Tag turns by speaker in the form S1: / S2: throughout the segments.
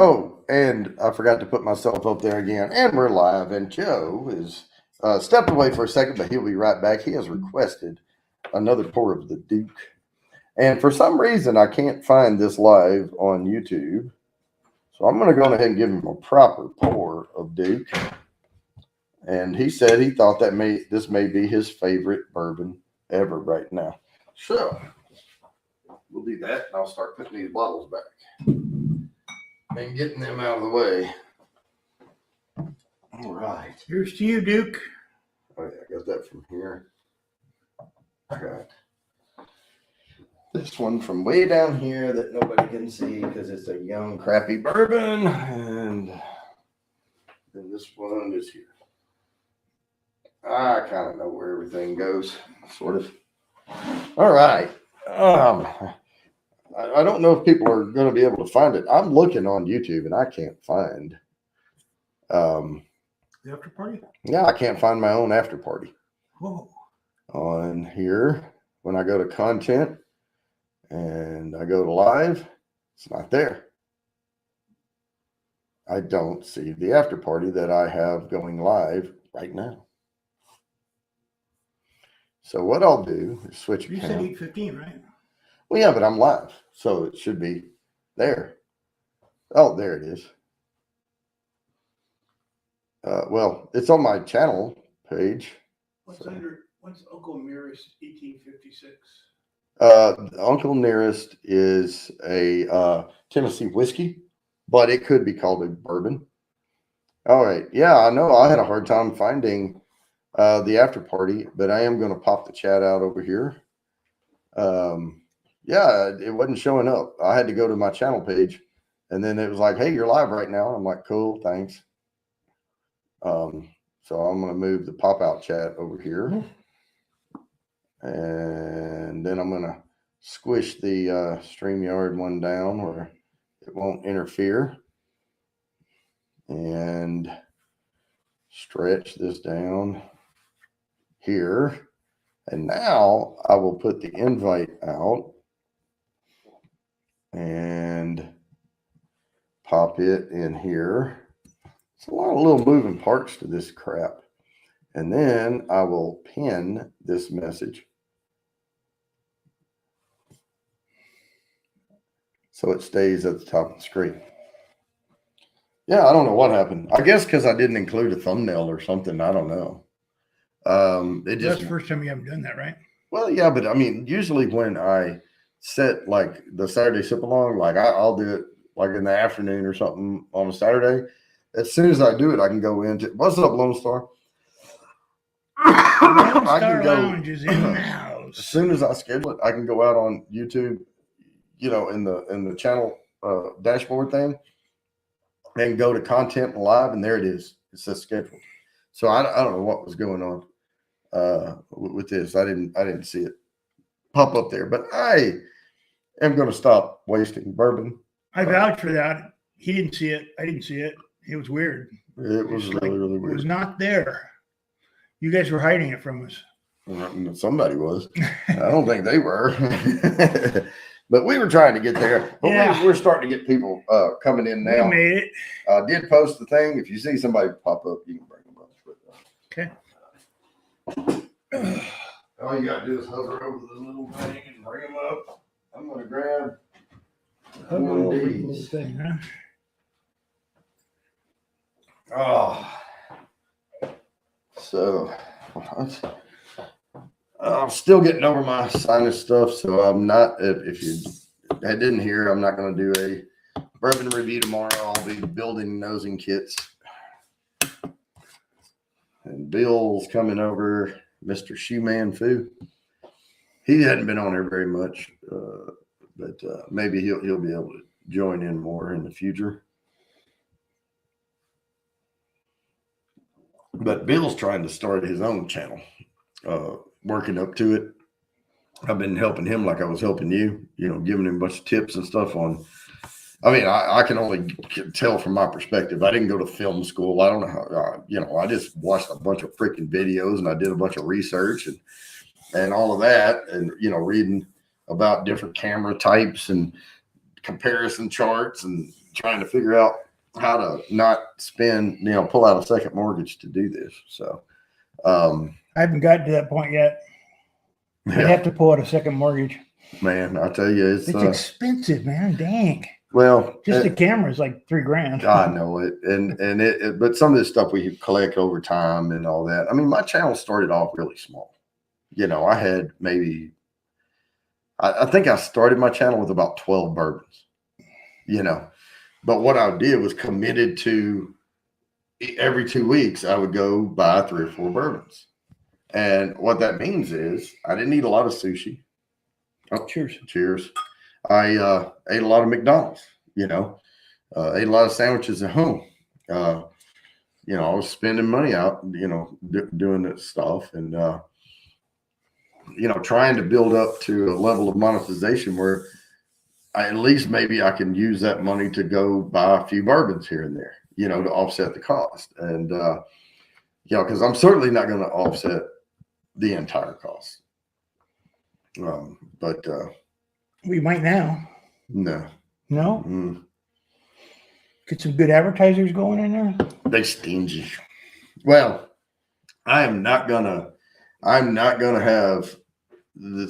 S1: Oh, and I forgot to put myself up there again. And we're live. And Joe is stepped away for a second, but he'll be right back. He has requested another pour of the Duke. And for some reason, I can't find this live on YouTube. So I'm going to go ahead and give him a proper pour of Duke. And he said he thought that this may be his favorite bourbon ever right now. So we'll do that, and I'll start putting these bottles back and getting them out of the way. All right.
S2: Here's to you, Duke.
S1: Oh, yeah, I got that from here. I got this one from way down here that nobody can see because it's a young, crappy bourbon. And then this one is here. I kind of know where everything goes, sort of. All right. I don't know if people are going to be able to find it. I'm looking on YouTube and I can't find
S2: the after party.
S1: Yeah, I can't find my own after party.
S2: Whoa.
S1: On here, when I go to content and I go to live, it's not there. I don't see the after party that I have going live right now. So what I'll do is switch.
S2: You said 8:15, right?
S1: Well, yeah, but I'm live, so it should be there. Oh, there it is. Well, it's on my channel page.
S2: What's Uncle Nearest 1856?
S1: Uncle Nearest is a Tennessee whiskey, but it could be called a bourbon. All right. Yeah, I know I had a hard time finding the after party, but I am going to pop the chat out over here. Yeah, it wasn't showing up. I had to go to my channel page, and then it was like, hey, you're live right now. I'm like, cool, thanks. So I'm going to move the pop out chat over here. And then I'm going to squish the StreamYard one down where it won't interfere. And stretch this down here. And now I will put the invite out and pop it in here. It's a lot of little moving parts to this crap. And then I will pin this message so it stays at the top of the screen. Yeah, I don't know what happened. I guess because I didn't include a thumbnail or something. I don't know.
S2: That's the first time you haven't done that, right?
S1: Well, yeah, but I mean, usually when I set like the Saturday sip along, like I'll do it like in the afternoon or something on a Saturday. As soon as I do it, I can go into what's up, Lone Star.
S2: Lone Star Lounge is in the house.
S1: As soon as I schedule it, I can go out on YouTube, you know, in the channel dashboard thing, and go to content live, and there it is. It says scheduled. So I don't know what was going on with this. I didn't see it pop up there, but I am going to stop wasting bourbon.
S2: I vouch for that. He didn't see it. I didn't see it. It was weird.
S1: It was really weird.
S2: It was not there. You guys were hiding it from us.
S1: Somebody was. I don't think they were. But we were trying to get there. But yeah. We're starting to get people coming in now.
S2: We made it.
S1: I did post the thing. If you see somebody pop up, you can bring them up.
S2: Okay.
S1: All you got to do is hover over the little thing and bring them up. I'm going to grab
S2: Hug over the
S1: Indeed.
S2: little thing, huh?
S1: Oh, so I'm still getting over my sinus stuff, so I'm not. If you didn't hear, I'm not going to do a bourbon review tomorrow. I'll be building nosing kits, and Bill's coming over. Mr. Shoeman Fu. He hadn't been on there very much, but maybe he'll be able to join in more in the future. But Bill's trying to start his own channel, working up to it. I've been helping him like I was helping you, giving him a bunch of tips and stuff on. I mean, I can only tell from my perspective. I didn't go to film school. I don't know how, I just watched a bunch of freaking videos and I did a bunch of research and all of that. And, reading about different camera types and comparison charts and trying to figure out how to not spend, pull out a second mortgage to do this. So,
S2: I haven't gotten to that point yet. I'd have to pull out a second mortgage.
S1: Man, I tell you, it's
S2: expensive, man. Dang.
S1: Well,
S2: just the camera is like $3,000.
S1: I know it, and but some of this stuff we collect over time and all that. I mean, my channel started off really small. I had maybe, I think I started my channel with about 12 bourbons. But what I did was committed to every 2 weeks I would go buy 3 or 4 bourbons, and what that means is I didn't eat a lot of sushi.
S2: Oh, cheers.
S1: I ate a lot of McDonald's, ate a lot of sandwiches at home. I was spending money out, doing that stuff and, trying to build up to a level of monetization where at least maybe I can use that money to go buy a few bourbons here and there, to offset the cost. And, because I'm certainly not going to offset the entire cost. But
S2: we might now.
S1: No.
S2: Get some good advertisers going in there.
S1: They stingy. Well, I'm not gonna have.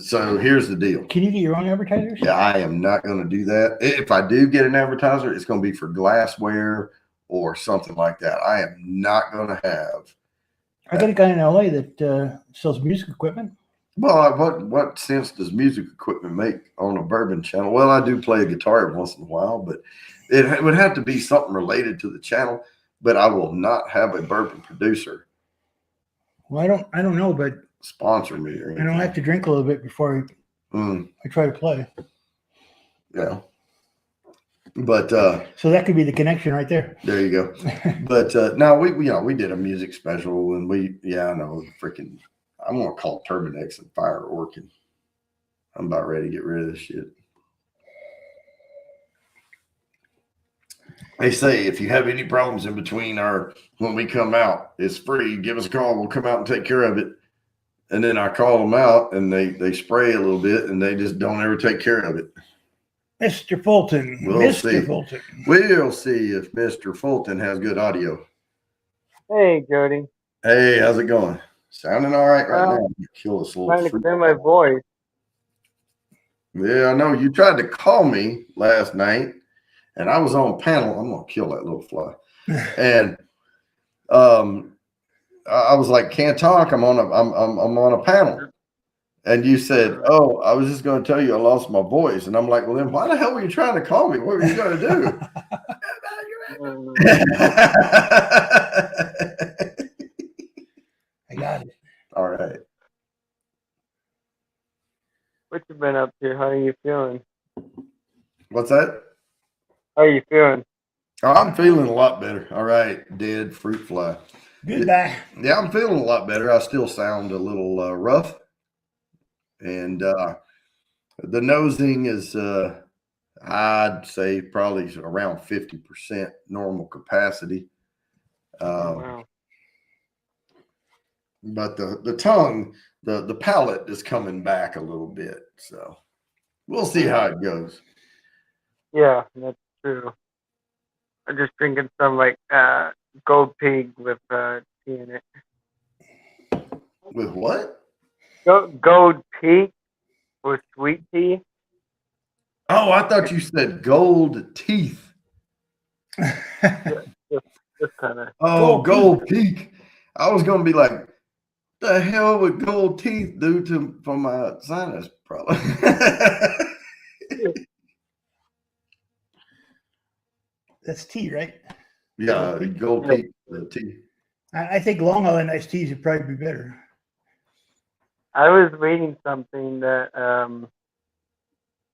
S1: So here's the deal.
S2: Can you get your own advertisers?
S1: Yeah, I am not gonna do that. If I do get an advertiser, it's gonna be for glassware or something like that. I am not gonna have.
S2: I got a guy in LA that sells music equipment.
S1: Well, what sense does music equipment make on a bourbon channel? Well, I do play a guitar every once in a while, but it would have to be something related to the channel. But I will not have a bourbon producer.
S2: Well, I don't know, but
S1: sponsor me or anything.
S2: I don't have to drink a little bit before I try to play.
S1: Yeah. But
S2: so that could be the connection right there.
S1: There you go. But no, we did a music special and I know freaking. I'm gonna call Turbinex and fire Orkin. I'm about ready to get rid of this shit. They say if you have any problems in between when we come out, it's free. Give us a call. We'll come out and take care of it. And then I call them out and they spray a little bit and they just don't ever take care of it.
S2: Mr. Fulton. Mr. Fulton.
S1: We'll see if Mr. Fulton has good audio.
S3: Hey, Jody.
S1: Hey, how's it going? Sounding all right now. You kill this little.
S3: Trying to clear my voice.
S1: Yeah, I know. You tried to call me last night, and I was on panel. I'm gonna kill that little fly. And I was like, can't talk. I'm on a panel. And you said, oh, I was just gonna tell you I lost my voice. And I'm like, well, then why the hell were you trying to call me? What were you gonna do?
S2: I got it.
S1: All right.
S3: What you been up to? How are you feeling?
S1: What's that?
S3: How are you feeling?
S1: Oh, I'm feeling a lot better. All right, dead fruit fly.
S2: Goodbye.
S1: Yeah, I'm feeling a lot better. I still sound a little rough. And the nosing is, I'd say, probably around 50% normal capacity.
S3: Wow.
S1: But the tongue, the palate is coming back a little bit. So we'll see how it goes.
S3: Yeah, that's true. I'm just drinking some Gold Pig with tea in it.
S1: With what?
S3: Gold Pig with sweet tea.
S1: Oh, I thought you said gold teeth.
S3: Just kind of.
S1: Oh,
S2: Gold
S1: gold peak. I was gonna be like, the hell would gold teeth do to for my sinus problem?
S2: That's tea, right?
S1: Yeah, gold teeth. The teeth.
S2: I think Long Island iced teas would probably be better.
S3: I was reading something that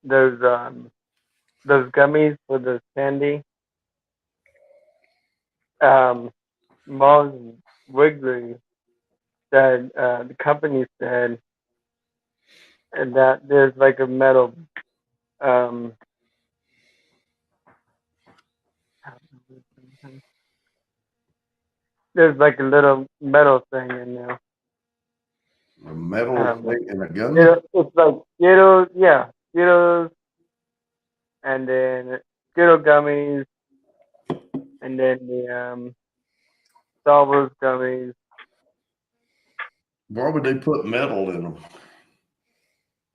S3: those gummies for the candy, Mars Wrigley said, the company said, and that there's like a metal there's like a little metal thing in there.
S1: A metal thing in a gun.
S3: It's like Skittles, yeah, Skittles, and then Skittle gummies, and then the Star Wars gummies.
S1: Why would they put metal in them?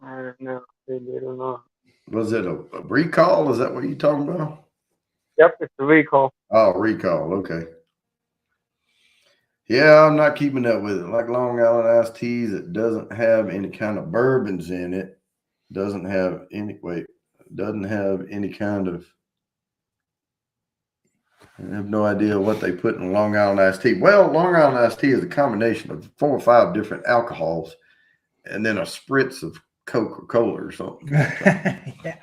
S3: I don't know. Maybe I don't know.
S1: Was it a recall? Is that what you're talking about?
S3: Yep, it's a recall.
S1: Oh, recall. Okay. Yeah, I'm not keeping up with it. Like Long Island iced teas, it doesn't have any kind of bourbons in it. Doesn't have any kind of. I have no idea what they put in Long Island iced tea. Well, Long Island iced tea is a combination of 4 or 5 different alcohols, and then a spritz of Coca-Cola or something.
S2: Yeah.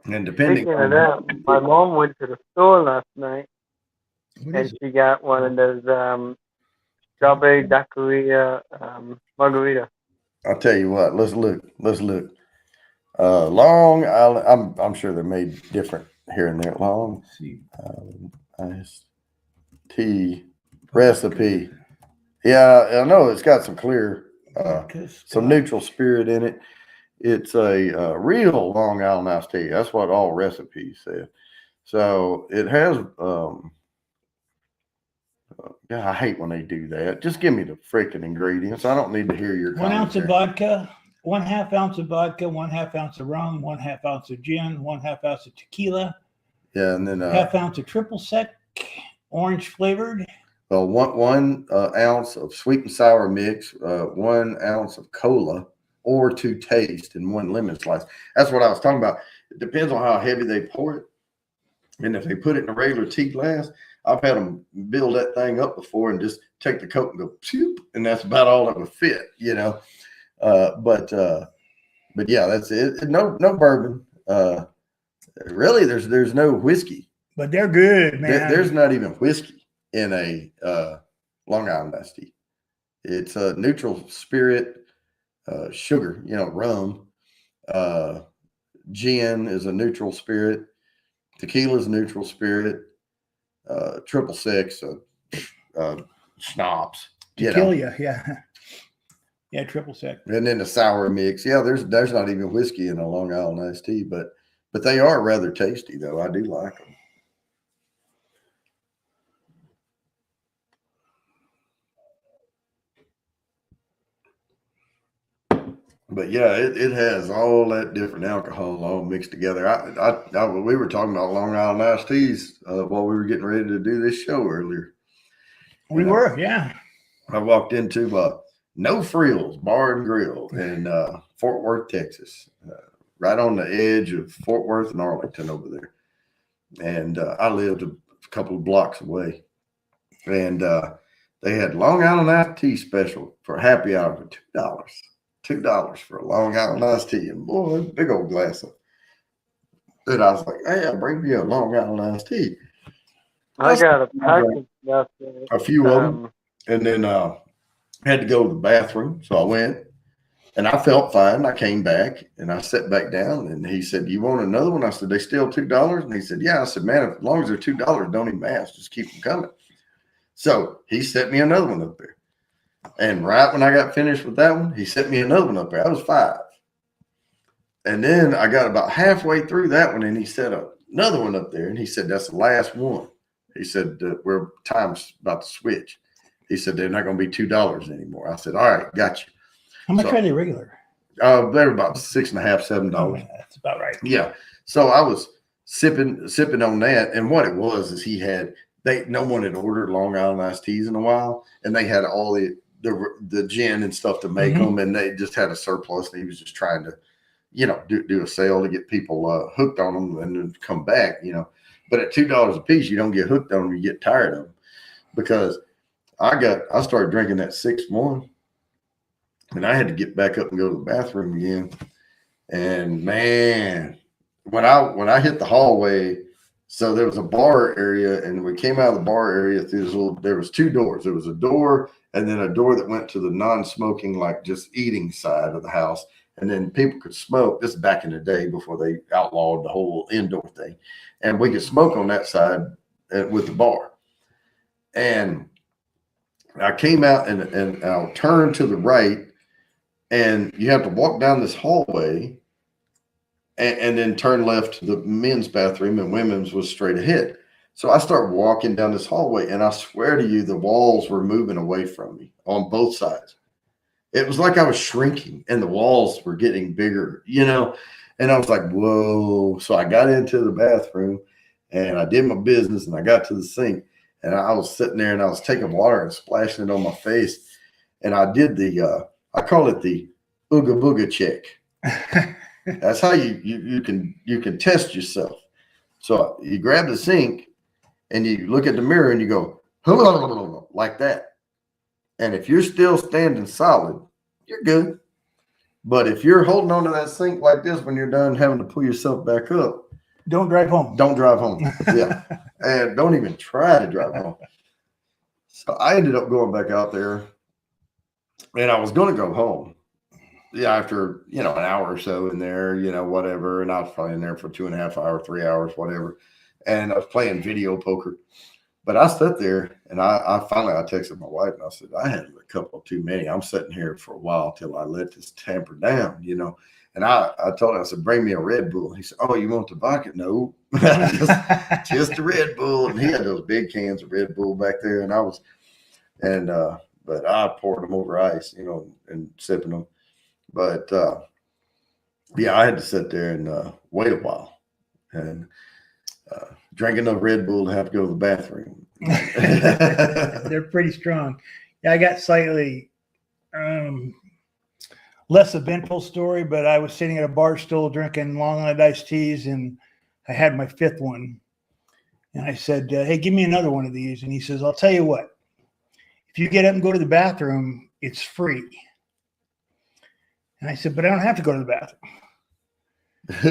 S1: And depending
S3: Speaking
S1: on
S3: of that, my mom went to the store last night
S2: What
S3: and
S2: is it?
S3: she got one of those strawberry daiquiri margarita.
S1: I'll tell you what. Let's look. Long Island. I'm sure they're made different here and there. Long iced tea recipe. Yeah, I know it's got some clear, some neutral spirit in it. It's a real Long Island iced tea. That's what all recipes say. So it has. Yeah, I hate when they do that. Just give me the freaking ingredients. I don't need to hear your
S2: 1 ounce of
S1: commentary.
S2: vodka, 1/2 ounce of vodka, 1/2 ounce of rum, 1/2 ounce of gin, 1/2 ounce of tequila,
S1: Yeah, and then
S2: 1/2 ounce of triple sec, orange flavored.
S1: well, one ounce of sweet and sour mix, 1 ounce of cola, or to taste, and 1 lemon slice. That's what I was talking about. It depends on how heavy they pour it, and if they put it in a regular tea glass. I've had them build that thing up before and just take the Coke and go, phew, and that's about all that would fit, you know. But yeah, that's it. No bourbon. Really, there's no whiskey.
S2: But they're good, man.
S1: There's not even whiskey in a Long Island iced tea. It's a neutral spirit, sugar, rum. Gin is a neutral spirit. Tequila is a neutral spirit. Triple six, schnapps.
S2: Tequila, yeah. Yeah, triple sec.
S1: And then the sour mix. Yeah, there's not even whiskey in a Long Island iced tea, but they are rather tasty though. I do like them. But yeah, it has all that different alcohol all mixed together. We were talking about Long Island iced teas while we were getting ready to do this show earlier.
S2: We were, yeah.
S1: I walked into No Frills Bar and Grill in Fort Worth, Texas, right on the edge of Fort Worth and Arlington over there. And I lived a couple of blocks away. And they had Long Island iced tea special for happy hour for $2. $2 for a Long Island iced tea, and boy, big old glass of. And I was like, "Hey, I'll bring you a Long Island iced tea."
S3: I got a package last night.
S1: A few of them, and then had to go to the bathroom, so I went, and I felt fine. I came back and I sat back down, and he said, "You want another one?" I said, "They still $2?" And he said, "Yeah." I said, "Man, as long as they're $2, don't even ask. Just keep them coming." So he set me another one up there. And right when I got finished with that one, he sent me another one up there. I was 5. And then I got about halfway through that one, and he set another one up there. And he said, "That's the last one." He said, "We're time's about to switch." He said, "They're not going to be $2 anymore." I said, "All right, got you."
S2: How much are they regular?
S1: They're about $6.50, $7.
S2: That's about right.
S1: Yeah. So I was sipping on that, and what it was is no one had ordered Long Island iced teas in a while, and they had all the gin and stuff to make them, and they just had a surplus, and he was just trying to, do a sale to get people hooked on them and then come back, But at $2 a piece, you don't get hooked on them; you get tired of them. Because I started drinking that 6-1, and I had to get back up and go to the bathroom again. And man, when I hit the hallway, so there was a bar area, and we came out of the bar area through there was 2 doors. There was a door and then a door that went to the non-smoking, like just eating side of the house. And then people could smoke. This is back in the day before they outlawed the whole indoor thing. And we could smoke on that side with the bar. And I came out and I'll turn to the right, and you have to walk down this hallway and then turn left to the men's bathroom, and women's was straight ahead. So I start walking down this hallway, and I swear to you, the walls were moving away from me on both sides. It was like I was shrinking and the walls were getting bigger, and I was like, whoa. So I got into the bathroom and I did my business, and I got to the sink, and I was sitting there and I was taking water and splashing it on my face. And I did I call it the Ooga Booga check. That's how you can test yourself. So you grab the sink and you look at the mirror and you go like that. And if you're still standing solid, you're good. But if you're holding on to that sink like this when you're done having to pull yourself back up,
S2: don't drive home.
S1: Don't drive home. Yeah. And don't even try to drive home. So I ended up going back out there, and I was going to go home. Yeah, after, an hour or so in there, whatever. And I was probably in there for 2.5 hours, 3 hours, whatever. And I was playing video poker. But I sat there, and I finally texted my wife, and I said, I had a couple too many. I'm sitting here for a while till I let this tamper down, And I told him, I said, bring me a Red Bull. He said, oh, you want the vodka? No, just a Red Bull. And he had those big cans of Red Bull back there, and but I poured them over ice, and sipping them. But yeah, I had to sit there and wait a while and drink enough Red Bull to have to go to the bathroom.
S2: They're pretty strong. Yeah, I got slightly less eventful story, but I was sitting at a bar stool drinking Long Island iced teas, and I had my 5th one. And I said, hey, give me another one of these. And he says, I'll tell you what, if you get up and go to the bathroom, it's free. And I said, but I don't have to go to the bathroom.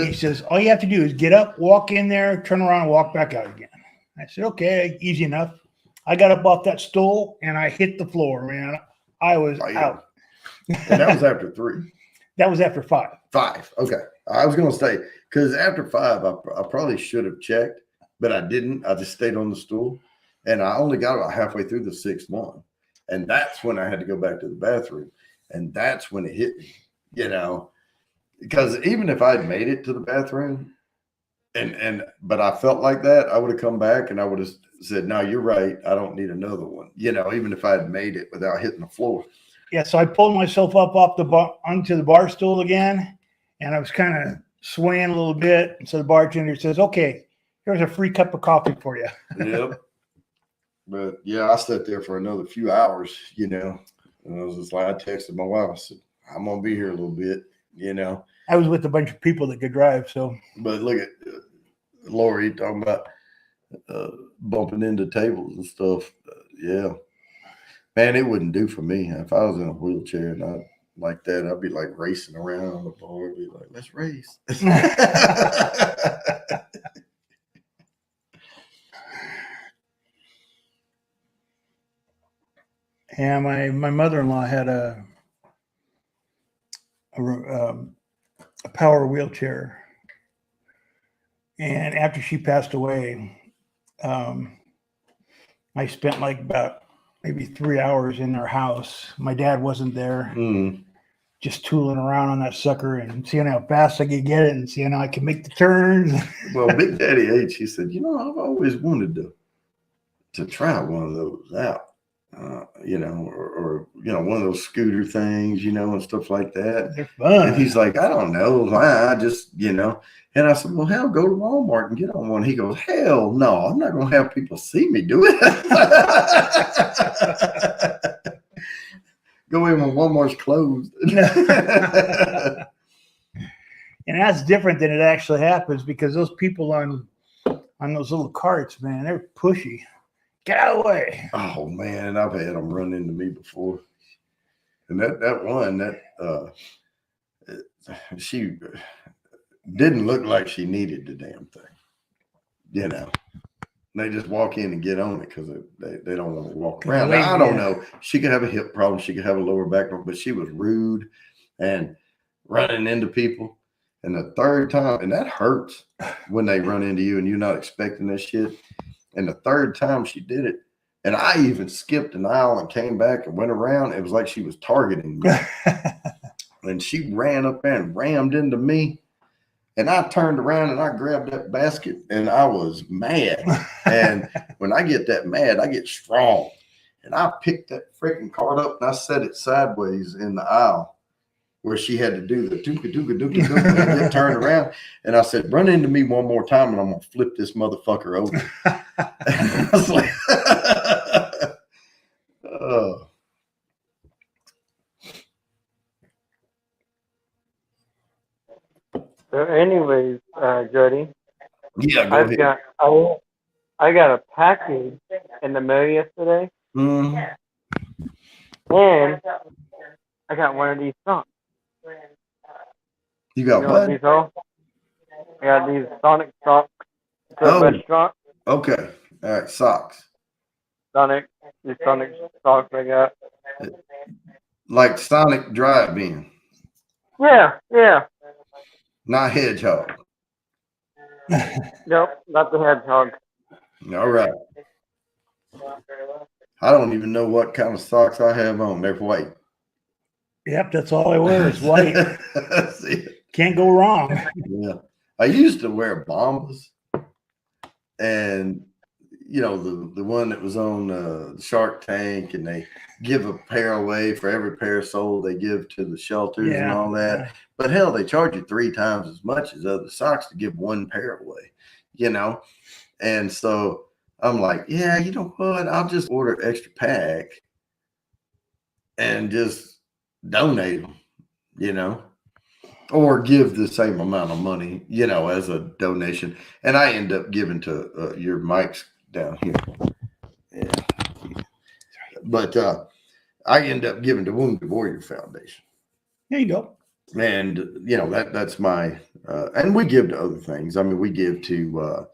S2: He says, all you have to do is get up, walk in there, turn around, and walk back out again. I said, okay, easy enough. I got up off that stool and I hit the floor, man. I was out.
S1: And that was after 3.
S2: That was after 5.
S1: 5. Okay. I was going to say, because after 5, I probably should have checked, but I didn't. I just stayed on the stool, and I only got about halfway through the 6th one. And that's when I had to go back to the bathroom. And that's when it hit me, because even if I'd made it to the bathroom but I felt like that, I would have come back and I would have said, no, you're right. I don't need another one, even if I had made it without hitting the floor.
S2: Yeah. So I pulled myself up off the bar onto the bar stool again, and I was kind of swaying a little bit. And so the bartender says, okay, here's a free cup of coffee for you.
S1: Yep. But yeah, I sat there for another few hours, and I was just like, I texted my wife. I said, I'm going to be here a little bit,
S2: I was with a bunch of people that could drive. So,
S1: but look at Lori talking about bumping into tables and stuff. Yeah, man, it wouldn't do for me. If I was in a wheelchair and I like that, I'd be like racing around on the bar. I'd be like, let's race.
S2: yeah, my mother-in-law had a power wheelchair, and after she passed away, I spent like about maybe 3 hours in her house. My dad wasn't there, just tooling around on that sucker and seeing how fast I could get it and seeing how I could make the turns.
S1: Well, Big Daddy H, he said, I've always wanted to try one of those out. or one of those scooter things, and stuff like that.
S2: They're fun.
S1: And he's like, I don't know. I just, and I said, well, hell, go to Walmart and get on one. He goes, hell no, I'm not going to have people see me do it. Go in when Walmart's closed.
S2: And that's different than it actually happens, because those people on those little carts, man, they're pushy. Get out of the way.
S1: Oh man, I've had them run into me before. And that one, she didn't look like she needed the damn thing. They just walk in and get on it because they don't want to walk around. Now, I don't know. She could have a hip problem. She could have a lower back problem, but she was rude and running into people. And the third time, and that hurts when they run into you and you're not expecting that shit. And the third time she did it, and I even skipped an aisle and came back and went around. It was like she was targeting me. And she ran up there and rammed into me. And I turned around and I grabbed that basket and I was mad. And when I get that mad, I get strong. And I picked that freaking cart up and I set it sideways in the aisle where she had to do the dooka and then turn around. And I said, run into me one more time and I'm going to flip this motherfucker over. I was like, oh.
S3: So anyways, Jody,
S1: Yeah, go ahead.
S3: I got a package in the mail yesterday,
S1: Mm-hmm.
S3: and I got one of these socks.
S1: You got
S3: You know
S1: what?
S3: these are? I got these Sonic socks to
S1: Oh.
S3: a restaurant.
S1: Okay. All right. Socks.
S3: These Sonic socks I got.
S1: Like Sonic Drive-In,
S3: Yeah.
S1: not Hedgehog.
S3: Nope, not the hedgehog.
S1: All right. I don't even know what kind of socks I have on. They're white.
S2: Yep, that's all I wear is white.
S1: That's it.
S2: Can't go wrong.
S1: Yeah. I used to wear Bombas, and the one that was on Shark Tank, and they give a pair away for every pair sold they give to the shelters and all that. But hell, they charge you 3 times as much as other socks to give one pair away, And so I'm like, yeah, you know what? I'll just order an extra pack and just donate them, or give the same amount of money, as a donation. And I end up giving to your mics down here. Yeah. But I end up giving to Wounded Warrior Foundation.
S2: There you go.
S1: And, that's my, and we give to other things. I mean, we give to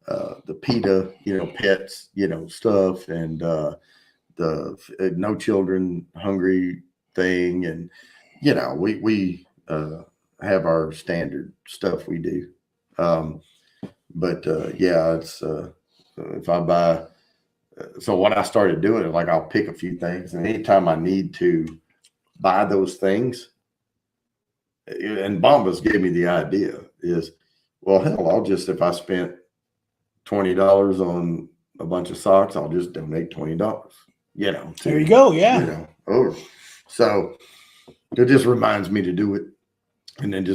S1: the PETA, pets, stuff, and the No Children Hungry thing. And, we have our standard stuff we do. But yeah, it's, if I buy, so what I started doing is like, I'll pick a few things, and anytime I need to buy those things, and Bombas gave me the idea is, well, hell, I'll just, if I spent $20 on a bunch of socks, I'll just donate $20,
S2: There you go. Yeah.
S1: Over. So it just reminds me to do it. And then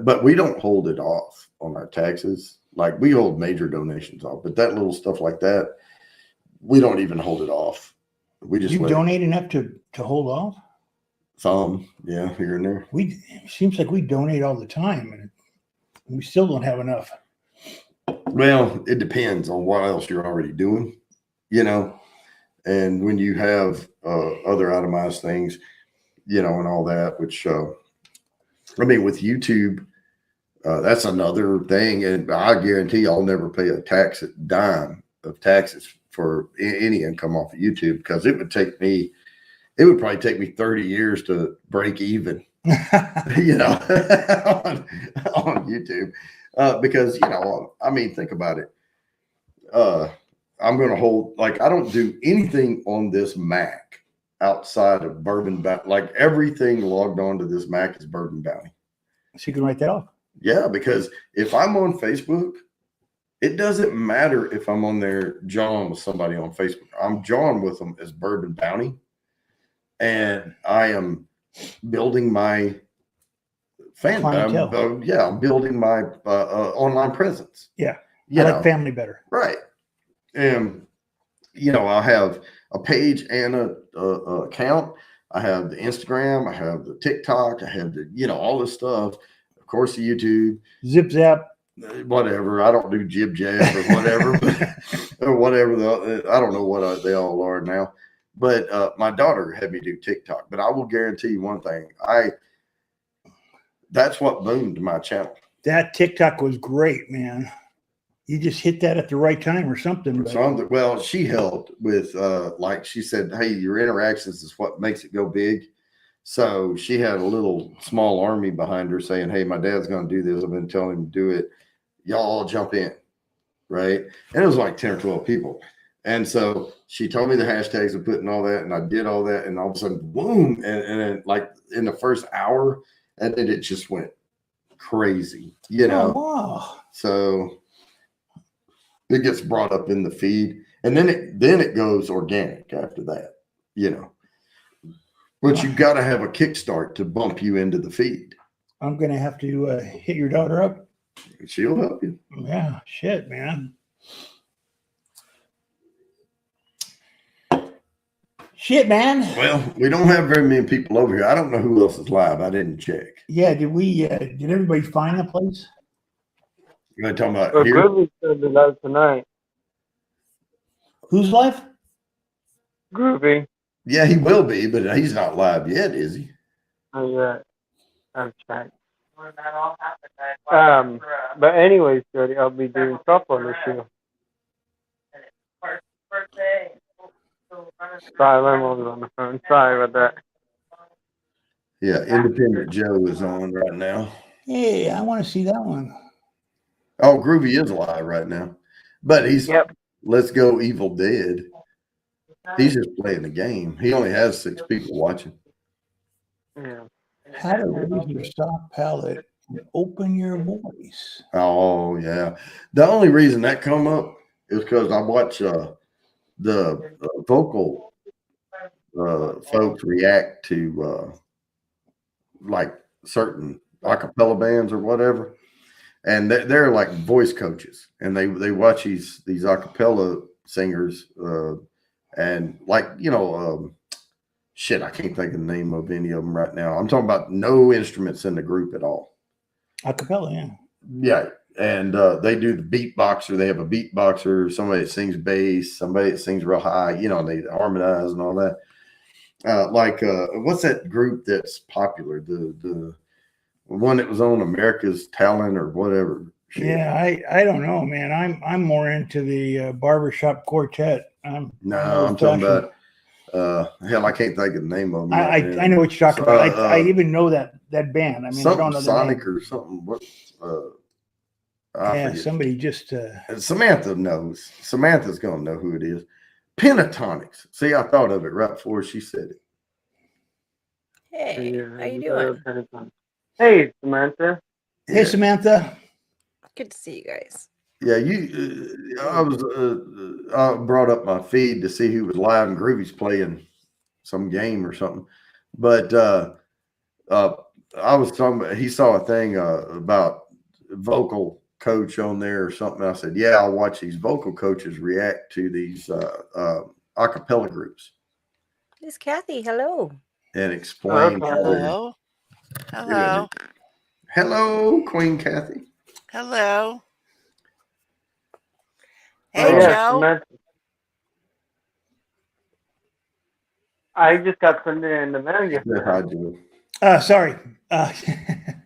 S1: but we don't hold it off on our taxes. Like, we hold major donations off, but that little stuff like that, we don't even hold it off. We just
S2: You donate enough to hold off?
S1: Some, yeah, here and there.
S2: It seems like we donate all the time, and we still don't have enough.
S1: Well, it depends on what else you're already doing, and when you have other itemized things, and all that, which, with YouTube, that's another thing. And I guarantee I'll never pay a dime of taxes for any income off of YouTube, because it would probably take me 30 years to break even, on YouTube. Because, think about it. I'm going to hold, like, I don't do anything on this Mac outside of Bourbon Bounty. Like, everything logged onto this Mac is Bourbon Bounty.
S2: So you can write that off.
S1: Yeah, because if I'm on Facebook, it doesn't matter if I'm on there jawing with somebody on Facebook. I'm jawing with them as Bourbon Bounty, and I am building my
S2: Clientele.
S1: I'm building my online presence.
S2: Yeah.
S1: You
S2: I
S1: know,
S2: like family better.
S1: right. And I have a page and a account. I have the Instagram. I have the TikTok. I have the all this stuff. Of course, the YouTube.
S2: Zip zap.
S1: Whatever. I don't do jib jab or whatever, or whatever. I don't know what they all are now. But my daughter had me do TikTok. But I will guarantee you one thing. That's what boomed my channel.
S2: That TikTok was great, man. You just hit that at the right time or something. But
S1: Well, she helped with like she said, hey, your interactions is what makes it go big. So she had a little small army behind her saying, hey, my dad's going to do this. I've been telling him to do it. Y'all all jump in. Right. And it was like 10 or 12 people. And so she told me the hashtags of putting all that, and I did all that, and all of a sudden, boom. And then like in the first hour, and then it just went crazy,
S2: Oh, wow.
S1: So it gets brought up in the feed, and then it goes organic after that, But you got to have a kickstart to bump you into the feed.
S2: I'm gonna have to hit your daughter up.
S1: She'll help you.
S2: Yeah, shit, man. Shit, man.
S1: Well, we don't have very many people over here. I don't know who else is live. I didn't check.
S2: Yeah, did everybody find the place?
S1: You're talking about
S3: Well,
S1: here?
S3: Groovy's going to be live tonight.
S2: Who's live?
S3: Groovy.
S1: Yeah, he will be, but he's not live yet, is he?
S3: Oh, yeah. I'm trying. But anyways, Jody, I'll be doing softball this year. Sorry, I'm on the phone. Sorry about that.
S1: Yeah, Independent Joe is on right now.
S2: Hey, I want to see that one.
S1: Oh, Groovy is live right now. But he's Let's Go Evil Dead. He's just playing the game. He only has 6 people watching.
S3: Yeah.
S2: How to raise your soft palate and open your voice.
S1: Oh, yeah. The only reason that come up is because I watch the vocal folks react to like certain acapella bands or whatever, and they're like voice coaches, and they watch these acapella singers, and like shit, I can't think of the name of any of them right now. I'm talking about no instruments in the group at all.
S2: Acapella, yeah.
S1: Yeah. And they do the beatboxer. They have a beatboxer, somebody that sings bass, somebody that sings real high, and they harmonize and all that. What's that group that's popular? The one that was on America's Talent or whatever. Shit.
S2: Yeah, I don't know, man. I'm more into the barbershop quartet.
S1: I'm talking about hell, I can't think of the name of them.
S2: I know what you're talking about. I even know that band. I mean, I don't know the
S1: Sonic
S2: name.
S1: or something. What?
S2: Somebody just.
S1: Samantha knows. Samantha's gonna know who it is. Pentatonics. See, I thought of it right before she said it.
S4: Hey, how you doing?
S3: Hey, Samantha.
S2: Hey, Samantha.
S4: Good to see you guys.
S1: Yeah, I brought up my feed to see who was live, and Groovy's playing some game or something. But I was talking about, he saw a thing about vocal coach on there or something. I said, yeah, I'll watch these vocal coaches react to these acapella groups.
S4: It's Kathy. Hello.
S1: And explain.
S5: Hello. Hello.
S1: Hello, Queen Kathy.
S5: Hello. Hey, Joe.
S3: Samantha. I just got something in the mail yesterday.
S1: Hi, Joe.
S2: Sorry.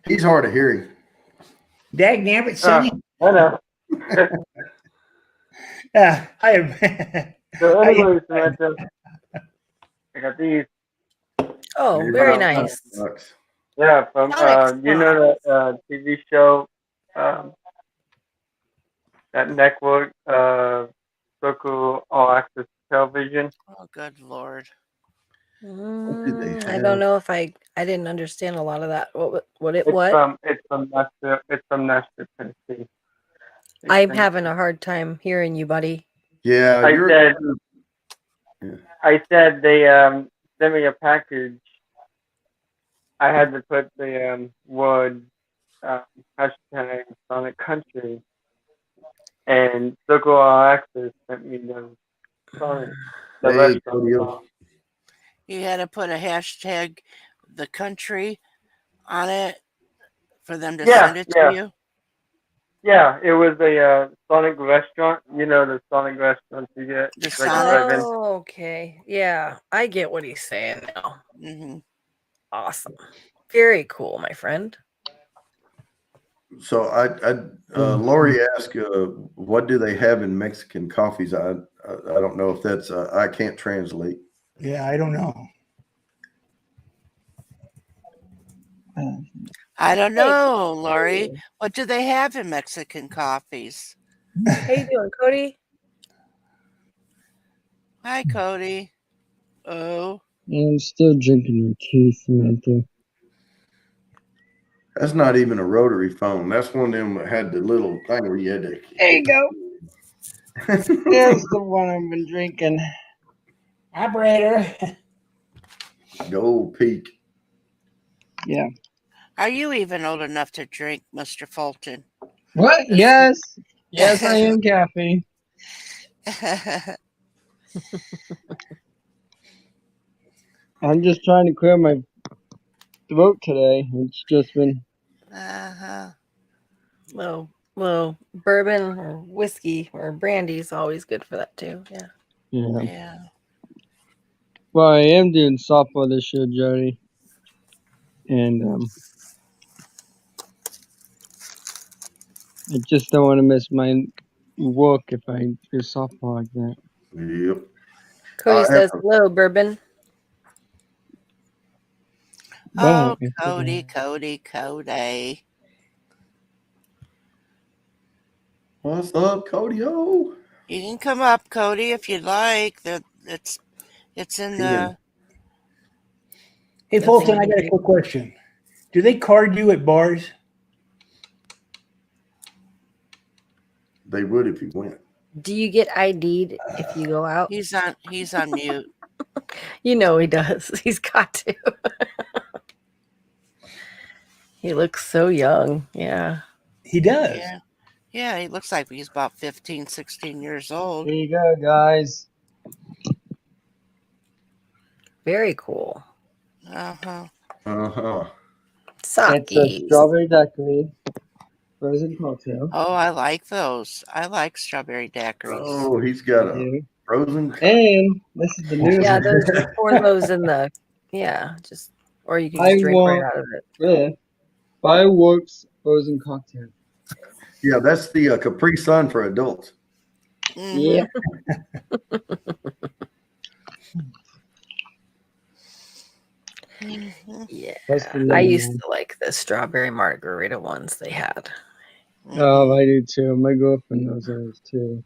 S1: He's hard of hearing.
S2: Dag nabbit, Sonny.
S3: I know.
S2: I am.
S3: So anyways, Samantha, I got these.
S4: Oh, very nice.
S3: Yeah, from you know that TV show, that network, Roku All Access Television.
S5: Oh, good Lord.
S4: I don't know if I didn't understand a lot of that. What it
S3: It's
S4: what?
S3: From Nashville, Tennessee.
S4: I'm having a hard time hearing you, buddy.
S1: Yeah,
S3: I
S1: you're.
S3: said-
S1: Yeah.
S3: I said they sent me a package. I had to put the word hashtag Sonic Country, and Circle All Access sent me the Sonic the
S1: Hey,
S3: restaurant
S1: Cody.
S3: song.
S5: You had to put a hashtag the country on it for them to
S3: Yeah,
S5: send it
S3: yeah.
S5: to you.
S3: Yeah, it was a Sonic restaurant. You know the Sonic restaurants you get.
S5: The
S3: It's like
S5: Sonic.
S3: drive-in.
S4: Oh, okay. Yeah, I get what he's saying now.
S5: Hmm.
S4: Awesome. Very cool, my friend.
S1: So Lori asked, what do they have in Mexican coffees? I don't know if that's, I can't translate.
S2: Yeah, I don't know.
S5: I don't know, Lori. What do they have in Mexican coffees?
S4: How you doing, Cody?
S5: Hi, Cody. Oh,
S6: I'm still drinking your tea, Samantha.
S1: That's not even a rotary phone. That's one of them that had the little thing where you had to.
S6: There you go. There's the one I've been drinking.
S2: Operator.
S1: Gold Peak.
S6: Yeah.
S5: are you even old enough to drink, Mr. Fulton?
S6: What? Yes. Yes, I am, Kathy. I'm just trying to clear my throat today. It's just been.
S5: Uh-huh.
S4: Well, bourbon or whiskey or brandy is always good for that too. Yeah.
S6: Yeah.
S5: Yeah.
S6: Well, I am doing softball this year, Jody. And I just don't want to miss my work if I do softball like that.
S1: Yep.
S4: Cody
S1: I
S4: says
S1: have-
S4: hello, bourbon.
S5: Oh,
S6: But
S5: Cody.
S1: What's up, Cody? Oh,
S5: You can come up, Cody, if you'd like. It's in the.
S2: Hey,
S4: That's
S2: Fulton, I
S4: fine.
S2: got a quick question. Do they card you at bars?
S1: they would if you went.
S4: Do you get ID'd if you go out?
S5: He's on mute.
S4: You know he does. He's got to. He looks so young. Yeah.
S2: He does.
S5: Yeah, he looks like he's about 15, 16 years old.
S6: there you go, guys.
S4: Very cool.
S5: Uh-huh.
S1: Uh-huh.
S6: It's a
S4: Sakis.
S6: strawberry daiquiri frozen cocktail.
S5: Oh, I like those. I like strawberry daiquiris.
S1: Oh, he's got a
S6: Yeah.
S1: frozen.
S6: And this is the new
S4: Yeah, those pour those in the just or you can
S6: I
S4: just drink right
S6: want-
S4: out of it.
S6: Yeah. Fireworks frozen cocktail.
S1: Yeah, that's the Capri Sun for adults.
S5: Mhm.
S6: Yeah.
S5: Mhm.
S4: Yeah.
S6: That's the
S4: I
S6: lemon
S4: used
S6: one.
S4: to like the strawberry margarita ones they had.
S6: Oh, I do too. My girlfriend knows those too.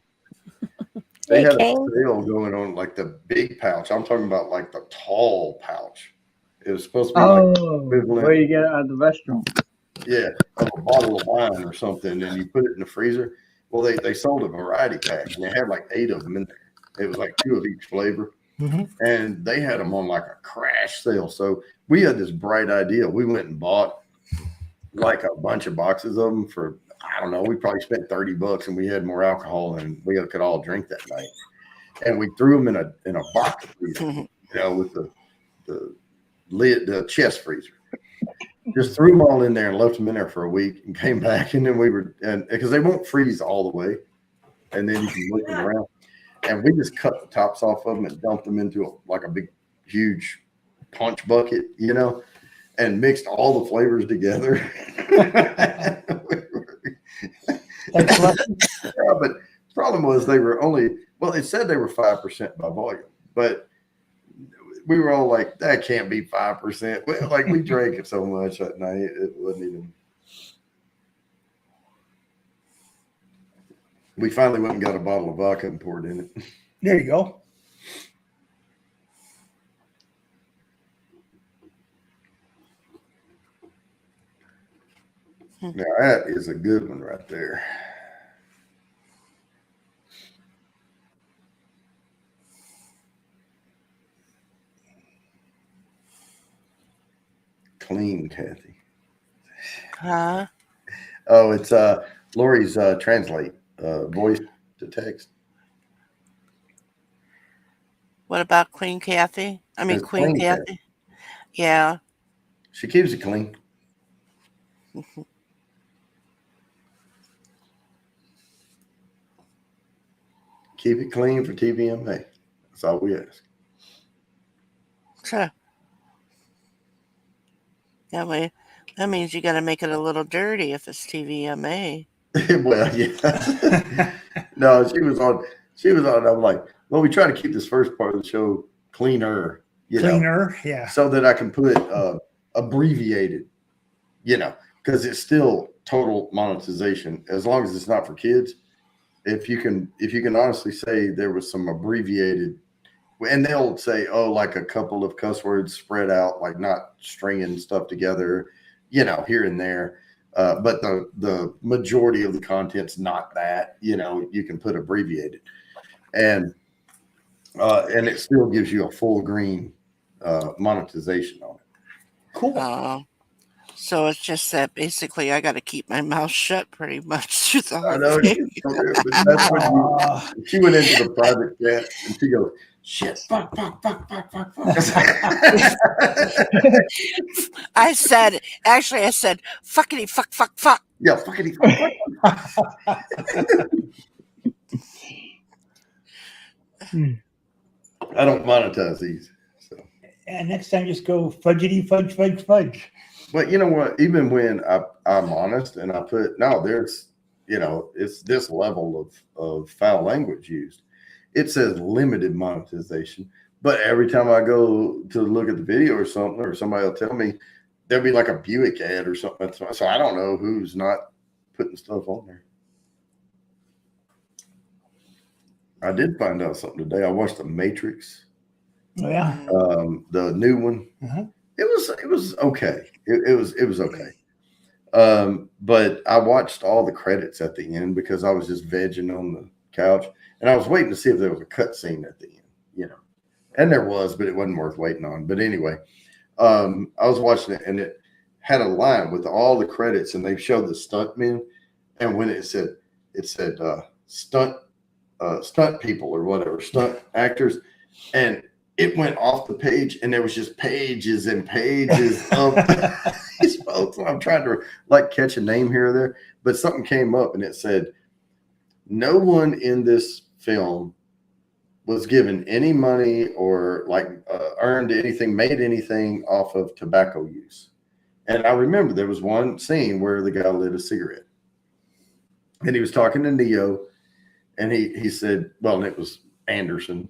S1: They
S4: Hey,
S1: had a
S4: Kane.
S1: sale going on, like the big pouch. I'm talking about like the tall pouch. It was supposed to be like,
S6: Oh,
S1: equivalent.
S6: where you get it at the restaurant.
S1: yeah, of a bottle of wine or something, and you put it in the freezer. Well, they sold a variety pack, and they had like 8 of them in there. It was like 2 of each flavor,
S2: Mhm.
S1: and they had them on like a crash sale. So we had this bright idea. We went and bought like a bunch of boxes of them for, I don't know, we probably spent $30, and we had more alcohol than we could all drink that night. And we threw them in a box freezer, you know, with the lid, the chest freezer. Just threw them all in there and left them in there for a week and came back. And then and because they won't freeze all the way. And then you can look them around. And we just cut the tops off of them and dumped them into like a big, huge punch bucket, you know, and mixed all the flavors together.
S2: That's what,
S1: Yeah, but the problem was they were it said they were 5% by volume, but we were all like, that can't be 5%. Like we drank it so much that night, it wasn't even. We finally went and got a bottle of vodka and poured in it.
S2: there you go.
S1: Now that is a good one right there. clean, Kathy.
S5: Huh?
S1: Oh, it's Lori's translate voice to text.
S5: What about Queen Kathy? I mean,
S1: It's
S5: Queen
S1: clean, Kathy.
S5: Kathy. Yeah.
S1: She keeps it clean. Keep it clean for TVMA. That's all we ask.
S5: Sure. That means you got to make it a little dirty if it's TVMA.
S1: Well, yeah. No, she was on. I'm like, well, we try to keep this first part of the show cleaner,
S2: Cleaner, yeah.
S1: so that I can put abbreviated, because it's still total monetization as long as it's not for kids. If you can honestly say there was some abbreviated, and they'll say, oh, like a couple of cuss words spread out, like not stringing stuff together, here and there. But the majority of the content's not that, you can put abbreviated, and it still gives you a full green monetization on it.
S2: Cool.
S5: So it's just that basically I got to keep my mouth shut pretty much through the
S1: I
S5: whole
S1: know.
S5: thing.
S1: But that's when she went into the private chat and she goes, shit, fuck.
S5: I said, fuckity, fuck.
S1: Yeah, fuckity fuck. I don't monetize these. So.
S2: And next time, just go fudgety fudge.
S1: But you know what? Even when I'm honest and I put, no, there's, it's this level of foul language used. It says limited monetization. But every time I go to look at the video or something, or somebody will tell me, there'll be like a Buick ad or something. So I don't know who's not putting stuff on there. I did find out something today. I watched The Matrix.
S2: Oh, yeah.
S1: The new one.
S2: Uh-huh.
S1: It was okay. It was okay. But I watched all the credits at the end because I was just vegging on the couch, and I was waiting to see if there was a cut scene at the end, and there was, but it wasn't worth waiting on. But anyway, I was watching it, and it had a line with all the credits, and they showed the stunt men, and when it said stunt people or whatever, stunt actors, and it went off the page, and there was just pages and pages of these folks. I'm trying to catch a name here or there, but something came up and it said, no one in this film was given any money or earned anything, made anything off of tobacco use. And I remember there was one scene where the guy lit a cigarette, and he was talking to Neo, and he said, well, and it was Anderson,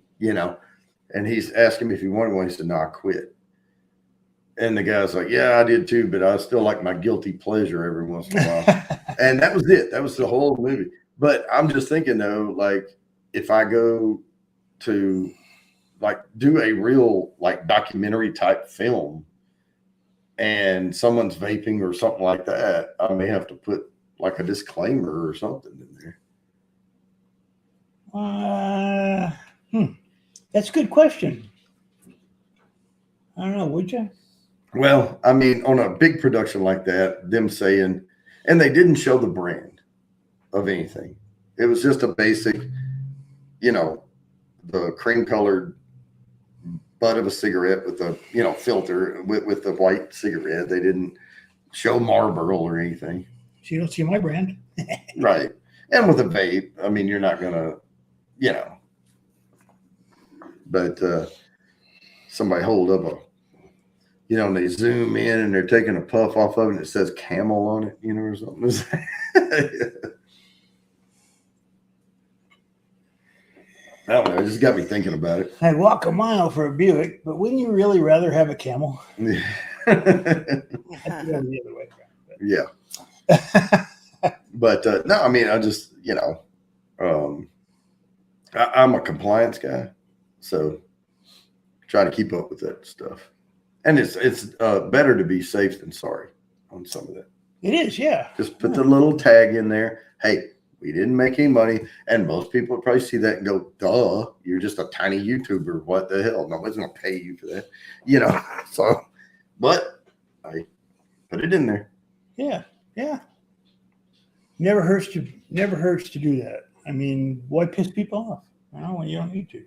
S1: and he's asking me if he wanted one. He said, no, I quit. And the guy's like, yeah, I did too, but I still like my guilty pleasure every once in a while. And that was it. That was the whole movie. But I'm just thinking, though, if I go to do a real documentary type film and someone's vaping or something like that, I may have to put a disclaimer or something in there.
S2: That's a good question. I don't know, would you?
S1: Well, I mean, on a big production like that, them saying, and they didn't show the brand of anything. It was just a basic, the cream colored butt of a cigarette with a, filter with the white cigarette. They didn't show Marlboro or anything.
S2: So you don't see my brand.
S1: Right. And with a vape, I mean, you're not going to, but somebody hold up and they zoom in and they're taking a puff off of it and it says Camel on it, or something. I don't know. It just got me thinking about it.
S2: I'd walk a mile for a Buick, but wouldn't you really rather have a Camel? I'd go the other way around,
S1: Yeah. But no, I mean, I just, I'm a compliance guy, so try to keep up with that stuff. And it's better to be safe than sorry on some of that.
S2: It is, yeah.
S1: Just put the little tag in there. Hey, we didn't make any money. And most people would probably see that and go, duh, you're just a tiny YouTuber. What the hell? Nobody's going to pay you for that. So, but hey, Put it in there.
S2: Yeah, yeah. Never hurts to do that. I mean, why piss people off? When you don't need to.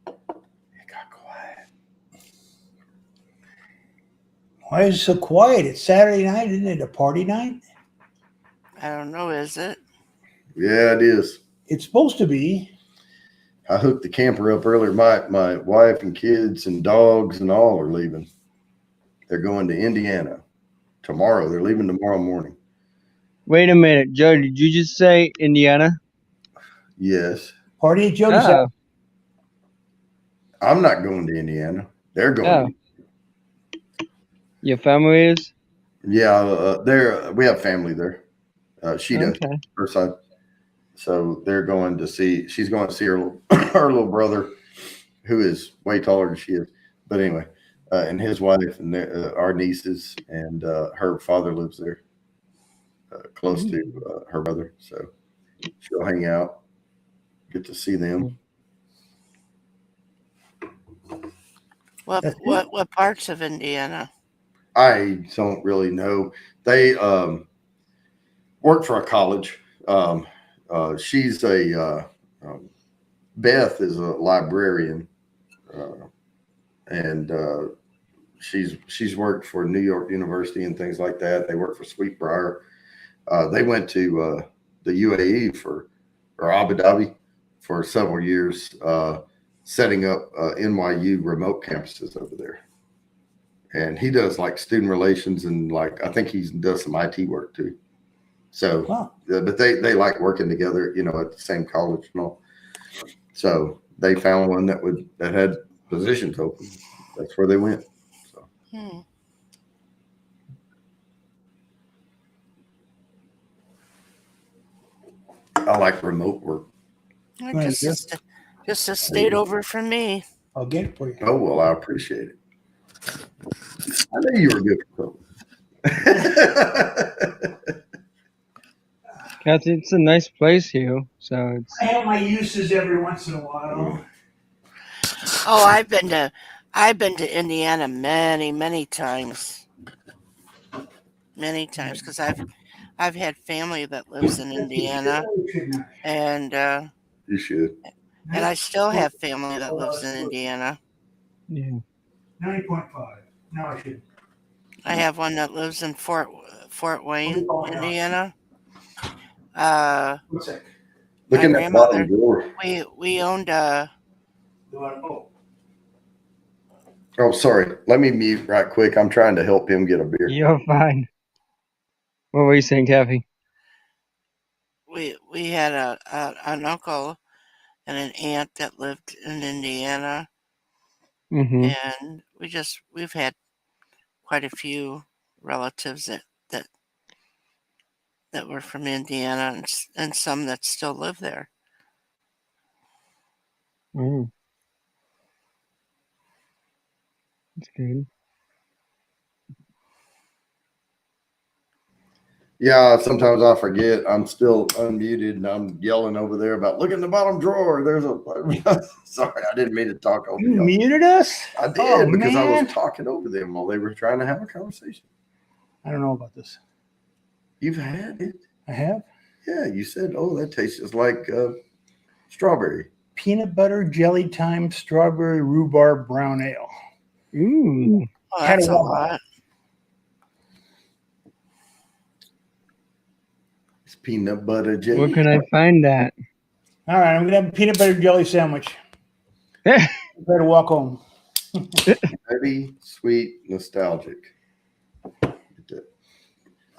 S2: It got quiet. Why is it so quiet? It's Saturday night, isn't it? A party night?
S5: I don't know, is it?
S1: Yeah, it is.
S2: It's supposed to be.
S1: I hooked the camper up earlier. My wife and kids and dogs and all are leaving. They're going to Indiana tomorrow. They're leaving tomorrow morning.
S6: Wait a minute, Joe. Did you just say Indiana?
S1: Yes.
S2: Party at Jody's
S6: Oh,
S2: house.
S1: I'm not going to Indiana. They're going.
S6: oh. Your family is?
S1: Yeah, we have family there. She does,
S6: Okay.
S1: her side. So they're going to see. She's going to see her her little brother, who is way taller than she is. But anyway, and his wife and our nieces and her father lives there, close to her brother. So she'll hang out, get to see them.
S5: What parts of Indiana?
S1: I don't really know. They work for a college. She's Beth is a librarian, and she's worked for New York University and things like that. They work for Sweetbriar. They went to the UAE or Abu Dhabi for several years, setting up NYU remote campuses over there. And he does like student relations and like I think he does some IT work too. So,
S2: Wow.
S1: but they like working together, at the same college and all. So they found one that had positions open. That's where they went. So I like remote work.
S5: Just a state over from me.
S2: I'll get it for you.
S1: Oh well, I appreciate it. I knew you were good for something.
S6: Kathy, it's a nice place here. So it's.
S2: I have my uses every once in a while.
S5: Oh, I've been to Indiana many times. Many times because I've had family that lives in Indiana, and
S1: You should.
S5: I still have family that lives in Indiana.
S6: Yeah.
S2: 90.5. No, I should.
S5: I have one that lives in Fort Wayne, Indiana.
S2: What's that?
S1: Look in that bottom drawer.
S5: We owned
S1: Oh, sorry. Let me mute right quick. I'm trying to help him get a beer.
S6: You're fine. What were you saying, Kathy?
S5: we had an uncle and an aunt that lived in Indiana,
S6: Mm-hmm.
S5: and we've had quite a few relatives that were from Indiana and some that still live there.
S6: Mm. That's good.
S1: Yeah, sometimes I forget. I'm still unmuted and I'm yelling over there about look in the bottom drawer. There's a sorry, I didn't mean to talk over
S2: You
S1: y'all.
S2: muted us?
S1: I did
S2: Oh,
S1: because I
S2: man.
S1: was talking over them while they were trying to have a conversation.
S2: I don't know about this.
S1: You've had it?
S2: I have
S1: Yeah, you said, oh, that tastes just like strawberry.
S2: peanut butter jelly time strawberry rhubarb brown ale.
S6: Ooh.
S5: Oh, that's a
S2: Had a
S5: lot.
S1: It's peanut butter jelly.
S6: Where can I find that?
S2: All right, I'm gonna have a peanut butter jelly sandwich. Better walk home.
S1: Heavy, sweet, nostalgic.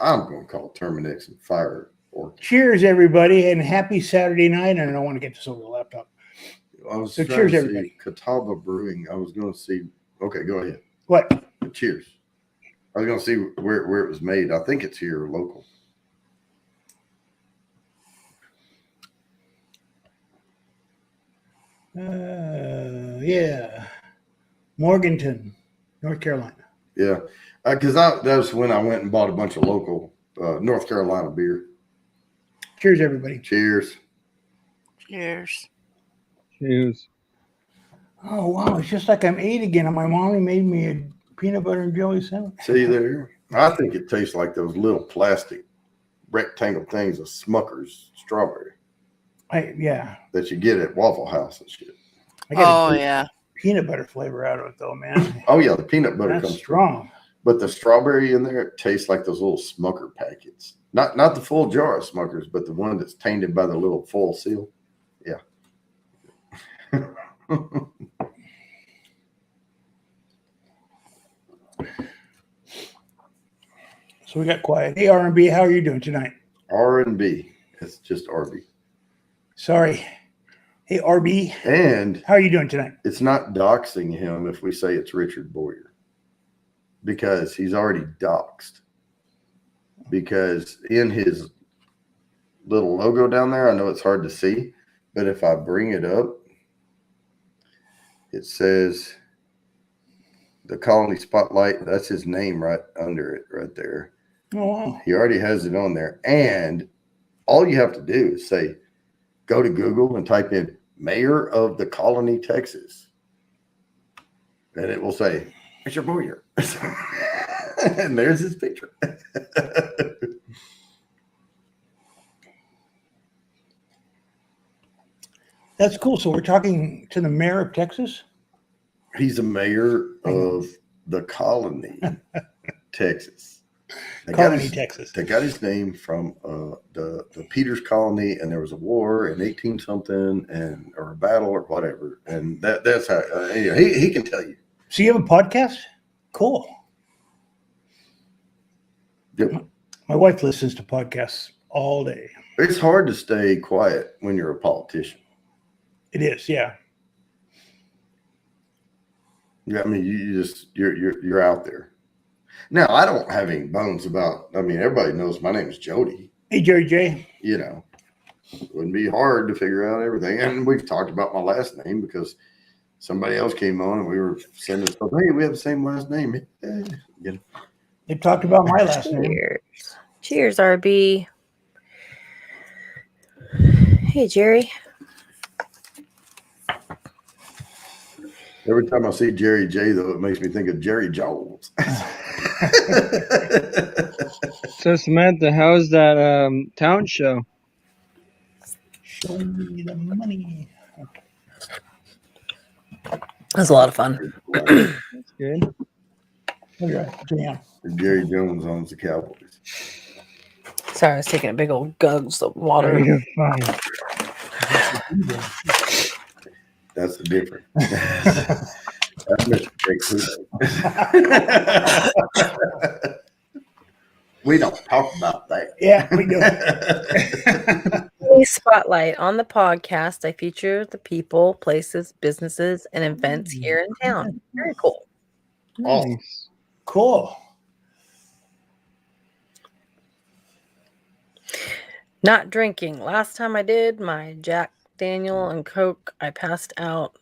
S1: I'm going to call Terminex and fire or
S2: Cheers, everybody, and happy Saturday night. And I don't want to get this over the laptop.
S1: I was
S2: So
S1: trying
S2: cheers,
S1: to
S2: everybody.
S1: see Catawba Brewing. I was going to see. Okay, go ahead.
S2: What?
S1: Cheers. I was going to see where it was made. I think it's here local.
S2: Yeah, Morganton, North Carolina.
S1: Yeah, because that was when I went and bought a bunch of local North Carolina beer.
S2: Cheers, everybody.
S1: Cheers.
S5: Cheers.
S6: Cheers.
S2: Oh wow, it's just like I'm 8 again. And my mommy made me a peanut butter and jelly sandwich.
S1: See there? I think it tastes like those little plastic rectangle things of Smucker's strawberry
S2: Yeah.
S1: that you get at Waffle House and shit.
S2: I got
S5: Oh
S2: a
S5: yeah.
S2: peanut butter flavor out of it though, man.
S1: Oh yeah, the peanut butter
S2: That's
S1: comes
S2: strong.
S1: but the strawberry in there, it tastes like those little Smucker packets. Not the full jar of Smuckers, but the one that's tainted by the little foil seal. Yeah.
S2: So we got quiet. Hey, R&B, how are you doing tonight?
S1: R&B. It's just RB.
S2: Sorry. Hey, RB,
S1: And
S2: how are you doing tonight?
S1: it's not doxing him if we say it's Richard Boyer because he's already doxed. Because in his little logo down there, I know it's hard to see, but if I bring it up, it says the Colony Spotlight. That's his name right under it, right there.
S2: Oh, wow.
S1: He already has it on there. And all you have to do is say, go to Google and type in Mayor of the Colony, Texas. And it will say, Richard Boyer. And there's his picture.
S2: That's cool. So we're talking to the mayor of Texas?
S1: He's a mayor of the Colony, Texas.
S2: Colony, Texas.
S1: They got his name from the Peters Colony, and there was a war in 18 something, and or a battle or whatever, and that's how he can tell you.
S2: So you have a podcast? Cool.
S1: Yep.
S2: My wife listens to podcasts all day.
S1: It's hard to stay quiet when you're a politician.
S2: It is, yeah.
S1: Yeah, I mean, you're out there. Now, I don't have any bones about. I mean, everybody knows my name is Jody.
S2: Hey, Jerry J.
S1: You know, it wouldn't be hard to figure out everything. And we've talked about my last name because somebody else came on and we were sending stuff. Hey, we have the same last name. You know.
S2: They talked about my last name.
S4: Cheers. Cheers, RB. Hey, Jerry.
S1: Every time I see Jerry J, though, it makes me think of Jerry Jones.
S6: So Samantha, how's that town show?
S2: Show me the money.
S4: That was a lot of fun.
S6: That's good.
S2: Look at that. Jam.
S1: Jerry Jones owns the Cowboys.
S4: Sorry, I was taking a big old gugs of water.
S6: You're fine.
S1: That's the difference. That's Mr. Jake Pluto. We don't talk about that.
S2: Yeah, we do.
S4: Spotlight. On the podcast, I feature the people, places, businesses, and events here in town. Very cool.
S1: Awesome.
S6: Nice.
S2: Cool.
S4: Not drinking. Last time I did my Jack Daniel and Coke, I passed out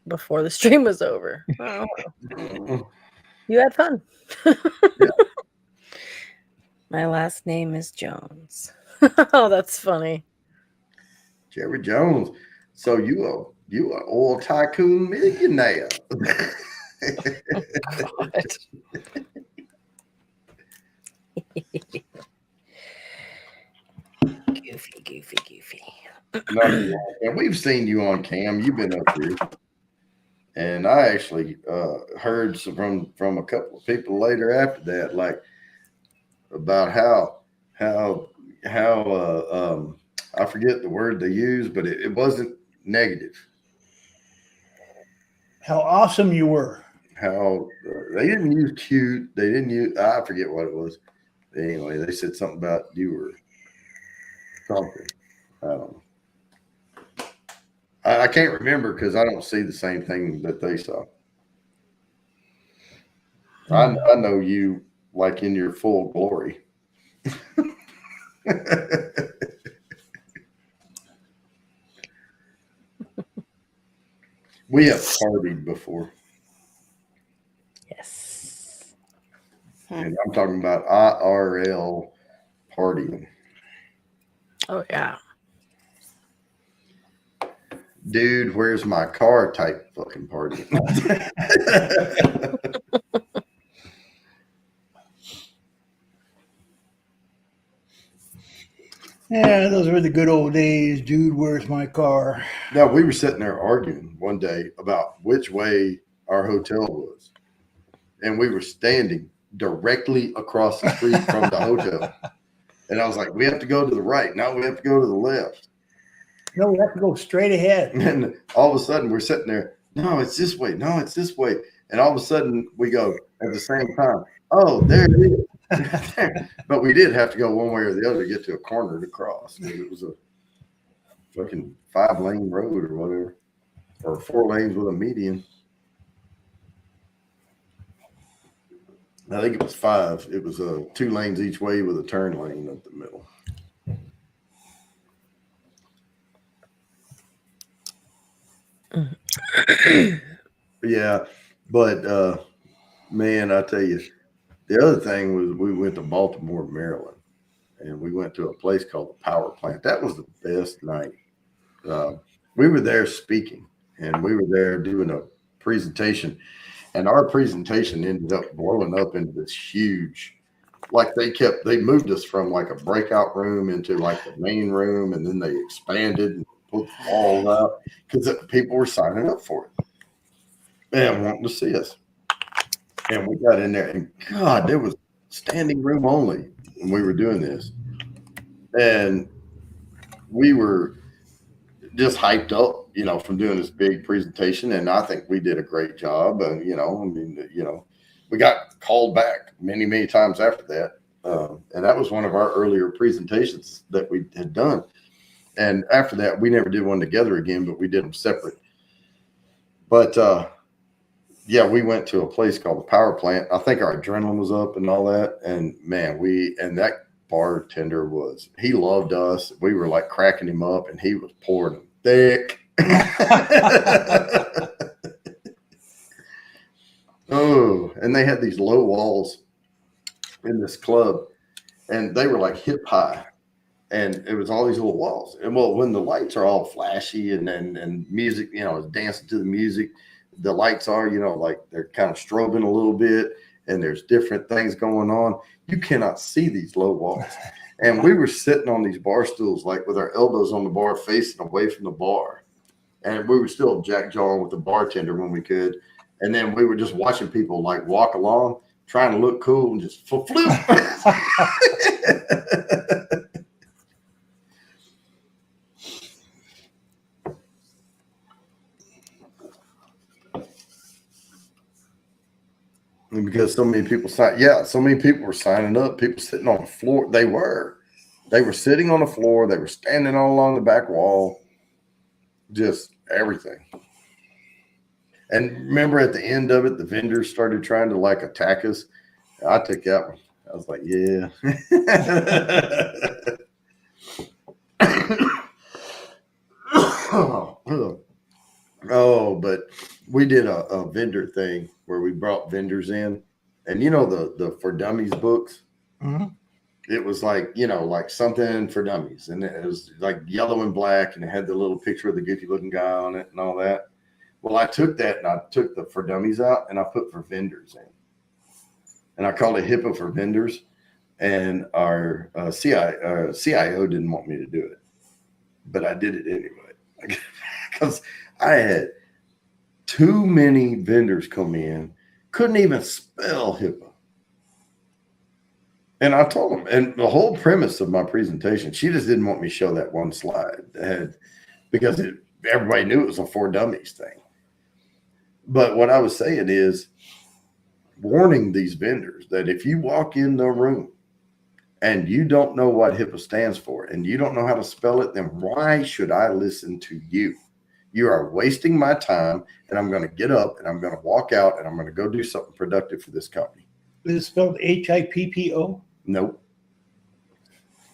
S4: before the stream was over. Oh, you had fun. My last name is Jones. Oh, that's funny.
S1: Jerry Jones. So you a oil tycoon millionaire.
S4: God. Goofy.
S1: And we've seen you on cam. You've been up here. And I actually heard from a couple of people later after that, like about how I forget the word they used, but it wasn't negative.
S2: How awesome you were.
S1: How they didn't use cute. They didn't use. I forget what it was. Anyway, they said something about you were something. I don't know. I can't remember because I don't see the same thing that they saw. I know you like in your full glory. We have partied before,
S4: Yes.
S1: and I'm talking about IRL partying.
S4: Oh, yeah.
S1: Dude, where's my car type fucking party?
S2: Yeah, those were the good old days. Dude, where's my car?
S1: Now, we were sitting there arguing one day about which way our hotel was. And we were standing directly across the street from the hotel. And I was like, we have to go to the right. Now we have to go to the left.
S2: No, we have to go straight ahead.
S1: And all of a sudden we're sitting there, no, it's this way. No, it's this way. And all of a sudden we go at the same time, oh, there it is. But we did have to go one way or the other to get to a corner to cross. It was a fucking 5-lane road or whatever, or 4 lanes with a median. I think it was 5. It was 2 lanes each way with a turn lane up the middle. Yeah, but man, I tell you, the other thing was we went to Baltimore, Maryland, and we went to a place called the Power Plant. That was the best night. We were there speaking, and we were there doing a presentation, and our presentation ended up blowing up into this huge, like they moved us from like a breakout room into like the main room, and then they expanded and put the walls out because people were signing up for it and wanting to see us. And we got in there, and God, there was standing room only when we were doing this. And we were just hyped up, from doing this big presentation. And I think we did a great job. And, we got called back many, many times after that. And that was one of our earlier presentations that we had done. And after that, we never did one together again, but we did them separate. But, yeah, we went to a place called the Power Plant. I think our adrenaline was up and all that. And man, that bartender he loved us. We were like cracking him up, and he was pouring them thick. Oh, and they had these low walls in this club, and they were like hip high. And it was all these little walls. And well, when the lights are all flashy and music, is dancing to the music, the lights are, like they're kind of strobing a little bit, and there's different things going on. You cannot see these low walls. And we were sitting on these bar stools, like with our elbows on the bar, facing away from the bar. And we were still jack-jawing with the bartender when we could. And then we were just watching people like walk along, trying to look cool and just flip. Because so many people were signing up. People sitting on the floor. They were sitting on the floor. They were standing all along the back wall. Just everything. And remember, at the end of it, the vendors started trying to like attack us. I took that one. I was like, yeah. Oh, but we did a vendor thing where we brought vendors in, and the For Dummies books.
S2: Mm-hmm.
S1: It was like like something for dummies, and it was like yellow and black, and it had the little picture of the goofy looking guy on it and all that. Well, I took that and I took the For Dummies out and I put For Vendors in, and I called it HIPAA for Vendors. And our CIO didn't want me to do it, but I did it anyway because I had too many vendors come in, couldn't even spell HIPAA. And I told them, and the whole premise of my presentation, she just didn't want me to show that one slide because everybody knew it was a For Dummies thing. But what I was saying is warning these vendors that if you walk in the room and you don't know what HIPAA stands for and you don't know how to spell it, then why should I listen to you? You are wasting my time, and I'm going to get up and I'm going to walk out and I'm going to go do something productive for this company.
S2: Is it spelled HIPPO?
S1: Nope.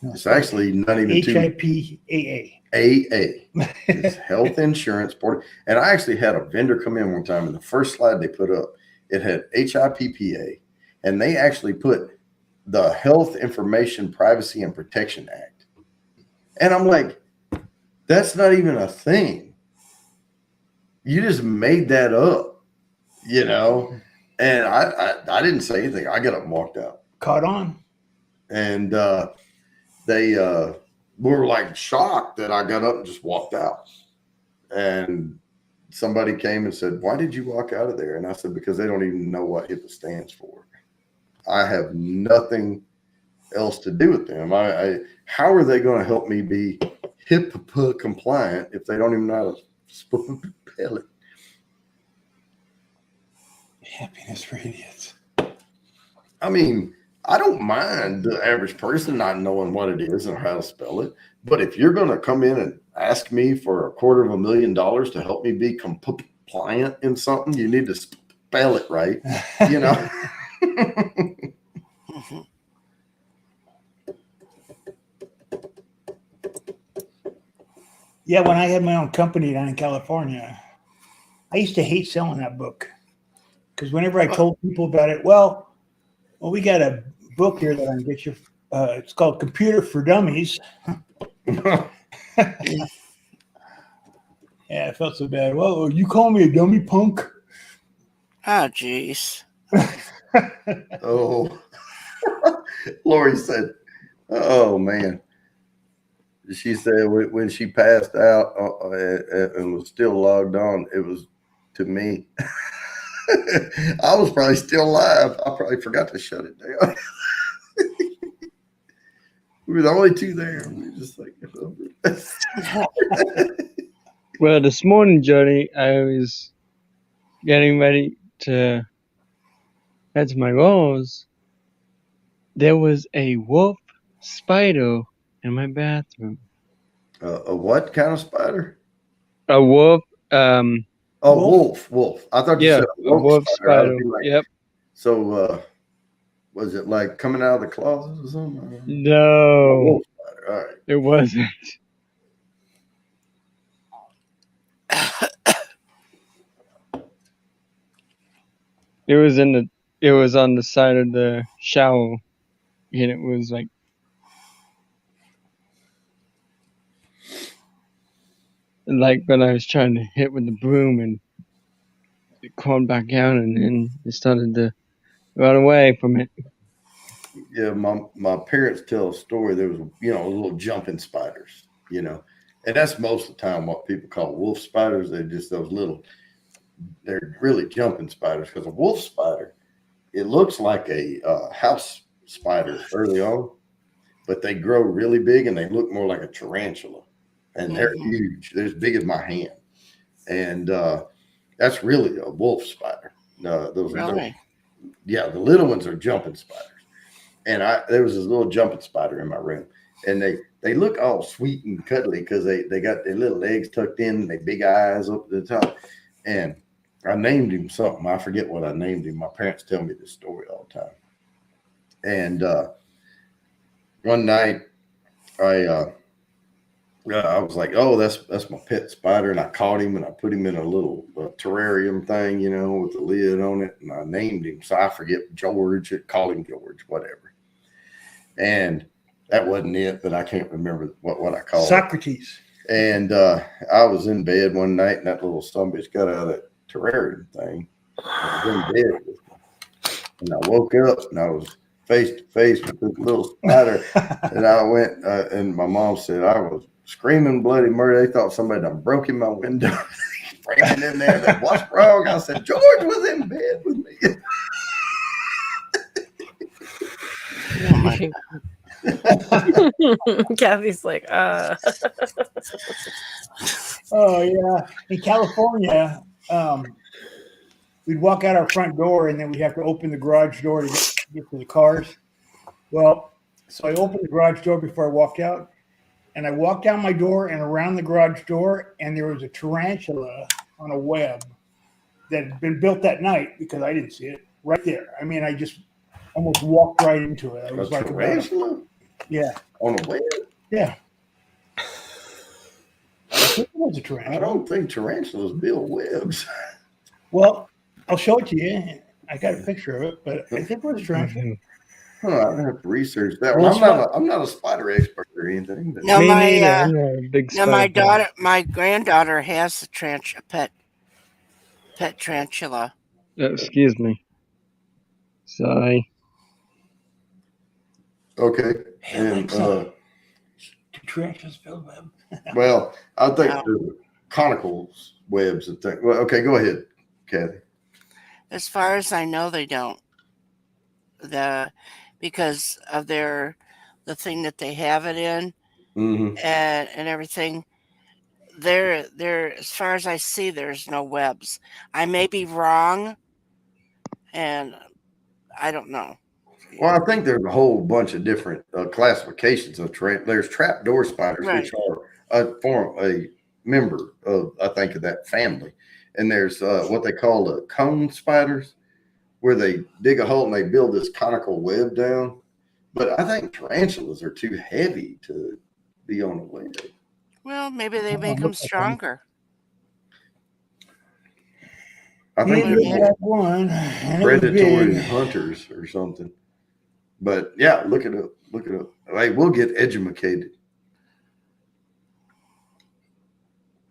S2: No,
S1: It's actually not even
S2: HIPAA.
S1: AA. It's Health Insurance Board. And I actually had a vendor come in one time, and the first slide they put up, it had HIPPA, and they actually put the Health Information Privacy and Protection Act. And I'm like, that's not even a thing. You just made that up, And I didn't say anything. I got up and walked out.
S2: Caught on.
S1: And they were like shocked that I got up and just walked out. And somebody came and said, "Why did you walk out of there?" And I said, "Because they don't even know what HIPAA stands for. I have nothing else to do with them. How are they going to help me be HIPAA compliant if they don't even know how to spell it?"
S2: Happiness for idiots.
S1: I mean, I don't mind the average person not knowing what it is and how to spell it. But if you're going to come in and ask me for $250,000 to help me be compliant in something, you need to spell it right, you know?
S2: Yeah, when I had my own company down in California, I used to hate selling that book because whenever I told people about it, well, we got a book here that I can get you. It's called Computer for Dummies. Yeah, I felt so bad. Well, you call me a dummy, punk?
S5: Oh, jeez.
S1: Oh, Lori said, "Oh man." She said when she passed out and was still logged on, it was to me. I was probably still alive. I probably forgot to shut it down. We were the only two there. We were just like,
S6: Well, this morning, Jody, I was getting ready to head to my rolls. There was a wolf spider in my bathroom.
S1: a what kind of spider?
S6: A wolf,
S1: Oh, wolf. I thought you
S6: yeah,
S1: said
S6: a wolf
S1: I
S6: spider.
S1: would be like,
S6: Yep.
S1: so, was it like coming out of the closet or something? A
S6: No,
S1: wolf spider. All right.
S6: it wasn't. It was on the side of the shower, and it was like when I was trying to hit with the broom, and it crawled back out, and then it started to run away from it.
S1: Yeah, my parents tell a story. There was, little jumping spiders, and that's most of the time what people call wolf spiders. They're just those little, they're really jumping spiders because a wolf spider, it looks like a house spider early on, but they grow really big and they look more like a tarantula, and they're huge. They're as big as my hand, and that's really a wolf spider. Those
S5: Really?
S1: the little ones are jumping spiders. And there was this little jumping spider in my room, and they look all sweet and cuddly because they got their little legs tucked in, and their big eyes up at the top. And I named him something. I forget what I named him. My parents tell me this story all the time. And one night, I was like, "Oh, that's my pet spider," and I caught him and I put him in a little terrarium thing, with the lid on it, and I named him. So I forget George. Call him George, whatever. And that wasn't it, but I can't remember what I called
S2: Socrates.
S1: it. And I was in bed one night, and that little sumbitch got out of that terrarium thing. I was in bed with me, and I woke up, and I was face to face with this little spider. And I went, and my mom said I was screaming bloody murder. They thought somebody done broke in my window. Breaking in there. Said, "What's wrong?" I said, "George was in bed with me."
S4: Kathy's like,
S2: Oh yeah, in California, we'd walk out our front door and then we'd have to open the garage door to get to the cars. Well, so I opened the garage door before I walked out, and I walked down my door and around the garage door, and there was a tarantula on a web that had been built that night because I didn't see it right there. I mean, I just almost walked right into it. I was like,
S1: tarantula?
S2: Yeah.
S1: On a web?
S2: Yeah. I think it was a tarantula.
S1: I don't think tarantulas build webs.
S2: Well, I'll show it to you. I got a picture of it, but I think it was a tarantula.
S1: I have to research that.
S2: Well,
S1: I'm not a spider expert or anything. But
S5: No,
S6: Me
S5: my
S6: neither. I'm not a big spider fan.
S5: my granddaughter has a pet tarantula.
S6: Excuse me. Sorry.
S1: okay.
S2: Hey,
S1: And
S2: Alexa, tarantulas build web?
S1: Well, I think
S5: No.
S1: the conical webs and things. Well, okay, go ahead, Kathy.
S5: As far as I know, they don't. Because of the thing that they have it in
S1: Mm-hmm.
S5: and everything. There as far as I see, there's no webs. I may be wrong, and I don't know.
S1: Well, I think there's a whole bunch of different classifications of there's trapdoor spiders,
S5: Right.
S1: which are a member of, I think, of that family, and there's what they call the cone spiders, where they dig a hole and they build this conical web down. But I think tarantulas are too heavy to be on a web.
S5: Well, maybe they
S2: Oh,
S5: make
S2: look
S5: them
S2: at them.
S5: stronger.
S1: I
S2: He
S1: think
S5: Maybe.
S2: did
S1: they're more
S2: have one, and it was
S1: predatory
S2: big.
S1: hunters or something. But yeah, look it up. Look it up. Hey, we'll get educated.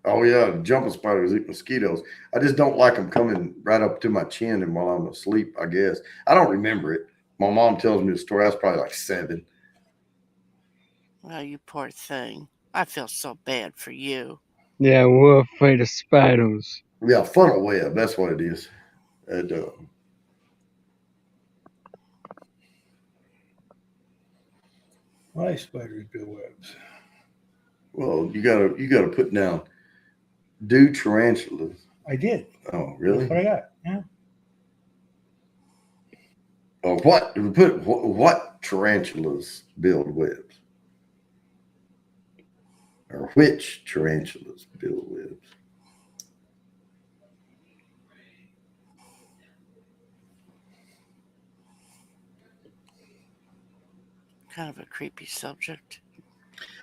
S1: Oh yeah, jumping spiders eat mosquitoes. I just don't like them coming right up to my chin and while I'm asleep. I guess I don't remember it. My mom tells me the story. I was probably like 7.
S5: Well, you poor thing. I feel so bad for you.
S6: Yeah, we're afraid of spiders.
S1: Yeah, funnel web. That's what it is. And,
S2: Why spiders build webs?
S1: well, you gotta put down do tarantulas.
S2: I did.
S1: Oh,
S2: That's what I
S1: really?
S2: got. Yeah.
S1: Oh, what tarantulas build webs? Or which tarantulas build webs?
S5: Kind of a creepy subject.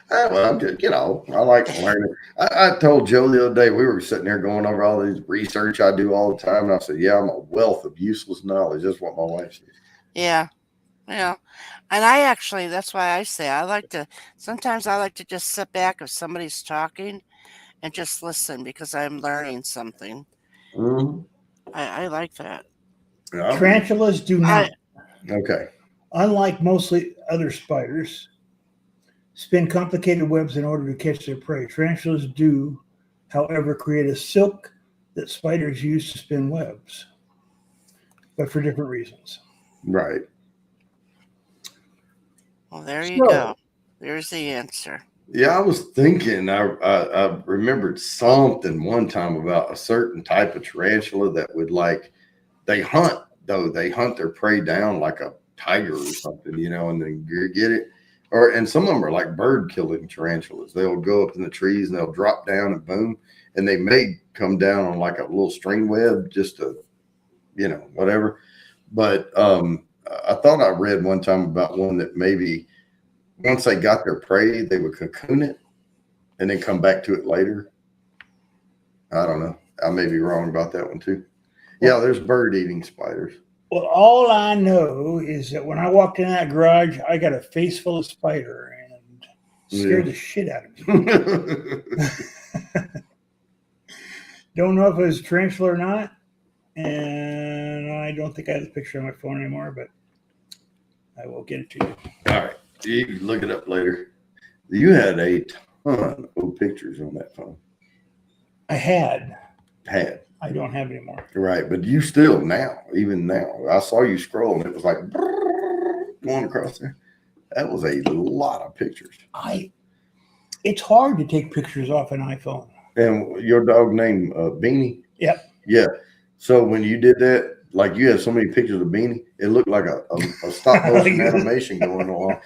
S1: Well, I'm just, I like learning. I told Joe the other day, we were sitting there going over all these research I do all the time. And I said, yeah, I'm a wealth of useless knowledge. That's what my wife says.
S5: Yeah. Well, and that's why I say sometimes I like to just sit back if somebody's talking and just listen because I'm learning something.
S1: Mm-hmm.
S5: I like that.
S1: Yeah,
S2: Tarantulas do not,
S1: okay.
S2: unlike mostly other spiders, spin complicated webs in order to catch their prey. Tarantulas do, however, create a silk that spiders use to spin webs, but for different reasons.
S1: Right.
S5: Well, there you
S2: So-
S5: go. There's the answer.
S1: Yeah, I was thinking, I remembered something one time about a certain type of tarantula that would they hunt their prey down like a tiger or something, and then get it. And some of them are like bird killing tarantulas. They'll go up in the trees and they'll drop down and boom. And they may come down on like a little string web just to, whatever. But I thought I read one time about one that maybe once they got their prey, they would cocoon it and then come back to it later. I don't know. I may be wrong about that one too. Yeah, there's bird eating spiders.
S2: Well, all I know is that when I walked in that garage, I got a face full of spider and scared the shit out of me. Don't know if it was a tarantula or not, and I don't think I have the picture on my phone anymore, but I will get it to you.
S1: All right. You can look it up later. You had a ton of pictures on that phone.
S2: I had.
S1: I
S2: don't have anymore.
S1: Right. But you still even now, I saw you scroll and it was like going across there. That was a lot of pictures.
S2: It's hard to take pictures off an iPhone.
S1: And your dog named Beanie?
S2: Yep.
S1: Yeah. So when you did that, like you had so many pictures of Beanie, it looked like a stop motion animation going on.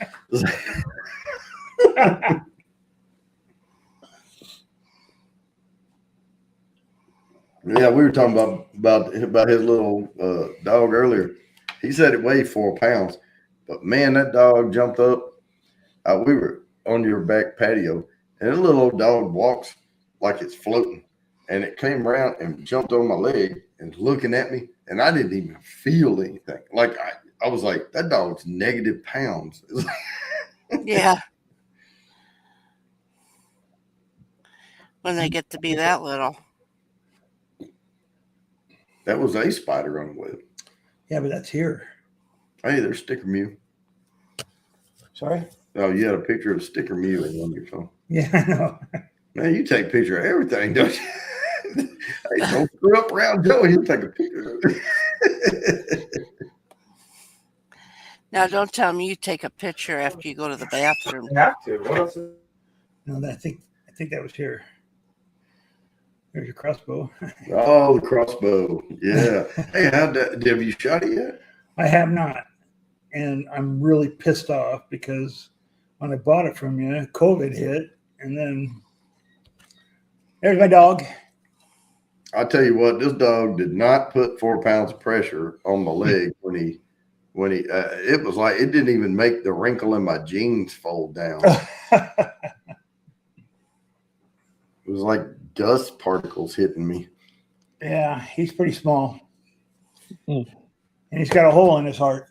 S1: Yeah, we were talking about his little dog earlier. He said it weighed 4 pounds, but man, that dog jumped up. We were on your back patio, and the little old dog walks like it's floating, and it came around and jumped on my leg and looking at me, and I didn't even feel anything. Like I was like, that dog's negative pounds.
S5: Yeah. When they get to be that little.
S1: That was a spider on the web.
S2: Yeah, but that's here.
S1: Hey, there's Sticker Mew.
S2: Sorry?
S1: Oh, you had a picture of Sticker Mule on your phone.
S2: Yeah, I know.
S1: Man, you take a picture of everything, don't you? Hey, don't screw up around Joe. He'll take a picture of it.
S5: Now, don't tell me you take a picture after you go to the bathroom.
S3: You have to. What else?
S2: No, I think that was here. There's your crossbow.
S1: Oh, the crossbow. Yeah. Hey, have you shot it yet?
S2: I have not, and I'm really pissed off because when I bought it from you, COVID hit, and then there's my dog.
S1: I'll tell you what, this dog did not put 4 pounds of pressure on my leg when he it was like it didn't even make the wrinkle in my jeans fold down. It was like dust particles hitting me.
S2: Yeah, he's pretty small,
S6: Hmm.
S2: and he's got a hole in his heart.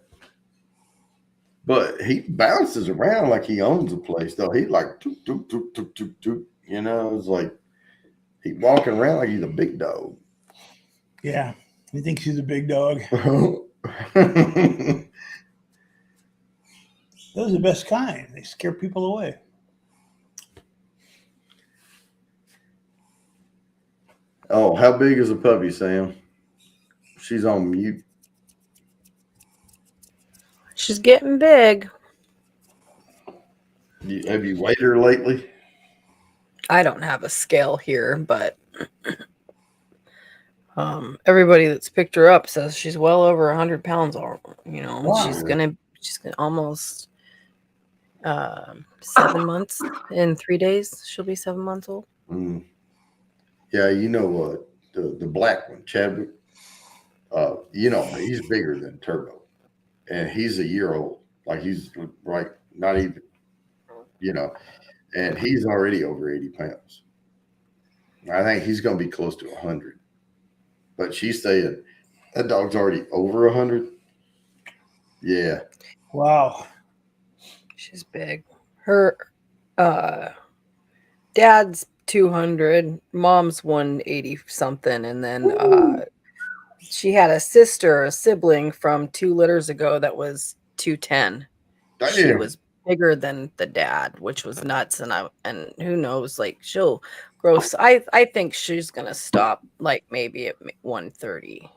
S1: But he bounces around like he owns the place, though. He like toot, toot, toot, toot, toot, toot. You know, it's like he's walking around like he's a big dog.
S2: Yeah, he thinks he's a big dog. Those are the best kind. They scare people away.
S1: Oh, how big is a puppy, Sam? She's on mute.
S4: She's getting big.
S1: Have you weighed her lately?
S4: I don't have a scale here, but everybody that's picked her up says she's well over 100 pounds. Or
S2: Wow.
S4: she's gonna almost 7 months in 3 days. She'll be 7 months old.
S1: Mm. Yeah, you know what? The black one, Chadwick. He's bigger than Turbo, and he's a year old. Like he's like not even, and he's already over 80 pounds. I think he's going to be close to 100. But she's saying that dog's already over 100. Yeah.
S2: Wow.
S4: She's big. Her dad's 200, mom's 180 something, and then she had a sibling from 2 litters ago that was 210. She
S1: Damn.
S4: was bigger than the dad, which was nuts. And who knows, like she'll grow. I think she's gonna stop like maybe at 130.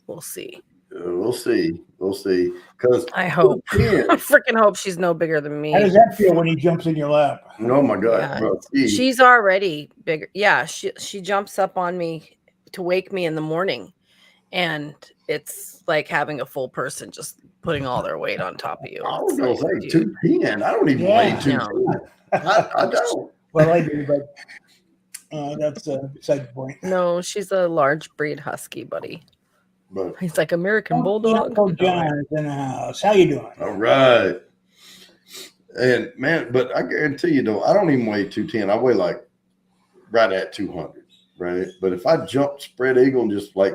S4: We'll see.
S1: We'll see. Because
S4: I hope. I
S1: yeah.
S4: freaking hope she's no bigger than me.
S2: How does that feel when he jumps in your lap?
S1: Oh my God.
S4: Yeah,
S1: Bro,
S4: she's already bigger. Yeah, she jumps up on me to wake me in the morning, and it's like having a full person just putting all their weight on top of you.
S1: I was
S4: It's
S1: going to
S4: like,
S1: say
S4: dude,
S1: 210. I don't even
S2: Yeah.
S1: weigh 210. I don't.
S2: Well, I do, but that's beside the point.
S4: no, she's a large breed husky, buddy.
S1: But
S4: He's like American Bulldog.
S2: Uncle John is in the house. How you doing?
S1: all right. And man, but I guarantee you though, I don't even weigh 210. I weigh like right at 200, right? But if I jumped spread eagle and just like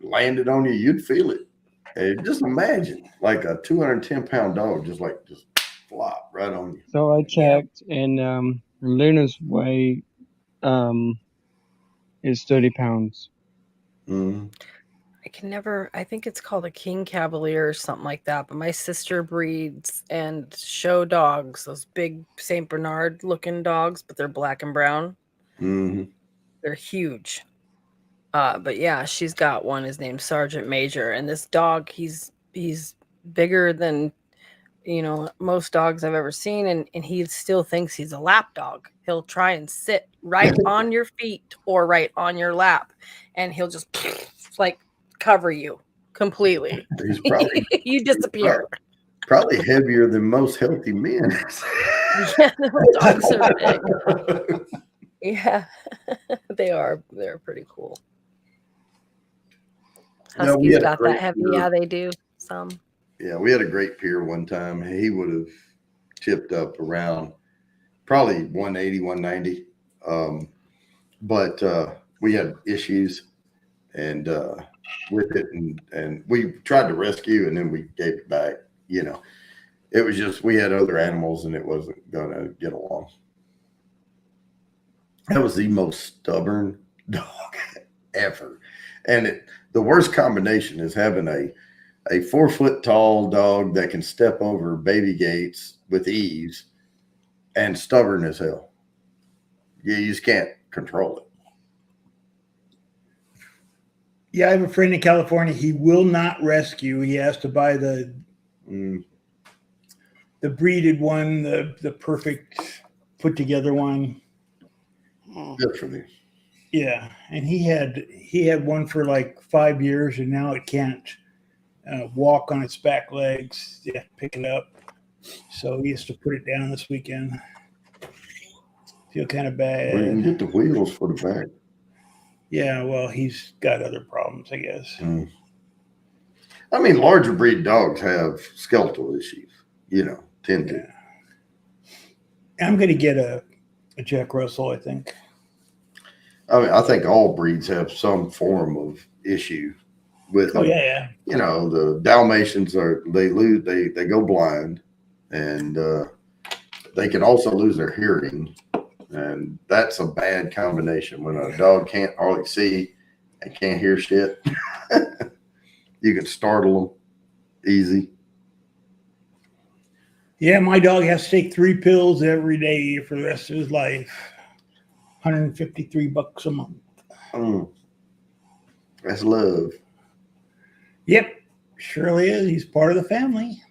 S1: landed on you, you'd feel it. And just imagine like a 210-pound dog just flop right on you.
S6: So I checked, and Luna's weight is 30 pounds.
S1: Mm-hmm.
S4: I think it's called a King Cavalier or something like that. But my sister breeds and show dogs, those big St. Bernard looking dogs, but they're black and brown.
S1: Mm-hmm.
S4: They're huge. But yeah, she's got one. His name's Sergeant Major. And this dog, he's bigger than, most dogs I've ever seen. And he still thinks he's a lap dog. He'll try and sit right on your feet or right on your lap. And he'll just like cover you completely.
S1: He's probably
S4: You disappear.
S1: probably heavier than most healthy men.
S4: Yeah, those dogs are big. Yeah, they are. They're pretty cool.
S1: No, we
S4: Huskies
S1: had a
S4: got
S1: great
S4: that heavy.
S1: year.
S4: Yeah, they do. Some.
S1: Yeah, we had a great peer one time. He would have tipped up around probably 180, 190. But we had issues and with it, and we tried to rescue, and then we gave it back. It was just we had other animals, and it wasn't gonna get along. That was the most stubborn dog ever, and the worst combination is having a 4 foot tall dog that can step over baby gates with ease and stubborn as hell. You just can't control it.
S2: Yeah, I have a friend in California. He will not rescue. He has to buy the
S1: Mm,
S2: breeded one, the perfect put together one.
S5: Mm.
S1: good for them.
S2: Yeah, and he had one for like 5 years, and now it can't walk on its back legs. You have to pick it up, so he has to put it down this weekend. Feel kind of
S1: Well, you can
S2: bad.
S1: get the wheels for the back.
S2: Yeah, well, he's got other problems, I guess.
S1: Mm. I mean, larger breed dogs have skeletal issues, tend to.
S2: Yeah. I'm going to get a Jack Russell, I think.
S1: I mean, I think all breeds have some form of issue with
S2: Oh
S1: them.
S2: yeah.
S1: The Dalmatians they go blind, and they can also lose their hearing, and that's a bad combination when a dog can't hardly see and can't hear shit. You can startle them easy.
S2: Yeah, my dog has to take 3 pills every day for the rest of his life. $153 a month.
S1: Mm. That's love.
S2: Yep, surely is. He's part of the family.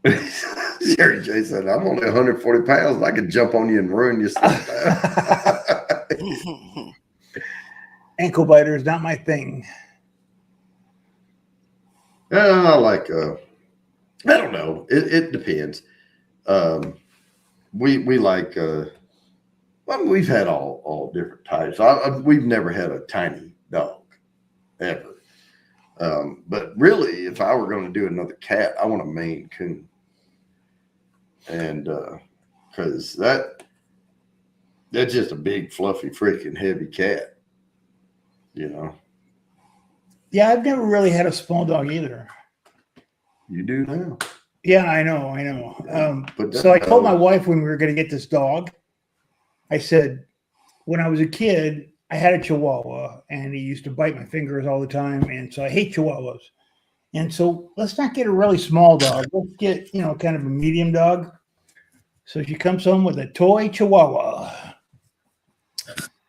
S1: Jerry J said, I'm only 140 pounds. I could jump on you and ruin your stuff.
S2: Ankle biter is not my thing.
S1: I like, I don't know. It depends. We like, we've had all different types. We've never had a tiny dog ever. But really, if I were going to do another cat, I want a Maine Coon. And because that's just a big, fluffy, freaking heavy cat.
S2: Yeah, I've never really had a small dog either.
S1: You do now.
S2: Yeah, I know.
S1: But
S2: So I told my wife when we were going to get this dog, I said, when I was a kid, I had a Chihuahua, and he used to bite my fingers all the time, and so I hate Chihuahuas. And so let's not get a really small dog. Let's get, kind of a medium dog. So she comes home with a toy Chihuahua.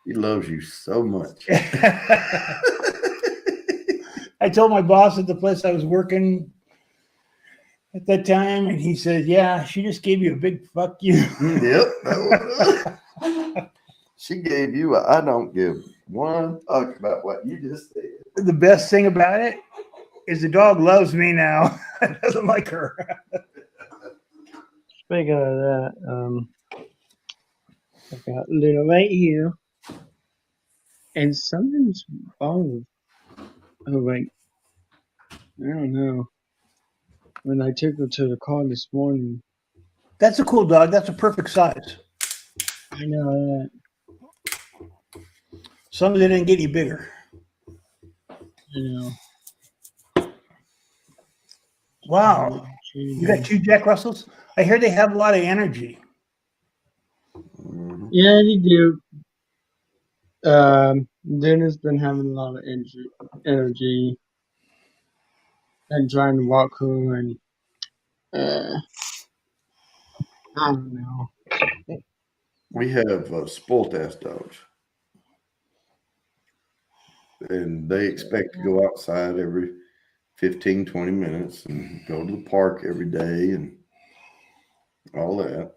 S1: He loves you so much.
S2: I told my boss at the place I was working at that time, and he said, yeah, she just gave you a big fuck you.
S1: Yep. She gave you I don't give one fuck about what you just said.
S2: The best thing about it is the dog loves me now. It doesn't like her.
S6: Speaking of that, I got Luna right here, and something's wrong with her. Like, I don't know. When I took her to the car this morning,
S2: That's a cool dog. That's a perfect size.
S6: I know that.
S2: As long as it didn't get any bigger.
S6: You
S2: Wow.
S6: know.
S2: You got 2 Jack Russells? I hear they have a lot of energy.
S1: Mhm.
S6: Yeah, they do. Luna's been having a lot of energy and trying to walk her, and I don't know.
S1: We have spoilt ass dogs. And they expect to go outside every 15, 20 minutes and go to the park every day and all that.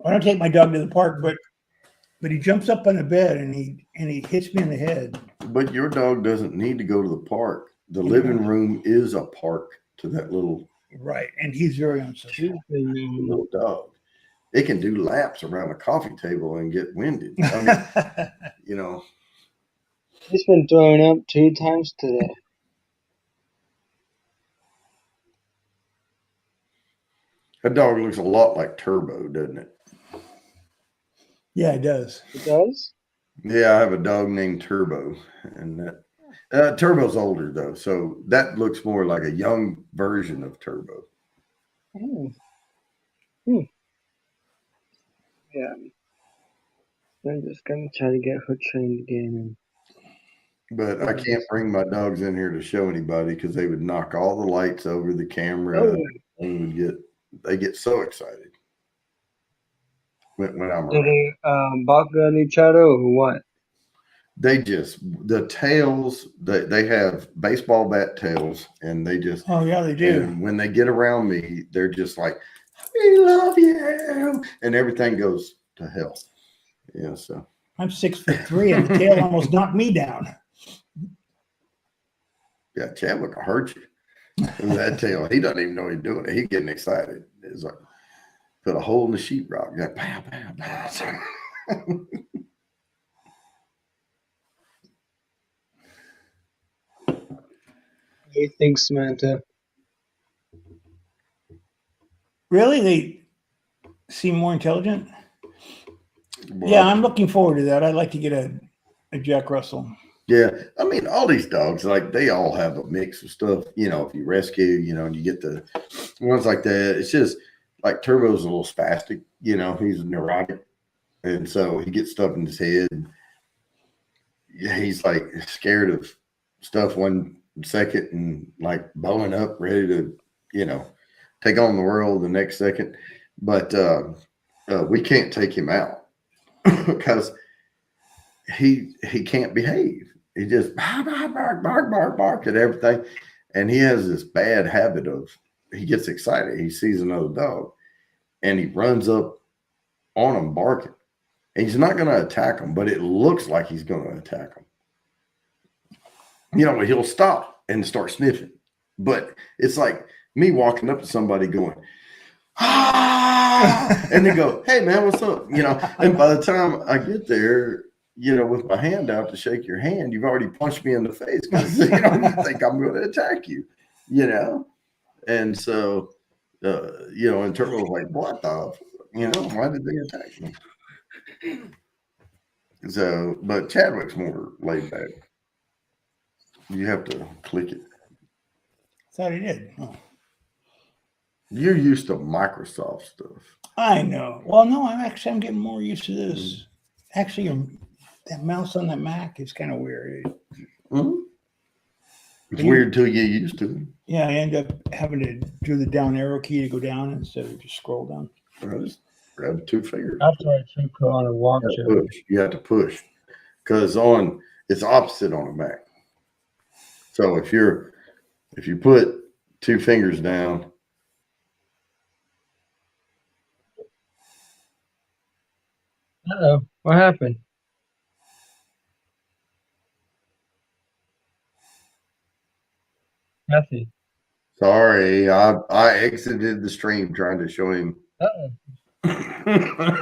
S2: I don't take my dog to the park, but he jumps up on the bed and he hits me in the head.
S1: But your dog doesn't need to go to the park. The living room is a park to that little
S2: Right. And he's very unsocial.
S1: little dog. It can do laps around a coffee table and get winded. I mean,
S6: He's been thrown up 2 times today.
S1: that dog looks a lot like Turbo, doesn't it?
S2: Yeah, it does.
S6: It does?
S1: Yeah, I have a dog named Turbo, and that Turbo's older though, so that looks more like a young version of Turbo.
S6: Oh. Yeah. I'm just gonna try to get her trained again.
S1: But I can't bring my dogs in here to show anybody because they would knock all the lights over the camera.
S6: Oh,
S1: and they get so excited when I'm
S6: Do
S1: around.
S6: they bark at each other or what?
S1: The tails, they have baseball bat tails, and they just,
S2: Oh yeah, they do.
S1: and when they get around me, they're just like, we love you, and everything goes to hell. Yeah, so
S2: I'm 6'3", and the tail almost knocked me down.
S1: yeah, Chadwick will hurt you. With that tail, he doesn't even know he's doing it. He's getting excited. It's like put a hole in the sheetrock. Like, pow, pow, pow.
S6: What do you think, Samantha?
S2: Really, they seem more intelligent. Yeah, I'm looking forward to that. I'd like to get a Jack Russell.
S1: Yeah, I mean, all these dogs, like they all have a mix of stuff. If you rescue, and you get the ones like that. It's just like Turbo's a little spastic. He's neurotic, and so he gets stuff in his head. Yeah, he's like scared of stuff 1 second and like blowing up, ready to, take on the world the next second. But we can't take him out because he can't behave. He just bark, bark, bark, bark, bark at everything. And he has this bad habit of, he gets excited. He sees another dog and he runs up on him barking. And he's not going to attack him, but it looks like he's going to attack him. He'll stop and start sniffing. But it's like me walking up to somebody going, ah, and they go, hey, man, what's up? And by the time I get there, with my hand out to shake your hand, you've already punched me in the face because, you think I'm going to attack you, And so, and Turbo was like, what the, why did they attack me? So, but Chadwick's more laid back. You have to click it.
S2: Thought he did. Oh.
S1: You're used to Microsoft stuff.
S2: I know. Well, no, I'm getting more used to this. Actually, that mouse on that Mac is kind of weird.
S1: Mm-hmm. It's weird until you get used to it.
S2: Yeah, I end up having to do the down arrow key to go down instead of just scroll down.
S1: Right. Grab 2 fingers.
S6: After I took her on a walk,
S1: You have to push because it's opposite on a Mac. So if you put 2 fingers down,
S6: uh-oh, what happened? Kathy.
S1: sorry, I exited the stream trying to show him
S6: Uh-oh.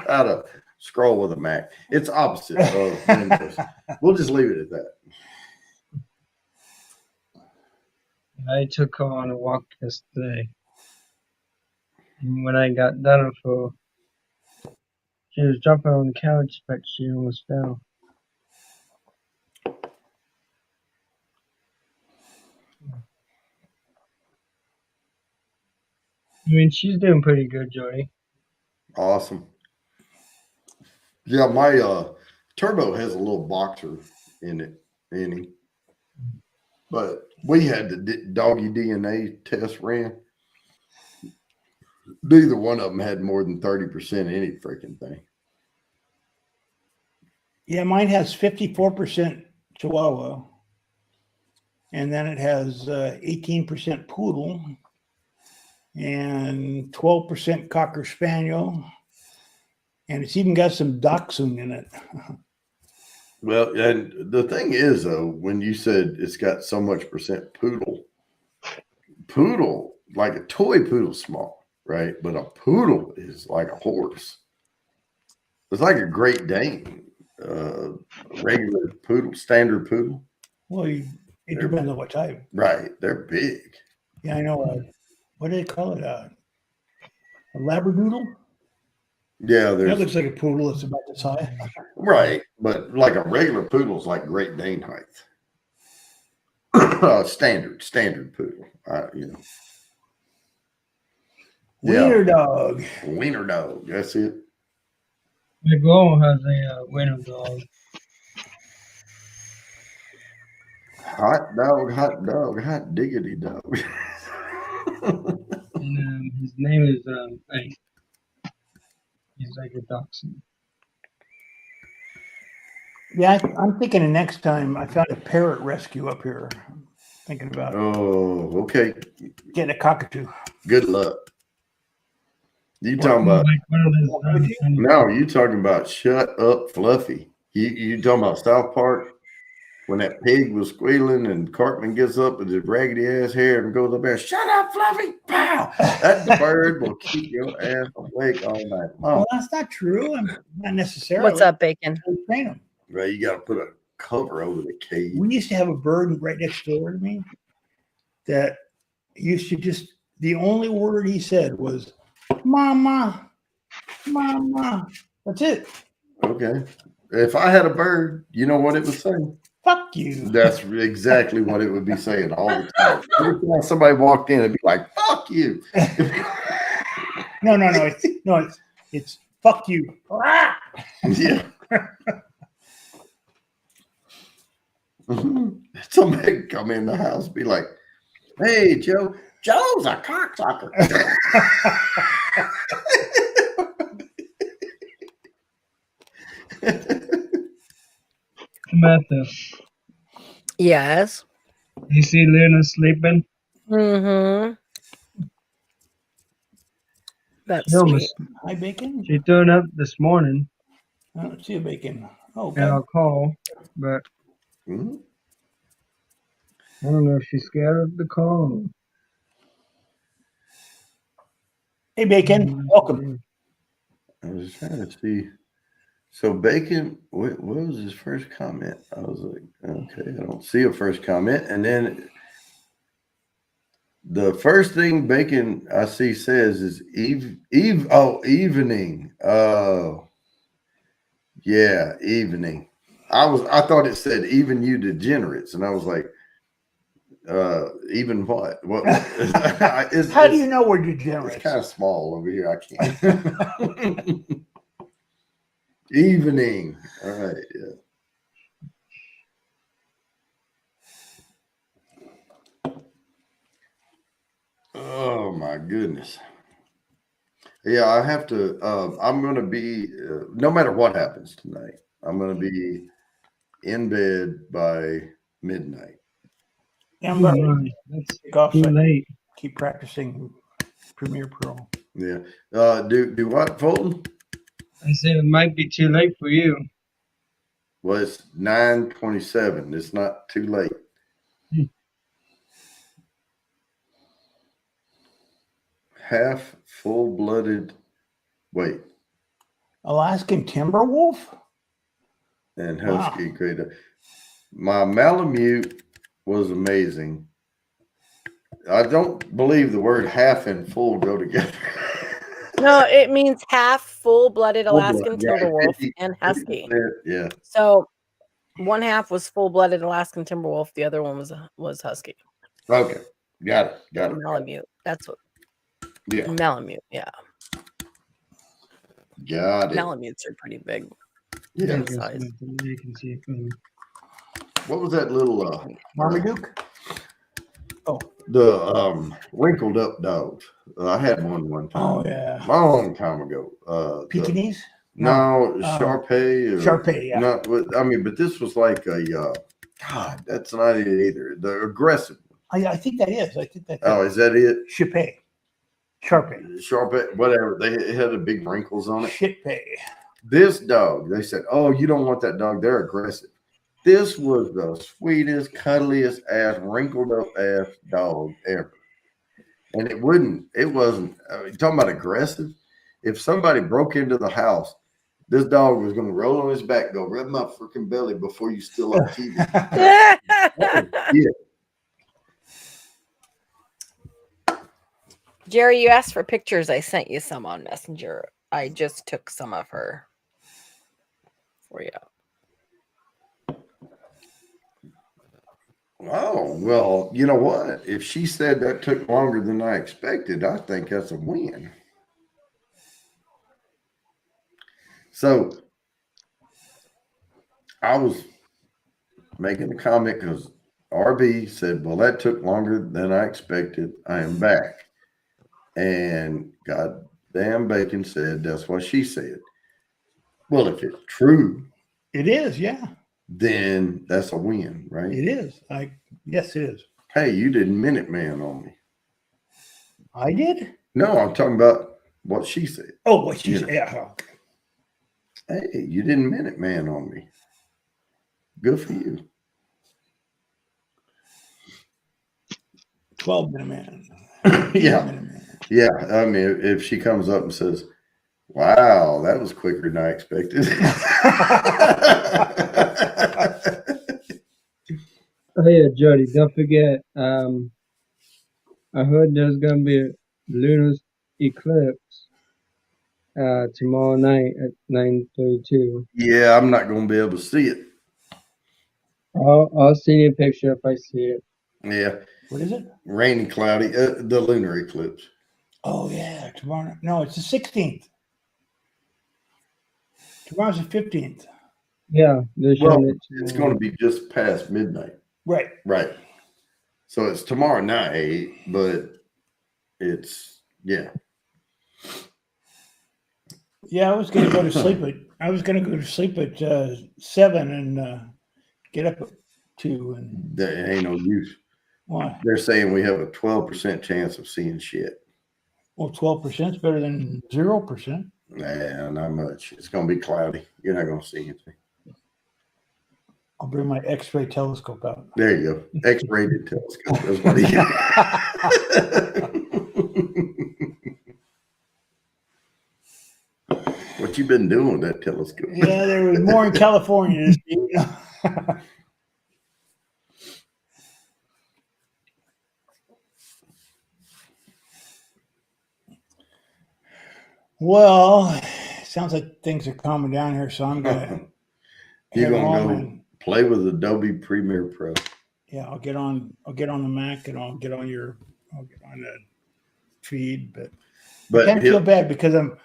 S1: how to scroll with a Mac. It's opposite of Windows. We'll just leave it at that.
S6: I took her on a walk yesterday. And when I got done with her, she was jumping on the couch, but she almost fell. I mean, she's doing pretty good, Jody.
S1: Awesome. Yeah, my Turbo has a little boxer in him. But we had the doggy DNA test ran. Neither one of them had more than 30% any freaking thing.
S2: Yeah, mine has 54% Chihuahua. And then it has 18% Poodle and 12% Cocker Spaniel. And it's even got some Dachshund in it.
S1: Well, and the thing is, though, when you said it's got so much percent poodle, like a toy poodle's small, right? But a poodle is like a horse. It's like a Great Dane, regular poodle, standard poodle.
S2: Well, it depends on what type.
S1: Right. They're big.
S2: Yeah, I know. What do they call it? A Labradoodle?
S1: Yeah,
S2: That
S1: there's
S2: looks like a poodle that's about this high.
S1: right, but like a regular poodle's like Great Dane height. Standard poodle.
S2: Wiener dog.
S1: Wiener dog. That's it.
S6: My girl has a winter dog.
S1: Hot dog, hot diggity dog.
S6: and his name is Ike. He's like a dachshund.
S2: Yeah, I'm thinking of next time. I found a parrot rescue up here. Thinking about
S1: Oh, okay.
S2: getting a cockatoo.
S1: Good luck. You talking
S6: He's
S1: about
S6: like one of those tiny.
S1: no? You talking about shut up, Fluffy? You talking about South Park when that pig was squealing and Cartman gets up with his raggedy ass hair and goes up there, shut up, Fluffy! Pow! That bird will keep your ass awake all night long.
S2: Well, that's not true. I'm not necessarily.
S4: What's up, Bacon?
S2: We train them.
S1: Right, you got to put a cover over the cage.
S2: We used to have a bird right next door to me that used to just, the only word he said was, Mama, Mama. That's it.
S1: Okay. If I had a bird, you know what it would say?
S2: Fuck you.
S1: That's exactly what it would be saying all the time. Every time somebody walked in, it'd be like, fuck you.
S2: No. It's fuck you.
S1: Yeah. Somebody come in the house and be like, hey, Joe's a cocksucker.
S6: Samantha,
S4: Yes.
S6: you see Luna sleeping?
S4: Mm-hmm. That's
S6: No,
S4: sweet.
S2: Hi, Bacon.
S6: She turned up this morning,
S2: I don't see a Bacon. Oh,
S6: and
S2: okay.
S6: I'll call, but
S1: Mhm.
S6: I don't know if she's scared of the call.
S2: Hey, Bacon. Welcome.
S1: I was trying to see. So Bacon, what was his first comment? I was like, okay, I don't see a first comment. And then the first thing Bacon I see says is evening. Oh, yeah, evening. I thought it said even you degenerates, and I was like, even what? What?
S2: How do you know we're degenerates?
S1: It's kind of small over here. I can't. Evening. All right. Yeah. Oh my goodness. Yeah, I have to. I'm going to be. No matter what happens tonight, I'm going to be in bed by midnight.
S2: Yeah, I'm about
S6: Oh,
S2: to
S6: my, that's
S2: take off.
S6: too
S2: So I
S6: late.
S2: keep practicing Premiere Pro.
S1: Yeah. Do what, Fulton?
S6: I said it might be too late for you.
S1: Well, it's 9:27. It's not too late. Half full-blooded. Wait.
S2: Alaskan Timberwolf?
S1: And
S2: Wow.
S1: Husky Great. My Malamute was amazing. I don't believe the word half and full go together.
S4: No, it means half full-blooded
S1: Full-blood,
S4: Alaskan
S1: yeah,
S4: Timberwolf
S1: 50,
S4: and Husky.
S1: 50%, yeah.
S4: So one half was full-blooded Alaskan Timberwolf. The other one was Husky.
S1: Okay. Got it.
S4: Malamute. That's what.
S1: Yeah.
S4: Malamute. Yeah.
S1: Got it.
S4: Malamutes are pretty big.
S1: Yeah.
S4: in size.
S6: You can see it from.
S1: What was that little
S2: Marmaduke? Oh.
S1: the wrinkled up dogs? I had one time.
S2: Oh, yeah.
S1: A long time ago.
S2: Pekingese?
S1: No, Shar-Pei.
S2: Shar-Pei, yeah.
S1: Not, I mean, but this was like a God. That's not it either. The aggressive.
S2: I think that is. I think that's
S1: Oh, is that it?
S2: Shipei. Sharpei.
S1: Sharpei, whatever. It had the big wrinkles on it.
S2: Shitpei.
S1: This dog, they said, oh, you don't want that dog. They're aggressive. This was the sweetest, cuddliest ass, wrinkled up ass dog ever. And it wasn't, talking about aggressive. If somebody broke into the house, this dog was going to roll on his back, go rub my freaking belly before you steal our TV. Yeah.
S4: Jerry, you asked for pictures. I sent you some on Messenger. I just took some of her for you.
S1: Oh, well, you know what? If she said that took longer than I expected, I think that's a win. So I was making a comment because RB said, well, that took longer than I expected. I am back. And goddamn Bacon said that's what she said. Well, if it's true,
S2: It is, yeah.
S1: then that's a win, right?
S2: It is. Yes, it is.
S1: Hey, you did Minuteman on me.
S2: I did?
S1: No, I'm talking about what she said.
S2: Oh, what she
S1: Yeah.
S2: said. Yeah.
S1: Hey, you didn't Minuteman on me. Good for you.
S2: 12-minute man.
S1: Yeah.
S2: 8-minute man.
S1: Yeah. I mean, if she comes up and says, wow, that was quicker than I expected.
S6: Oh yeah, Jody, don't forget. I heard there's gonna be a lunar eclipse tomorrow night at 9:32.
S1: Yeah, I'm not going to be able to see it.
S6: I'll send you a picture if I see it.
S1: Yeah.
S2: What is it?
S1: Rainy, cloudy, the lunar eclipse.
S2: Oh, yeah. Tomorrow. No, it's the 16th. Tomorrow's the 15th.
S6: Yeah, they're
S1: Well,
S6: showing it
S1: it's
S6: tomorrow.
S1: going to be just past midnight.
S2: Right.
S1: Right. So it's tomorrow night, but it's, yeah.
S2: Yeah, I was going to go to sleep at 7 and get up at 2. And
S1: There ain't no use.
S2: why?
S1: They're saying we have a 12% chance of seeing shit.
S2: Well, 12% is better than 0%.
S1: Nah, not much. It's going to be cloudy. You're not going to see anything.
S2: I'll bring my X-ray telescope out.
S1: There you go. X-rated telescope. That's what he What you been doing with that telescope?
S2: Yeah, there was more in California this year. Well, sounds like things are calming down here, so I'm gonna
S1: You're
S2: head
S1: going
S2: home
S1: to go
S2: and
S1: play with Adobe Premiere Pro.
S2: yeah, I'll get on the Mac and I'll get on the feed, but I
S1: But
S2: can't feel
S1: he'll-
S2: bad because I'm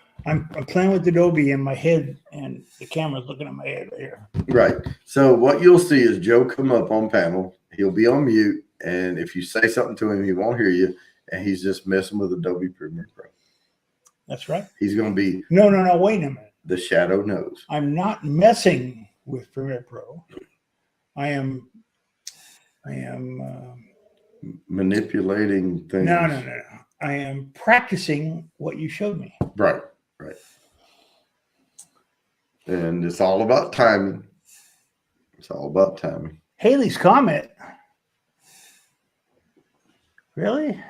S2: playing with Adobe in my head and the camera's looking at my head right here.
S1: right. So what you'll see is Joe come up on panel. He'll be on mute. And if you say something to him, he won't hear you. And he's just messing with Adobe Premiere Pro.
S2: That's right.
S1: He's going to be
S2: No, wait a minute.
S1: the shadow nose.
S2: I'm not messing with Premiere Pro. I am
S1: Manipulating things.
S2: no. I am practicing what you showed me.
S1: Right. And it's all about timing. It's all about timing.
S2: Haley's Comet. Really?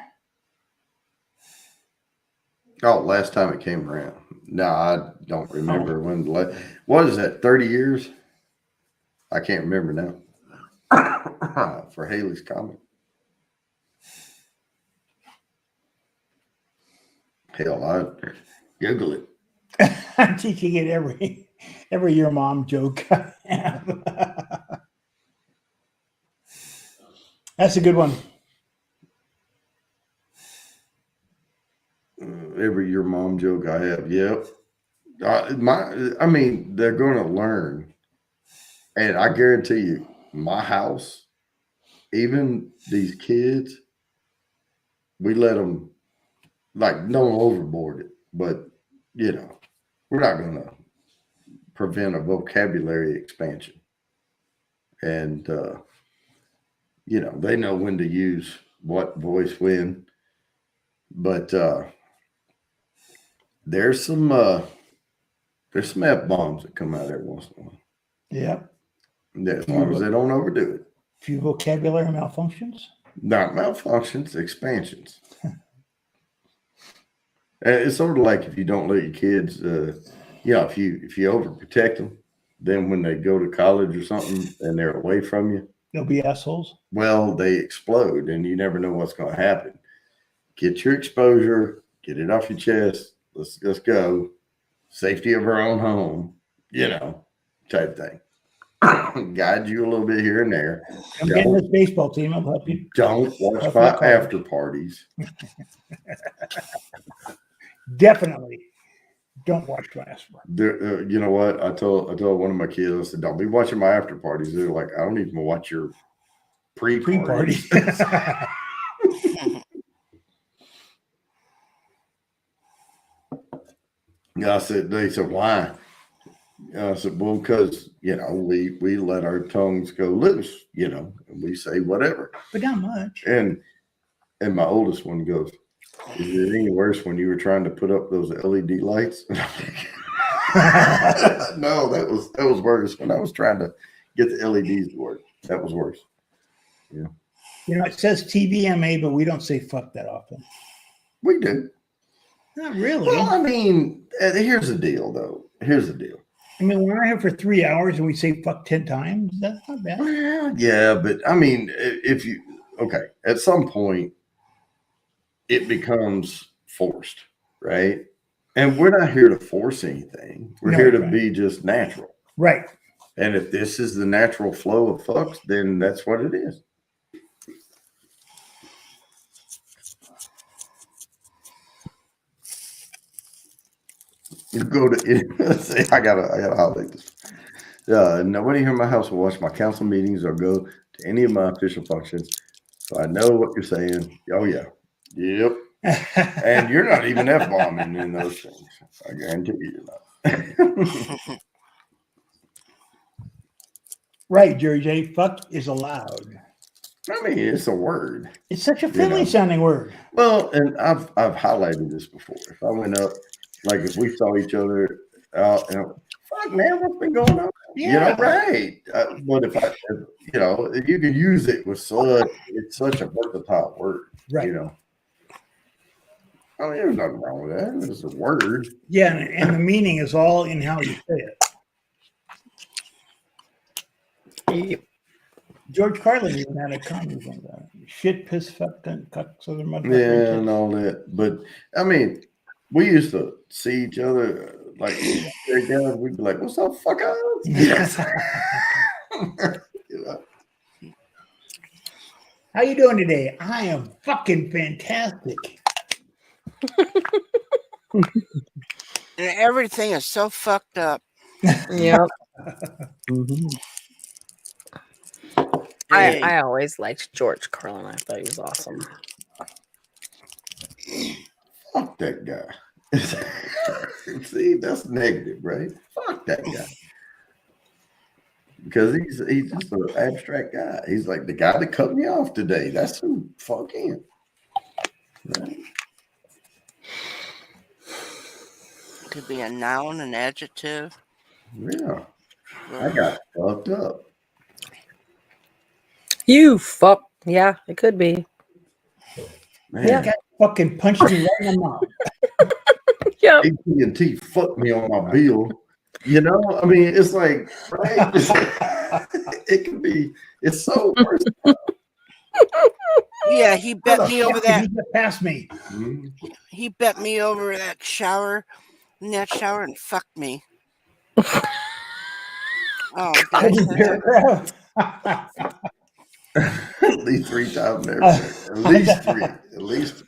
S1: Oh, last time it came around. No, I don't remember when. What is that? 30 years? I can't remember now. For Haley's Comet. Hell, I Google it.
S2: I'm teaching it every year mom joke I have. That's a good one.
S1: Every year mom joke I have. Yep. I mean, they're going to learn. And I guarantee you, my house, even these kids, we let them, like, don't overboard it. But, you know, we're not going to prevent a vocabulary expansion. And, you know, they know when to use what voice when. But there's some F-bombs that come out every once in a while.
S2: Yep.
S1: Yeah, as long as they don't overdo it.
S2: Few vocabulary malfunctions.
S1: Not malfunctions, expansions. It's sort of like if you don't let your kids, you know, if you overprotect them, then when they go to college or something and they're away from you,
S2: They'll be assholes.
S1: well, they explode and you never know what's going to happen. Get your exposure, get it off your chest. Let's go. Safety of our own home, you know, type thing. Guide you a little bit here and there.
S2: I'm getting this baseball team. I'll help you.
S1: Don't watch
S2: That's
S1: my
S2: my call.
S1: after parties.
S2: Definitely don't watch basketball.
S1: You know what? I told one of my kids, I said, don't be watching my after parties. They're like, I don't even watch your
S2: Pre-party.
S1: pre-parties. I said, they said, why? I said, well, because, we let our tongues go loose, and we say whatever.
S2: But not much.
S1: And my oldest one goes, is it any worse when you were trying to put up those LED lights? No, that was worse when I was trying to get the LEDs to work. That was worse.
S2: It says TVMA, but we don't say fuck that often.
S1: We do.
S2: Not really.
S1: Well, I mean, here's the deal, though. Here's the deal.
S2: I mean, we're here for 3 hours and we say fuck 10 times. That's not bad.
S1: Well, yeah, but I mean, at some point, it becomes forced, right? And we're not here to force anything. We're
S2: No,
S1: here to
S2: right.
S1: be just natural.
S2: Right.
S1: And if this is the natural flow of fucks, then that's what it is. You go to say, I gotta highlight this. Nobody here in my house will watch my council meetings or go to any of my official functions. So I know what you're saying. Oh yeah. Yep. And you're not even F-bombing in those things. I guarantee you're not.
S2: Right, Jerry J. Fuck is allowed.
S1: I mean, it's a word.
S2: It's such a friendly sounding word.
S1: Well, and I've highlighted this before. If I went up, like if we saw each other out, and fuck man, what's been going on?
S2: Yeah.
S1: Right. But you can use it with it's such a versatile word.
S2: Right.
S1: I mean, there's nothing wrong with that. It's a word.
S2: Yeah, and the meaning is all in how you say it.
S4: Yep.
S2: George Carlin even had a comment on that. Shit, piss, fuck, cucks, other motherfuckers.
S1: Yeah, and all that. But I mean, we used to see each other like together. We'd be like, "What's up, fucker?" Yes.
S2: How you doing today? I am fucking fantastic.
S5: And everything is so fucked up.
S4: Yep.
S6: Mhm.
S5: Hey.
S4: I always liked George Carlin. I thought he was awesome.
S1: Fuck that guy. See, that's negative, right? Fuck that guy. Because he's just an abstract guy. He's like the guy that cut me off today. That's who fuck him. Right?
S5: Could be a noun, an adjective.
S1: Yeah. I got fucked up.
S4: You fuck. Yeah, it could be.
S1: Man,
S2: That guy fucking punched me right in the mouth.
S4: Yep.
S1: AT&T fucked me on my bill. I mean, it's like, right? It could be, it's so versatile.
S5: Yeah, he bet
S2: How the
S5: me over
S2: fuck did
S5: that.
S2: he get past me.
S1: Mhm.
S5: He bet me over that shower, and fucked me. Oh,
S2: At
S1: At least 3 times there. At least 3. At least 3.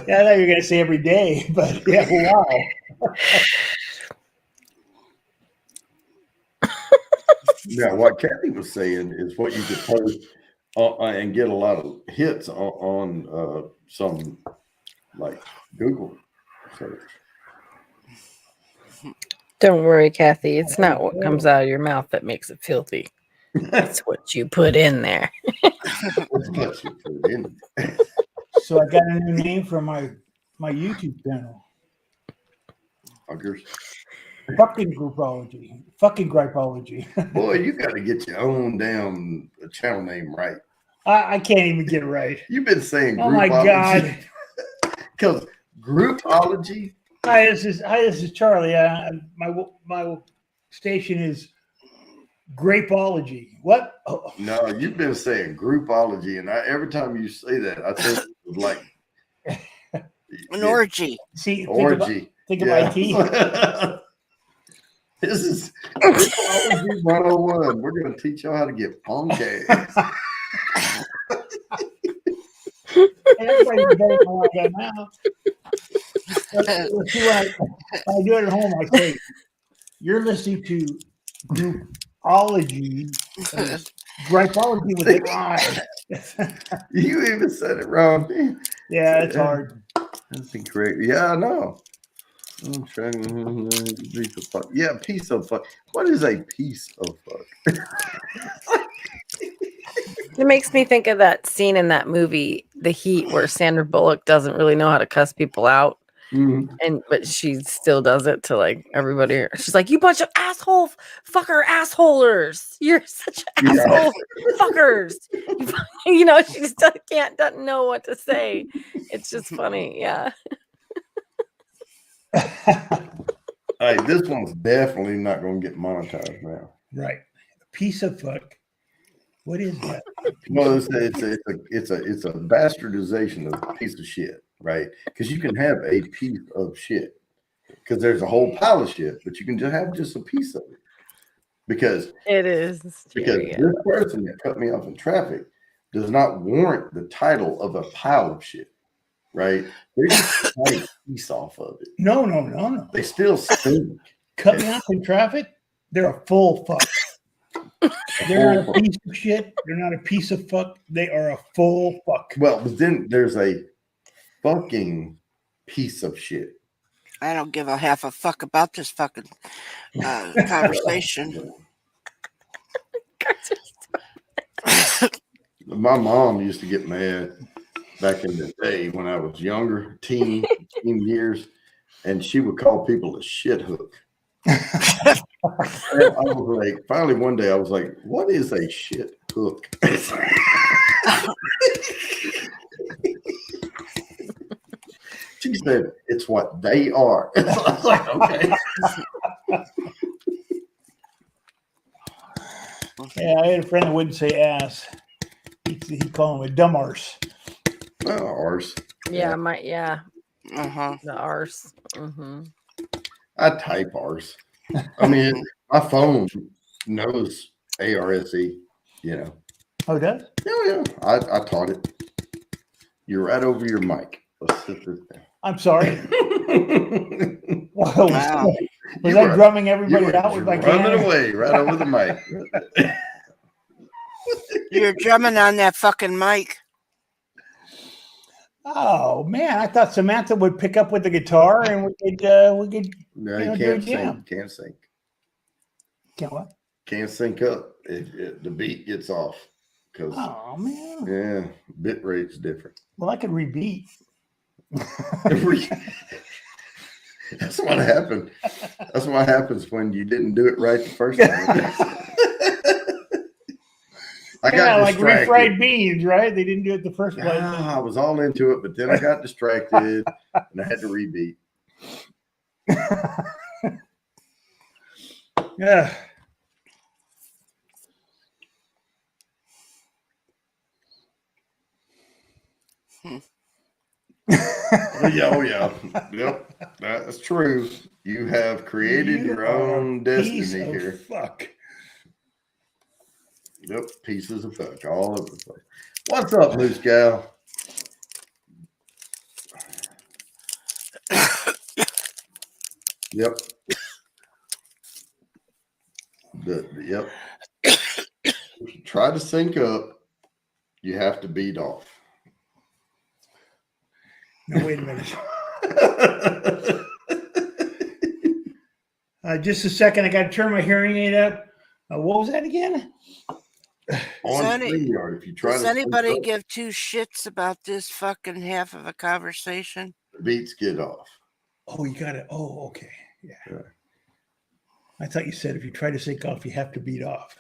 S2: Yeah, I thought you were gonna say every day, but yeah, wow.
S1: Now, what Kathy was saying is what you could post and get a lot of hits on some like Google search.
S4: Don't worry, Kathy. It's not what comes out of your mouth that makes it filthy. It's what you put in there.
S1: That's what you put in.
S2: So I got a new name for my YouTube channel.
S1: Fuckers.
S2: Fucking groupology. Fucking gripology.
S1: Boy, you got to get your own damn channel name right.
S2: I can't even get it right.
S1: You've been saying
S2: Oh my God.
S1: Because groupology.
S2: Hi, this is Charlie. My station is Grapeology. What? Oh,
S1: No, you've been saying groupology, and every time you say that, I think it's like
S5: an orgy.
S2: see,
S1: orgy.
S2: think of IT.
S1: This is groupology 101. We're going to teach y'all how to get funky.
S2: Everybody's better than what I got now. Let's see what I do it at home. I say, you're listening to Groupology. Gripology with an I.
S1: You even said it wrong.
S2: Yeah, it's hard.
S1: That's incorrect. Yeah, I know. I'm trying piece of fuck. Yeah, piece of fuck. What is a piece of fuck?
S4: It makes me think of that scene in that movie, The Heat, where Sandra Bullock doesn't really know how to cuss people out, but she still does it to like everybody. She's like, "You bunch of asshole assholers! You're such
S1: Yeah.
S4: asshole fuckers!" She just doesn't know what to say. It's just funny, yeah.
S1: Hey, this one's definitely not going to get monetized now.
S2: Right. A piece of fuck. What is that?
S1: Well, it's a bastardization of a piece of shit, right? Because you can have a piece of shit because there's a whole pile of shit, but you can just have just a piece of it. Because
S4: It is.
S1: because
S4: Yeah.
S1: this person that cut me off in traffic does not warrant the title of a pile of shit, right? They're just trying a piece off of it.
S2: No.
S1: They still stink.
S2: Cut me off in traffic. They're a full fuck. They're not a piece of shit. They're not a piece of fuck. They are a full fuck.
S1: Well, but then there's a fucking piece of shit.
S5: I don't give a half a fuck about this fucking conversation.
S1: My mom used to get mad back in the day when I was younger, teen years, and she would call people a shit hook. And I was like, finally one day I was like, what is a shit hook? She said, it's what they are. So I was like, okay.
S2: Yeah, I had a friend that wouldn't say ass. He'd call him a dumb arse.
S1: Well, ours.
S4: Yeah,
S5: Uh-huh.
S4: the arse. Mm-hmm.
S1: I type ours. I mean, my phone knows ARSE,
S2: Oh, it does?
S1: Yeah. I taught it. You're right over your mic. Let's sit this down.
S2: I'm sorry.
S5: Wow.
S2: Was I drumming everybody out with my
S1: running
S2: can?
S1: away right over the mic.
S5: You're drumming on that fucking mic.
S2: Oh man, I thought Samantha would pick up with the guitar and we could
S1: No,
S2: do
S1: you
S2: a
S1: can't
S2: jam.
S1: sync. Can't sync.
S2: Can't what?
S1: Can't sync up if the beat gets off. Because
S2: Oh man.
S1: yeah, bit rate's different.
S2: Well, I could rebeat.
S1: That's what happened. That's what happens when you didn't do it right the first time. I got
S2: like
S1: distracted.
S2: refried beans, right? They didn't do it the first place.
S1: I was all into it, but then I got distracted and I had to rebeat.
S2: Yeah.
S1: Oh yeah. Yep. That's true. You have created your own destiny here.
S2: Fuck.
S1: Yep. Pieces of fuck all over the place. What's up, Moose Gal? Yep. Yep. If you try to sync up, you have to beat off.
S2: No, wait a minute. Just a second. I got to turn my hearing aid up. What was that again?
S1: On
S5: any-
S1: StreamYard, if you try
S5: Does
S1: to sync
S5: anybody
S1: up,
S5: give two shits about this fucking half of a conversation?
S1: the beats get off.
S2: Oh, you got it. Oh, okay. Yeah.
S1: Yeah.
S2: I thought you said if you try to sync off, you have to beat off.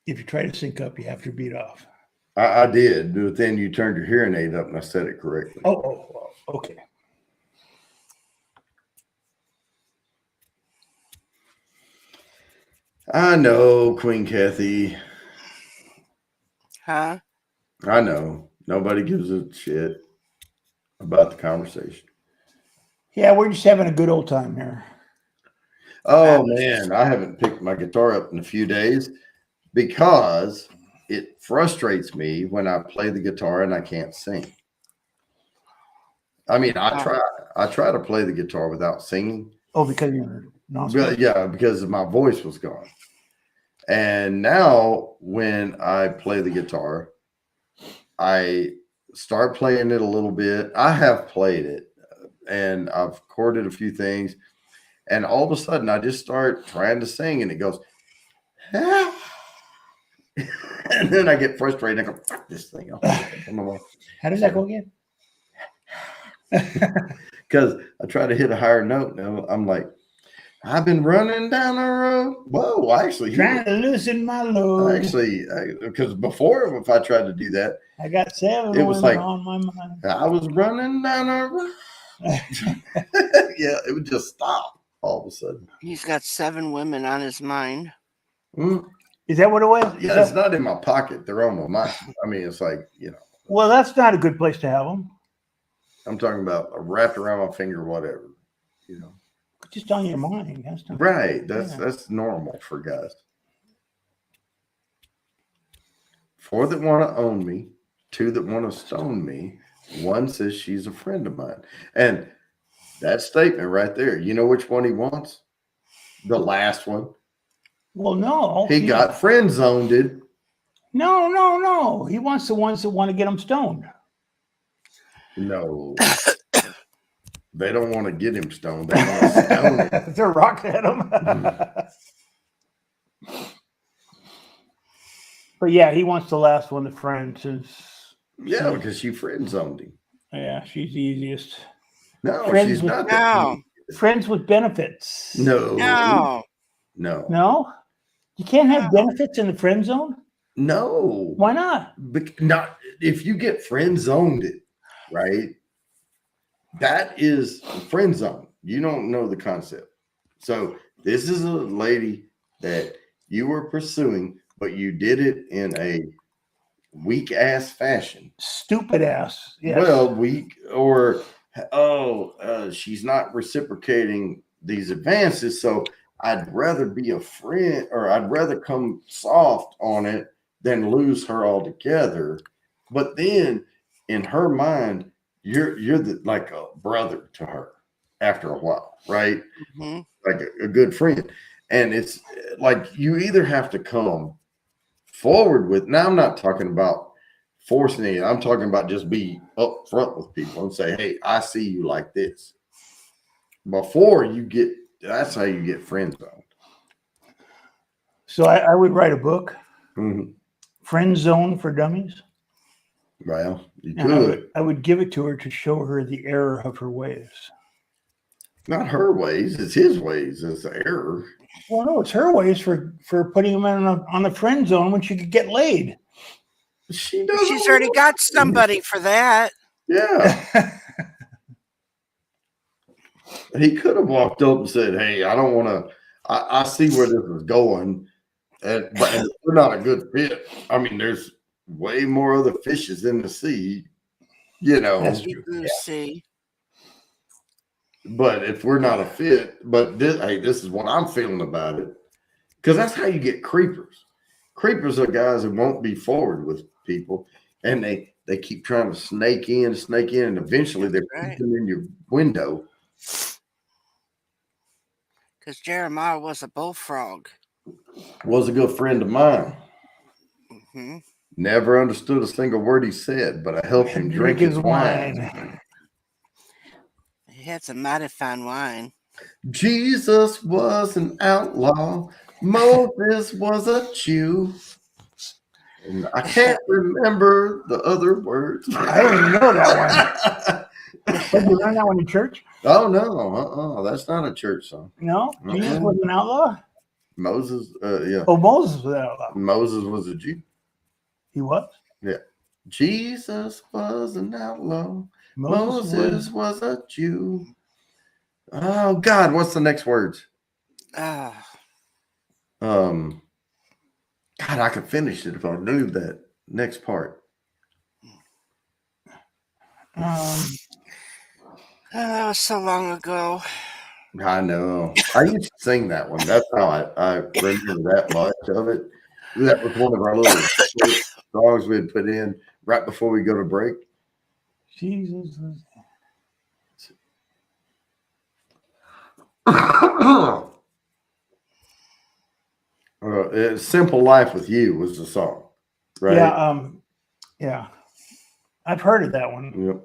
S2: If you try to sync up, you have to beat off.
S1: I did, but then you turned your hearing aid up and I said it correctly.
S2: Oh, okay.
S1: I know, Queen Kathy.
S5: Huh?
S1: I know. Nobody gives a shit about the conversation.
S2: Yeah, we're just having a good old time here.
S1: Oh man, I haven't picked my guitar up in a few days because it frustrates me when I play the guitar and I can't sing. I mean, I try to play the guitar without singing.
S2: Oh, because you're not.
S1: Yeah, because my voice was gone. And now when I play the guitar, I start playing it a little bit. I have played it and I've recorded a few things, and all of a sudden I just start trying to sing, and it goes, and then I get frustrated. I go, fuck this thing.
S2: How does that go again?
S1: Because I try to hit a higher note. Now I'm like, I've been running down the road. Whoa, actually,
S2: Trying to loosen my load.
S1: because before, if I tried to do that,
S2: I got 7
S1: it was
S2: women
S1: like-
S2: on my mind.
S1: I was running down the road. Yeah, it would just stop all of a sudden.
S5: He's got 7 women on his mind.
S1: Mm.
S2: Is that what it was? Is
S1: Yeah,
S2: that-
S1: it's not in my pocket. They're on my mind. I mean, it's like,
S2: well, that's not a good place to have them.
S1: I'm talking about wrapped around my finger, whatever.
S2: Just on your mind. That's not
S1: Right. That's
S2: Yeah.
S1: that's normal for guys. 4 that want to own me, 2 that want to stone me, 1 says she's a friend of mine. And that statement right there, you know which one he wants? The last one.
S2: Well, no.
S1: He got friend zoned.
S2: No. He wants the ones that want to get him stoned.
S1: No. They don't want to get him stoned. They want to stone him.
S2: They're rocking at him. But yeah, he wants the last one, the friend, since
S1: Yeah, because she friend zoned him.
S2: yeah, she's the easiest.
S1: No,
S2: Friends
S1: she's
S2: with-
S1: not.
S5: No.
S2: Friends with benefits.
S1: No.
S5: No.
S1: No.
S2: No? You can't have benefits in the friend zone?
S1: No.
S2: Why not?
S1: Not if you get friend zoned it, right? That is friend zone. You don't know the concept. So this is a lady that you were pursuing, but you did it in a weak ass fashion.
S2: Stupid ass. Yes.
S1: Well, weak or she's not reciprocating these advances, so I'd rather be a friend, or I'd rather come soft on it than lose her altogether. But then, in her mind, you're like a brother to her after a while, right?
S5: Mhm.
S1: Like a good friend, and it's like you either have to come forward with. Now, I'm not talking about forcing it. I'm talking about just be upfront with people and say, "Hey, I see you like this." Before you get, that's how you get friend zoned.
S2: So I would write a book,
S1: Mhm.
S2: Friend Zone for Dummies.
S1: Well, you
S2: And
S1: could.
S2: I would give it to her to show her the error of her ways.
S1: Not her ways, it's his ways. It's the error.
S2: Well, no, it's her ways for putting him on the friend zone when she could get laid.
S1: She doesn't.
S5: She's already
S1: want
S5: got
S1: to.
S5: somebody for that.
S1: Yeah. He could have walked up and said, "Hey, I don't want to. I see where this is going, but we're not a good fit. I mean, there's way more other fishes in the sea,
S2: That's
S5: You do see.
S1: But if we're not a fit, but this is what I'm feeling about it, because that's how you get creepers. Creepers are guys that won't be forward with people, and they keep trying to snake in, and eventually they're
S5: Right.
S1: peeking in your window.
S5: Because Jeremiah was a bullfrog.
S1: Was a good friend of mine.
S5: Hmm.
S1: Never understood a single word he said, but I helped him drink his wine.
S5: He had some mighty fine wine.
S1: Jesus was an outlaw. Moses was a Jew. And I can't remember the other words.
S2: I don't even know that one. Did you learn that one in church?
S1: Oh no, that's not a church song.
S2: No? Jesus
S1: Mhm.
S2: was an outlaw?
S1: Moses, yeah,
S2: Oh, Moses was an outlaw.
S1: Moses was a Jew.
S2: He was?
S1: Jesus was an outlaw.
S2: Moses
S1: Moses was a Jew. Oh God, what's the next words?
S5: Ah,
S1: God, I could finish it if I knew that next part.
S5: that was so long ago.
S1: I know. I used to sing that one. That's how I remember that much of it. That was one of our little songs we'd put in right before we go to break.
S2: Jesus was.
S1: Simple Life with You was the song, right?
S2: Yeah, yeah. I've heard of that one.
S1: Yep.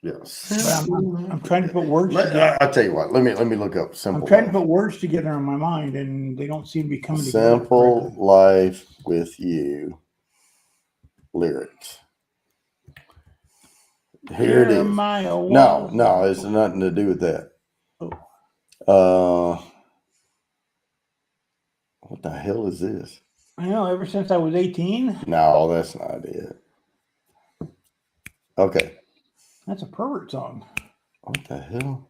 S1: Yes.
S2: But I'm trying to put words together.
S1: I'll tell you what. Let me look up simple.
S2: I'm trying to
S1: life.
S2: put words together in my mind, and they don't seem to be coming together.
S1: Simple
S2: correctly.
S1: life with you. Lyrics. Here it is.
S2: Jeremiah
S1: No,
S2: was-
S1: it's nothing to do with that.
S2: Oh.
S1: What the hell is this?
S2: I know. Ever since I was 18,
S1: No, that's not it. Okay.
S2: that's a pervert song.
S1: What the hell?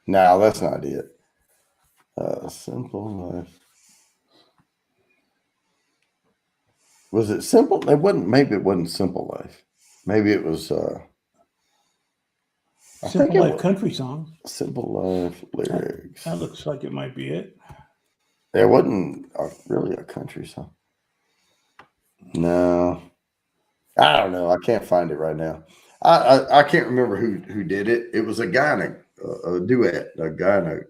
S1: No, that's not it. Simple life. Was it simple? It wasn't. Maybe it wasn't simple life. Maybe it was. I think
S2: Simple
S1: it
S2: Life
S1: was
S2: country song.
S1: simple life lyrics.
S2: That looks like it might be it.
S1: It wasn't really a country song. No, I don't know. I can't find it right now. I can't remember who did it. It was a guy in a duet. A guy in a,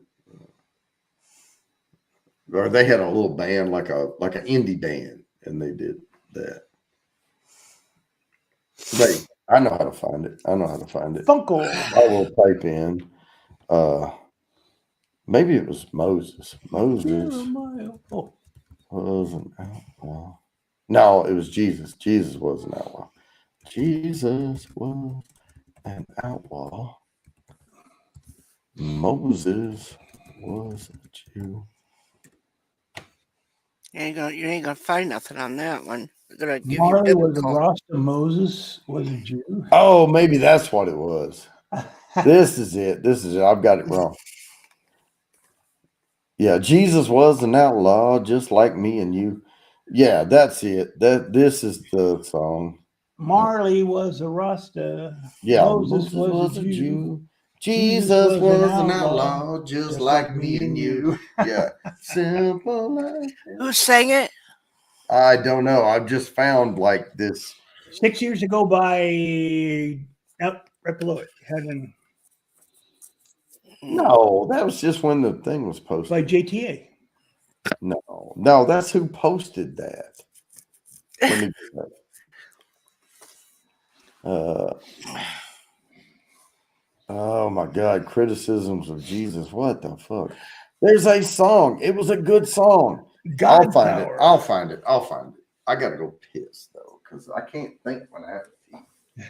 S1: or they had a little band like an indie band, and they did that. I know how to find it.
S2: Funko.
S1: I will type in. Maybe it was Moses. Moses
S2: Jeremiah. Oh,
S1: was an outlaw. No, it was Jesus. Jesus was an outlaw. Jesus was an outlaw. Moses was a Jew.
S5: You ain't gonna find nothing on that one. They're gonna give
S2: Marley
S5: you
S2: was a
S5: biblical.
S2: Rasta. Moses was a Jew.
S1: Oh, maybe that's what it was. This is it. I've got it wrong. Yeah, Jesus was an outlaw just like me and you. Yeah, that's it. This is the song.
S2: Marley was a Rasta.
S1: Yeah,
S2: Moses was a Jew.
S1: Jesus was an outlaw just like me and you. Yeah, simple life.
S5: Who sang it?
S1: I don't know. I've just found like this.
S2: 6 years ago by right below it. Heaven
S1: No, that was just when the thing was posted.
S2: by JTA.
S1: No, that's who posted that. Let me get that. Oh my God, criticisms of Jesus. What the fuck? There's a song. It was a good song.
S2: God
S1: I'll find
S2: power.
S1: it. I'll find it. I gotta go piss though, because I can't think when I have to pee.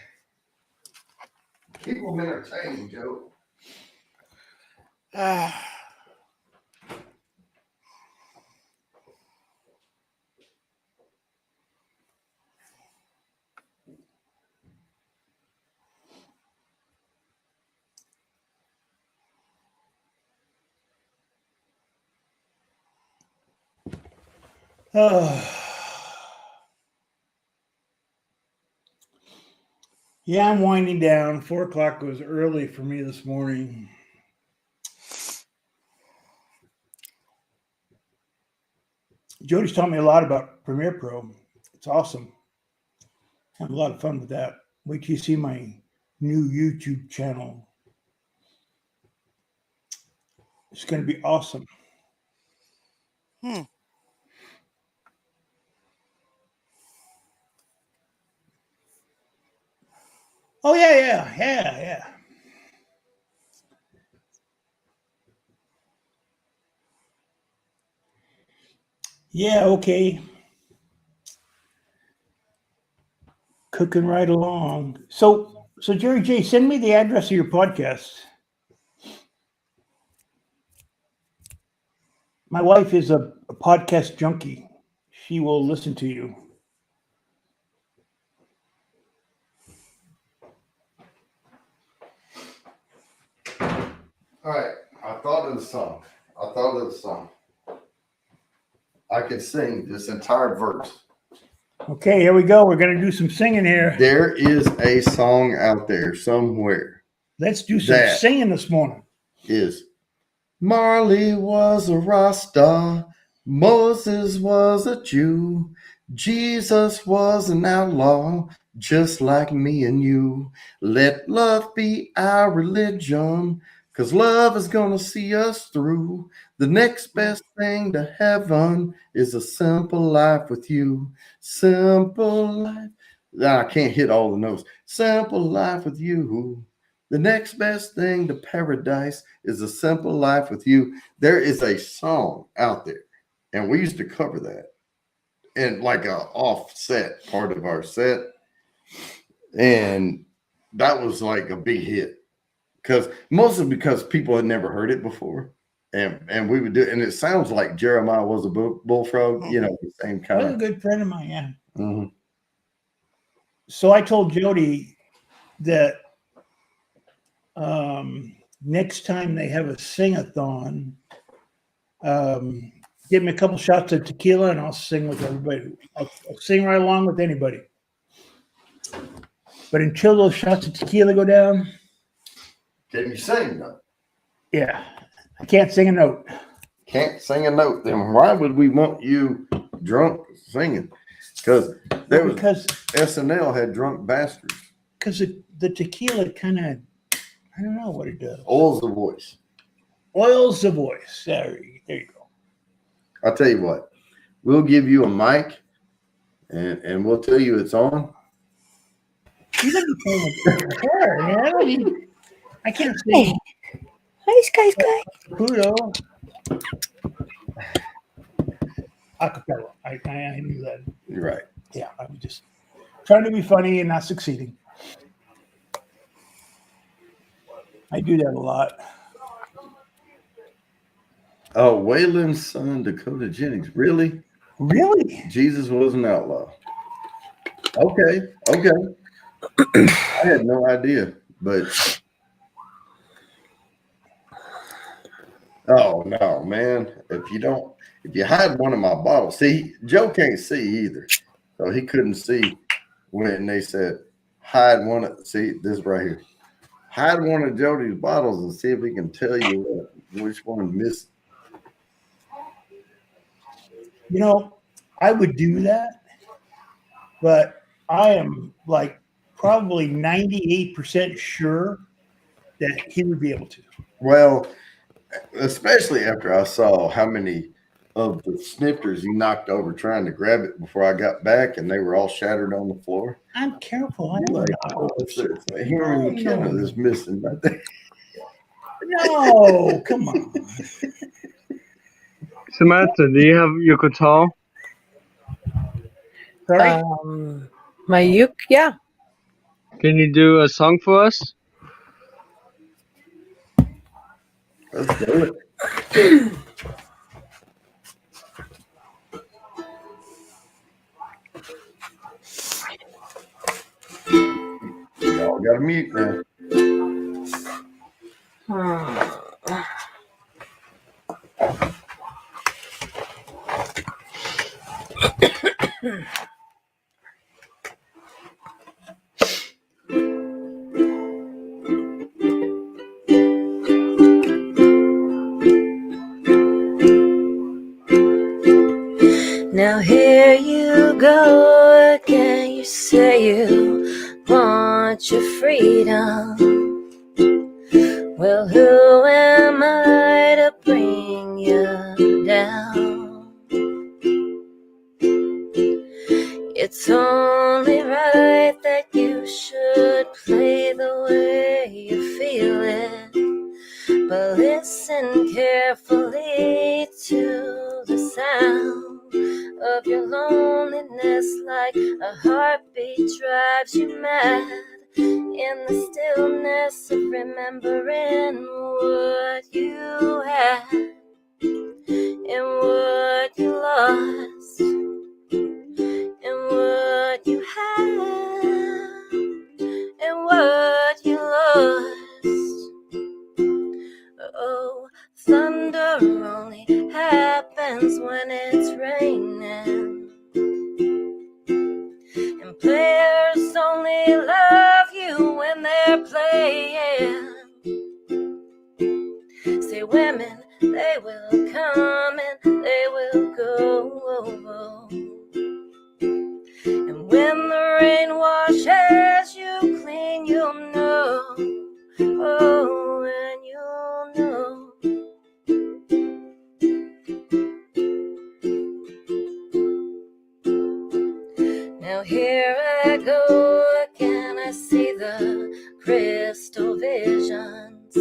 S1: Keep them entertained, Joe.
S2: Yeah, I'm winding down. 4 o'clock was early for me this morning. Jody's taught me a lot about Premiere Pro. It's awesome. Have a lot of fun with that. Wait till you see my new YouTube channel. It's going to be awesome. Oh, yeah. Yeah, okay. Cooking right along. So Jerry J, send me the address of your podcast. My wife is a podcast junkie. She will listen to you.
S1: All right, I thought of the song. I could sing this entire verse.
S2: Okay, here we go. We're going to do some singing here.
S1: There is a song out there somewhere.
S2: Let's do some
S1: That
S2: singing this morning.
S1: is Marley was a Rasta, Moses was a Jew, Jesus was an outlaw, just like me and you. Let love be our religion, 'cause love is gonna see us through. The next best thing to heaven is a simple life with you. Simple life I can't hit all the notes. Simple life with you. The next best thing to paradise is a simple life with you. There is a song out there, and we used to cover that in like a offset part of our set, and that was like a big hit because mostly because people had never heard it before, and we would do it, and it sounds like Jeremiah was a bullfrog, you know, the same
S2: That
S1: kind
S2: was a
S1: of.
S2: good friend of mine, yeah.
S1: Mhm.
S2: So I told Jody that next time they have a sing-a-thon, give me a couple shots of tequila and I'll sing with everybody. I'll sing right along with anybody. But until those shots of tequila go down,
S1: Can you sing though?
S2: yeah, I can't sing a note.
S1: Can't sing a note. Then why would we want you drunk singing? Because there was
S2: Because
S1: SNL had drunk bastards.
S2: the tequila kind of, I don't know what it does.
S1: Oils the voice.
S2: Oils the voice. There you go.
S1: I'll tell you what. We'll give you a mic, and we'll tell you it's on.
S2: You gotta be playing with guitar, man. I can't sing
S4: Hi, Sky.
S2: Pluto. Acapella. I knew that.
S1: You're right.
S2: Yeah, I'm just trying to be funny and not succeeding. I do that a lot.
S1: Oh, Waylon's son, Dakota Jennings. Really?
S2: Really?
S1: Jesus was an outlaw. Okay. I had no idea, but oh no, man! If you hide one of my bottles, see, Joe can't see either, so he couldn't see when they said hide one of. See this right here. Hide one of Jody's bottles and see if we can tell you which one missed.
S2: You know, I would do that, but I am like probably 98% sure that he would be able to.
S1: Well, especially after I saw how many of the snifters he knocked over trying to grab it before I got back, and they were all shattered on the floor.
S2: I'm careful. I
S1: You're
S2: don't
S1: like,
S2: know.
S1: oh, it's a Henry McKenna that's missing right there.
S2: No, come on.
S6: Samantha, do you have your guitar?
S2: Sorry?
S4: My uke, yeah.
S6: Can you do a song for us?
S1: Let's do it. Y'all got to mute now.
S7: Now here you go again. You say you want your freedom. Well, who am I to bring you down? It's only right that you should play the way you feel it, but listen carefully to the sound of your loneliness, like a heartbeat drives you mad. In the stillness of remembering what you had and what you lost and what you had and what you lost. Oh, thunder only happens when it's raining, and players only love you when they're playing. Say women, they will come and they will go, and when the rain washes you clean, you'll know, oh, and you'll know. Now here I go again. I see the crystal visions.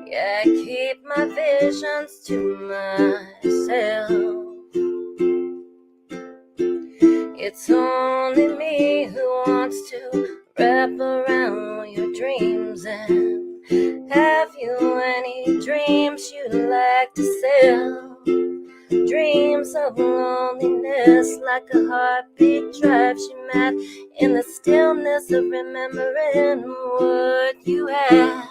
S7: Yeah, I keep my visions to myself. It's only me who wants to wrap around your dreams. And have you any dreams you'd like to sell? Dreams of loneliness, like a heartbeat drives you mad, in the stillness of remembering what you had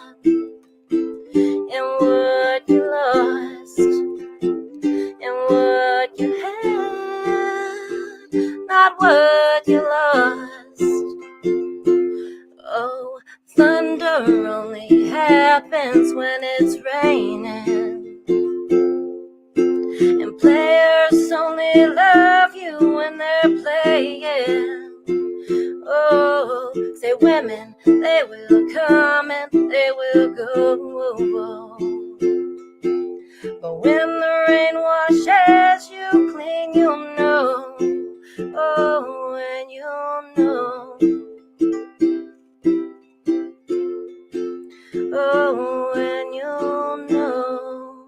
S7: and what you lost and what you had, not what you lost. Oh, thunder only happens when it's raining, and players only love you when they're playing. Oh, say women, they will come and they will go. But when the rain washes you clean, you'll know. Oh, and you'll know. Oh, and you'll know.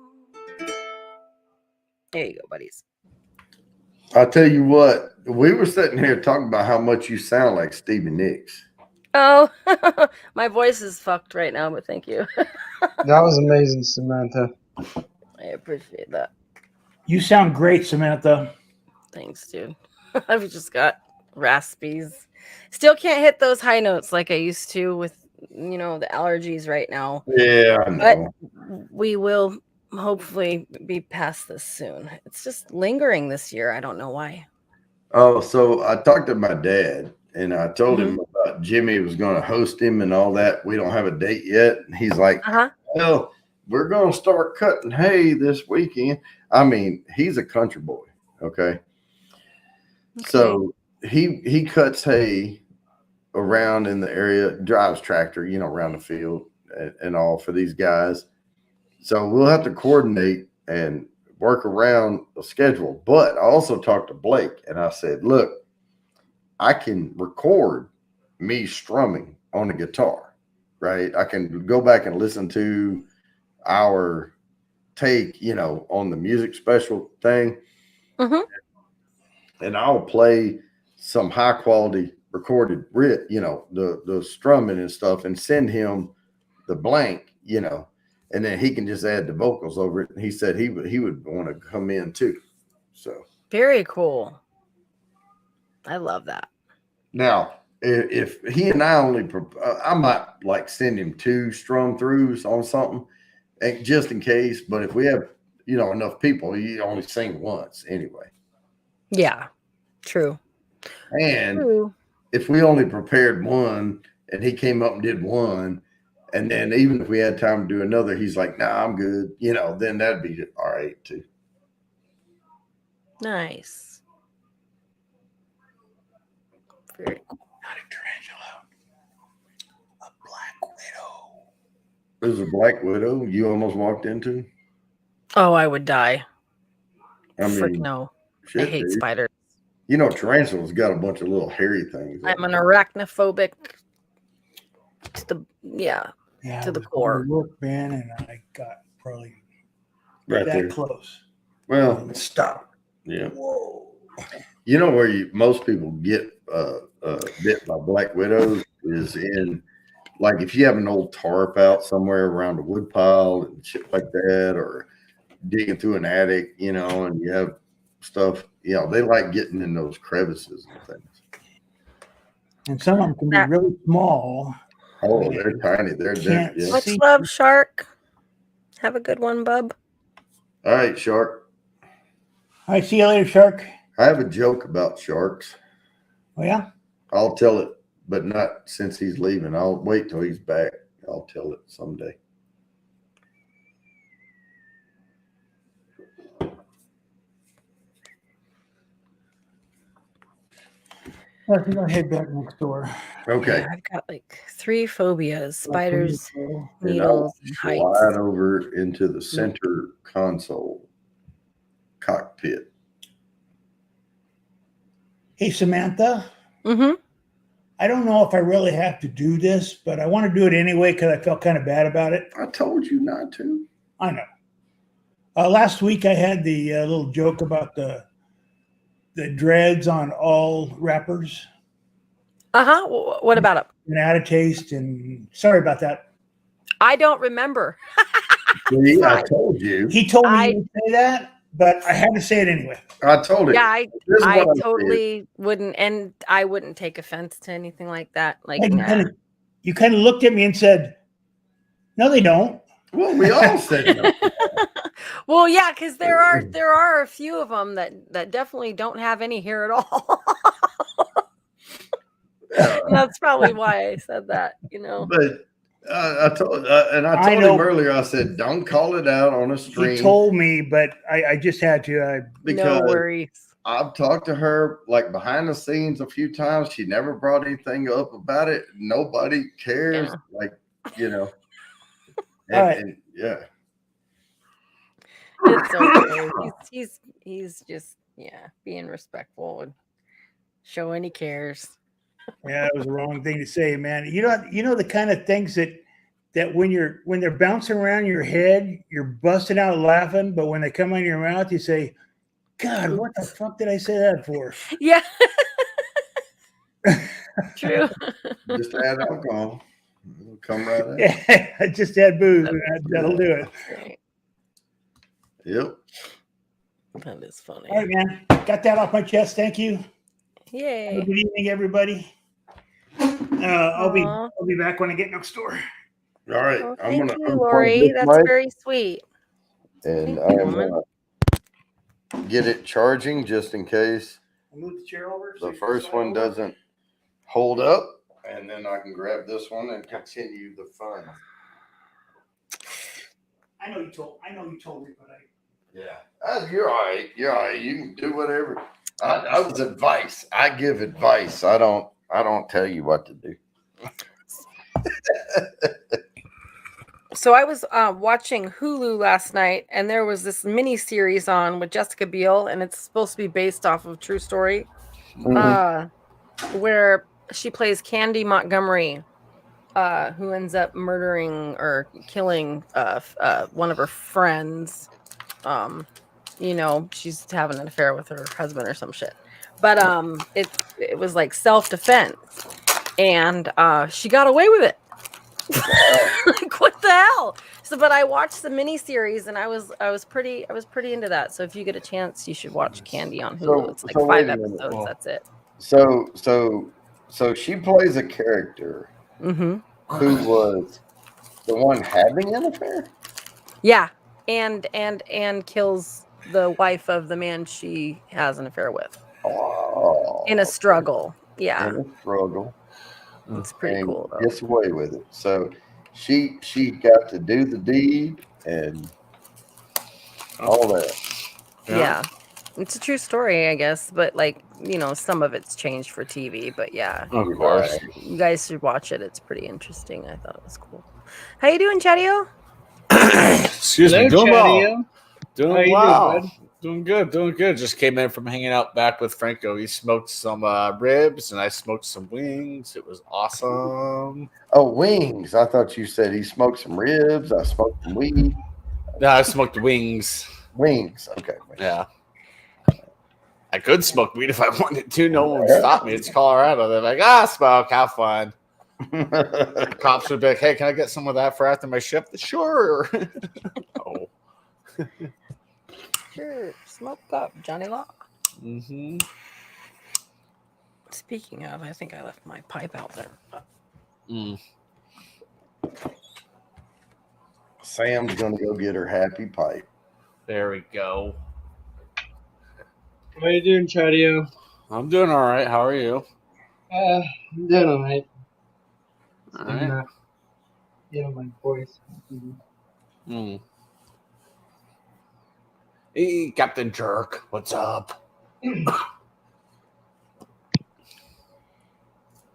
S4: There you go, buddies.
S1: I tell you what, we were sitting here talking about how much you sound like Stevie Nicks.
S4: Oh, my voice is fucked right now, but thank you.
S6: That was amazing, Samantha.
S4: I appreciate that.
S2: You sound great, Samantha.
S4: Thanks, dude. I've just got raspies. Still can't hit those high notes like I used to with, the allergies right now.
S1: Yeah, I know.
S4: But we will hopefully be past this soon. It's just lingering this year. I don't know why.
S1: Oh, so I talked to my dad and I told him about Jimmy was going to host him and all that. We don't have a date yet. And he's like, well, we're going to start cutting hay this weekend. I mean, he's a country boy. Okay. So he cuts hay around in the area, drives tractor, around the field and all for these guys. So we'll have to coordinate and work around the schedule. But I also talked to Blake and I said, look, I can record me strumming on a guitar, right? I can go back and listen to our take, on the music special thing. And I'll play some high quality recorded the strumming and stuff and send him the blank, and then he can just add the vocals over it. And he said he would want to come in too. So
S4: very cool. I love that.
S1: Now, if he and I I might like send him 2 strum throughs on something, and just in case. But if we have, enough people, you only sing once anyway.
S4: Yeah, true.
S1: And if we only prepared one and he came up and did one, and then even if we had time to do another, he's like, nah, I'm good. Then that'd be all right too.
S4: Nice. Very cool.
S1: Not a tarantula. A black widow. There's a black widow you almost walked into?
S4: Oh, I would die.
S1: I mean,
S4: frick no.
S1: Shit,
S4: I hate
S1: dude.
S4: spiders.
S1: Tarantulas got a bunch of little hairy things.
S4: I'm an arachnophobic to the to the core.
S2: Work, man, and I got probably
S1: right
S2: that
S1: there.
S2: close.
S1: Well,
S2: Stop.
S1: Yeah.
S2: Whoa.
S1: Where most people get bit by black widows is in, like, if you have an old tarp out somewhere around a wood pile and shit like that, or digging through an attic, and you have stuff, they like getting in those crevices and things.
S2: And some of them can be really small.
S1: Oh, they're tiny. They're
S2: Can't
S1: yeah.
S4: Much love, Shark. Have a good one, bub.
S1: All right, Shark.
S2: All right, see you later, Shark.
S1: I have a joke about sharks.
S2: Oh, yeah?
S1: I'll tell it, but not since he's leaving. I'll wait till he's back. I'll tell it someday.
S2: I think I'll head back next door.
S1: Okay.
S4: Yeah, I've got like 3 phobias: spiders,
S1: And
S4: needles,
S1: I'll
S4: and heights.
S1: slide over into the center console cockpit.
S2: Hey, Samantha.
S4: Mm-hmm.
S2: I don't know if I really have to do this, but I want to do it anyway because I felt kind of bad about it.
S1: I told you not to.
S2: I know. Last week I had the little joke about the dreads on all rappers
S4: What about it?
S2: and out of taste. And sorry about that.
S4: I don't remember.
S1: See, I told you.
S2: He told me
S4: I-
S2: he would say that, but I had to say it anyway.
S1: I told it.
S4: Yeah,
S1: This is
S4: I
S1: what
S4: totally wouldn't, and I wouldn't take offense to anything like that. Like,
S2: Like,
S4: nah.
S2: you kind of looked at me and said, "No, they don't."
S1: Well, we all said no.
S4: Well, yeah, because there are a few of them that definitely don't have any hair at all. And that's probably why I said that.
S1: But I told
S2: I
S1: him
S2: know.
S1: earlier. I said, "Don't call it out on a stream."
S2: He told me, but I just had to.
S1: because
S4: No worries.
S1: I've talked to her like behind the scenes a few times. She never brought anything up about it. Nobody cares.
S4: Yeah.
S1: Like, and,
S2: All right.
S1: and yeah.
S4: It's okay. He's just being respectful and showing he cares.
S2: Yeah, that was the wrong thing to say, man. You know the kind of things that when they're bouncing around your head, you're busting out laughing, but when they come out of your mouth, you say, "God, what the fuck did I say that for?"
S4: Yeah. True.
S1: Just add alcohol. It'll come right out.
S2: Yeah, I just had booze, and that'll do it.
S4: Right.
S1: Yep.
S4: That is funny.
S2: All right, man. Got that off my chest. Thank you. Have a
S4: Yay.
S2: good evening, everybody. I'll be back when I get next door.
S1: All right.
S4: Well,
S1: I'm
S4: thank
S1: gonna
S4: you,
S1: unplug
S4: Lori.
S1: this
S4: That's
S1: mic,
S4: very sweet.
S1: and
S4: Thank
S1: I
S4: you,
S1: am
S4: woman.
S1: gonna get it charging just in case
S2: I'll move the chair over. so
S1: the
S2: you can
S1: first
S2: slide
S1: one
S2: over.
S1: doesn't hold up, and then I can grab this one and continue the fun.
S2: I know you told me, but
S1: Yeah, you're all right. You're all right. You can do whatever. I was advice. I give advice. I don't tell you what to do.
S4: So I was watching Hulu last night, and there was this mini series on with Jessica Biel, and it's supposed to be based off of true story, where she plays Candy Montgomery, who ends up murdering or killing one of her friends. She's having an affair with her husband or some shit. But it was like self-defense, and she got away with it. Like, what the hell? So, but I watched the miniseries, and I was pretty into that. So if you get a chance, you should watch Candy on Hulu. It's like
S1: so
S4: 5
S1: wait a minute.
S4: episodes.
S1: Well,
S4: That's it.
S1: So she plays a character
S4: Mm-hmm.
S1: who was the one having an affair.
S4: Yeah, and kills the wife of the man she has an affair with
S1: Oh,
S4: in a struggle. Yeah,
S1: in a struggle.
S4: it's pretty
S1: and
S4: cool though.
S1: gets away with it. So she got to do the deed and all that.
S4: Yeah. It's a true story, I guess, but some of it's changed for TV. But yeah,
S8: Of course.
S4: you guys should watch it. It's pretty interesting. I thought it was cool. How you doing, Chatio?
S8: Excuse me.
S6: Hello,
S8: Doing well.
S6: Chatio. How
S8: Doing
S6: you doing,
S8: well.
S6: bud?
S8: Doing good. Just came in from hanging out back with Franco. He smoked some ribs and I smoked some wings. It was awesome.
S1: Oh, wings. I thought you said he smoked some ribs. I smoked some weed.
S8: No, I smoked wings.
S1: Wings. Okay.
S8: Yeah. I could smoke weed if I wanted to. No one would stop me. It's Colorado. They're like, smoke, have fun. Cops would be like, hey, can I get some of that for after my shift? Sure. Oh.
S4: Sure, smoke up, Johnny Law.
S8: Mm-hmm.
S4: Speaking of, I think I left my pipe out there.
S8: Mm.
S1: Sam's gonna go get her happy pipe.
S8: There we go.
S6: How you doing, Chatio?
S8: I'm doing all right. How are you?
S6: I'm doing all right.
S8: All right.
S6: My voice.
S8: Mm. Hey, Captain Jerk, what's up?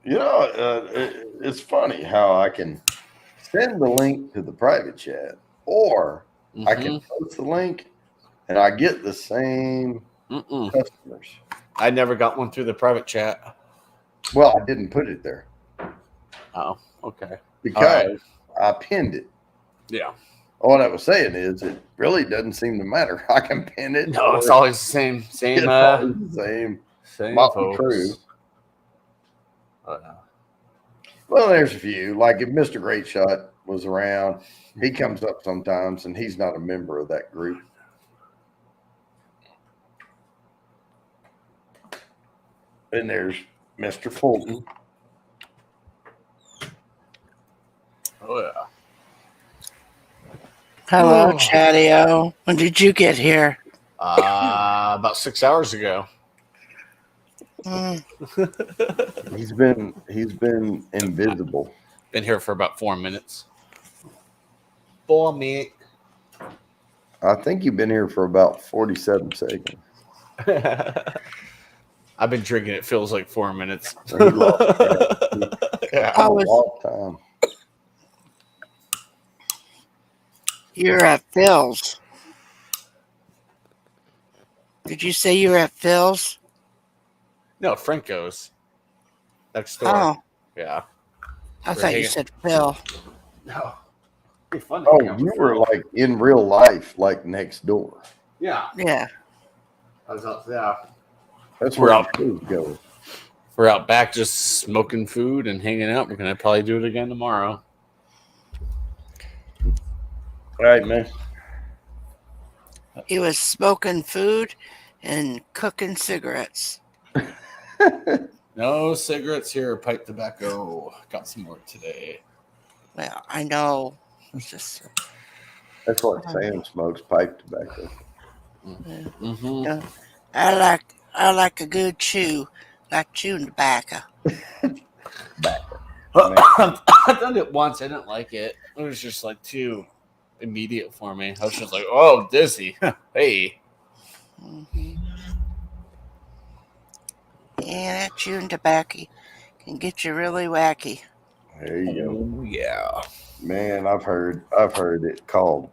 S1: It's funny how I can send the link to the private chat, or I can post the link and I get the same
S8: Mm-mm.
S1: customers.
S8: I never got one through the private chat.
S1: Well, I didn't put it there
S8: Oh, okay.
S1: because I pinned it.
S8: Yeah.
S1: All I was saying is it really doesn't seem to matter. I can pin it.
S8: No, it's
S1: or
S8: always the same.
S1: it's
S8: Same.
S1: always the same.
S8: Same
S1: Motley
S8: folks.
S1: Crue.
S8: Oh, no.
S1: Well, there's a few. Like if Mr. Great Shot was around, he comes up sometimes, and he's not a member of that group. And there's Mr. Fulton.
S8: Oh yeah.
S5: Hello,
S8: Oh.
S5: Chatty-O. When did you get here?
S8: About 6 hours ago.
S5: Mm,
S1: He's been invisible.
S8: Been here for about 4 minutes. 4 minutes.
S1: I think you've been here for about 47 seconds.
S8: I've been drinking. It feels like 4 minutes.
S1: He lost
S8: Yeah.
S5: I
S1: a
S5: was-
S1: long time.
S5: You're at Phil's. Did you say you were at Phil's?
S8: No, Franco's. Next door.
S5: Oh,
S8: Yeah.
S5: I
S8: We're
S5: thought you
S8: hanging-
S5: said Phil.
S8: No. Be fun to
S1: Oh,
S8: hang out
S1: you
S8: with
S1: were
S8: Phil.
S1: like in real life, like next door.
S8: Yeah.
S5: Yeah.
S8: I was out. Yeah.
S1: That's
S8: We're
S1: where
S8: out.
S1: the shows go.
S8: We're out back just smoking food and hanging out. We're gonna probably do it again tomorrow.
S1: All right, man.
S5: He was smoking food and cooking cigarettes.
S8: No cigarettes here. Pipe tobacco. Got some more today.
S5: Well, I know. It's just
S1: That's what Sam smokes, pipe tobacco.
S8: Mm-hmm.
S5: I like a good chew, like chewing tobacco.
S8: I've done it once. I didn't like it. It was just like too immediate for me. I was just like, oh, dizzy. Hey.
S5: Hmm. Yeah, that chewing tobacco can get you really wacky.
S1: There you go.
S8: Oh, yeah.
S1: Man, I've heard it called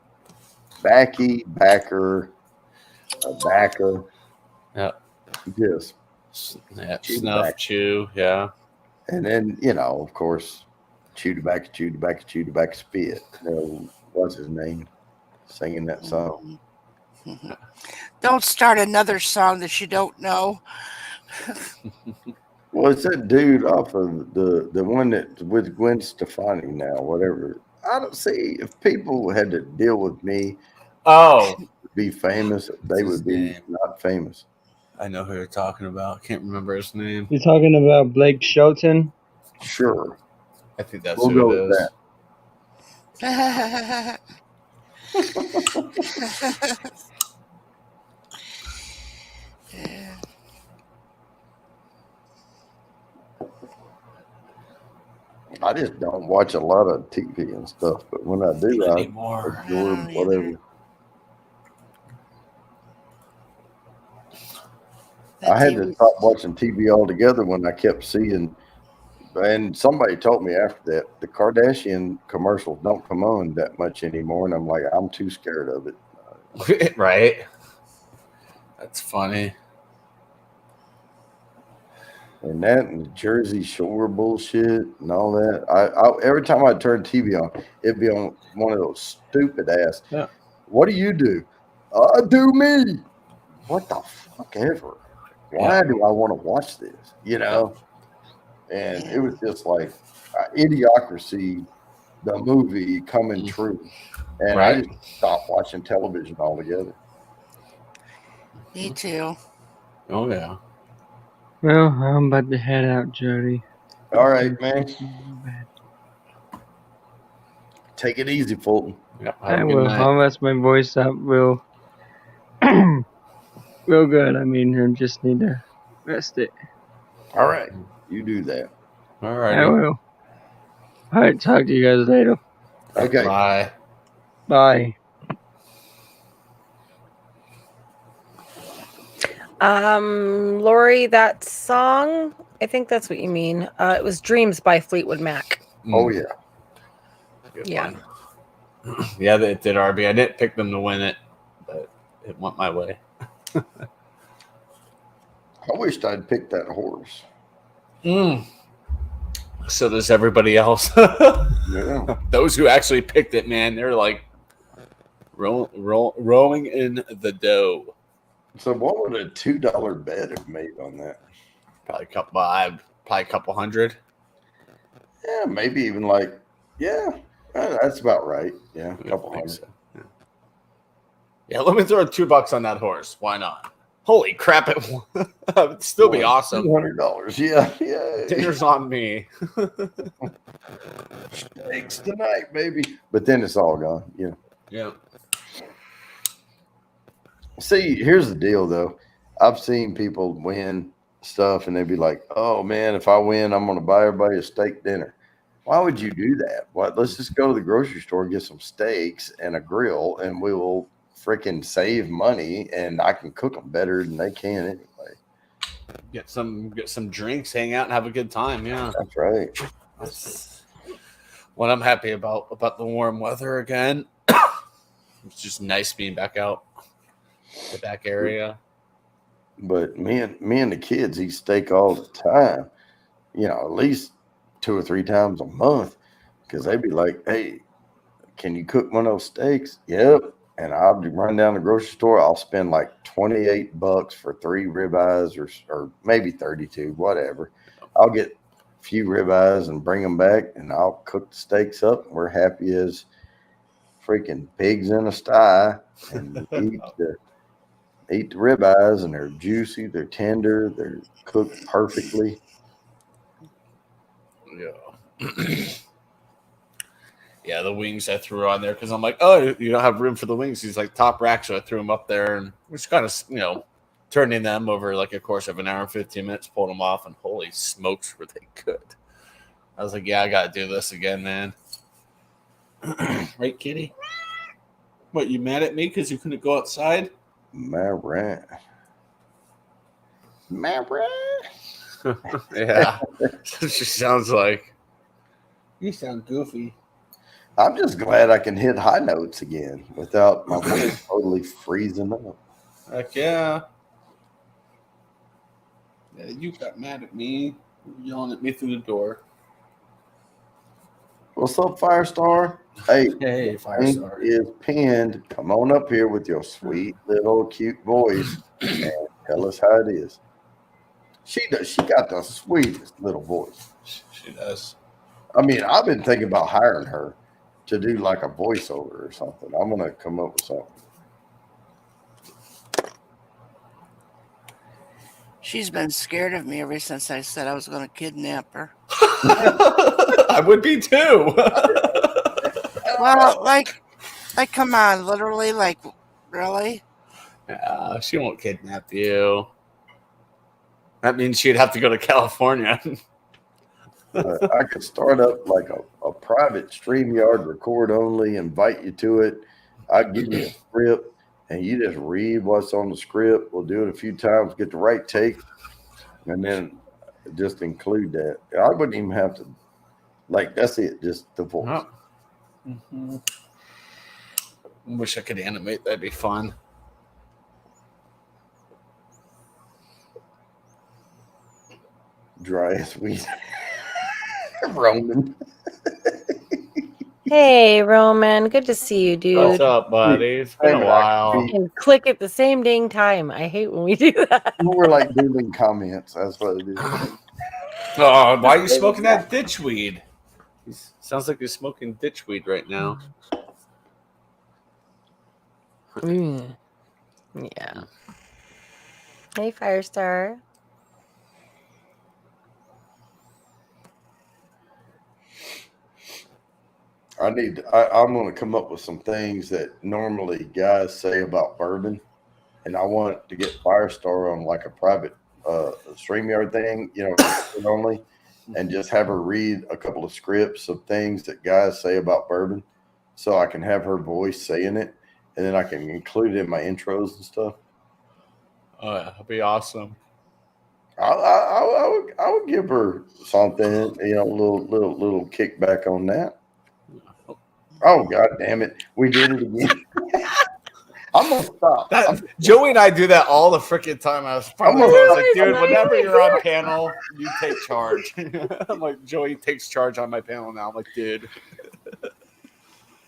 S1: backy, backer, a backer.
S8: Yeah.
S1: Just
S8: Yeah,
S1: Chew
S8: snuff,
S1: tobacco.
S8: chew. Yeah.
S1: and then, of course, chew tobacco, spit. What's his name? Singing that song.
S5: Mhm. Don't start another song that you don't know.
S1: Well, it's that dude off of the one that's with Gwen Stefani now, whatever. I don't see if people had to deal with me
S8: Oh,
S1: to be famous, they
S8: his
S1: would be
S8: name?
S1: not famous.
S8: I know who you're talking about. Can't remember his name.
S6: You're talking about Blake Shelton?
S1: Sure.
S8: I think that's
S1: We'll
S8: who
S1: go
S8: it
S1: with
S8: is.
S1: that.
S5: Yeah.
S1: I just don't watch a lot of TV and stuff, but when I do, I
S8: Anymore.
S1: absorb
S5: I don't
S1: whatever.
S5: That
S1: I had to
S5: TV
S1: stop watching TV altogether when I kept seeing, and somebody told me after that the Kardashian commercials don't come on that much anymore, and I'm like, I'm too scared of it.
S8: Right. That's funny.
S1: And that and the Jersey Shore bullshit and all that. I every time I turn TV on, it'd be on one of those stupid ass.
S8: Yeah.
S1: What do you do? I do me. What the fuck ever? Why do I want to watch this? And it was just like Idiocracy, the movie coming true. And I
S8: Right.
S1: just stopped watching television altogether.
S5: Me too.
S8: Oh, yeah.
S6: Well, I'm about to head out, Jody.
S1: All right, man. Take it easy, Fulton.
S8: Yep. Have
S6: I
S8: a good
S6: will.
S8: night.
S6: I'll mess my voice up real good. I mean, I just need to rest it.
S1: All right. You do that.
S8: All
S6: I
S8: right.
S6: will. Alright, talk to you guys later.
S1: Okay.
S8: Bye.
S6: Bye.
S4: Lori, that song, I think that's what you mean. It was Dreams by Fleetwood Mac.
S1: Oh, yeah.
S8: Good
S4: Yeah.
S8: one. Yeah, it did, RB. I didn't pick them to win it, but it went my way.
S1: I wished I'd picked that horse.
S8: So does everybody else.
S1: Yeah.
S8: Those who actually picked it, man, they're like rolling in the dough.
S1: So what would a $2 bet have made on that?
S8: Probably a couple hundred.
S1: Yeah, maybe even like, that's about right. Yeah, a couple
S8: I think
S1: hundred.
S8: so. Yeah, let me throw $2 on that horse. Why not? Holy crap! It'd still be awesome.
S1: $200. Yeah.
S8: Dinner's on me.
S1: Steaks tonight, baby. But then it's all gone. Yeah.
S8: Yeah.
S1: See, here's the deal, though. I've seen people win stuff, and they'd be like, "Oh man, if I win, I'm going to buy everybody a steak dinner." Why would you do that? What? Let's just go to the grocery store and get some steaks and a grill, and we will freaking save money, and I can cook them better than they can anyway.
S8: Get some drinks, hang out, and have a good time. Yeah,
S1: That's right.
S8: that's what I'm happy about the warm weather again. It's just nice being back out the back area.
S1: But me and the kids eat steak all the time. You know, at least 2 or 3 times a month, because they'd be like, "Hey, can you cook one of those steaks?" Yep. And I'll run down the grocery store. I'll spend like $28 for 3 ribeyes, or maybe 32, whatever. I'll get a few ribeyes and bring them back, and I'll cook the steaks up. We're happy as freaking pigs in a sty, and eat the ribeyes, and they're juicy, they're tender, they're cooked perfectly.
S8: Yeah. Yeah, the wings I threw on there because I'm like, oh, you don't have room for the wings. He's like top rack, so I threw them up there, and which kind of, turning them over like a course of an hour and 15 minutes, pulled them off, and holy smokes, were they good. I was like, yeah, I got to do this again, man. Right, kitty? What, you mad at me because you couldn't go outside?
S1: My rat.
S8: Yeah. She sounds like, you sound goofy.
S1: I'm just glad I can hit high notes again without my voice totally freezing up.
S8: Heck yeah. Yeah, you got mad at me, yelling at me through the door.
S1: What's up, Firestar? Hey,
S8: Hey,
S1: link
S8: Firestar.
S1: is pinned. Come on up here with your sweet little cute voice and tell us how it is. She does. She got the sweetest little voice.
S8: She does.
S1: I mean, I've been thinking about hiring her to do like a voiceover or something. I'm gonna come up with something.
S5: She's been scared of me ever since I said I was going to kidnap her.
S8: I would be too.
S5: Well, like, come on, literally, like, really?
S8: She won't kidnap you. That means she'd have to go to California.
S1: I could start up like a private StreamYard, record only, invite you to it. I'd give you a script, and you just read what's on the script. We'll do it a few times, get the right take, and then just include that. I wouldn't even have to, like, that's it, just the voice.
S8: Oh. Mm-hmm. Wish I could animate. That'd be fun.
S1: Dry as weed. Roman.
S4: Hey, Roman. Good to see you, dude.
S8: What's up, buddy? It's been a while.
S4: And click at the same dang time. I hate when we do that.
S1: We're like doing comments. That's what it is.
S8: Oh, why are you smoking that ditch weed? Sounds like you're smoking ditch weed right now.
S4: Mm. Yeah. Hey, Firestar.
S1: I'm going to come up with some things that normally guys say about bourbon, and I want to get Firestar on like a private StreamYard thing, only, and just have her read a couple of scripts of things that guys say about bourbon, so I can have her voice saying it, and then I can include it in my intros and stuff.
S8: Oh, yeah, that'd be awesome.
S1: I would give her something, a little kickback on that. Oh, God damn it. We did it again. I'm gonna stop.
S8: Joey and I do that all the freaking time. I was like, dude, whenever you're on panel, you take charge. I'm like, Joey takes charge on my panel now. I'm like, dude.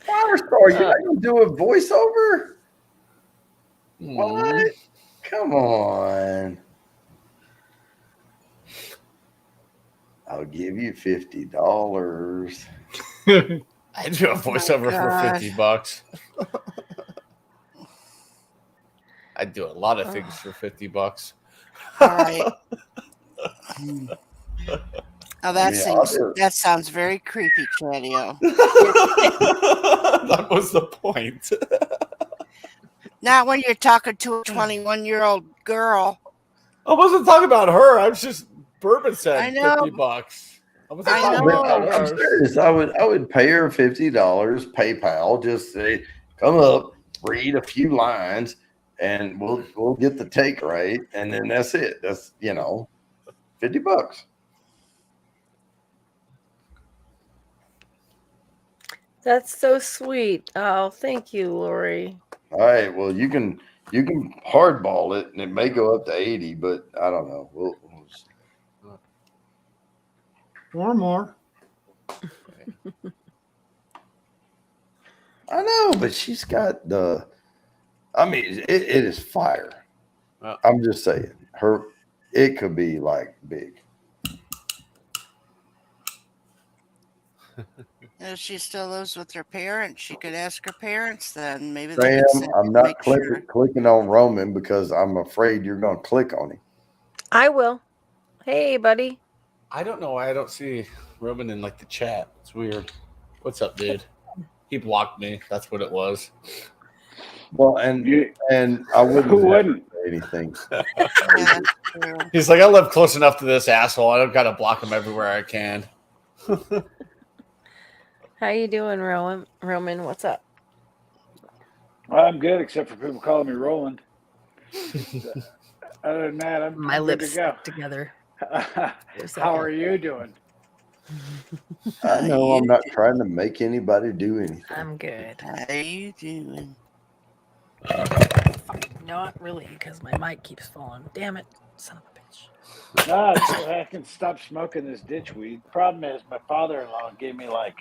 S1: Firestar, you're not gonna do a voiceover? What? Come on. I'll give you $50.
S8: I do a voiceover for $50. I do a lot of things for $50.
S5: All right. Oh, that sounds very creepy, Chanio.
S8: That was the point.
S5: Not when you're talking to a 21-year-old girl.
S8: I wasn't talking about her. I was just Bourbon said
S5: I know.
S8: $50. I wasn't
S5: I
S8: talking
S5: know.
S8: about
S1: I'm
S8: her.
S1: serious. I would pay her $50, PayPal, just say, come up, read a few lines, and we'll get the take right, and then that's it. That's $50.
S4: That's so sweet. Oh, thank you, Lori.
S1: All right. Well, you can hardball it, and it may go up to 80, but I don't know. We'll see.
S2: Or more.
S1: I know, but she's got the. I mean, it is fire. I'm just saying, it could be like big.
S5: If she still lives with her parents, she could ask her parents then. Maybe they
S1: Sam,
S5: could send
S1: I'm
S5: to
S1: not
S5: make sure.
S1: clicking on Roman because I'm afraid you're going to click on him.
S4: I will. Hey, buddy.
S8: I don't know why I don't see Roman in like the chat. It's weird. What's up, dude? He blocked me. That's what it was.
S1: Well, and I wouldn't
S9: Who wouldn't?
S1: say anything.
S5: Yeah, true.
S8: He's like, I live close enough to this asshole. I don't got to block him everywhere I can.
S4: How you doing, Roman? What's up?
S9: Well, I'm good, except for people calling me Roland. Other than that, I'm
S4: My
S9: good
S4: lips
S9: to go.
S4: stuck together.
S9: How are you doing?
S1: I know I'm not trying to make anybody do anything.
S4: I'm good.
S5: How you doing?
S4: Not really, because my mic keeps falling. Damn it, son of a bitch.
S9: No, I can stop smoking this ditch weed. Problem is, my father-in-law gave me like,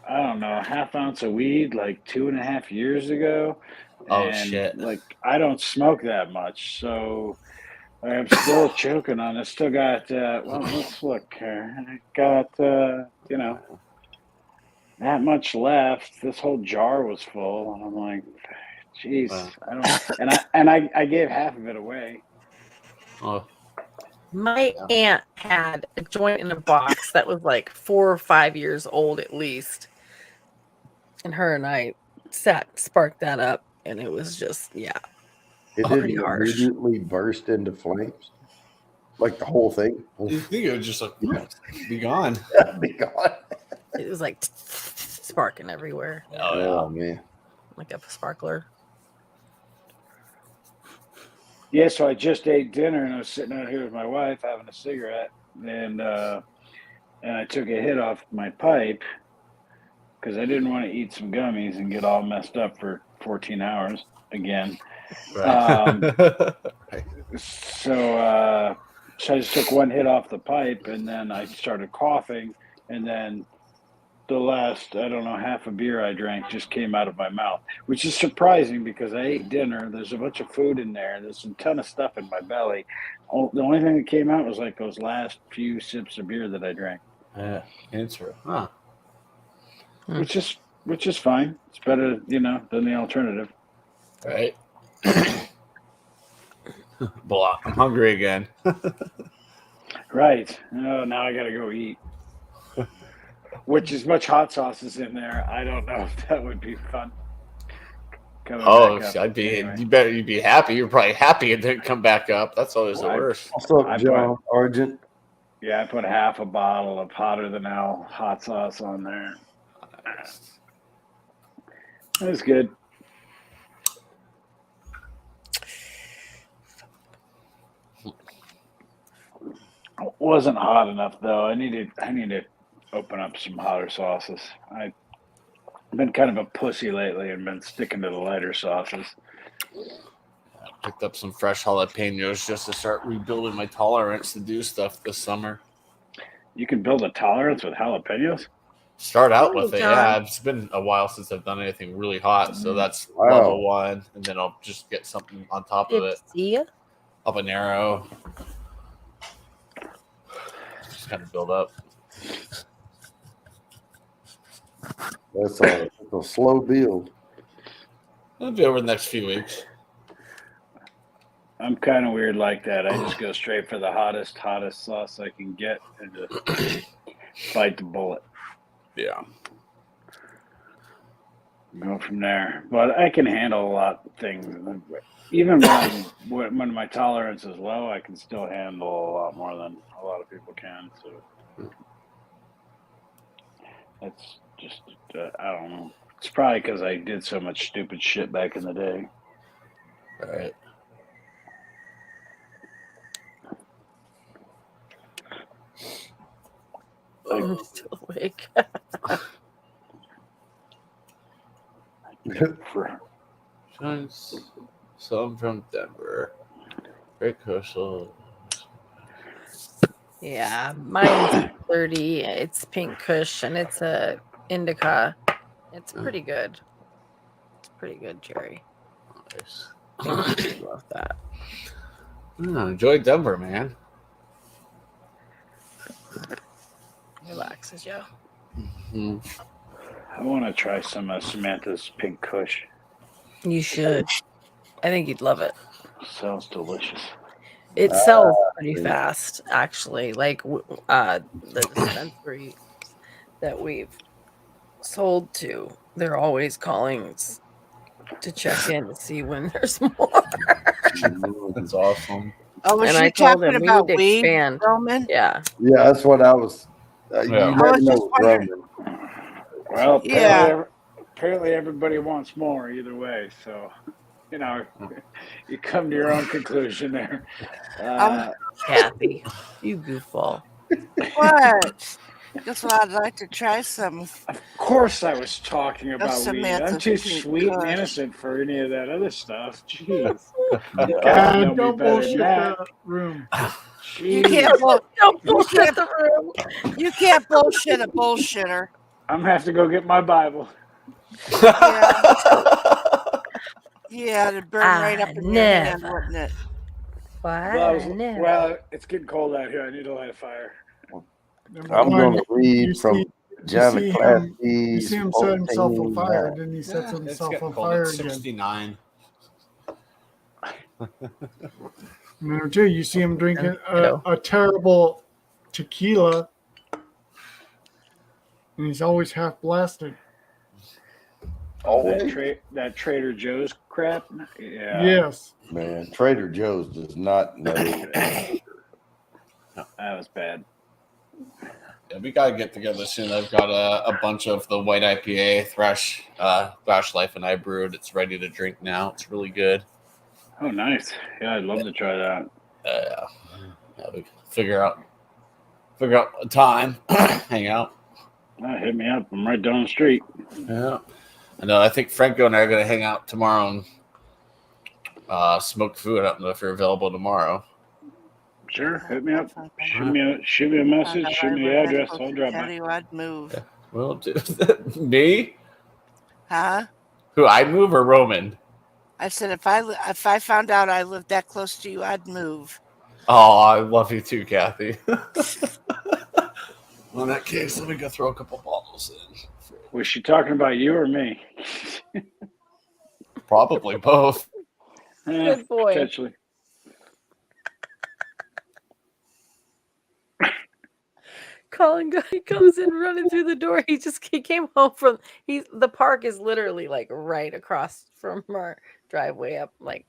S9: I don't know, a half ounce of weed like 2.5 years ago.
S8: Oh,
S9: and
S8: shit.
S9: Like, I don't smoke that much, so I'm still choking on it. Still got, well, let's look here. I got, that much left. This whole jar was full, and I'm like, jeez,
S8: Wow.
S9: I don't, I gave half of it away.
S8: Oh,
S4: My aunt had a joint in a box that was like 4 or 5 years old at least. And her and I sparked that up, and it was just, yeah.
S1: It
S4: Pretty
S1: didn't
S4: harsh.
S1: immediately burst into flames, like the whole thing.
S8: you think it would just like be gone?
S1: Be gone.
S4: It was like sparking everywhere,
S1: Oh man.
S4: like a sparkler.
S9: Yeah, so I just ate dinner and I was sitting out here with my wife having a cigarette, and I took a hit off my pipe because I didn't want to eat some gummies and get all messed up for 14 hours again. So I just took one hit off the pipe, and then I started coughing, and then the last, I don't know, half a beer I drank just came out of my mouth, which is surprising because I ate dinner. There's a bunch of food in there. There's a ton of stuff in my belly. The only thing that came out was like those last few sips of beer that I drank,
S8: Answer. Huh.
S9: which is fine. It's better, than the alternative.
S8: Right. Blah. I'm hungry again.
S9: Right. Oh, now I got to go eat. Which is much hot sauce is in there. I don't know if that would be fun. Coming back up.
S8: I'd be.
S9: Anyway.
S8: You'd be happy. You're probably happy it didn't come back up. That's always the worst.
S1: What's up,
S9: I
S1: John Argent?
S9: Yeah, I put half a bottle of hotter than hell hot sauce on there. It was good. Wasn't hot enough though. I need to open up some hotter sauces. been kind of a pussy lately and been sticking to the lighter sauces.
S8: Picked up some fresh jalapenos just to start rebuilding my tolerance to do stuff this summer.
S9: You can build a tolerance with jalapenos?
S8: Start out
S4: Holy
S8: with it.
S4: John.
S8: Yeah, it's been a while since I've done anything really hot, so that's
S1: Wow.
S8: level 1, and then I'll just get something on top of it.
S4: See ya.
S8: Habanero. Just kind of build up.
S1: That's a slow build.
S8: It'll be over the next few weeks.
S9: I'm kind of weird like that. I just go straight for the hottest sauce I can get and just bite the bullet.
S8: Yeah.
S9: Go from there. But I can handle a lot of things. Even when my tolerance is low, I can still handle a lot more than a lot of people can. So that's just, I don't know. It's probably because I did so much stupid shit back in the day.
S8: All right.
S4: I'm still awake.
S8: Some from Denver. Great coastal.
S4: Yeah, mine's 30. It's Pink Kush and it's a indica. It's pretty good. It's pretty good, Jerry.
S8: Nice.
S4: I love that.
S8: Enjoy Denver, man.
S4: Relaxes you.
S8: Mm-hmm.
S9: I want to try some of Samantha's Pink Kush.
S4: You should. I think you'd love it.
S9: Sounds delicious.
S4: It sells pretty fast, actually. Like the dispensary that we've sold to, they're always calling to check in to see when there's more.
S8: That's awesome.
S5: Oh, was
S4: And
S5: she
S4: I told
S5: talking
S4: him we
S5: about
S4: need to
S5: weed,
S4: expand.
S5: Roman?
S4: Yeah.
S1: Yeah, that's what I was.
S8: Yeah.
S1: You
S8: I
S1: never
S5: was
S1: know
S5: just
S1: with
S5: wondering.
S1: Roman.
S9: Well,
S5: Yeah.
S9: apparently everybody wants more either way. So, you come to your own conclusion there.
S4: Kathy, you goofball.
S5: What? Guess what? I'd like to try some.
S9: Of course I was talking about weed.
S5: Samantha's
S9: I'm too
S5: Pink
S9: sweet and
S5: Kush.
S9: innocent for any of that other stuff. Jeez.
S10: God,
S9: know me
S10: don't
S9: better
S10: bullshit
S9: than that.
S10: the room.
S5: You
S9: Jeez.
S5: can't
S4: Don't bullshit the room.
S5: you can't bullshit a bullshitter.
S9: I'm going to have to go get my Bible.
S5: Yeah, it'd burn right up in your hand, wouldn't it?
S9: Well, it's getting cold out here. I need to light a fire.
S10: Number
S1: I'm
S10: one,
S1: going to read
S10: you
S1: from
S10: see-
S1: John
S10: you see him set himself on fire, and then he sets
S8: It's
S10: himself
S8: getting
S10: on
S8: cold.
S10: fire
S8: It's
S10: again.
S8: 69.
S10: Number two, you see him drinking
S4: Hello.
S10: a terrible tequila, and he's always half blasted.
S9: That Trader Joe's crap. Yeah.
S10: Yes.
S1: Man, Trader Joe's does not know.
S9: That was bad.
S8: Yeah, we gotta get together soon. I've got a bunch of the white IPA Thresh Life and I brewed. It's ready to drink now. It's really good.
S9: Oh, nice. Yeah, I'd love to try that.
S8: Yeah, we figure out a time, hang out.
S9: Hit me up. I'm right down the street.
S8: Yeah, and I think Franco and I are gonna hang out tomorrow and smoke food. I don't know if you're available tomorrow.
S9: Sure, hit me up. Shoot me a message. Shoot me the address. I'll drop
S5: Tell
S9: by.
S5: you I'd move.
S8: Well, me?
S5: Huh?
S8: Who, I move or Roman?
S5: I said if I found out I lived that close to you, I'd move.
S8: Oh, I love you too, Kathy. Well, in that case, let me go throw a couple bottles in.
S9: Was she talking about you or me?
S8: Probably both.
S4: Good boy.
S9: Potentially.
S4: Colin guy comes in running through the door. He came home from the park is literally like right across from our driveway up, like,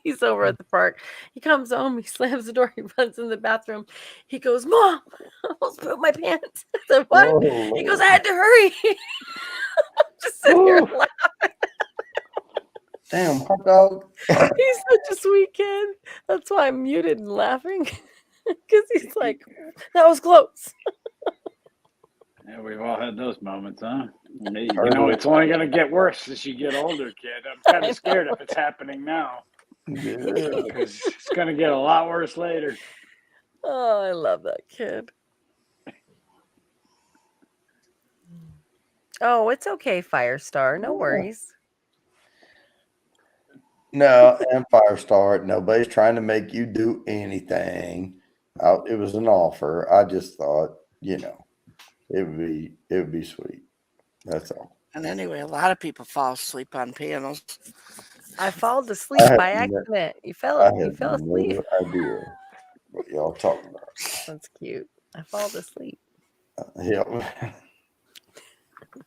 S4: he's over at the park. He comes home, he slams the door, he runs in the bathroom. He goes, "Mom, I almost pooped my pants." I said, "What?"
S1: Whoa.
S4: He goes, "I had to hurry." I'm just sitting here laughing.
S1: Damn, hot dog.
S4: He's such a sweet kid. That's why I'm muted and laughing. Because he's like, that was close.
S9: Yeah, we've all had those moments, huh? You know, it's only going to get worse as you get older, kid. I'm kind of scared if it's happening now.
S1: Yeah.
S9: Because it's going to get a lot worse later.
S4: Oh, I love that kid. Oh, it's okay, Firestar. No worries.
S1: No, and Firestar, nobody's trying to make you do anything. It was an offer. I just thought, it would be sweet. That's all.
S5: And anyway, a lot of people fall asleep on panels.
S4: I fell asleep
S1: I
S4: by
S1: had no-
S4: accident. You
S1: I
S4: fell
S1: had
S4: asleep.
S1: no idea what y'all talking about.
S4: That's cute. I fall asleep.
S1: Yeah.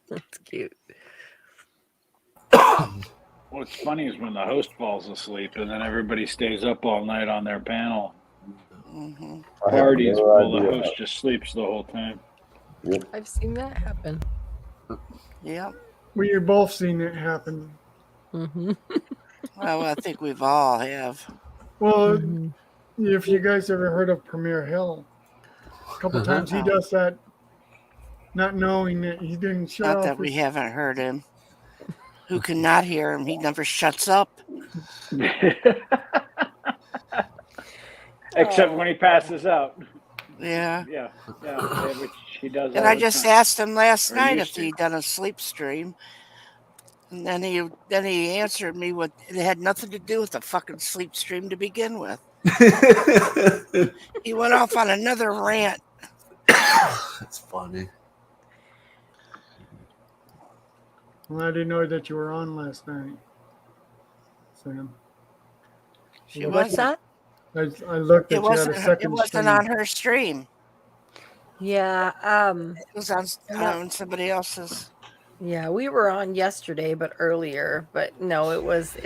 S4: That's cute.
S9: What's funny is when the host falls asleep and then everybody stays up all night on their panel.
S5: Hmm.
S1: I had
S9: Parties
S1: no
S9: while the
S1: idea.
S9: host just sleeps the whole time.
S4: I've seen that happen.
S5: Yep.
S10: We've both seen it happen.
S4: Mm-hmm.
S5: Well, I think we've all have.
S10: Well,
S4: Mm-hmm.
S10: if you guys ever heard of Premier Hill, a couple times he does that, not knowing that he didn't shut
S5: Not
S10: off
S5: that we
S10: his-
S5: haven't heard him. Who cannot hear him? He never shuts up.
S9: Except when he passes out.
S5: Yeah.
S9: Yeah, which he does.
S5: And
S9: all
S5: I
S9: the
S5: just
S9: time.
S5: asked him last
S9: Or
S5: night
S9: used
S5: if
S9: to.
S5: he'd done a sleep stream. And then he answered me with it had nothing to do with the fucking sleep stream to begin with. He went off on another rant.
S8: That's funny.
S10: Well, I didn't know that you were on last night, Sam.
S5: She
S4: What's
S5: wasn't.
S4: that?
S10: I looked
S5: It
S10: at you had
S5: wasn't.
S10: a
S5: It
S10: second
S5: wasn't
S10: stream.
S5: on her stream.
S4: Yeah.
S5: It was on somebody else's.
S4: Yeah, we were on yesterday, but earlier. But no, it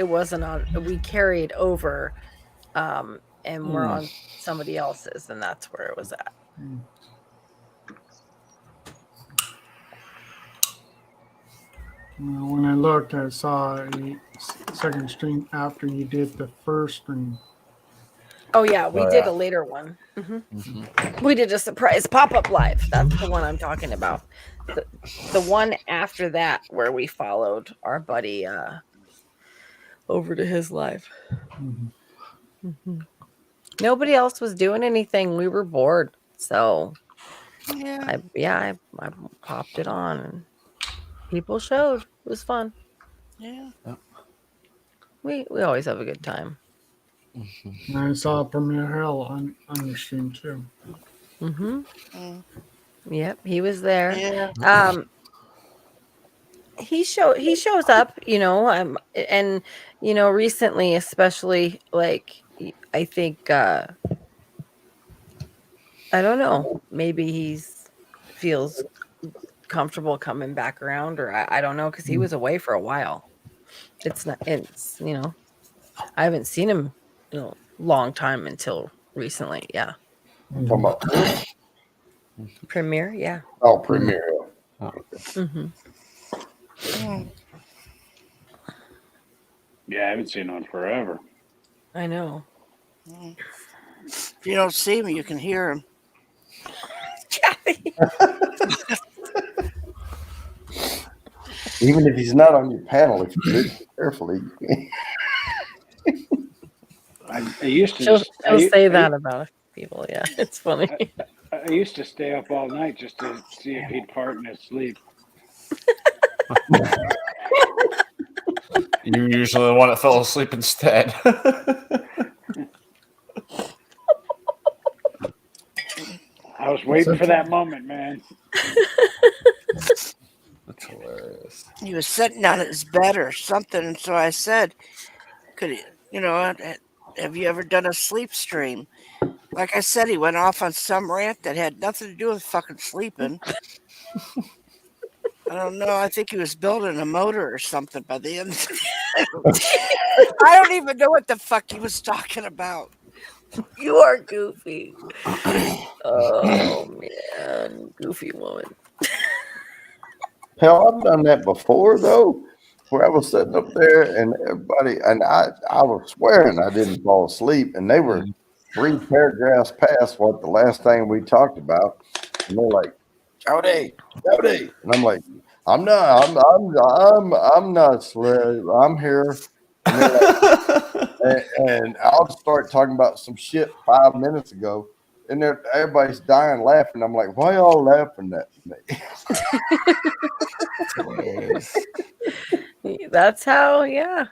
S4: wasn't on. We carried over, and we're on somebody else's, and that's where it was at.
S10: Well, when I looked, I saw a second stream after you did the first one.
S4: Oh yeah, we
S8: Oh,
S4: did
S8: yeah.
S4: a later one. We did a surprise pop-up live. That's the one I'm talking about. The one after that where we followed our buddy over to his live. Nobody else was doing anything. We were bored, so
S5: Yeah.
S4: I popped it on and people showed. It was fun.
S5: Yeah.
S4: We always have a good time.
S10: And I saw Premier Hill on your stream too.
S5: Mm.
S4: Yep, he was there.
S5: Yeah.
S4: He shows up, and recently, especially, like, I think I don't know, maybe he's feels comfortable coming back around, or I don't know, because he was away for a while. It's I haven't seen him in a long time until recently. Yeah.
S1: Talking about
S4: Premiere, yeah.
S1: oh, Premier.
S4: Mm-hmm.
S5: Mm.
S9: Yeah, I haven't seen one forever.
S4: I know.
S5: If you don't see him, you can hear him.
S1: Even if he's not on your panel, if you listen carefully.
S9: I used to.
S4: She'll
S9: I,
S4: say
S9: I-
S4: that about people. Yeah, it's funny.
S9: I used to stay up all night just to see if he'd fart in his sleep.
S8: You're usually the one that fell asleep instead.
S9: I was waiting for that moment, man.
S8: That's hilarious.
S5: He was sitting on his bed or something, and so I said, "Could he, have you ever done a sleep stream?" Like I said, he went off on some rant that had nothing to do with fucking sleeping. I don't know. I think he was building a motor or something by the end. I don't even know what the fuck he was talking about.
S4: You are goofy. Oh man, goofy woman.
S1: Hell, I've done that before though, where I was sitting up there and everybody, and I was swearing I didn't fall asleep, and they were 3 paragraphs past what the last thing we talked about, and they're like, howdy. And I'm like, I'm not slave. I'm here. And, they're like, and I'll start talking about some shit 5 minutes ago, and everybody's dying laughing. I'm like, why y'all laughing at me?
S4: That's how, yeah.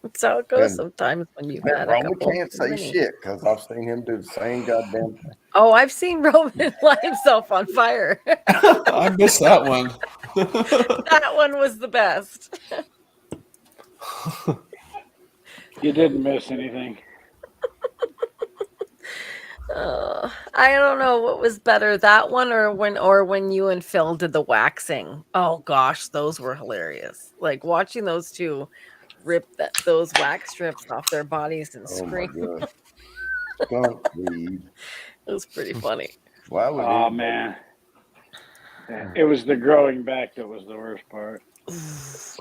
S4: That's how it goes
S1: And
S4: sometimes when you've
S1: And
S4: had a
S1: Roman
S4: couple.
S1: can't
S4: too
S1: say
S4: many.
S1: shit because I've seen him do the same goddamn thing.
S4: Oh, I've seen Roman light himself on fire.
S8: I missed that one.
S4: That one was the best.
S9: You didn't miss anything.
S4: I don't know what was better, that one or when you and Phil did the waxing. Oh gosh, those were hilarious. Like watching those two rip those wax strips off their bodies and
S1: Oh my
S4: scream.
S1: god. Skunk weed.
S4: It was pretty funny.
S1: Why would
S9: Oh
S1: anybody-
S9: man, it was the growing back that was the worst part.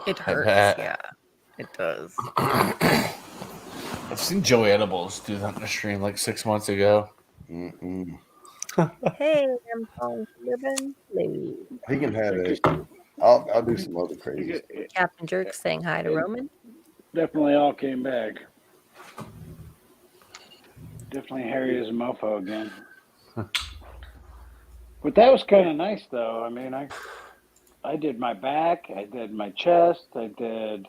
S4: It hurts.
S8: bet.
S4: Yeah, it does.
S8: I've seen Joey Edibles do that in a stream like 6 months ago.
S1: Mm-mm.
S4: Hey, I'm calling Living Lady.
S1: He can have it. I'll do some other crazy stuff.
S4: Captain Jerk saying hi to Roman.
S9: Definitely all came back. Definitely Harry is a mofo again. But that was kind of nice, though. I mean, I did my back, I did my chest, I did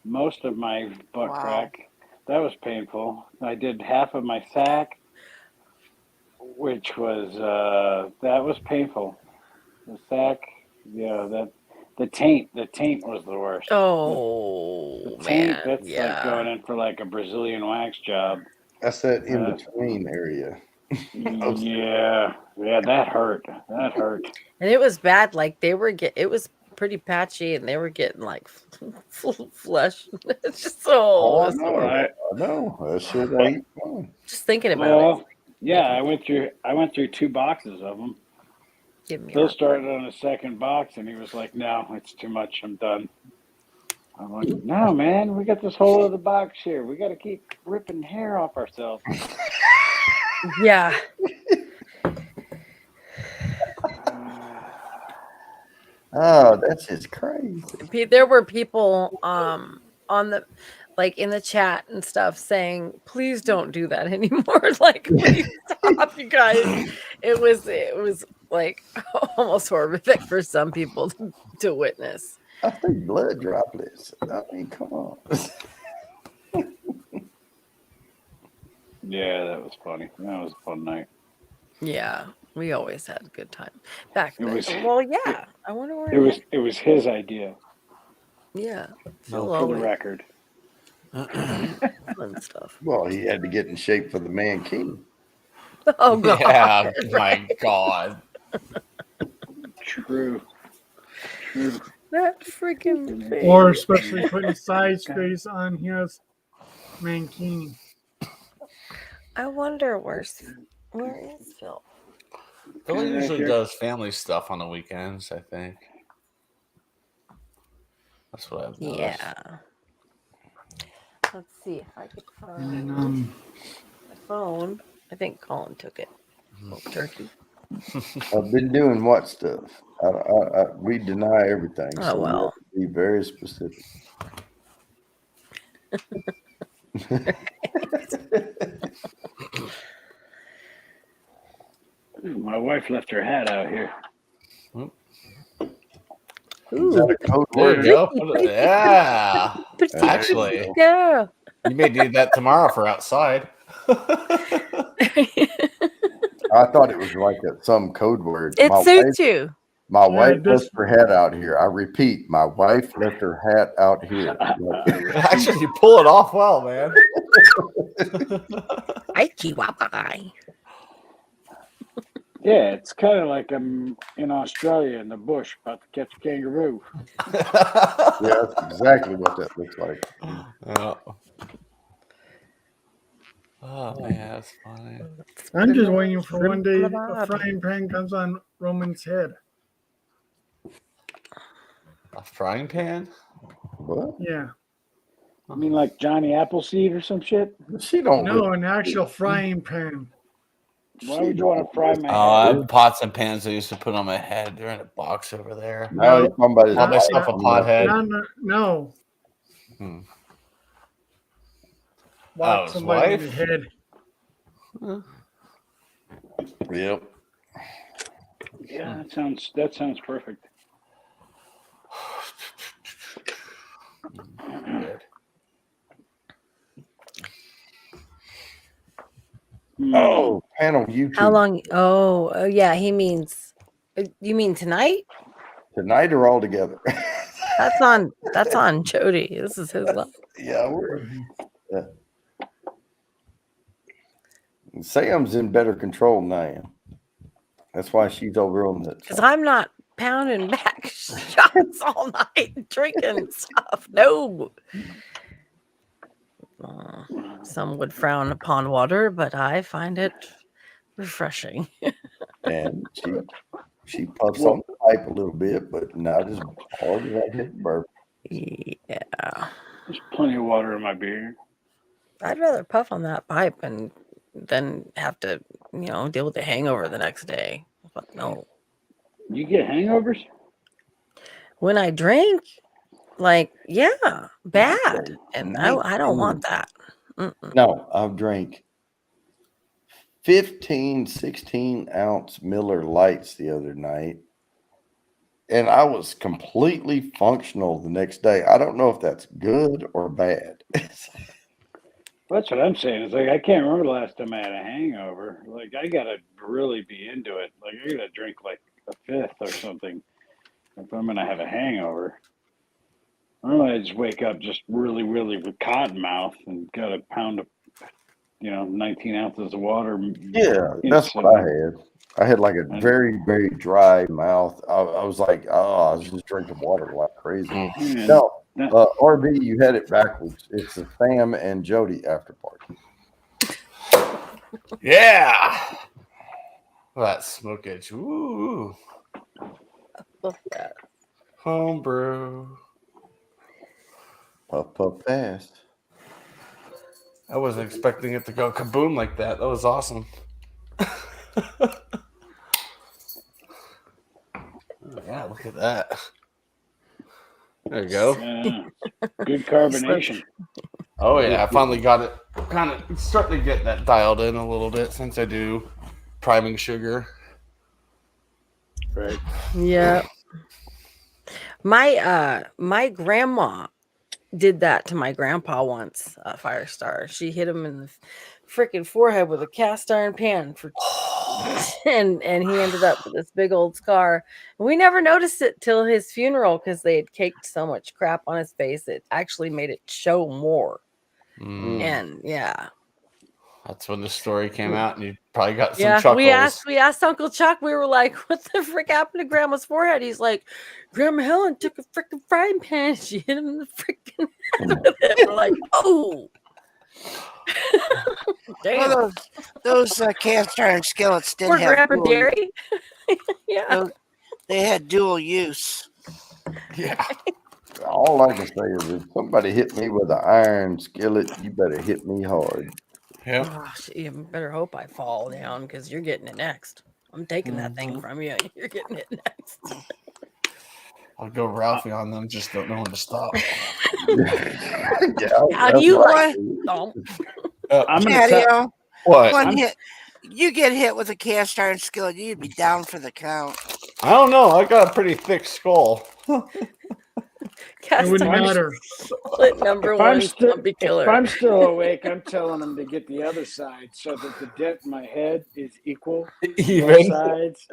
S9: most of my butt
S5: Wow.
S9: crack. That was painful. I did half of my sack, which was that was painful. The sack, yeah, the taint was the worst.
S4: Oh
S9: The taint,
S4: man,
S9: that's like
S4: yeah.
S9: going in for like a Brazilian wax job.
S1: That's that in between area.
S9: Yeah, that hurt. That hurt.
S4: And it was bad. Like it was pretty patchy, and they were getting like full flesh. It's just so.
S1: Oh, I
S4: it's
S1: know.
S4: horrible.
S1: I know. That shit ain't fun.
S4: Just thinking about
S9: Well,
S4: it.
S9: yeah, I went through 2 boxes of them.
S4: Give me
S9: Phil
S4: up.
S9: started on the second box, and he was like, "No, it's too much. I'm done." I'm like, "No, man, we got this whole other box here. We got to keep ripping hair off ourselves."
S4: Yeah.
S1: Oh, that's just crazy.
S4: There were people on the like in the chat and stuff saying, please don't do that anymore. Like, please stop, you guys. It was like almost horrific for some people to witness.
S1: I think blood droplets. I mean, come on.
S9: Yeah, that was funny. That was a fun night.
S4: Yeah, we always had a good time back
S9: It
S4: then.
S9: was-
S4: Well, yeah. I wonder where
S9: It was his idea,
S4: yeah. Phil
S9: for the
S4: always
S9: record.
S4: fun stuff.
S1: Well, he had to get in shape for the Man King.
S4: Oh god.
S8: Yeah, my God.
S9: True.
S4: That freaking thing.
S10: Or especially putting side space on his mankini.
S4: I wonder where is Phil?
S8: Phil
S9: Yeah,
S8: usually
S9: sure.
S8: does family stuff on the weekends, I think. That's what I've noticed.
S4: Yeah. Let's see if I could
S10: And
S4: find my phone. I think Colin took it. Oh, turkey.
S1: I've been doing what stuff? We deny everything.
S4: Oh,
S1: so we
S4: well.
S1: have to be very specific.
S9: My wife left her hat out here.
S1: Is that a code
S8: There
S1: word?
S8: you go. Yeah. Actually,
S4: Yeah.
S8: you may need that tomorrow for outside.
S1: I thought it was like some code word.
S4: It
S1: My
S4: suits
S1: wife-
S4: you.
S1: My
S10: Yeah,
S1: wife
S10: it does.
S1: left her hat out here. I repeat, my wife left her hat out here.
S8: Actually, you pull it off well, man.
S4: Hi, Chihuahua.
S9: Yeah, it's kind of like I'm in Australia in the bush about to catch a kangaroo.
S1: Yeah, that's exactly what that looks like.
S8: Yeah. Oh man, that's funny.
S10: I'm just waiting for
S4: Shrimp
S10: one day
S4: on the
S10: a
S4: barbie.
S10: frying pan comes on Roman's head.
S8: A frying pan?
S1: What?
S10: Yeah.
S9: I mean, like Johnny Appleseed or some shit.
S1: She don't.
S10: No, an actual frying pan.
S9: Why would you want to fry my
S8: I
S9: head?
S8: have pots and pans I used to put on my head. They're in a box over there.
S1: Now he's talking about his
S8: Bought myself a
S1: wife.
S8: pot head.
S10: No.
S8: Hmm.
S10: Whack
S8: his
S10: somebody in the
S8: wife?
S10: head.
S1: Yep.
S9: Yeah, that sounds perfect.
S1: Oh, panel YouTube.
S4: How long? Oh, yeah. He means. You mean tonight?
S1: Tonight or all together?
S4: That's on Jody. This is his level.
S1: Yeah, yeah. Sam's in better control than I am. That's why she's over on the.
S4: Because I'm not pounding back shots all night drinking stuff. No. Some would frown upon water, but I find it refreshing.
S1: And she puffs on the pipe a little bit, but not as hard as I hit burp.
S4: Yeah.
S9: There's plenty of water in my beer.
S4: I'd rather puff on that pipe and then have to, deal with the hangover the next day. But no.
S9: You get hangovers?
S4: When I drink, yeah, bad. And I don't want that. Mm-mm.
S1: No, I've drank 15, 16 ounce Miller Lights the other night. And I was completely functional the next day. I don't know if that's good or bad.
S9: That's what I'm saying. It's like I can't remember the last time I had a hangover. Like I gotta really be into it. Like I gotta drink like a fifth or something if I'm gonna have a hangover. Normally I just wake up just really, really with cotton mouth and got a pound of 19 ounces of water.
S1: Yeah, that's what I had. I had like a very, very dry mouth. I was like, I was just drinking water like crazy. No, RB, you had it backwards. It's the Sam and Jody after party.
S8: Yeah. That smokage. Ooh.
S4: Love that.
S8: Homebrew.
S1: Puff, puff, fast.
S8: I wasn't expecting it to go kaboom like that. That was awesome. Yeah, look at that. There you go.
S9: Good carbonation.
S8: Oh yeah, I finally got it. Kind of starting to get that dialed in a little bit since I do priming sugar.
S9: Right.
S4: Yeah. My grandma did that to my grandpa once, Firestar. She hit him in the freaking forehead with a cast iron pan and he ended up with this big old scar. And we never noticed it till his funeral because they had caked so much crap on his face it actually made it show more. And yeah.
S8: That's when the story came out, and you probably got some
S4: Yeah,
S8: chuckles.
S4: we asked Uncle Chuck. We were like, "What the frick happened to Grandma's forehead?" He's like, "Grandma Helen took a freaking frying pan. And she hit him in the freaking head with it." We're like, "Oh, damn!"
S5: Well, those cast iron skillets did
S4: Poor
S5: have
S4: Grandpa
S5: dual,
S4: Derry. Yeah,
S5: they had dual use.
S8: Yeah.
S1: All I can say is if somebody hit me with an iron skillet, you better hit me hard.
S8: Yep.
S4: Gosh, you better hope I fall down because you're getting it next. I'm taking that thing from you. You're getting it next.
S8: I'll go Ralphie on them. Just don't know when to stop.
S4: How do you like?
S9: I'm gonna
S5: Patio,
S8: What?
S5: one hit, you get hit with a cast iron skillet, you'd be down for the count.
S8: I don't know. I got a pretty thick skull.
S10: It wouldn't matter.
S4: Split number
S9: If
S4: one
S9: I'm still
S4: zombie killer.
S9: if I'm still awake, I'm telling them to get the other side so that the dent in my head is equal.
S8: Even.
S9: Both sides.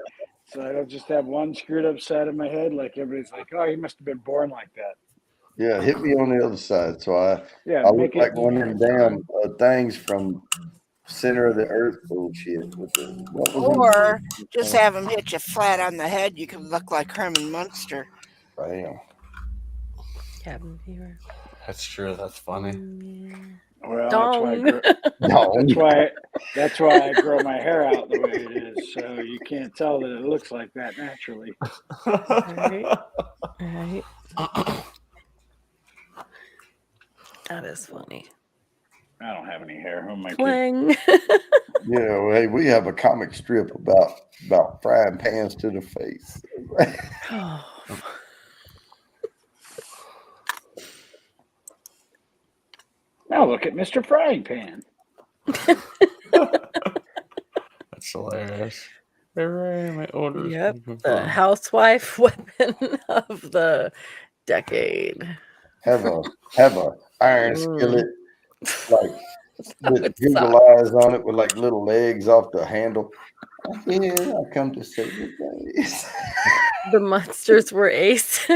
S9: So I don't just have one screwed up side of my head like everybody's like, oh, he must have been born like that.
S1: Yeah, hit me on the other side. So I look
S9: make
S1: like
S9: it
S1: one of them damn things from Center of the Earth bullshit. With the, what was
S5: Or just have them hit you flat on the head. You can look like Herman Munster.
S1: Bam.
S4: Cabin fever.
S8: That's true. That's funny.
S9: Well,
S4: Dong.
S9: that's why I grow my hair out the way it is. So you can't tell that it looks like that naturally.
S4: Right. That is funny.
S9: I don't have any hair. Who am I kidding?
S4: Clang.
S1: You know, hey, we have a comic strip about frying pans to the face.
S4: Oh,
S9: Now look at Mr. Frying Pan.
S8: That's hilarious. My orders.
S4: yep. The housewife weapon of the decade.
S1: Have a iron
S4: Mm.
S1: skillet like with
S4: would
S1: Google
S4: suck.
S1: eyes on it with like little legs off the handle. Yeah, I come to say good days.
S4: The monsters were ace.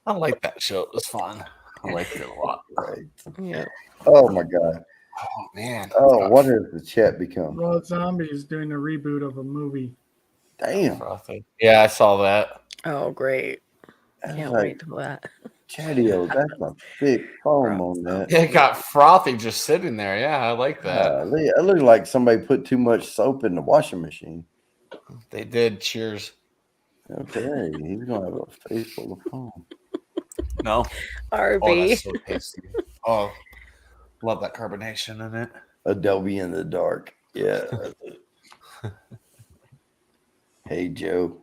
S8: I like that show. It was fun. I liked it a lot.
S1: Right.
S4: Yeah.
S1: Oh my god.
S8: Oh man.
S1: Oh, what has the chat become?
S10: Rob Zombie is doing a reboot of a movie.
S1: Damn.
S8: Yeah, I saw that.
S4: Oh, great.
S1: That's
S4: Can't
S1: like,
S4: wait till that.
S1: Chatio, that's a big foam on that.
S8: It got frothy just sitting there. Yeah, I like that.
S1: It looked like somebody put too much soap in the washing machine.
S8: They did. Cheers.
S1: Okay, he's gonna have a face full of foam.
S8: No. Oh,
S4: RB.
S8: that's so tasty. Oh, love that carbonation in it.
S1: Adobe in the dark. Yeah. Hey Joe.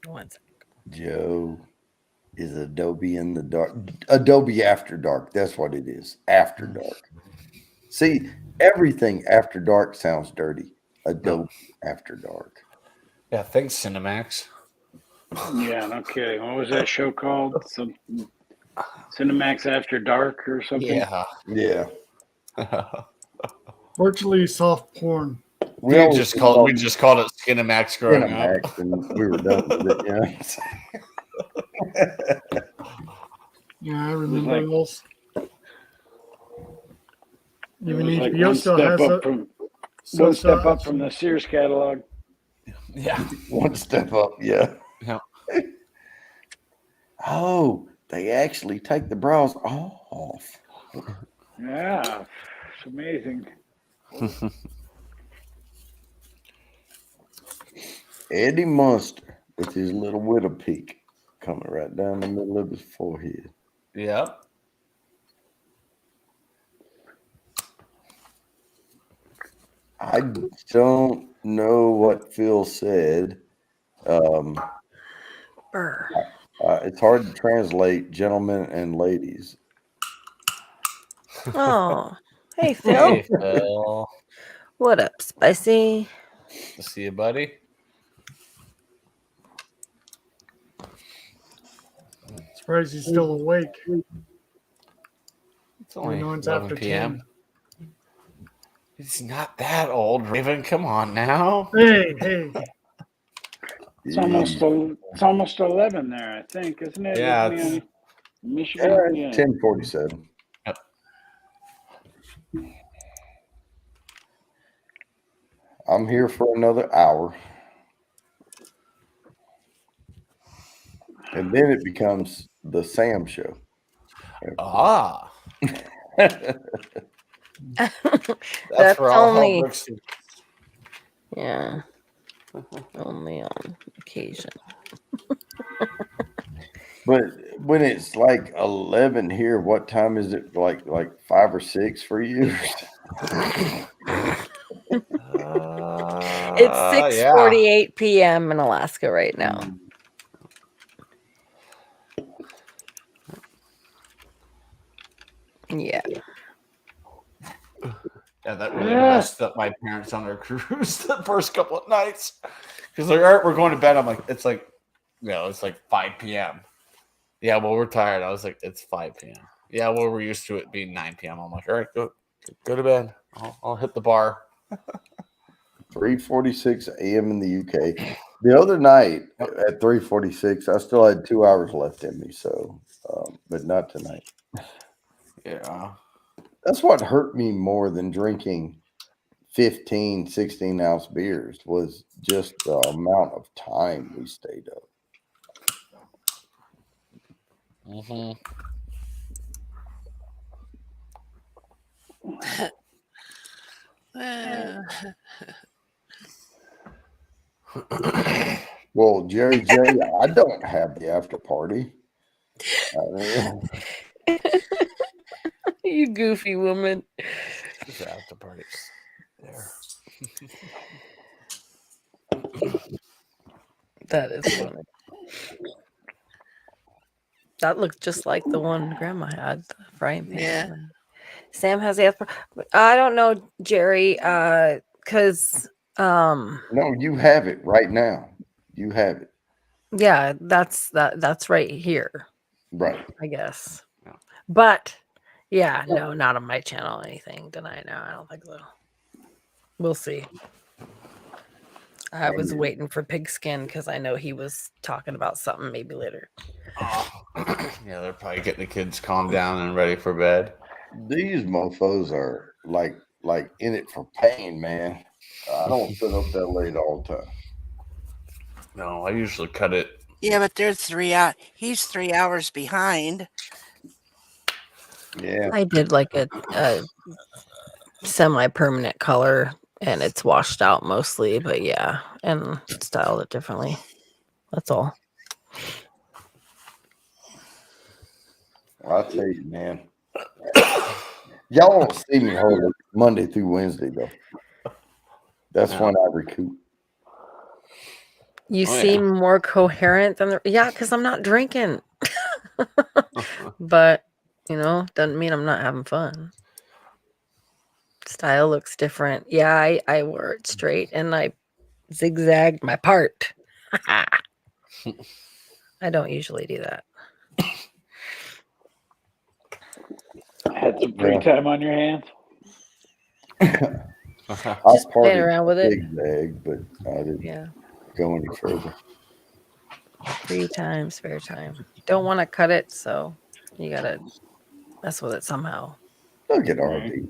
S4: One second.
S1: Joe is Adobe in the dark. Adobe After Dark. That's what it is. After dark. See, everything after dark sounds dirty. Adobe After Dark.
S8: Yeah, thanks, Cinemax.
S9: Yeah, no kidding. What was that show called? Some Cinemax After Dark or something?
S8: Yeah.
S1: Yeah.
S10: Virtually soft porn.
S8: We just called it Skinemax growing up.
S1: Cinemax, and we were done with it. Yeah.
S10: Yeah, I remember
S9: like-
S10: those.
S9: It
S10: Even
S9: was like
S10: HBO still has
S9: one
S10: still
S9: step
S10: has-
S9: up from the Sears catalog.
S8: Yeah.
S1: One step up. Yeah.
S8: Yeah.
S1: Oh, they actually take the bras off.
S9: Yeah, it's amazing.
S1: Eddie Munster with his little widow peak coming right down the middle of his forehead.
S8: Yep.
S1: I don't know what Phil said.
S4: Brr.
S1: It's hard to translate gentlemen and ladies.
S4: Oh, hey Phil.
S8: Hey, Phil.
S4: What up, Spicy?
S8: To see you, buddy.
S10: Surprised he's still awake.
S8: It's only
S10: No one's
S8: 11
S10: after
S8: p.m. He's not that old, Raven. Come on now.
S10: Hey, hey.
S9: It's almost 11 there, I think, isn't it?
S8: Yeah,
S9: Isn't he on Michigan. Yeah.
S1: 10:47.
S8: Yep.
S1: I'm here for another hour. And then it becomes the Sam show.
S8: Ah.
S4: That's
S8: where all hell
S4: only,
S8: breaks loose.
S4: yeah, only on occasion.
S1: But when it's like 11 here, what time is it? Like 5 or 6 for you?
S4: It's
S8: Yeah.
S4: 6:48 p.m. in Alaska right now. Yeah.
S8: Yeah, that really messed up my parents on their cruise the first couple of nights. Because they're, all right, we're going to bed. I'm like, it's like, it's like 5 p.m. Yeah, well, we're tired. I was like, it's 5 p.m. Yeah, well, we're used to it being 9 p.m. I'm like, all right, go to bed. I'll hit the bar.
S1: 3:46 a.m. in the UK. The other night at 3:46, I still had 2 hours left in me. So, but not tonight.
S8: Yeah.
S1: That's what hurt me more than drinking 15, 16 ounce beers was just the amount of time we stayed up.
S8: Mm-hmm.
S1: Well, Jerry J, I don't have the after party.
S4: You goofy woman.
S8: Just after parties.
S4: That is funny. That looks just like the one Grandma had, the frying pan.
S5: Yeah.
S4: Sam has the I don't know, Jerry, because
S1: No, you have it right now. You have it.
S4: yeah, that's right here,
S1: Right.
S4: I guess.
S8: Yeah.
S4: But yeah, no, not on my channel or anything. Deny now. I don't think so. We'll see. I was waiting for Pigskin because I know he was talking about something maybe later.
S8: Yeah, they're probably getting the kids calmed down and ready for bed.
S1: These mofos are like in it for pain, man. I don't sit up that late all the time.
S8: No, I usually cut it.
S5: Yeah, but they're 3 hours. He's 3 hours behind.
S1: Yeah.
S4: I did like a semi-permanent color, and it's washed out mostly, but yeah, and styled it differently. That's all.
S1: I'll tell you, man. Y'all won't see me hardly Monday through Wednesday, though. That's when I recoup.
S4: You
S8: Oh, yeah.
S4: seem more coherent than because I'm not drinking. But doesn't mean I'm not having fun. Style looks different. Yeah, I wore it straight and I zigzagged my part. I don't usually do that.
S9: Had some free time on your hands.
S1: I
S4: Just playing
S1: parted
S4: around with it.
S1: zigzag, but I didn't go any further.
S4: Free time, spare time. Don't want to cut it, so you gotta mess with it somehow.
S1: Look at RD.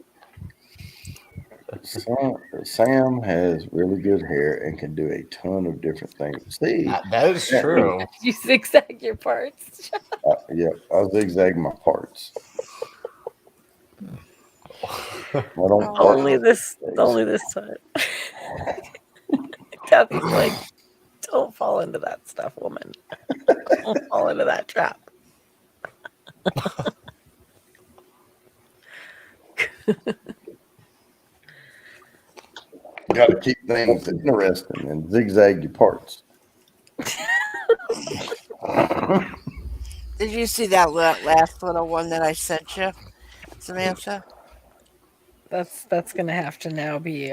S1: Sam has really good hair and can do a ton of different things. See,
S8: that is true.
S4: You zigzag your parts.
S1: Yeah, I zigzag my parts.
S4: Only this time. Kathy's like, don't fall into that stuff, woman. Don't fall into that trap.
S1: You got to keep things interesting and zigzag your parts.
S5: Did you see that last little one that I sent you, Samantha?
S4: That's gonna have to now be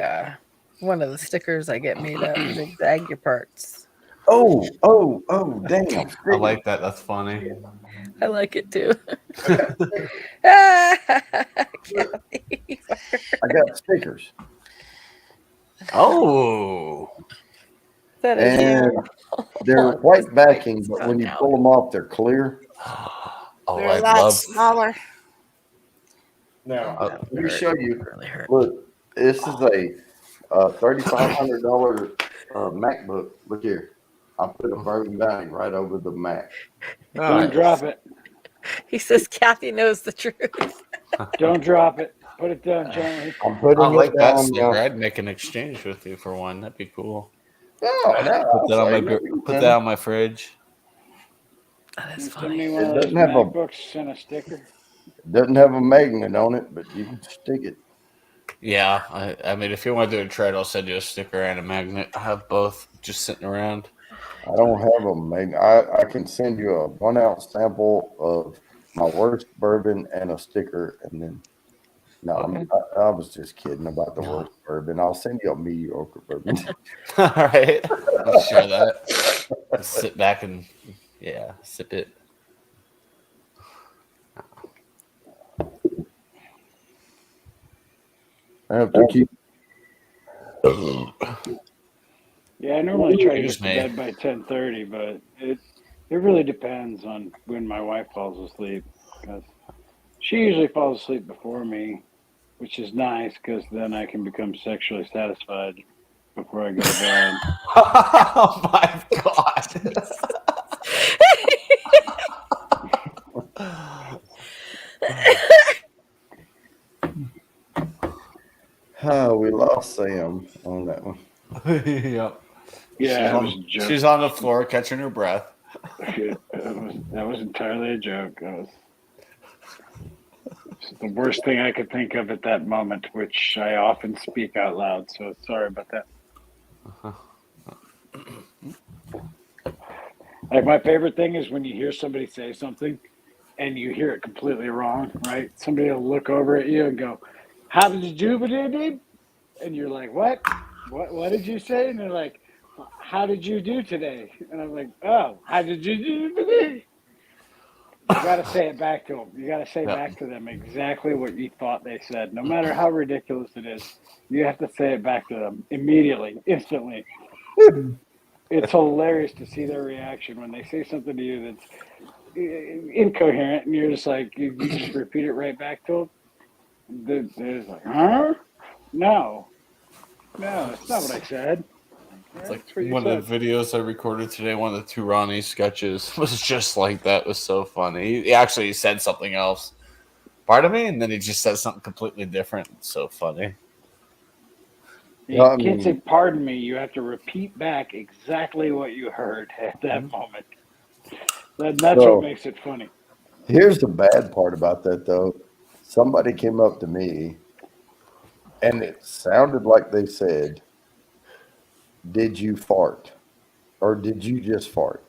S4: one of the stickers I get made up. Zigzag your parts.
S1: Oh, damn.
S8: I like that. That's funny.
S4: I like it too. Kathy.
S1: I got stickers.
S8: Oh.
S4: That is
S1: And they're white backing, but when you pull them off, they're clear.
S8: Oh,
S5: They're
S8: I
S5: a lot
S8: love.
S5: smaller.
S1: Now,
S4: that
S1: let me show you.
S4: really hurt.
S1: Look, this is a $3,500 MacBook. Look here. I put a Bourbon Bounty right over the Mac.
S9: Don't drop it.
S4: He says Kathy knows the truth.
S9: Don't drop it. Put it down gently.
S1: I'm putting
S8: I like
S1: it
S8: that
S1: down.
S8: sticker. I'd make an exchange with you for one. That'd be cool.
S1: Oh,
S8: Put that on my fridge.
S4: That is
S9: Send me
S4: funny.
S9: one of those
S1: doesn't have a-
S9: MacBooks and a sticker.
S1: Doesn't have a magnet on it, but you can stick it.
S8: Yeah, I mean, if you want to do a trade, I'll send you a sticker and a magnet. I have both just sitting around.
S1: I don't have a magnet. I can send you a 1 ounce sample of my worst bourbon and a sticker, and then no,
S8: Okay.
S1: I was just kidding about the worst bourbon. I'll send you a mediocre bourbon.
S8: All right, I'll share that. Just sit back and sip it.
S1: I have to keep.
S9: Yeah, I normally try to get
S8: Excuse
S9: to
S8: me.
S9: bed by 10:30, but it really depends on when my wife falls asleep. Because she usually falls asleep before me, which is nice because then I can become sexually satisfied before I go to bed.
S8: Oh my
S1: Oh, we lost Sam on that one.
S8: god. Yep.
S9: Yeah, it was a joke.
S8: She's on the floor catching her breath.
S9: That was entirely a joke. I was the worst thing I could think of at that moment, which I often speak out loud. So sorry about that. Like my favorite thing is when you hear somebody say something and you hear it completely wrong, right? Somebody will look over at you and go, "How did you do it?" And you're like, "What? What did you say?" And they're like, "How did you do today?" And I'm like, "Oh, how did you do today?" You got to say it back to them. You got to say back to them exactly what you thought they said, no matter how ridiculous it is. You have to say it back to them immediately, instantly. It's hilarious to see their reaction when they say something to you that's incoherent, and you're just like, you just repeat it right back to them. They're just like, "Huh? No, that's not what I said."
S8: It's like one of the videos I recorded today, one of the two Ronnie sketches was just like that. It was so funny. He actually said something else. Pardon me? And then he just said something completely different. It's so funny.
S9: You can't say pardon me. You have to repeat back exactly what you heard at that moment. That's what makes it funny.
S1: Here's the bad part about that, though. Somebody came up to me, and it sounded like they said, "Did you fart? Or did you just fart?"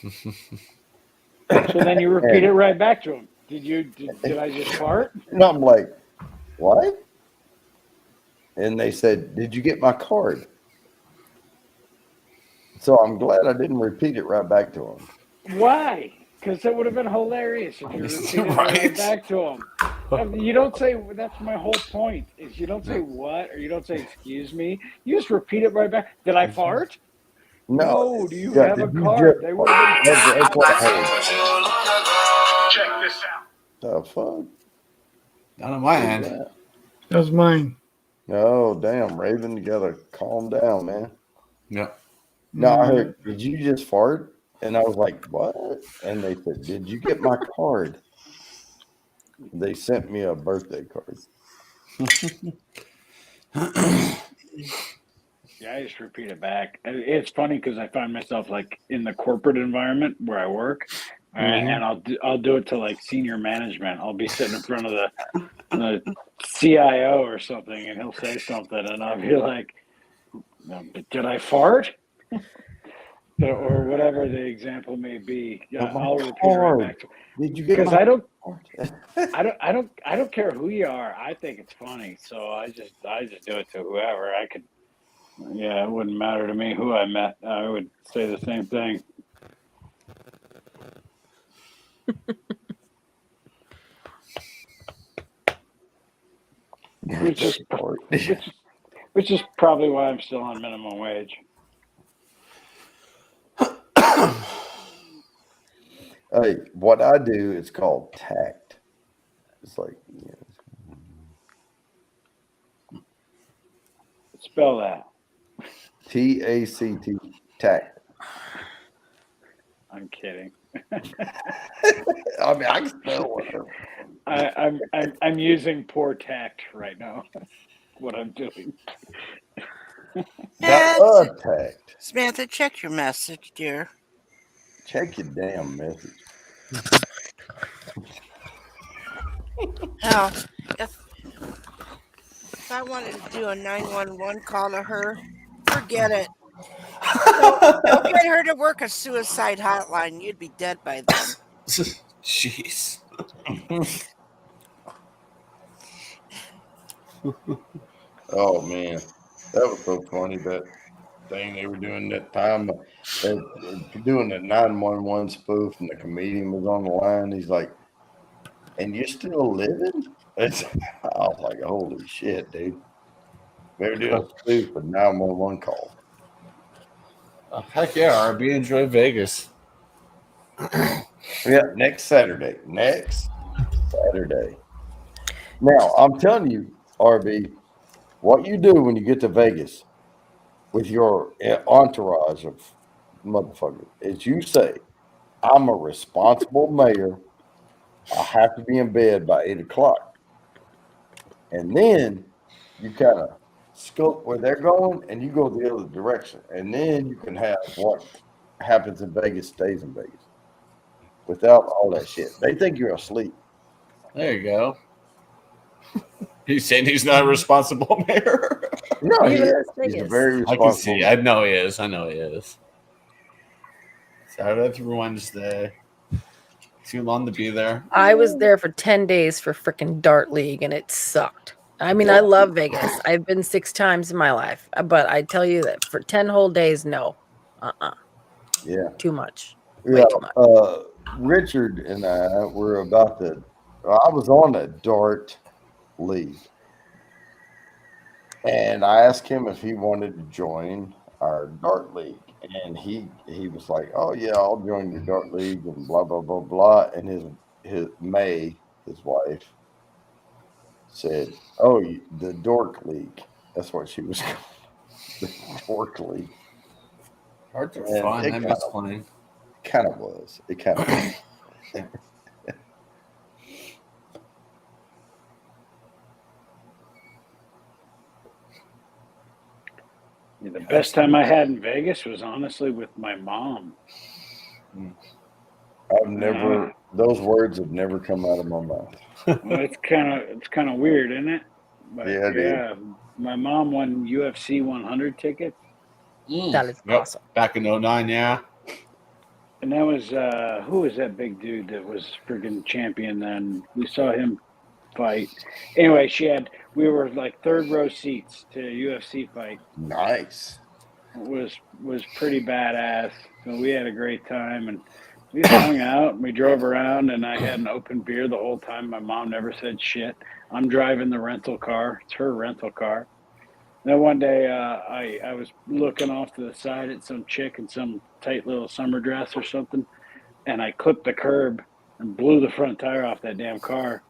S9: So then you repeat it right back to them. Did I just fart?
S1: And I'm like, "What?" And they said, "Did you get my card?" So I'm glad I didn't repeat it right back to them.
S9: Why? Because it would have been hilarious if you repeated it right back to them. You don't say, that's my whole point, is you don't say what, or you don't say excuse me. You just repeat it right back. Did I fart? No, do you have a card? They would have been.
S10: Check this out.
S1: The fuck?
S8: Not on my end.
S10: That was mine.
S1: Oh, damn, Raven, you gotta calm down, man.
S8: Yeah.
S1: No, I heard, "Did you just fart?" And I was like, "What?" And they said, "Did you get my card?" They sent me a birthday card.
S9: Yeah, I just repeat it back. It's funny because I find myself like in the corporate environment where I work, and I'll do it to like senior management. I'll be sitting in front of the CIO or something, and he'll say something, and I'll be like, "Did I fart?" Or whatever the example may be. Yeah, I'll repeat it right back to him.
S1: Did you get
S9: Because
S1: my
S9: I don't care who you are. I think it's funny, so I just do it to whoever I could. Yeah, it wouldn't matter to me who I met. I would say the same thing. Which is probably why I'm still on minimum wage.
S1: Hey, what I do is called tact. It's like,
S9: Spell that.
S1: TACT, tact.
S9: I'm kidding.
S1: I mean, I can spell whatever.
S9: I'm using poor tact right now. What I'm doing.
S1: Tact.
S5: Samantha, check your message, dear.
S1: Check your damn message.
S5: Now, if I wanted to do a 911 call to her, forget it. Don't get her to work a suicide hotline. You'd be dead by then.
S8: Jeez.
S1: Oh man, that was so funny. That thing they were doing that time, doing the 911 spoof, and the comedian was on the line. He's like, "And you're still living?" I was like, "Holy shit, dude!" They were doing a spoof for 911 call.
S8: Heck yeah, RB, enjoy Vegas.
S1: Yeah, next Saturday. Now, I'm telling you, RB, what you do when you get to Vegas with your entourage of motherfuckers is you say, "I'm a responsible mayor. I have to be in bed by 8 o'clock." And then you kind of scope where they're going and you go the other direction. And then you can have what happens in Vegas stays in Vegas without all that shit. They think you're asleep.
S8: There you go. He's saying he's not a responsible mayor.
S1: No, he
S4: Even
S1: is.
S4: Las
S1: He's a
S4: Vegas.
S1: very
S8: I
S1: responsible.
S8: can see. I know he is. Saturday through Wednesday. Too long to be there.
S4: I was there for 10 days for freaking Dart League and it sucked. I mean, I love Vegas. I've been 6 times in my life, but I tell you that for 10 whole days, no.
S1: Yeah.
S4: Too much. Way
S1: Yeah.
S4: too much.
S1: Richard and I were about to. I was on a Dart League, and I asked him if he wanted to join our Dart League, and he was like, "Oh yeah, I'll join your Dart League," and blah blah blah blah. And his May, his wife, said, "Oh, the Dork League." That's what she was called. The Dork League.
S8: Darts are
S1: And
S8: fun.
S1: it
S8: I miss playing.
S1: Kind of was. It kind of was.
S9: Yeah, the best time I had in Vegas was honestly with my mom.
S1: I've never. Those words have never come out of my mouth.
S9: Well, it's kind of weird, isn't it? But
S1: Yeah, it is.
S9: my mom won UFC 100 tickets,
S4: That is
S8: Yep.
S4: awesome.
S8: Back in 09, yeah.
S9: and that was who was that big dude that was friggin' champion then? We saw him fight. Anyway, we were like third row seats to a UFC fight.
S1: Nice.
S9: It was pretty badass. So we had a great time and we just hung out and we drove around and I had an open beer the whole time. My mom never said shit. I'm driving the rental car. It's her rental car. Then one day I was looking off to the side at some chick in some tight little summer dress or something, and I clipped the curb and blew the front tire off that damn car.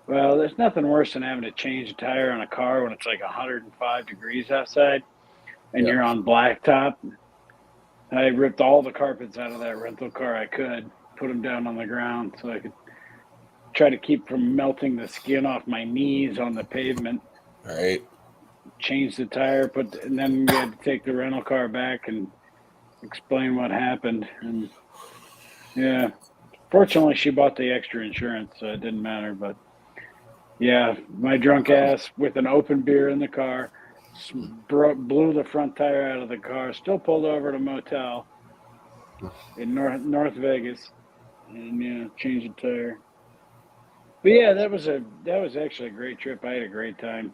S9: Well, there's nothing worse than having to change a tire on a car when it's like 105 degrees outside and
S1: Yeah.
S9: you're on blacktop. I ripped all the carpets out of that rental car I could, put them down on the ground so I could try to keep from melting the skin off my knees on the pavement.
S8: Right.
S9: Change the tire, and then we had to take the rental car back and explain what happened. And yeah, fortunately, she bought the extra insurance, so it didn't matter. But yeah, my drunk ass with an open beer in the car blew the front tire out of the car. Still pulled over to a motel in North Vegas, and yeah, changed the tire. But yeah, that was actually a great trip. I had a great time.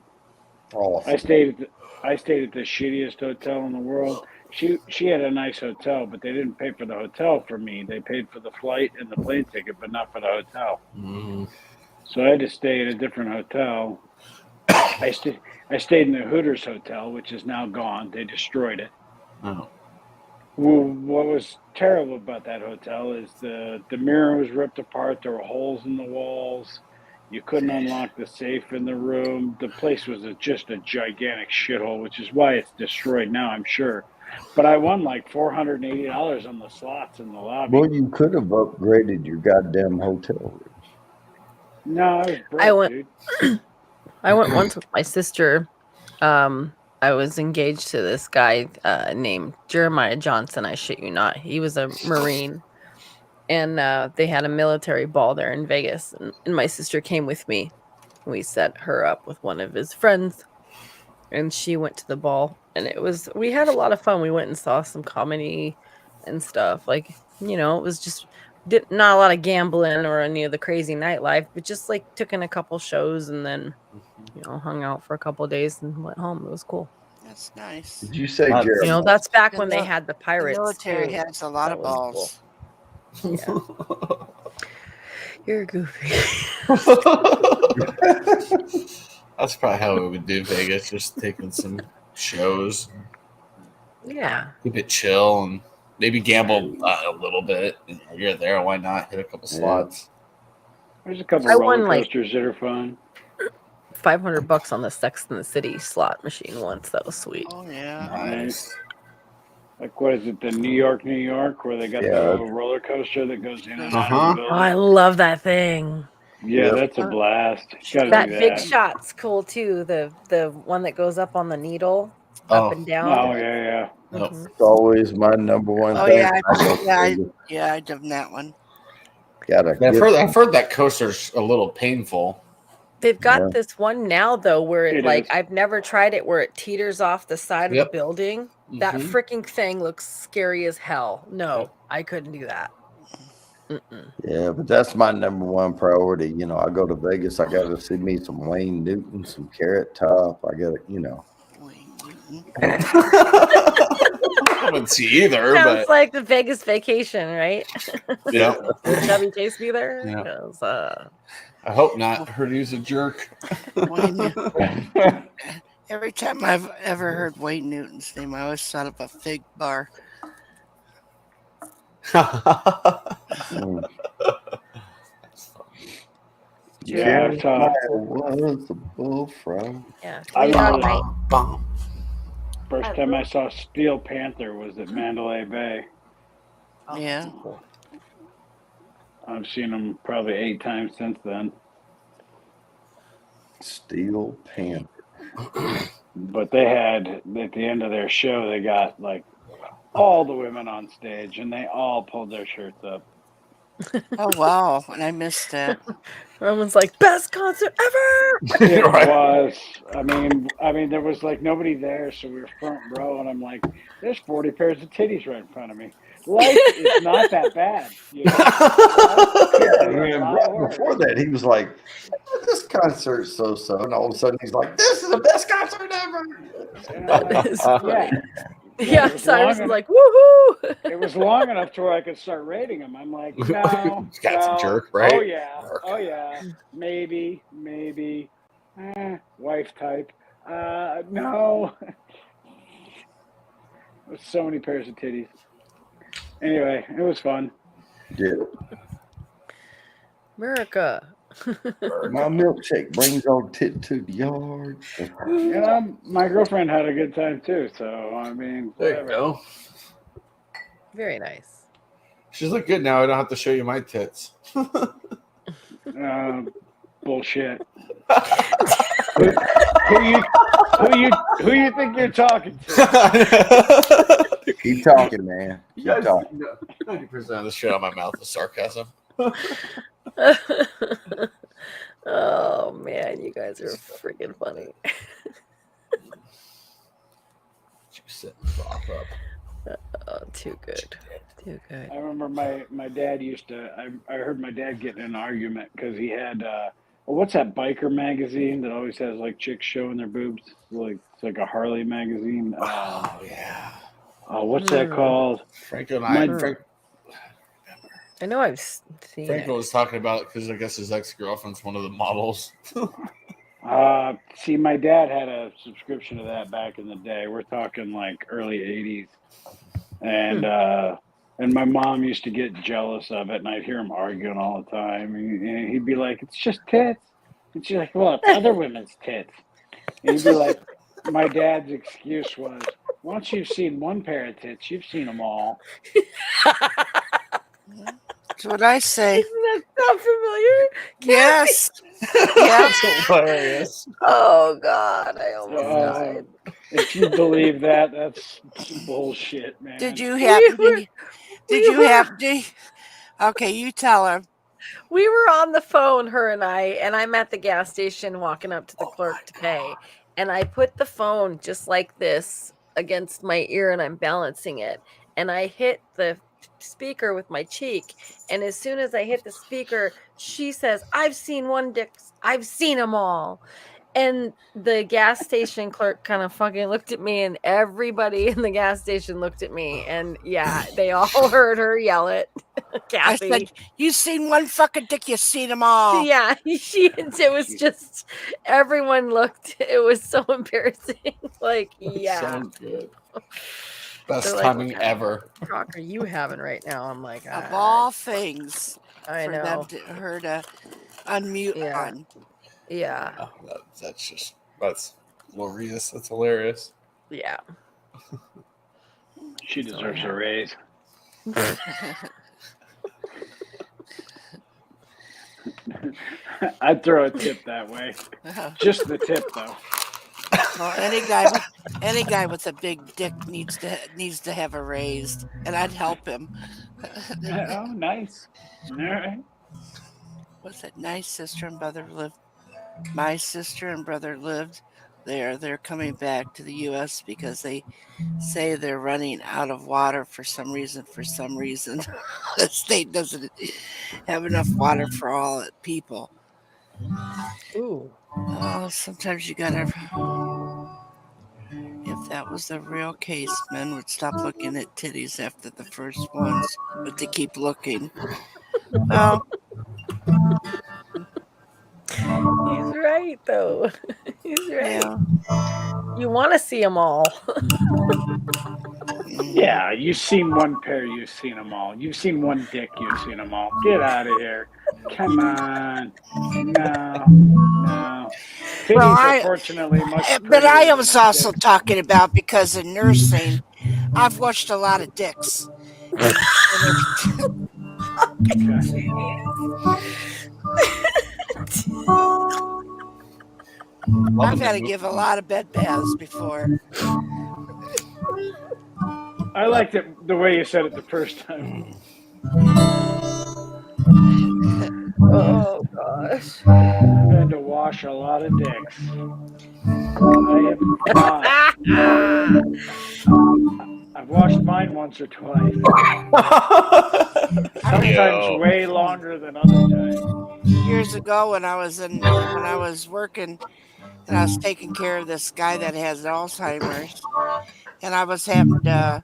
S1: Awesome.
S9: I stayed at the shittiest hotel in the world. She had a nice hotel, but they didn't pay for the hotel for me. They paid for the flight and the plane ticket, but not for the hotel.
S8: Mm-hmm.
S9: So I had to stay at a different hotel. I stayed in the Hooters Hotel, which is now gone. They destroyed it.
S8: Oh.
S9: Well, what was terrible about that hotel is the mirror was ripped apart. There were holes in the walls. You couldn't unlock the safe in the room. The place was just a gigantic shithole, which is why it's destroyed now, I'm sure. But I won like $480 on the slots in the lobby.
S1: Well, you could have upgraded your goddamn hotel room.
S9: No, I was broke,
S4: I went-
S9: dude.
S4: I went once with my sister. I was engaged to this guy named Jeremiah Johnson. I shit you not. He was a Marine. And they had a military ball there in Vegas. And my sister came with me. We set her up with one of his friends. And she went to the ball. And we had a lot of fun. We went and saw some comedy and stuff. Like, it was just not a lot of gambling or any of the crazy nightlife. But just like took in a couple shows and then, hung out for a couple of days and went home. It was cool.
S5: That's nice.
S1: Did you say
S8: That's-
S1: Jeremiah?
S4: That's back
S5: The
S4: when they
S5: mil-
S4: had the
S5: The
S4: pirates.
S5: military
S4: too.
S5: has a lot
S4: That
S5: of
S4: was cool.
S5: balls.
S4: You're goofy.
S8: That's probably how we would do Vegas, just taking some shows,
S4: Yeah.
S8: keep it chill, and maybe gamble a little bit. You're there, why not hit a couple slots?
S9: There's a couple
S4: I
S9: roller
S4: won, like-
S9: coasters that are fun.
S4: $500 on the Sex and the City slot machine once. That was sweet.
S5: Oh yeah.
S8: Nice.
S9: Like, what is it, the New York, where they got
S1: Yeah.
S9: the little roller coaster that goes in and out
S8: Uh-huh.
S9: of the
S4: Oh,
S9: building?
S4: I love that thing.
S9: Yeah,
S1: Yep.
S9: that's a blast. Gotta
S4: That
S9: do
S4: big
S9: that.
S4: shot's cool too. The one that goes up on the needle,
S8: Oh.
S4: up and down.
S9: Oh, yeah.
S8: No.
S4: Mhm.
S1: It's always my number one
S5: Oh,
S1: thing.
S5: yeah, Yeah, I done that one.
S1: Gotta
S8: Yeah,
S1: get-
S8: I've heard that coaster's a little painful.
S4: They've got
S1: Yeah.
S4: this one now though where it
S9: It
S4: like
S9: is.
S4: I've never tried it where it teeters off the side of
S8: Yep.
S4: the building. That
S8: Mhm.
S4: freaking thing looks scary as hell. No, I couldn't do that. Mm-mm.
S1: Yeah, but that's my number one priority. You know, I go to Vegas, I got to see me some Wayne Newton, some Carrot Top. I got to, you know.
S5: Wayne Newton.
S8: I wouldn't see either,
S4: Sounds
S8: but
S4: like the Vegas vacation, right?
S8: yeah.
S4: Would Chevy Chase be there?
S8: Yeah.
S4: 'Cause,
S8: I hope not. Heard he's a jerk.
S5: Wayne Newton. Every time I've ever heard Wayne Newton's name, I always thought of a fig bar.
S1: Mm.
S9: Yeah,
S1: Carrot
S9: so
S1: Top was a bullfrog.
S4: yeah.
S9: I
S4: 3 dog
S9: remember
S4: night.
S8: Bomb.
S9: first time I saw Steel Panther was at Mandalay Bay.
S5: Yeah.
S9: I've seen them probably 8 times since then.
S1: Steel Panther.
S9: But they had, at the end of their show, they got like all the women on stage and they all pulled their shirts up.
S5: Oh wow, and I missed that.
S4: Roman's like, best concert ever.
S9: It
S8: Right.
S9: was. I mean, there was like nobody there, so we were front row, and I'm like, "There's 40 pairs of titties right in front of me. Life is not that bad." You know?
S1: Yeah,
S9: It's
S1: man,
S9: a lot
S1: right
S9: worse.
S1: before that, he was like, "This concert's so," and all of a sudden, he's like, "This is the best concert ever."
S9: And I'm like, yeah.
S4: Yeah,
S9: it was
S4: Cyrus
S9: long
S4: is like, woohoo.
S9: It was long enough to where I could start rating them. I'm like, no,
S8: That's a
S9: no.
S8: jerk, right?
S9: Oh yeah, maybe, wife type. No. There's so many pairs of titties. Anyway, it was fun.
S1: Yeah,
S4: America.
S1: my milkshake brings old tit to the yard.
S9: You know, my girlfriend had a good time too. So I mean,
S8: There you
S9: whatever.
S8: go.
S4: Very nice.
S8: She's look good now. I don't have to show you my tits.
S9: Bullshit. who you think you're talking to?
S1: Keep talking, man. Keep
S8: You guys,
S1: talking.
S8: 90% of the shit out of my mouth is sarcasm.
S4: Oh man, you guys are freaking funny.
S8: You sit and prop up.
S4: Oh, too good. Too good.
S9: I remember my dad used to. I heard my dad get in an argument because he had. What's that biker magazine that always has like chicks showing their boobs? It's like a Harley magazine.
S8: Oh yeah.
S9: Oh, what's that called?
S8: Franco and I.
S4: I know I've seen
S8: Franco
S4: it.
S8: was talking about it because I guess his ex-girlfriend's one of the models.
S9: See, my dad had a subscription to that back in the day. We're talking like early '80s, and my mom used to get jealous of it, and I'd hear him arguing all the time. And he'd be like, "It's just tits," and she's like, "Well, it's other women's tits." And he'd be like, my dad's excuse was, "Once you've seen one pair of tits, you've seen them all."
S5: That's what I say.
S4: Isn't that sound familiar?
S5: Yes.
S8: That's hilarious.
S4: Oh God, I almost died.
S9: If you believe that, that's bullshit, man.
S5: Did you happen to? Did you happen to? Okay, you tell her.
S4: We were on the phone, her and I'm at the gas station walking up to the clerk to pay. And I put the phone just like this against my ear and I'm balancing it. And I hit the speaker with my cheek. And as soon as I hit the speaker, she says, "I've seen one dick. I've seen them all." And the gas station clerk kind of fucking looked at me, and everybody in the gas station looked at me. And yeah, they all heard her yell it. Kathy.
S5: I said, "You seen one fucking dick? You seen them all."
S4: Yeah, it was just everyone looked. It was so embarrassing. Like, yeah,
S8: So good. Best
S4: They're like,
S8: timing
S4: "What kind
S8: ever.
S4: of cock are you having right now?" I'm like,
S5: Of all things,
S4: I
S5: for
S4: know.
S5: them to her to unmute
S4: Yeah.
S5: on.
S4: Yeah,
S8: Oh, that's glorious. That's hilarious.
S4: yeah.
S9: She deserves a raise. I'd throw a tip that way. Just the tip, though.
S5: Well, any guy with a big dick needs to have a raised, and I'd help him.
S9: Oh, nice. All right.
S5: Was it nice? Sister and brother live my sister and brother lived there. They're coming back to the U.S. because they say they're running out of water for some reason. The state doesn't have enough water for all people.
S4: Ooh.
S5: Oh, sometimes you gotta. If that was the real case, men would stop looking at titties after the first ones, but they keep looking. Well,
S4: He's right, though. He's right.
S5: yeah.
S4: You want to see them all.
S9: Yeah, you've seen one pair, you've seen them all. You've seen one dick, you've seen them all. Get out of here. Come on. No. Titties
S5: Well,
S9: are fortunately much
S5: but I
S9: prettier
S5: was
S9: than
S5: also
S9: dicks.
S5: talking about because in nursing, I've watched a lot of dicks. I've had to give a lot of bed baths before.
S9: I liked it the way you said it the first time.
S4: Oh, gosh.
S9: I've had to wash a lot of dicks. I have not. I've washed mine once or twice. Sometimes way longer than other times.
S5: Years ago, when I was working, and I was taking care of this guy that has Alzheimer's, and I was having to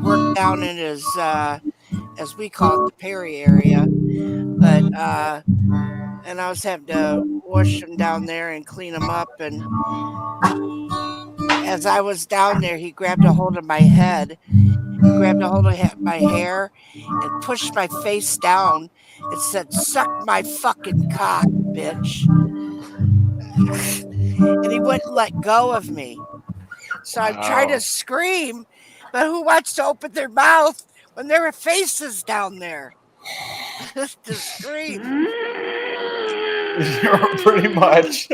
S5: work down in his, as we call it, the peri area, but and I was having to wash him down there and clean him up, and as I was down there, he grabbed a hold of my head, grabbed a hold of my hair, and pushed my face down and said, "Suck my fucking cock, bitch." And he wouldn't let go of me. So I tried to scream, but who wants to open their mouth when there are faces down there to scream?
S8: You're pretty much.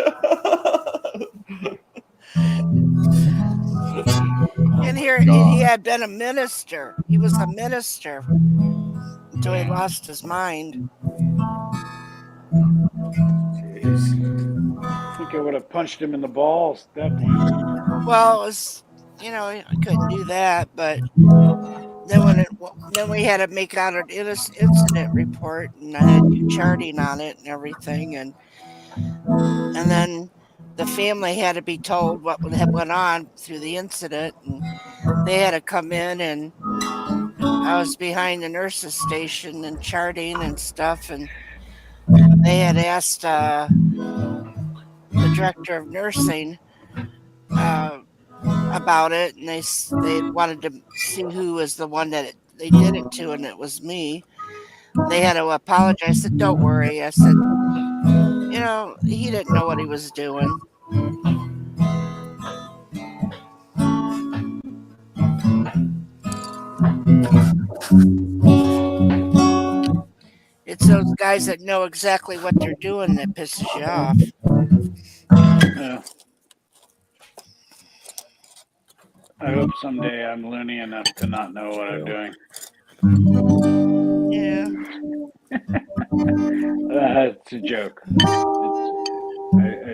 S5: And he had been a minister. He was a minister until he lost his mind.
S9: I think I would have punched him in the balls at that point.
S5: Well, it was, I couldn't do that, but then we had to make out an incident report, and I had to do charting on it and everything, and then the family had to be told what had went on through the incident, and they had to come in, and I was behind the nurses station and charting and stuff, and they had asked the director of nursing about it, and they wanted to see who was the one that they did it to, and it was me. They had to apologize. I said, "Don't worry." I said, he didn't know what he was doing. It's those guys that know exactly what they're doing that pisses you off.
S9: Yeah. I hope someday I'm loony enough to not know what I'm doing.
S5: Yeah.
S9: It's a joke. I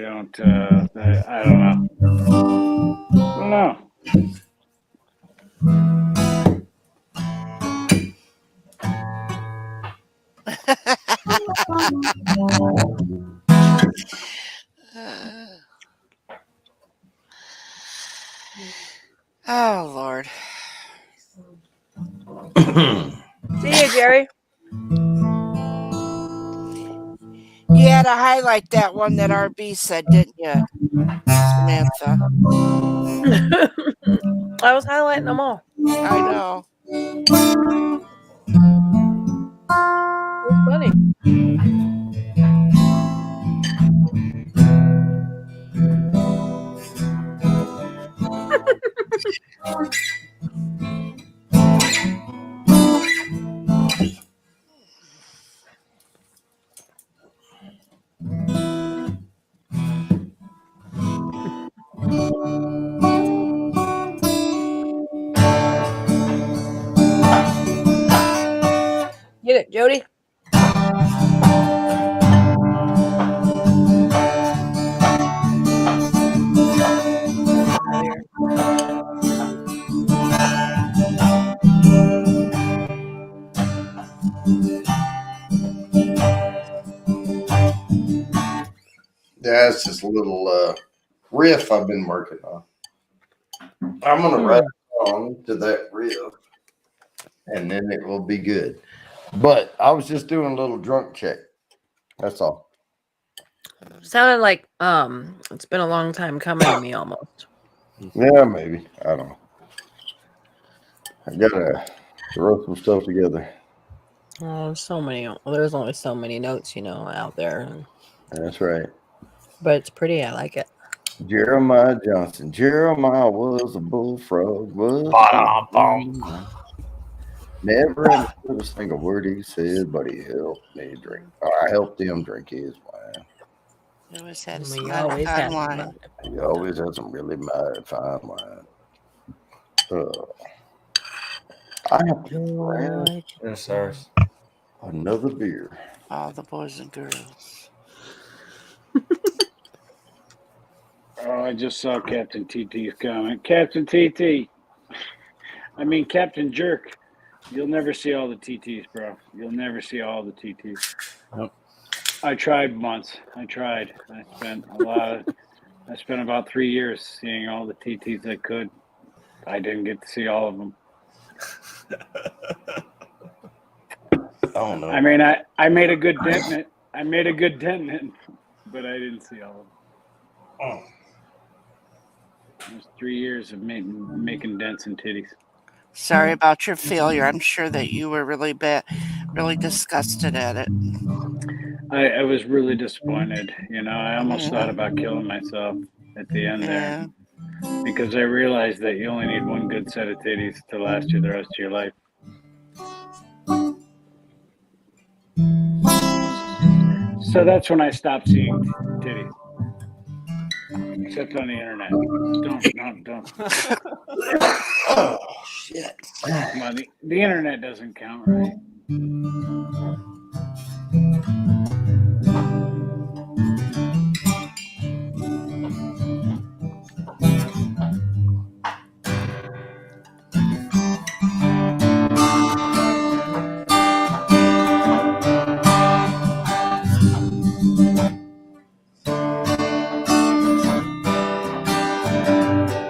S9: don't know. I don't know.
S5: Oh, Lord.
S4: See you, Jerry.
S5: You had to highlight that one that RB said, didn't you, Samantha?
S4: I was highlighting them all.
S5: I know.
S4: It's funny. Get it, Jody.
S1: That's just a little riff I've been working on. I'm gonna write on to that riff, and then it will be good. But I was just doing a little drunk check. That's all.
S4: Sounded like it's been a long time coming to me almost.
S1: Yeah, maybe. I don't know. I gotta throw some stuff together.
S4: Oh, so many. Well, there's only so many notes, out there.
S1: That's right.
S4: But it's pretty. I like it.
S1: Jeremiah Johnson. Jeremiah was a bullfrog. Never understood a single word he said, but he helped me drink. I helped him drink his wine.
S5: He always had
S4: We
S5: some
S4: always
S5: fine
S4: had
S5: wine.
S1: He always had some really mighty fine wine. I have to grab
S8: Yes, sir.
S1: another beer.
S5: All the boys and girls.
S9: Oh, I just saw Captain TT's comment. Captain TT. I mean, Captain Jerk. You'll never see all the TTs, bro. You'll never see all the TTs.
S8: Nope.
S9: I tried once. I spent about 3 years seeing all the TTs I could. I didn't get to see all of them.
S1: Oh no.
S9: I mean, I made a good dent in it. But I didn't see all of them. It was 3 years of making dents in titties.
S5: Sorry about your failure. I'm sure that you were really disgusted at it.
S9: I was really disappointed. I almost thought about killing myself at the end there because I realized that you only need one good set of titties to last you the rest of your life. So that's when I stopped seeing titties. Except on the internet. Don't.
S1: Oh shit.
S9: Well, the internet doesn't count, right?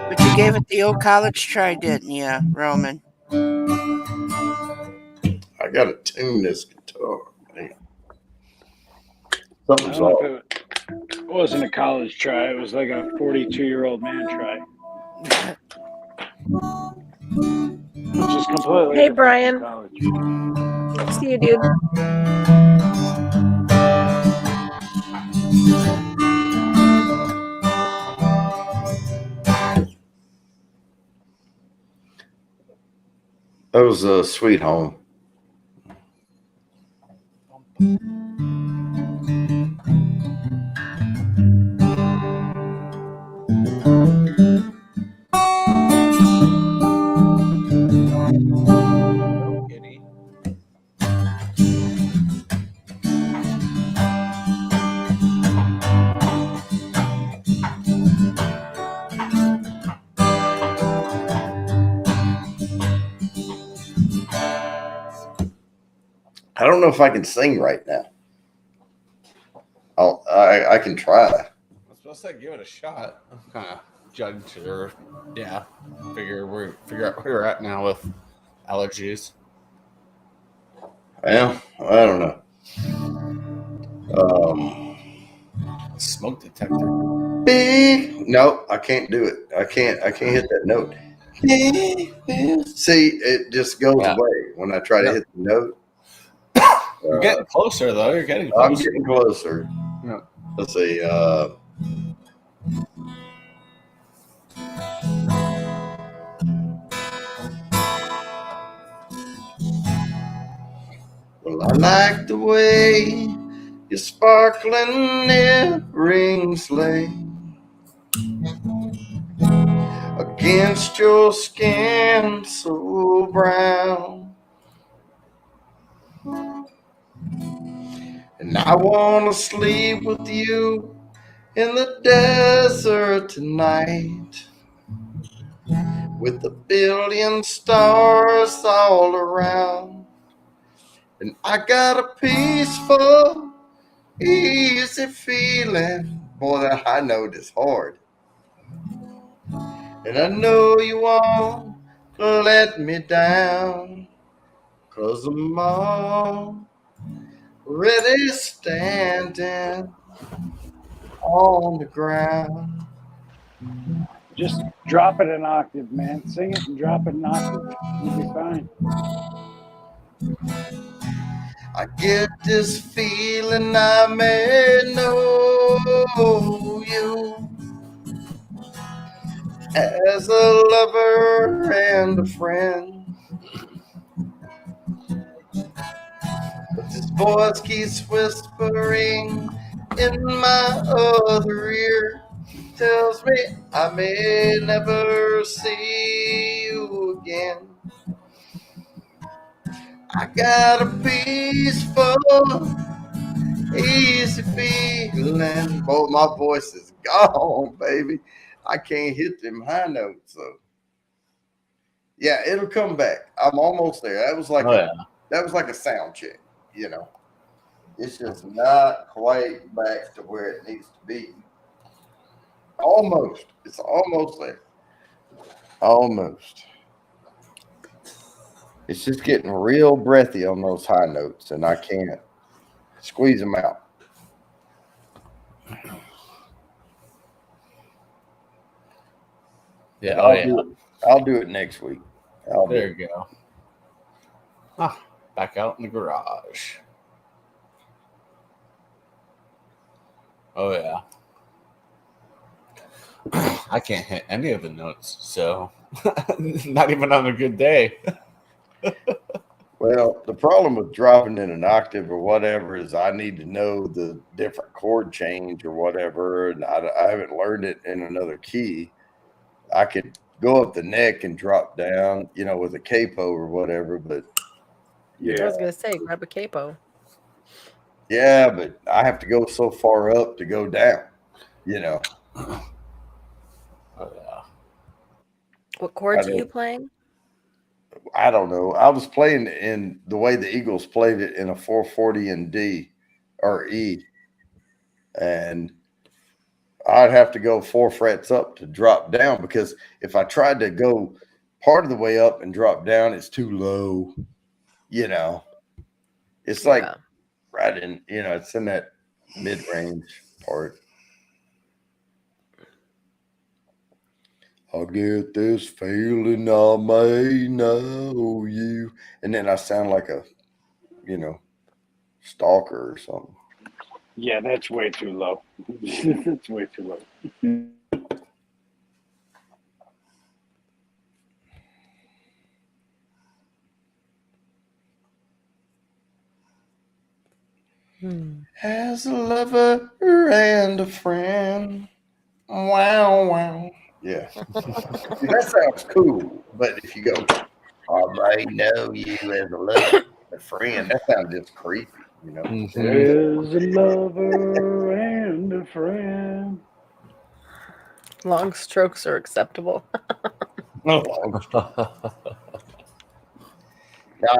S5: But you gave it the old college try, didn't you, Roman?
S1: I gotta tune this guitar. Man.
S9: I
S1: Something's
S9: don't
S1: off.
S9: know if it wasn't a college try. It was like a 42-year-old man try. Which is completely
S4: Hey,
S9: different
S4: Brian.
S9: from college.
S4: See you, dude.
S1: That was a Sweet Home. I don't know if I can sing right now. I can try.
S8: I was supposed to say give it a shot. I'm kind of judge or figure out where you're at now with allergies.
S1: Well, I don't know.
S8: Smoke detector.
S1: Big. No, I can't do it. I can't hit that note. See, it just goes away when I try to hit the note.
S8: You're getting closer though. You're getting
S1: I'm
S8: closer.
S1: getting closer.
S8: Yeah.
S1: Let's see. Well, I like the way your sparkling earrings lay against your skin so brown. And I wanna sleep with you in the desert tonight, with a billion stars all around. And I got a peaceful, easy feeling Boy, that high note is hard. And I know you won't let me down, 'cause I'm already standing on the ground.
S9: Just drop it an octave, man. Sing it and drop it an octave. You'll be fine.
S1: I get this feeling I may know you as a lover and a friend. But this voice keeps whispering in my other ear, tells me I may never see you again. I got a peaceful, easy feeling. Boy, my voice is gone, baby. I can't hit them high notes, so yeah, it'll come back. I'm almost there. That was like that was like a sound check, you know. It's just not quite back to where it needs to be. Almost. It's almost there. Almost. It's just getting real breathy on those high notes, and I can't squeeze them out.
S8: Yeah,
S1: I'll do it next week.
S8: There you go. Ah, back out in the garage. Oh yeah. I can't hit any of the notes, so not even on a good day.
S1: Well, the problem with dropping in an octave or whatever is I need to know the different chord change or whatever, and I haven't learned it in another key. I could go up the neck and drop down, you know, with a capo or whatever, but
S4: I was gonna say, grab a capo.
S1: yeah, but I have to go so far up to go down, you know.
S8: Oh yeah.
S4: What chords are you playing?
S1: I don't know. I was playing in the way the Eagles played it in a 440 in D or E, and I'd have to go 4 frets up to drop down, because if I tried to go part of the way up and drop down, it's too low. You know, it's like right in, you know, it's in that mid-range part. I get this feeling I may know you. And then I sound like a, you know, stalker or something.
S9: Yeah, that's way too low. That's way too low.
S1: As a lover and a friend. Wow, wow. Yeah. See, that sounds cool. But if you go, I may know you as a lover, a friend, that sounds just creepy, you know.
S9: There's a lover and a friend.
S4: Long strokes are acceptable.
S1: No,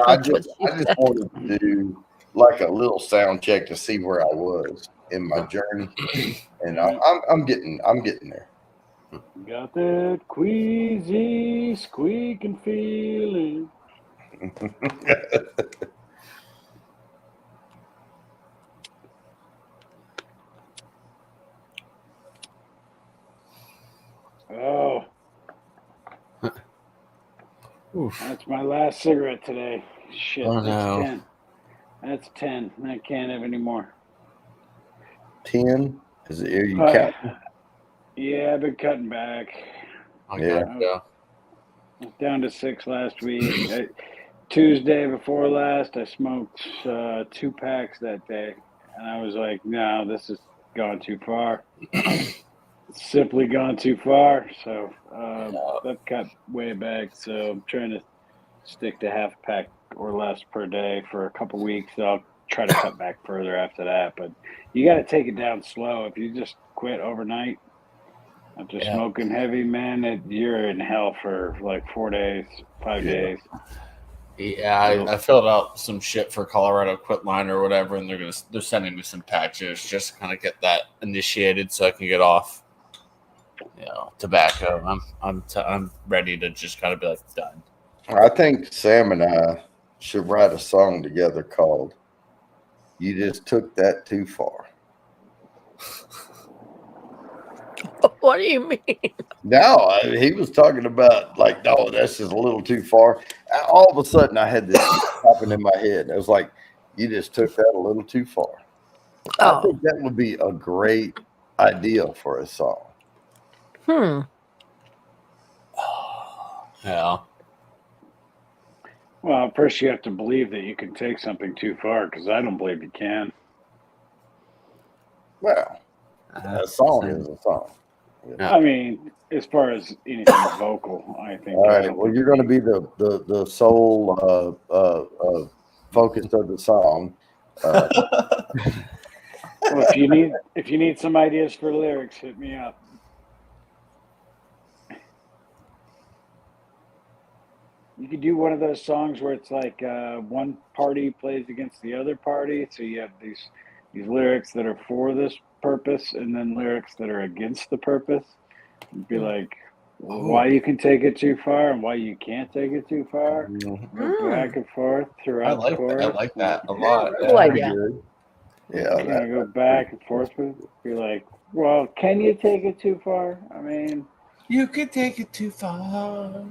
S1: I just wanted to do like a little sound check to see where I was in my journey, and I'm getting there.
S9: Got that queasy, squeaking feeling. Oh.
S8: Oof.
S9: That's my last cigarette today. Shit,
S8: Oh,
S9: that's
S8: no.
S9: 10. That's 10. I can't have any more.
S1: 10? Are you counting?
S9: Yeah, I've been cutting back.
S1: Yeah.
S9: I was down to 6 last week. Tuesday before last, I smoked 2 packs that day. And I was like, no, this has gone too far. It's simply gone too far. So I've cut way back. So I'm trying to stick to half a pack or less per day for a couple weeks. So I'll try to cut back further after that. But you got to take it down slow. If you just quit overnight after smoking heavy, man, you're in hell for like 4 days, 5 days.
S8: Yeah, I filled out some shit for Colorado Quitline or whatever, and they're sending me some patches just to kind of get that initiated so I can get off, tobacco. I'm ready to just kind of be like done.
S1: I think Sam and I should write a song together called "You Just Took That Too Far."
S4: What do you mean?
S1: No, he was talking about like, no, that's just a little too far. All of a sudden, I had this popping in my head. It was like, you just took that a little too far. I
S4: Oh.
S1: think that would be a great idea for a song.
S8: Yeah.
S9: Well, first you have to believe that you can take something too far, because I don't believe you can.
S1: Well, a song is a song.
S8: Yeah.
S9: I mean, as far as anything vocal, I think.
S1: All right. Well, you're going to be the sole focus of the song.
S9: Well, if you need some ideas for lyrics, hit me up. You could do one of those songs where it's like one party plays against the other party, so you have these lyrics that are for this purpose, and then lyrics that are against the purpose. It'd be like why you can take it too far and why you can't take it too far. Go back and forth throughout the chorus.
S8: I like that a lot.
S4: Cool idea.
S1: Yeah.
S9: Kind of go back and forth with it. Be like, well, can you take it too far? I mean,
S8: You could take it too far.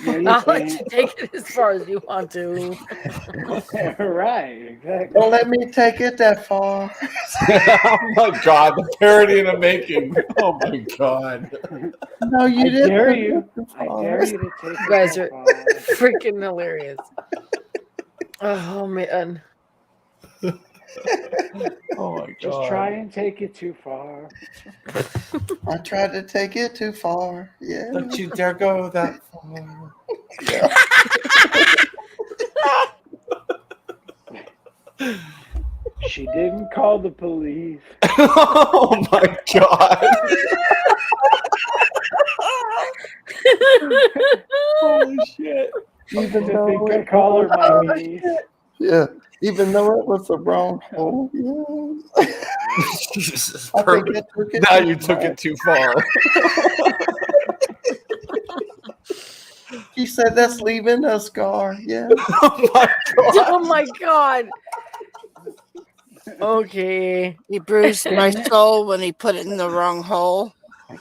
S9: yeah, you
S4: I'll let
S9: can.
S4: you take it as far as you want to.
S9: Right, exactly.
S1: Don't let me take it that far.
S8: Oh my god, the parody in the making. Oh my god.
S1: No, you
S9: I
S1: didn't.
S9: dare you. I dare you to take it
S4: You guys
S9: that
S4: are
S9: far.
S4: freaking hilarious. Oh man.
S8: Oh my god.
S9: Just try and take it too far.
S1: I tried to take it too far. Yeah.
S8: Don't you dare go that far.
S9: She didn't call the police.
S8: Oh my god. Holy shit.
S1: Even
S9: I
S1: though
S9: think I
S1: it
S9: call her my
S1: was,
S9: niece.
S1: yeah. Even though it was the wrong hole. Yeah.
S8: Jesus.
S1: I think I took it
S8: Now
S1: too
S8: you took
S1: far.
S8: it too far.
S1: He said that's leaving a scar. Yeah.
S8: Oh my god.
S4: Oh my god. Okay.
S5: He bruised my soul when he put it in the wrong hole.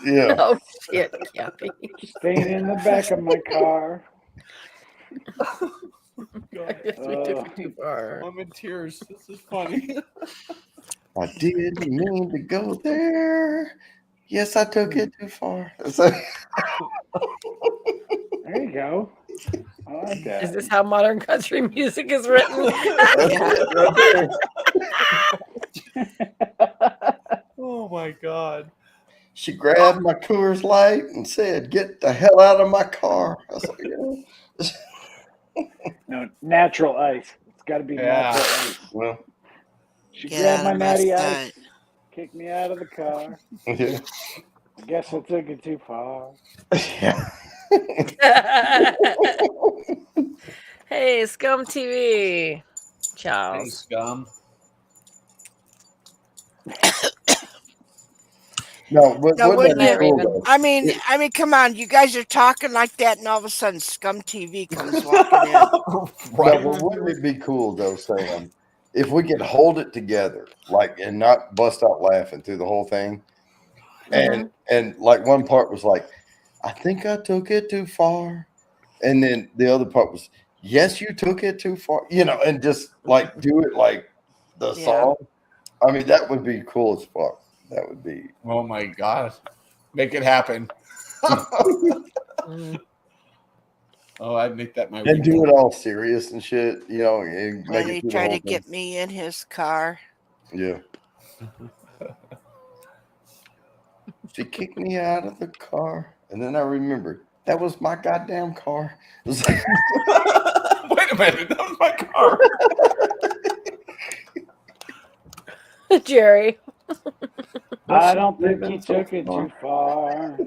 S1: Yeah.
S4: Oh shit, Cappy.
S9: Staying in the back of my car.
S4: I guess we took it too far.
S8: I'm in tears. This is funny.
S1: I didn't mean to go there. Yes, I took it too far. So,
S9: There you go. I like that.
S4: Is this how modern country music is written?
S8: Oh my god.
S1: she grabbed my Coors Light and said, "Get the hell out of my car." I was like, yeah.
S9: No, natural ice. It's got to be
S8: Yeah.
S9: natural ice.
S1: Well,
S9: She
S5: Get
S9: grabbed
S5: out
S9: my
S5: of my
S9: natty
S5: sight.
S9: ice, kicked me out of the car.
S1: yeah.
S9: I guess I took it too far.
S1: Yeah.
S4: Hey, Scum TV. Ciao.
S8: Hey, scum.
S1: No,
S5: No,
S1: wouldn't that
S5: wouldn't
S1: be
S5: it?
S1: cool,
S4: Raven.
S1: though?
S5: I mean, come on. You guys are talking like that, and all of a sudden, Scum TV comes walking in.
S1: No, but wouldn't it be cool though, Sam, if we could hold it together, like, and not bust out laughing through the whole thing, and like one part was like, "I think I took it too far," and then the other part was, "Yes, you took it too far," and just like do it like the
S5: Yeah.
S1: song. I mean, that would be cool as fuck. That would be.
S8: Oh my god. Make it happen.
S4: Mm.
S8: Oh, I'd make that my
S1: And do it all serious and shit, and make
S5: And
S1: it
S5: he
S1: through the
S5: tried
S1: whole
S5: to get me in his car.
S1: thing. Yeah. She kicked me out of the car, and then I remembered that was my goddamn car. It was like,
S8: Wait a minute, that was my car.
S4: Jerry.
S9: I don't think he took it too far.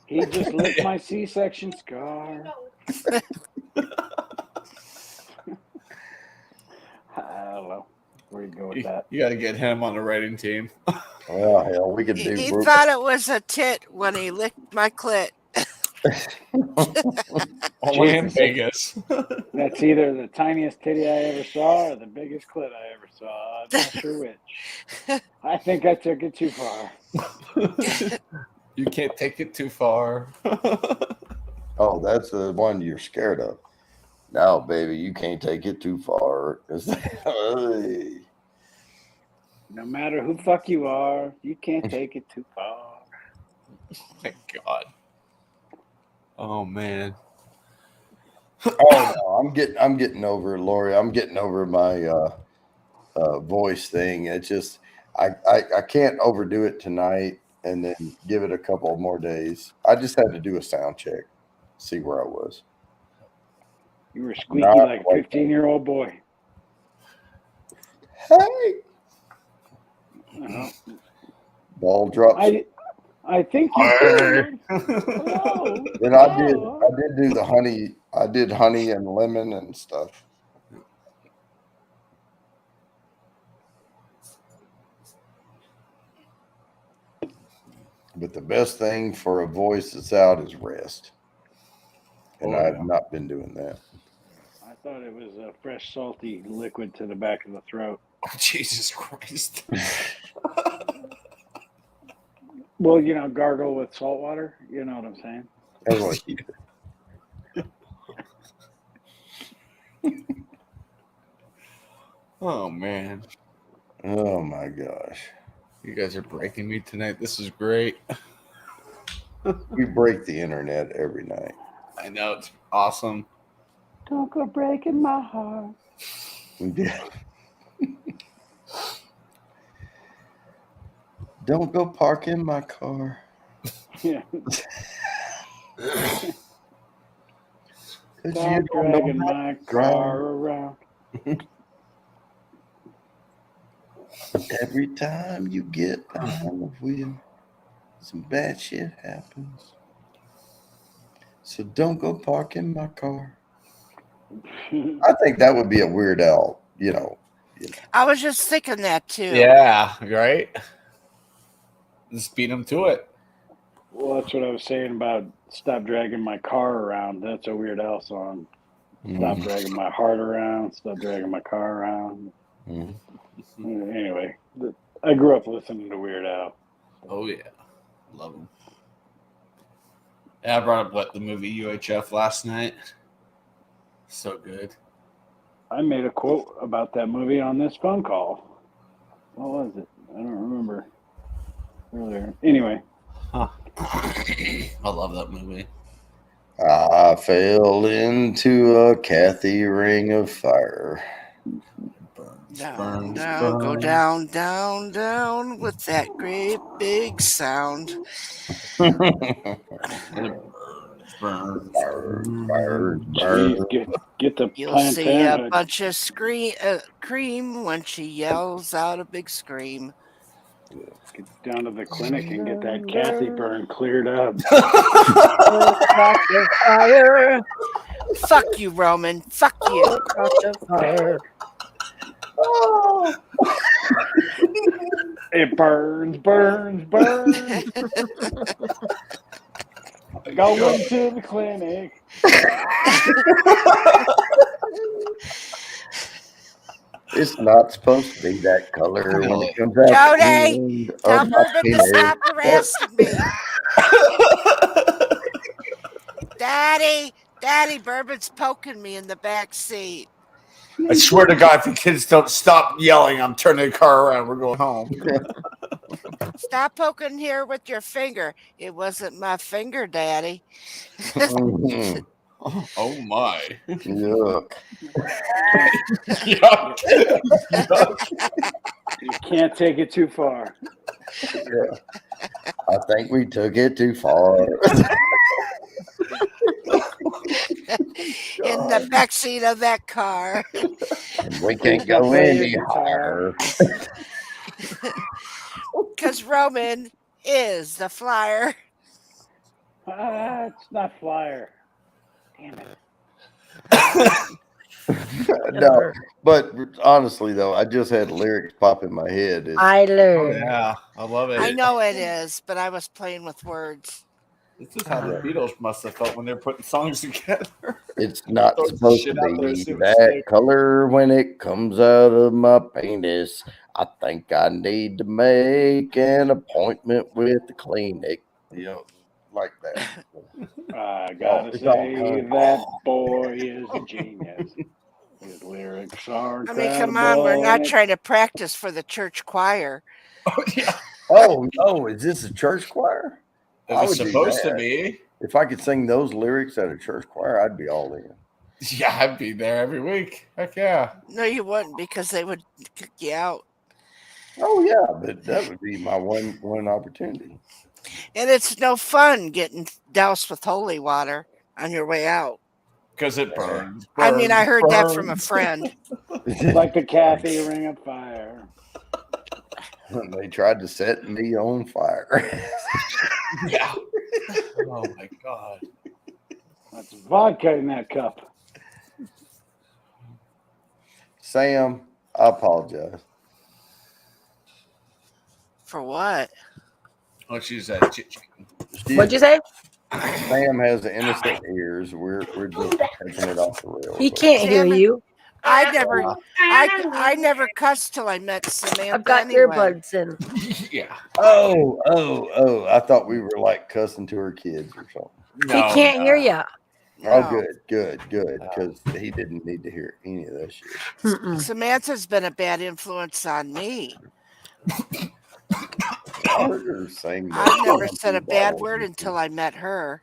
S9: He just licked my C-section scar. don't know where you go with
S8: You,
S9: that.
S8: you got to get him on the writing team.
S1: Well, hell, we could
S5: He
S1: do.
S5: thought it was a tit when he licked my clit.
S8: Only in
S9: Jesus.
S8: Vegas.
S9: That's either the tiniest titty I ever saw or the biggest clit I ever saw. I'm not sure which. I think I took it too far.
S8: You can't take it too far.
S1: Oh, that's the one you're scared of. No, baby, you can't take it too far. Hey.
S9: No matter who fuck you are, you can't take it too far.
S8: Thank God. Oh man.
S1: Oh no, I'm getting over it, Lori. I'm getting over my voice thing. It's just I can't overdo it tonight and then give it a couple more days. I just had to do a sound check, see where I was.
S9: You were squeaky
S1: Not
S9: like a
S1: like
S9: 15-year-old boy.
S1: Hey,
S9: Uh-huh.
S1: ball drops.
S9: I think you could. Hello.
S1: Then I
S9: Hello.
S1: did do the honey. I did honey and lemon and stuff. But the best thing for a voice that's out is rest. And
S8: Oh,
S1: I have
S8: yeah.
S1: not been doing that.
S9: I thought it was a fresh, salty liquid to the back of the throat.
S8: Oh, Jesus Christ.
S9: Well, you know, gargle with salt water. You know what I'm saying?
S1: That's what I keep it.
S8: Oh man.
S1: Oh my gosh.
S8: You guys are breaking me tonight. This is great.
S1: We break the internet every night.
S8: I know it's awesome.
S9: Don't go breaking my heart.
S1: Yeah. Don't go park in my car.
S9: Yeah.
S1: 'Cause you
S9: Stop
S1: don't know
S9: dragging
S1: how
S9: my
S1: to drive.
S9: car around.
S1: Every time you get behind the wheel, some bad shit happens. So don't go park in my car. I think that would be a Weird Al, you know.
S5: I was just thinking that too.
S8: Yeah, right? Just beat him to it.
S9: Well, that's what I was saying about stop dragging my car around. That's a Weird Al song. Stop dragging my heart around. Stop dragging my car around.
S1: Mhm.
S9: Anyway, I grew up listening to Weird Al.
S8: Oh yeah. Love him. Yeah, I brought up the movie UHF last night. So good.
S9: I made a quote about that movie on this phone call. What was it? I don't remember earlier. Anyway.
S8: Huh. I love that movie.
S1: I fell into a Kathy ring of fire.
S5: Down, down, go down, down, down with that great big sound.
S8: Burn.
S9: Jeez, get the
S5: You'll
S9: Planned
S5: see a
S9: Parenthood.
S5: bunch of cream when she yells out a big scream.
S9: Get down to the clinic and get that Kathy burn cleared up.
S4: Fire.
S5: Fuck you, Roman. Fuck you.
S4: Fire.
S9: It burns, burns, burns. Going to the clinic.
S1: It's not supposed to be that color when it comes out.
S5: Jody, tell Bourbon to stop harassing me. Daddy, Bourbon's poking me in the back seat.
S8: I swear to God, if the kids don't stop yelling, I'm turning the car around. We're going home.
S5: Stop poking here with your finger. It wasn't my finger, Daddy.
S1: Mhm.
S8: Oh my.
S1: Yuck.
S8: Yuck.
S9: You can't take it too far.
S1: Yeah. I think we took it too far.
S5: In the back seat of that car.
S1: And we can't go any higher.
S5: Because Roman is the flyer.
S9: It's not Flyer. Damn it.
S1: No, but honestly though, I just had lyrics pop in my head. It's,
S4: I
S8: Oh
S4: learned.
S8: yeah, I love it.
S5: I know it is, but I was playing with words.
S8: This is how the Beatles must have felt when they're putting songs together.
S1: it's not
S8: Throw some
S1: supposed
S8: shit
S1: to
S8: out there,
S1: be
S8: see what
S1: that
S8: sticks.
S1: color when it comes out of my penis. I think I need to make an appointment with the clinic. You know, like that.
S9: I gotta
S1: it's all
S9: say
S1: fun.
S9: that boy is a genius. His lyrics are
S5: I mean, come on, we're not
S9: incredible.
S5: trying to practice for the church choir.
S8: Oh yeah,
S1: Oh no, is this a church choir?
S8: it
S1: I
S8: was
S1: would do
S8: supposed to
S1: that.
S8: be.
S1: If I could sing those lyrics at a church choir, I'd be all in.
S8: Yeah, I'd be there every week. Heck yeah.
S5: No, you wouldn't, because they would kick you out.
S1: Oh yeah, but that would be my one opportunity.
S5: And it's no fun getting doused with holy water on your way out.
S8: Because it burns.
S5: I mean, I heard that from a
S8: burns.
S5: friend.
S9: Like the Kathy Ring of Fire.
S1: They tried to set me on fire.
S8: Yeah. Oh my god.
S9: That's vodka in that cup.
S1: Sam, I apologize.
S5: For what?
S8: Oh, she's a chit.
S4: What'd you say?
S1: Sam has the innocent ears. We're just taking it off the rails.
S4: He can't hear
S5: Damn it.
S4: you.
S5: I never cussed till I met Samantha.
S4: I've got
S5: anyway.
S4: earbuds in.
S8: Yeah.
S1: Oh! I thought we were like cussing to her kids or something.
S4: He can't hear you.
S1: Oh,
S5: No.
S1: good, because he didn't need to hear any of that shit.
S4: Mm-mm.
S5: Samantha's been a bad influence on me.
S1: I heard her saying that.
S5: I never said a bad word until I met her.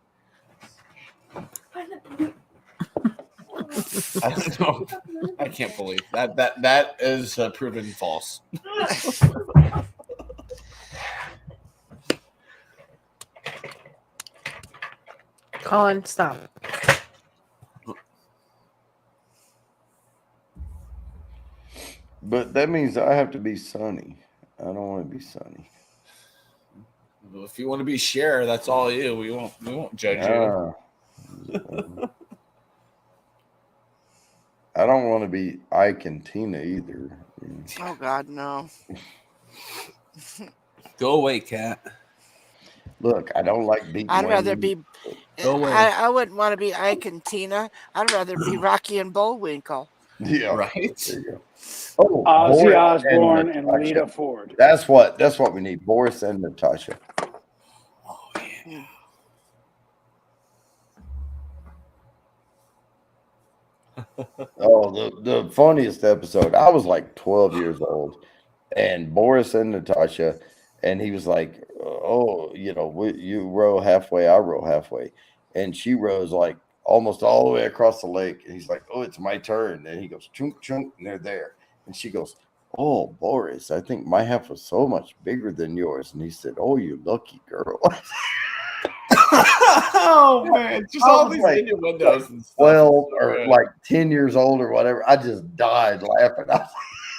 S8: I don't know. I can't believe that is proven false.
S4: Colin, stop.
S1: But that means I have to be sunny. I don't want to be sunny.
S8: Well, if you want to be Cher, that's all you. We won't judge you.
S1: I don't want to be Ike and Tina either.
S5: Oh God, no.
S8: Go away, cat.
S1: Look, I don't like beating.
S5: I'd rather
S1: women.
S5: be.
S8: Go away.
S5: I wouldn't want to be Ike and Tina. I'd rather be Rocky and Bullwinkle.
S1: Yeah,
S8: Right.
S1: there you go. Oh,
S9: Ozzy
S1: Boris
S9: Osbourne and
S1: Natasha.
S9: Lita Ford.
S1: That's what we need. Boris and Natasha.
S8: Oh yeah.
S1: Oh, the funniest episode. I was like 12 years old, and Boris and Natasha, and he was like, "Oh, you row halfway, I row halfway," and she rows like almost all the way across the lake, and he's like, "Oh, it's my turn," and he goes, "Chunk chunk," and they're there, and she goes, "Oh, Boris, I think my half was so much bigger than yours," and he said, "Oh, you lucky girl."
S8: Oh man, just
S1: I
S8: all
S1: was
S8: these
S1: like-
S8: innuendos and stuff.
S1: 12
S8: So
S1: or
S8: good.
S1: like 10 years old or whatever. I just died laughing. I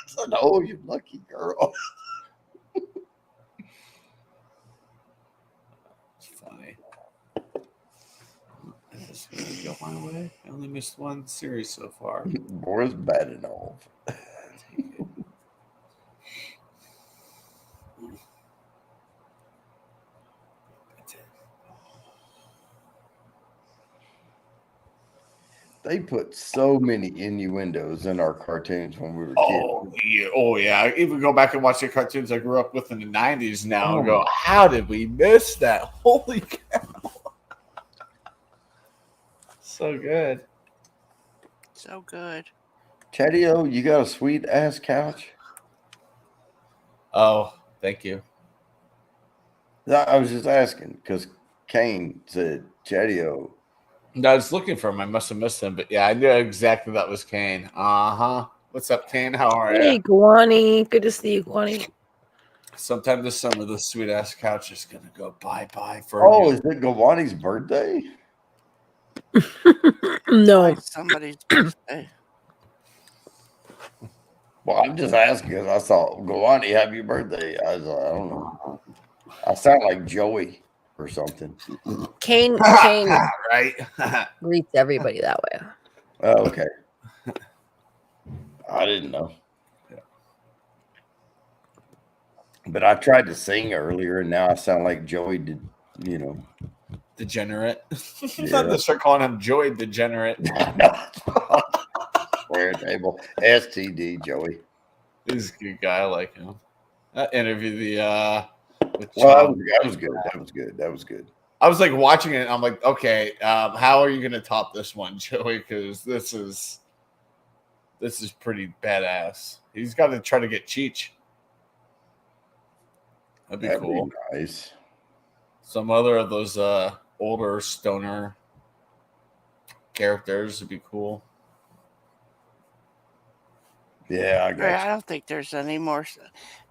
S1: said, "Oh, you lucky girl."
S8: It's funny. Is this gonna go my way? I only missed one series so far.
S1: Boris batted off. They put so many innuendos in our cartoons when we were kids.
S8: Oh yeah. I even go back and watch the cartoons I grew up with in the '90s now and
S1: Oh.
S8: go, how did we miss that? Holy cow! So good.
S5: So good.
S1: Chatty-O, you got a sweet ass couch?
S8: Oh, thank you.
S1: I was just asking because Kane said Chatty-O.
S8: I was looking for him. I must have missed him, but yeah, I knew exactly that was Kane. What's up, Kane? How are
S4: Hey,
S8: you?
S4: Guani. Good to see you, Guani.
S8: Sometime this summer, this sweet ass couch is gonna go bye bye for
S1: Oh,
S8: you.
S1: is it Gawani's birthday?
S4: No.
S5: Like somebody's birthday.
S1: Well, I'm just asking because I saw Gawani, happy birthday. I don't know. I sound like Joey or something.
S4: Kane
S8: right?
S4: greets everybody that way.
S1: Oh, okay. I didn't know. But I tried to sing earlier, and now I sound like Joey did. You know,
S8: Degenerate.
S1: Yeah.
S8: Not to start calling him Joey Degenerate.
S1: Square table. STD, Joey.
S8: He's a good guy. I like him. That interview, with
S1: Well,
S8: Chong,
S1: that was good. That was good. That was good.
S8: I was like watching it. And I'm like, okay, how are you going to top this one, Joey? Because this is pretty badass. He's got to try to get Cheech. That'd be cool.
S1: Nice.
S8: Some other of those older stoner characters would be cool.
S1: Yeah, I
S5: Right,
S1: got
S5: I don't think there's any more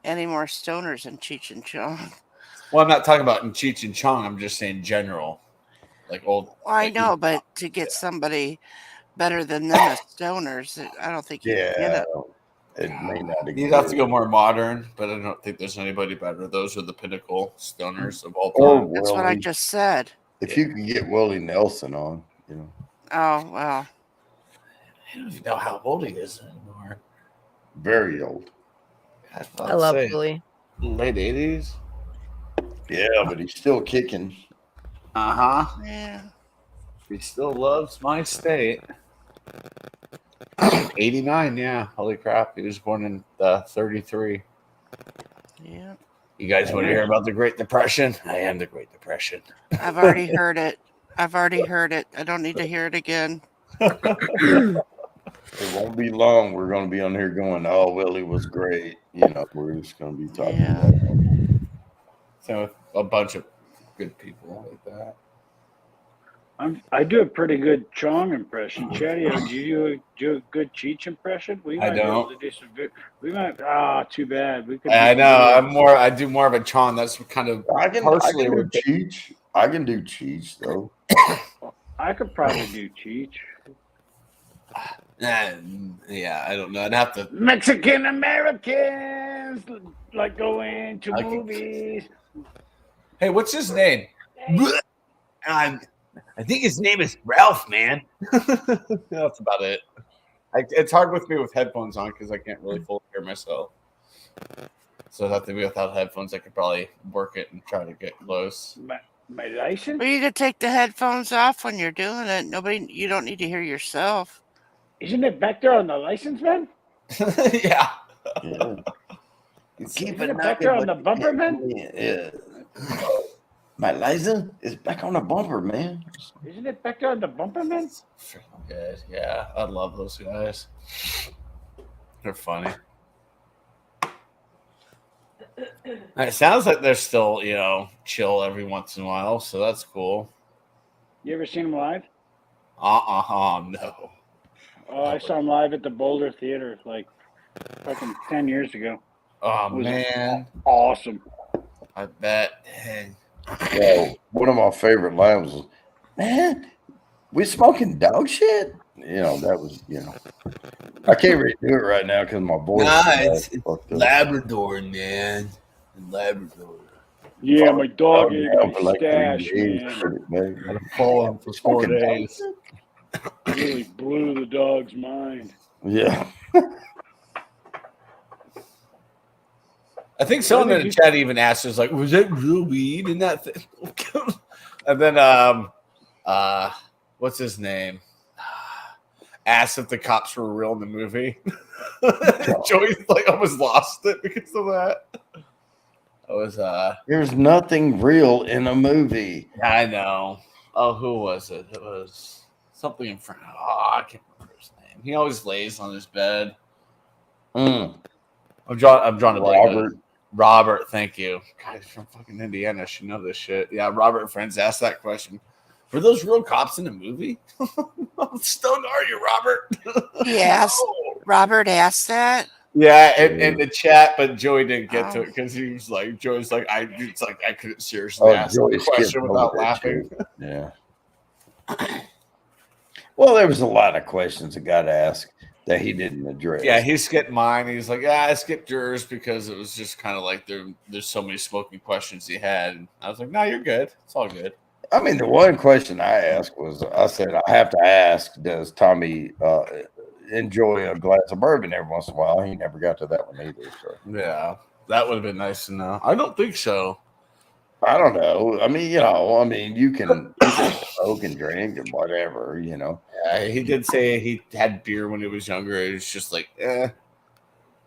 S5: stoners in Cheech and Chong.
S8: Well, I'm not talking about in Cheech and Chong. I'm just saying general, like old.
S5: Well, I
S8: like-
S5: know, but to get somebody better than them as stoners, I don't think you can get
S1: Yeah,
S5: it.
S1: it may not.
S8: You'd have to go more modern, but I don't think there's anybody better. Those are the pinnacle stoners of all
S1: Or
S8: time.
S5: That's what I
S1: Willie.
S5: just said.
S1: If you could get Willie Nelson on, you know,
S5: Oh, well.
S8: I don't even know how old he is anymore.
S1: very old.
S4: I love Willie.
S8: Late 80s.
S1: Yeah, but he's still kicking.
S8: Uh huh.
S5: Yeah.
S8: He still loves my state. 89, yeah. Holy crap. He was born in 33.
S5: Yeah.
S8: You guys want to hear about the Great Depression? I am the Great Depression.
S5: I've already heard it. I don't need to hear it again.
S1: It won't be long. We're going to be on here going, "Oh, Willie was great." You know, we're just going to be talking
S5: Yeah.
S1: about that.
S8: So a bunch of good people like that.
S9: I do a pretty good Chong impression. Chatty, do you do a good Cheech impression? We
S8: I
S9: might be able
S8: don't.
S9: to do some. We might. Too bad. We could.
S8: I
S9: do
S8: know.
S9: some-
S8: I do more of a Chong. That's kind of
S1: I can
S8: partially
S1: do Cheech. I can do Cheech though.
S9: I could probably do Cheech.
S8: Yeah, I don't know. I'd have to.
S9: Mexican Americans like going to
S8: I can-
S9: movies.
S8: Hey, what's his name? I think his name is Ralph, man. That's about it. It's hard with me with headphones on because I can't really fully hear myself. So I'd have to be without headphones. I could probably work it and try to get close.
S9: My license?
S5: But you could take the headphones off when you're doing it. You don't need to hear yourself.
S9: Isn't it back there on the license, man?
S8: Yeah.
S1: Yeah.
S9: Isn't it back there on the bumper, man?
S1: Yeah. My license is back on the bumper, man.
S9: Isn't it back there on the bumper, man?
S8: Freaking good. Yeah, I love those guys. They're funny. It sounds like they're still, chill every once in a while, so that's cool.
S9: You ever seen him live?
S8: No.
S9: Oh, I saw him live at the Boulder Theater like fucking 10 years ago.
S8: Oh,
S9: It was
S8: man.
S9: Awesome.
S8: I bet. Dang.
S1: Well, one of my favorite lines was, "Man, we smoking dog shit." That was, I can't really do it right now because my voice. is fucked up.
S8: Labrador, man. Labrador.
S9: Yeah, my dog ate
S1: Yeah,
S9: my
S1: for like 3
S9: stash,
S1: days,
S9: man.
S1: man.
S8: Follow him for 4
S1: Smoking dog
S8: days.
S9: Really blew the dog's mind.
S1: Yeah.
S8: I think someone in the chat even asked us, like, was that real weed in that thing? And then, what's his name? Asked if the cops were real in the movie. Joey almost lost it because of that. It was
S1: There's nothing real in a movie.
S8: I know. Oh, who was it? It was something in front. Oh, I can't remember his name. He always lays on his bed.
S1: Mm.
S8: I'm drawing a blank.
S1: Robert.
S8: Robert, thank you. God, he's from fucking Indiana. I should know this shit. Yeah, Robert Friends asked that question. Were those real cops in the movie? How stoned are you, Robert?
S5: Yes. Robert asked that.
S8: Yeah, in the chat, but Joey didn't get to it because he was like, Joey's like, I couldn't seriously ask
S1: Joey
S8: the question
S1: skipped
S8: without
S1: over that
S8: laughing.
S1: shit. Yeah. Well, there was a lot of questions that got asked that he didn't address.
S8: Yeah, he skipped mine. He's like, yeah, I skipped yours because it was just kind of like there's so many smoking questions he had. And I was like, no, you're good. It's all good.
S1: I mean, the one question I asked was, I said, I have to ask, does Tommy, enjoy a glass of bourbon every once in a while. He never got to that one either. So
S8: Yeah, that would have been nice to know. I don't think so.
S1: I don't know. I mean, you can smoke and drink and whatever,
S8: Yeah, he did say he had beer when he was younger. It was just like,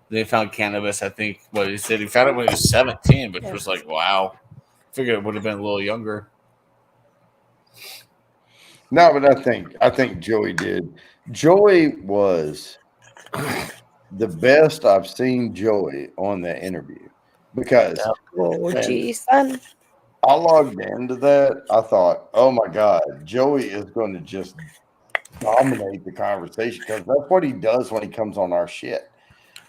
S8: They found cannabis. I think what he said he found it when he was 17, which was like, wow. Figured it would have been a little younger.
S1: No, but I think Joey did. Joey was the best I've seen Joey on the interview because
S4: Oh, geez, son.
S1: I logged into that. I thought, oh my God, Joey is going to just dominate the conversation because that's what he does when he comes on our shit.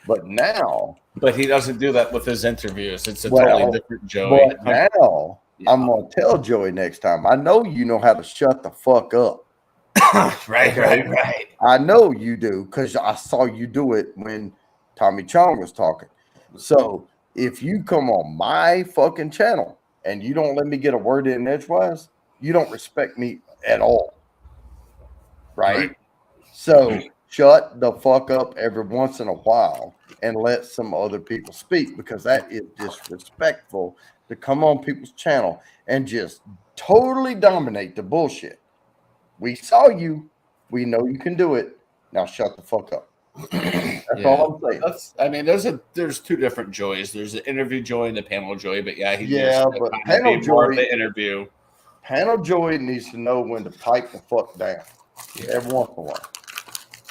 S1: But now,
S8: But he doesn't do that with his interviews. It's a totally different Joey.
S1: but now I'm going to tell Joey next time. I know you know how to shut the fuck up.
S8: Right.
S1: I know you do because I saw you do it when Tommy Chong was talking. So if you come on my fucking channel and you don't let me get a word in edgewise, you don't respect me at all. Right? So shut the fuck up every once in a while and let some other people speak because that is disrespectful to come on people's channel and just totally dominate the bullshit. We saw you. We know you can do it. Now shut the fuck up. That's all I'm saying.
S8: There's two different Joys. There's the interview Joy and the panel Joy. But yeah,
S1: but panel
S8: more of
S1: Joy,
S8: the interview.
S1: Panel Joy needs to know when to pipe the fuck down every once in a while.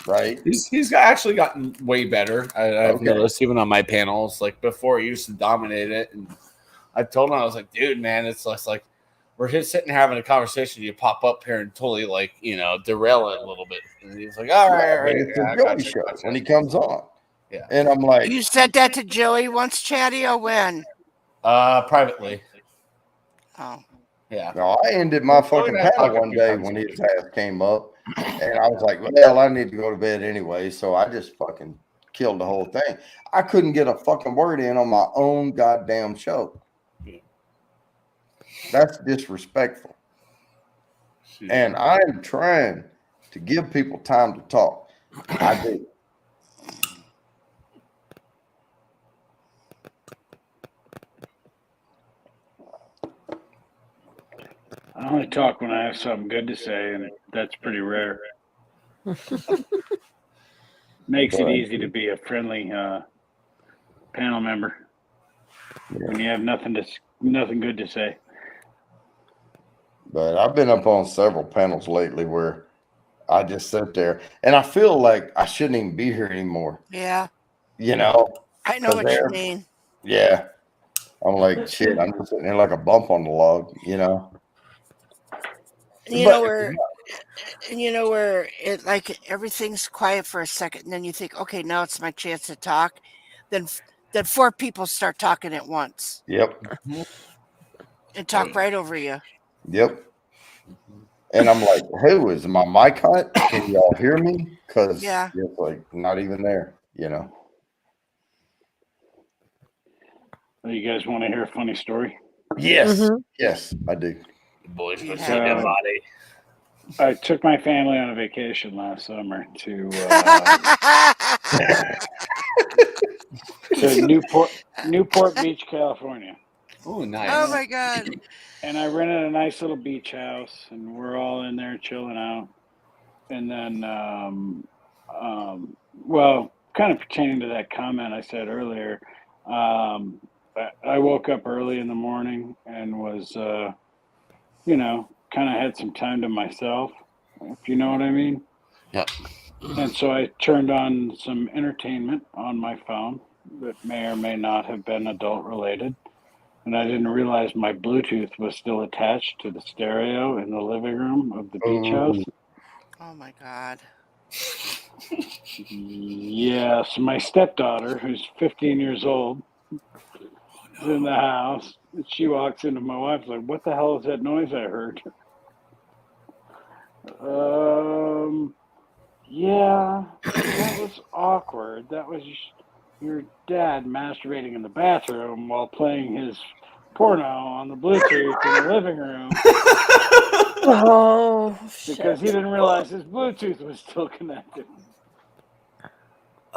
S1: Right?
S8: He's actually gotten way better. I've noticed even on my panels. Like before, he used to dominate it, and I told him I was like, dude, man, it's less like we're just sitting having a conversation. You pop up here and totally derail it a little bit. And he's like, all right.
S1: It's a Joey show when he comes on.
S8: Yeah.
S1: And I'm like,
S5: You said that to Joey once, Chatty, or when?
S8: Privately.
S5: Oh.
S8: Yeah.
S1: No, I ended my fucking panel one day when his ass came up, and I was like, well, I need to go to bed anyway. So I just fucking killed the whole thing. I couldn't get a fucking word in on my own goddamn show. That's disrespectful. And I'm trying to give people time to talk. I do.
S9: I only talk when I have something good to say, and that's pretty rare. Makes it easy to be a friendly panel member when you have nothing good to say.
S1: But I've been up on several panels lately where I just sit there and I feel like I shouldn't even be here anymore.
S5: Yeah.
S1: You know?
S5: I know what you mean.
S1: Yeah. I'm like, shit, I'm just sitting there like a bump on the log, you know?
S5: You know where it like everything's quiet for a second, and then you think, okay, now it's my chance to talk. Then four people start talking at once.
S1: Yep.
S5: And talk right over you.
S1: Yep. And I'm like, who is my mic hot? Can y'all hear me? Because it's like not even there, you know.
S9: You guys want to hear a funny story?
S1: Yes. Yes, I do.
S8: Boys,
S9: body. I took my family on a vacation last summer to Newport Beach, California.
S8: Oh, nice.
S5: Oh my God.
S9: And I rented a nice little beach house, and we're all in there chilling out. And then, kind of pertaining to that comment I said earlier, I woke up early in the morning and was, kind of had some time to myself, if you know what I mean.
S8: Yeah.
S9: And so I turned on some entertainment on my phone that may or may not have been adult related. And I didn't realize my Bluetooth was still attached to the stereo in the living room of the beach house.
S5: Oh my God.
S9: Yeah, so my stepdaughter, who's 15 years old, is in the house. She walks into my wife's like, what the hell is that noise I heard? Yeah, that was awkward. That was your dad masturbating in the bathroom while playing his porno on the Bluetooth in the living room.
S4: Oh,
S9: Because he didn't realize his Bluetooth was still connected.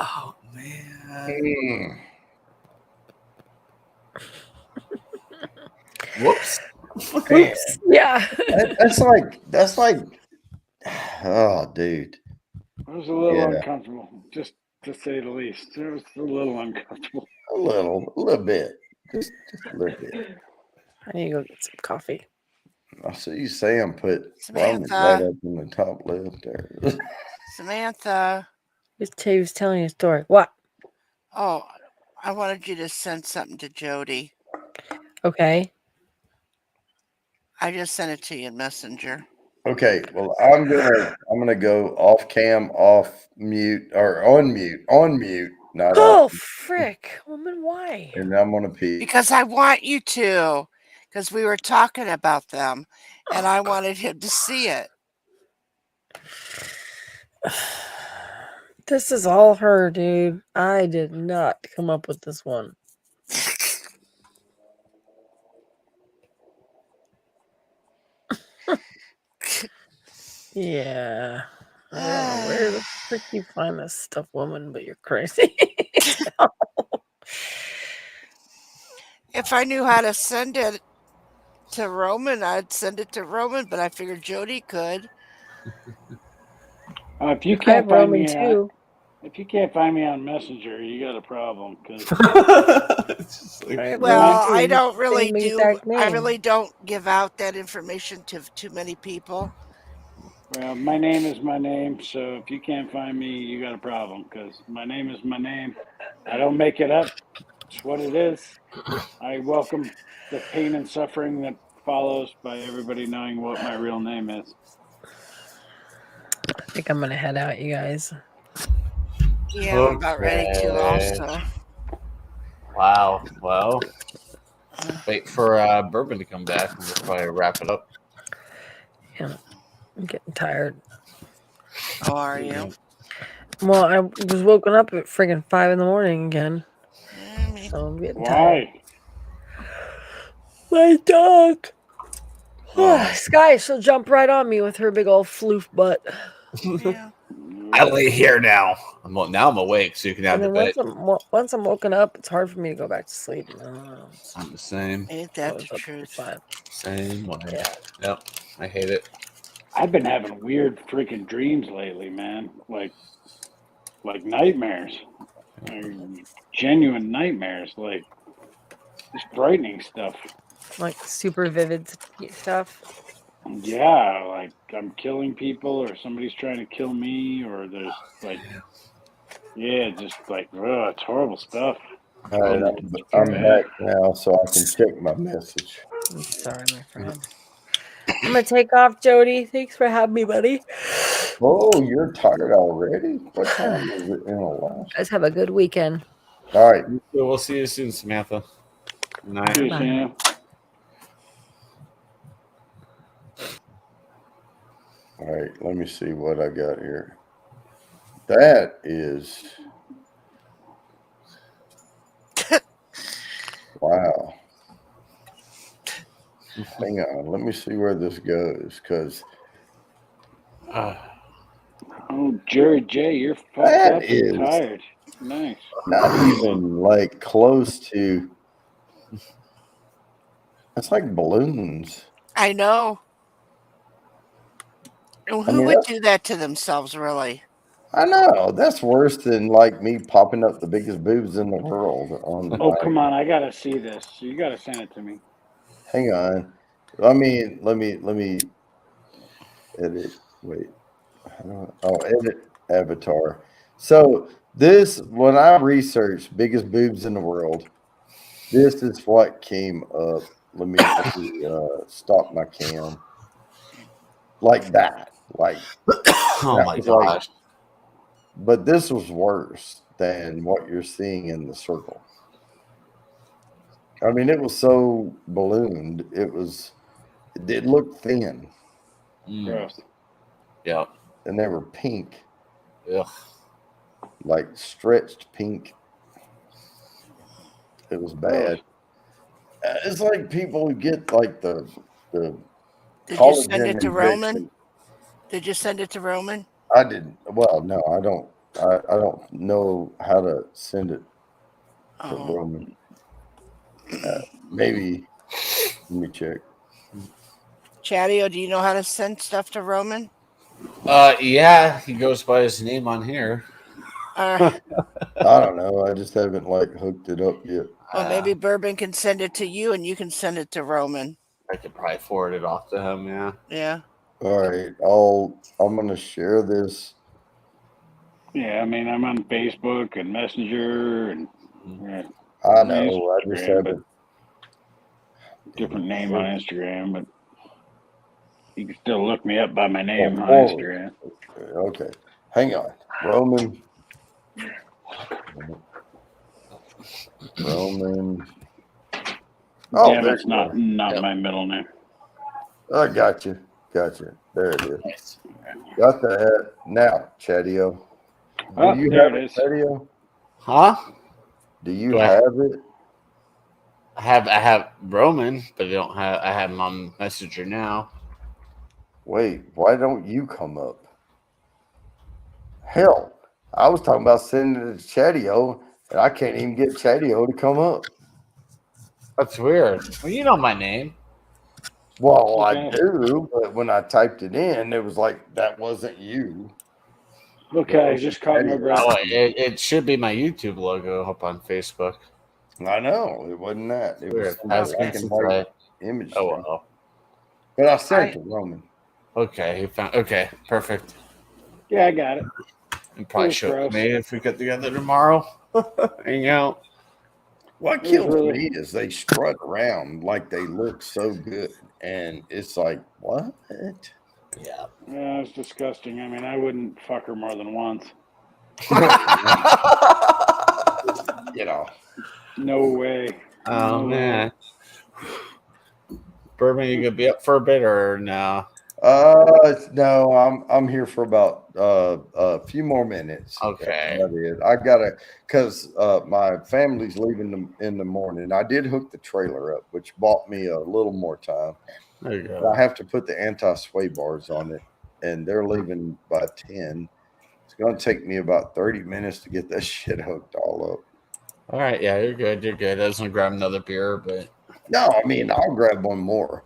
S8: Oh man.
S1: Mm.
S8: Whoops.
S1: Man,
S4: Yeah.
S1: that's like, oh, dude.
S9: It was a little
S1: Yeah,
S9: uncomfortable, just to say the least. It was a little uncomfortable.
S1: a little bit, just a little bit.
S4: I need to go get some coffee.
S1: I see Sam put Roman right
S5: Samantha,
S1: up in the top left there.
S5: Samantha.
S4: He was telling you a story. What?
S5: Oh, I wanted you to send something to Jody.
S4: Okay.
S5: I just sent it to you in Messenger.
S1: Okay, well, I'm gonna go off cam, off mute, or on mute, not
S4: Oh,
S1: off,
S4: frick. Woman, why?
S1: and I'm gonna pee.
S5: Because I want you to. Because we were talking about them, and I wanted him to see it.
S4: This is all her, dude. I did not come up with this one. Yeah. I don't know where the frick you find this stuff, woman, but you're crazy.
S5: If I knew how to send it to Roman, I'd send it to Roman, but I figured Jody could.
S9: If you
S4: I
S9: can't
S4: have
S9: find
S4: Roman
S9: me,
S4: too.
S9: if you can't find me on Messenger, you got a problem. Because
S8: It's just like,
S4: I have
S5: Well,
S4: Roman
S5: I
S4: too.
S5: don't really
S4: Same
S5: do.
S4: exact
S5: I
S4: name.
S5: really don't give out that information to too many people.
S9: well, my name is my name. So if you can't find me, you got a problem. Because my name is my name. I don't make it up. It's what it is. I welcome the pain and suffering that follows by everybody knowing what my real name is.
S4: I think I'm gonna head out, you guys.
S5: Yeah, I'm about ready to
S8: Okay.
S5: also.
S8: Wow. Well, wait for Bourbon to come back and we'll probably wrap it up.
S4: Yeah, I'm getting tired.
S5: How are you?
S4: Well, I was woken up at friggin' 5 in the morning again,
S5: Me
S4: so I'm getting tired.
S9: Why?
S4: My dog.
S8: Oh.
S4: Sky, she'll jump right on me with her big old floof butt.
S5: Yeah.
S8: I lay here now. Now I'm awake, so you can have
S4: And
S8: the
S4: then
S8: bed.
S4: once I'm woken up, it's hard for me to go back to sleep.
S8: I'm the same.
S5: Ain't that
S4: Goes
S5: the
S4: up to
S5: truth?
S4: 5.
S8: Same way.
S4: Yeah.
S8: Yep. I hate it.
S9: I've been having weird freaking dreams lately, man. Like nightmares. Genuine nightmares. Like just frightening stuff.
S4: Like super vivid stuff.
S9: Yeah, like I'm killing people or somebody's trying to kill me or there's like just like it's horrible stuff.
S1: All right, I'm back now, so I can check my message.
S4: I'm sorry, my friend. I'm gonna take off, Jody. Thanks for having me, buddy.
S1: Oh, you're tired already? What time is it in Alaska?
S4: Guys, have a good weekend.
S1: All right.
S8: We'll see you soon, Samantha. Good night.
S9: Cheers,
S4: Bye.
S9: Sam.
S1: All right, let me see what I got here. That is wow. Hang on, let me see where this goes, because
S9: Oh, Jerry J, you're fucked
S1: That
S9: up
S1: is-
S9: and tired. Nice.
S1: not even like close to. It's like balloons.
S5: I know. And who
S1: mean,
S5: would
S1: that's-
S5: do that to themselves, really?
S1: I know that's worse than like me popping up the biggest boobs in the world on.
S9: Oh,
S1: like-
S9: come on. I got to see this. You got to send it to me.
S1: Hang on. Let me edit. Wait. Edit avatar. So this, when I researched biggest boobs in the world, this is what came up. Let me stop my cam. Like that. Like,
S8: Oh
S1: that
S8: my
S1: was like-
S8: gosh.
S1: but this was worse than what you're seeing in the circle. I mean, it was so ballooned. It looked thin,
S9: Gross.
S8: Yeah.
S1: and they were pink,
S8: Ugh.
S1: like stretched pink. It was bad. It's like people who get like the
S5: Did you
S1: collagen
S5: send it to
S1: injection.
S5: Roman? Did you send it to Roman?
S1: I didn't. Well, no, I don't. I don't know how to send it to
S5: Oh,
S1: Roman. Maybe let me check.
S5: Chatty, do you know how to send stuff to Roman?
S8: Yeah, he goes by his name on here.
S5: Or
S1: I don't know. I just haven't like hooked it up yet.
S5: well, maybe Bourbon can send it to you, and you can send it to Roman.
S8: I could probably forward it off to him. Yeah.
S5: Yeah.
S1: All right, I'm gonna share this.
S9: Yeah, I mean, I'm on Facebook and Messenger and
S1: I know. I just
S9: Instagram,
S1: haven't.
S9: different name on Instagram, but you can still look me up by my name on
S1: Oh,
S9: Instagram.
S1: Okay, hang on, Roman. Roman. Oh,
S9: Damn,
S1: there
S9: it's
S1: you
S9: not
S1: go.
S9: my middle name.
S1: I got you. There it is.
S8: Nice.
S1: Got that. Now, Chadio.
S9: Oh,
S1: Do you
S9: there
S1: have
S9: it
S1: it,
S9: is.
S1: Chadio?
S8: Huh?
S1: Do you
S8: Do I-
S1: have it?
S8: I have Roman, but I have him on Messenger now.
S1: Wait, why don't you come up? Hell, I was talking about sending it to Chadio, and I can't even get Chadio to come up.
S8: That's weird. Well, you know my name.
S1: Well, I
S9: Okay.
S1: do, but when I typed it in, it was like that wasn't you.
S9: Okay, I just caught my breath.
S8: Oh, it should be my YouTube logo up on Facebook.
S1: I know it wasn't that. It
S8: Weird.
S1: was some
S8: Has been
S1: black and
S8: since
S1: white image.
S8: Oh
S1: thing.
S8: well.
S1: But I sent it to Roman.
S8: Okay, he found. Okay, perfect.
S9: Yeah, I got it.
S8: And probably
S9: It was
S8: show it
S9: gross.
S8: to me if we get together tomorrow. Hang out.
S1: What
S9: was
S1: kills
S9: really-
S1: me is they strut around like they look so good, and it's like, what?
S8: Yeah.
S9: Yeah, it's disgusting. I mean, I wouldn't fuck her more than once.
S1: You know.
S9: No way.
S8: Oh
S9: No
S8: man. Bourbon, you gonna be up for a bit or no?
S1: No, I'm here for about a few more minutes.
S8: Okay.
S1: That is. I gotta, cause my family's leaving in the morning. I did hook the trailer up, which bought me a little more time.
S8: There you
S1: But
S8: go.
S1: I have to put the anti-sway bars on it, and they're leaving by 10. It's gonna take me about 30 minutes to get that shit hooked all up.
S8: All right, yeah, you're good. You're good. I was gonna grab another beer, but
S1: No, I mean I'll grab one more,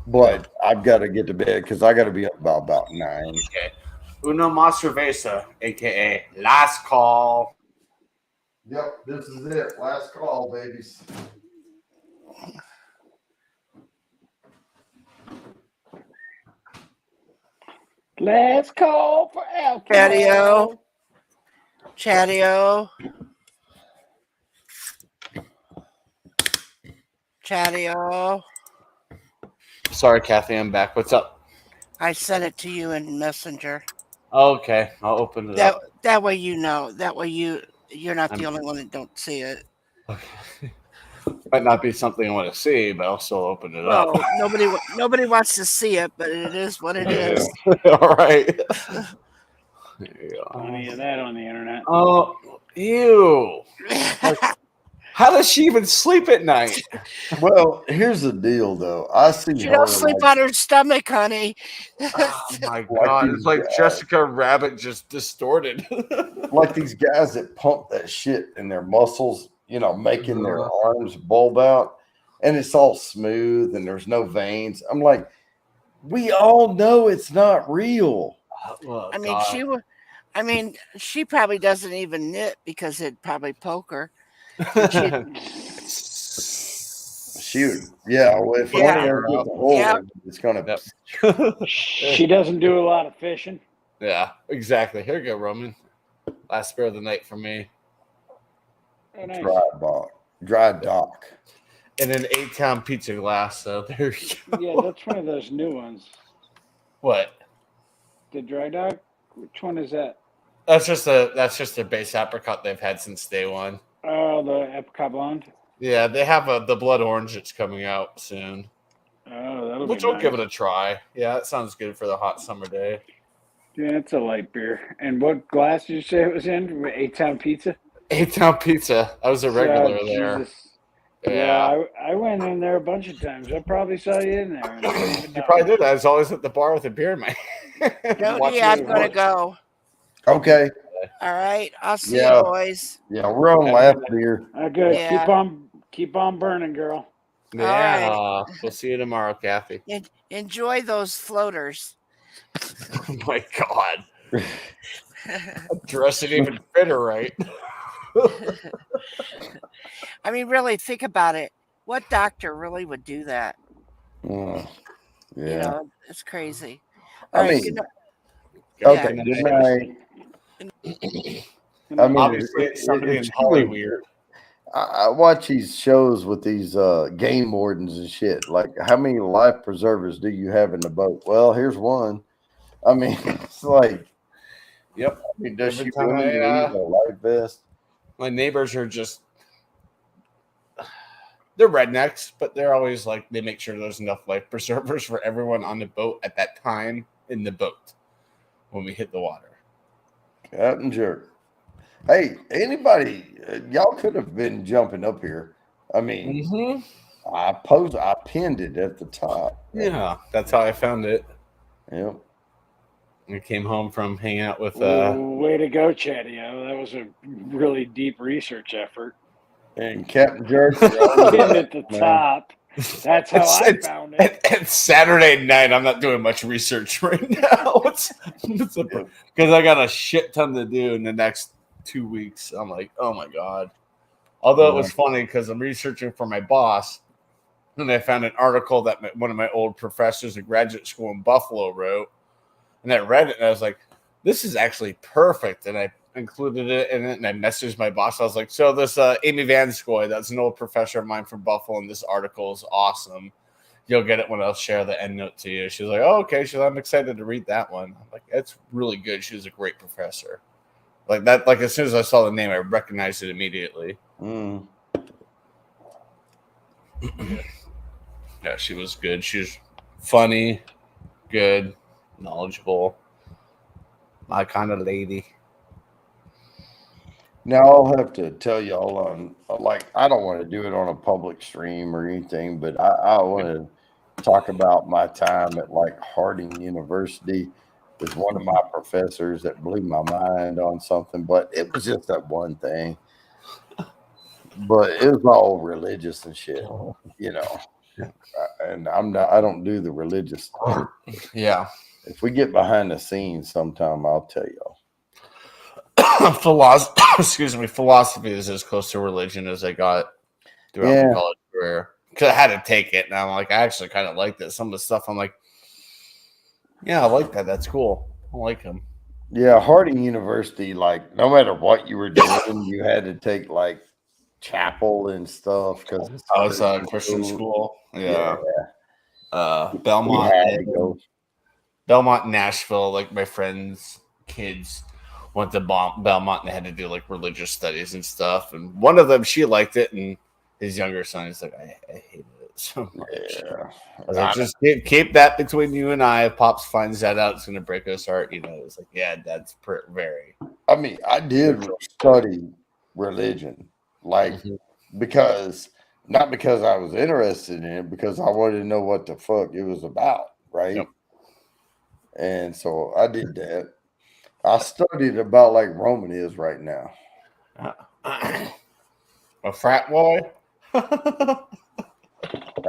S1: but I've got to get to bed because I got to be up by about 9.
S8: okay. Uno más cerveza, aka last call.
S1: Yep, this is it. Last call, babies.
S9: Let's call for alcohol.
S5: Chatty-o. Chatty-o. Chatty-o.
S8: Sorry, Kathy, I'm back. What's up?
S5: I sent it to you in Messenger.
S8: Okay, I'll open it
S5: That
S8: up.
S5: that way you know. That way you're not the
S8: I'm-
S5: only one that don't see it.
S8: Might not be something I want to see, but I'll still open it
S5: Well,
S8: up.
S5: nobody wants to see it, but it is what it is.
S8: All right. There you
S9: Any
S8: go.
S9: of that on the internet?
S8: Oh, ew. How does she even sleep at night?
S1: Well, here's the deal, though. I see
S5: She
S1: her
S5: don't sleep
S1: like,
S5: on her stomach, honey.
S8: Oh my
S1: Like
S8: god,
S1: these
S8: it's like
S1: guys.
S8: Jessica Rabbit just distorted.
S1: like these guys that pump that shit in their muscles, you know, making their arms bulb out, and it's all smooth and there's no veins. I'm like, we all know it's not real.
S8: Oh,
S5: I mean,
S8: God.
S5: she probably doesn't even knit because it'd probably poke her.
S1: Shoot, yeah. Well, if
S5: Yeah.
S1: one of them gets a hold
S5: Yeah.
S1: of it, it's gonna.
S8: Yep.
S9: She doesn't do a lot of fishing.
S8: Yeah, exactly. Here you go, Roman. Last beer of the night for me.
S9: Oh, nice.
S1: Dry dock.
S8: In an 8-pound pizza glass. So there you go.
S9: Yeah, that's one of those new ones.
S8: What?
S9: The dry dock. Which one is that?
S8: That's just a base apricot they've had since day one.
S9: Oh, the apricot blonde.
S8: Yeah, they have the blood orange that's coming out soon.
S9: Oh, that'll
S8: Which
S9: be
S8: we'll
S9: nice.
S8: give it a try. Yeah, that sounds good for the hot summer day.
S9: Yeah, it's a light beer. And what glass did you say it was in? 8-pound pizza.
S8: 8-pound pizza. I was a regular
S9: Oh,
S8: there.
S9: Jesus.
S8: Yeah.
S9: I went in there a bunch of times. I probably saw you in there. and I didn't even
S8: You
S9: know.
S8: probably did. I was always at the bar with a beer in my
S5: Jody,
S8: watching
S5: I'm
S8: it
S5: gonna
S8: work.
S5: go.
S1: Okay.
S5: All right. I'll see
S1: Yeah.
S5: you boys.
S1: Yeah, we're on laugh beer.
S9: Okay,
S5: Yeah.
S9: keep on burning, girl.
S5: right.
S8: We'll see you tomorrow, Kathy.
S5: Enjoy those floaters.
S8: Oh my God. Dress didn't even fit her right.
S5: I mean, really, think about it. What doctor really would do that?
S1: Yeah.
S5: You know, it's crazy.
S1: I
S5: All right.
S1: mean,
S5: Good night.
S1: okay,
S5: Yeah.
S1: good night. I mean,
S8: Obviously, it's somebody in Hollywood.
S1: I watch these shows with these game wardens and shit. Like, how many life preservers do you have in the boat? Well, here's one. I mean, it's like,
S8: Yep.
S1: I mean, does
S8: Every
S1: she
S8: time
S1: really
S8: I,
S1: need a life vest?
S8: My neighbors are just, they're rednecks, but they're always like, they make sure there's enough life preservers for everyone on the boat at that time in the boat when we hit the water.
S1: Captain Jerk. Hey, anybody, y'all could have been jumping up here. I mean, I pinned it at the top.
S8: Yeah, that's how I found it.
S1: Yep.
S8: I came home from hanging out with
S9: Way to go, Chatty. That was a really deep research effort.
S1: And Captain Jerk
S9: Pinned at the top. That's how I found it.
S8: It's Saturday night. I'm not doing much research right now. Because I got a shit ton to do in the next 2 weeks. I'm like, oh my God. Although it was funny because I'm researching for my boss, and I found an article that one of my old professors at graduate school in Buffalo wrote. And I read it and I was like, this is actually perfect. And I included it in it and I messaged my boss. I was like, so this Amy Vanscoy, that's an old professor of mine from Buffalo, and this article is awesome. You'll get it when I'll share the end note to you. She was like, oh, okay. She's like, I'm excited to read that one. I'm like, it's really good. She was a great professor. Like that, like as soon as I saw the name, I recognized it immediately. Yeah, she was good. She's funny, good, knowledgeable. My kind of lady.
S1: Now I'll have to tell y'all on, like, I don't want to do it on a public stream or anything, but I want to talk about my time at like Harding University with one of my professors that blew my mind on something, but it was just that one thing. But it was all religious and shit, you know. And I don't do the religious stuff.
S8: Yeah.
S1: If we get behind the scenes sometime, I'll tell y'all.
S8: Philosophy is as close to religion as I got throughout my college career. Because I had to take it, and I'm like, I actually kind of liked it. Some of the stuff, I'm like, yeah, I like that. That's cool. I like him.
S1: Yeah, Harding University, like, no matter what you were doing, you had to take like chapel and stuff because
S8: I was a Christian school. Yeah. Belmont, Belmont, Nashville. Like my friends' kids went to Belmont and they had to do like religious studies and stuff. And one of them, she liked it, and his younger son is like, I hated it so much.
S1: Yeah.
S8: I was like, just keep that between you and I. If Pops finds that out, it's gonna break us heart. You know, it's like, yeah, that's very.
S1: I mean, I did study religion, like because not because I was interested in it, because I wanted to know what the fuck it was about, right?
S8: Yep.
S1: And so I did that. I studied about like Roman is right now.
S8: A frat boy?
S1: I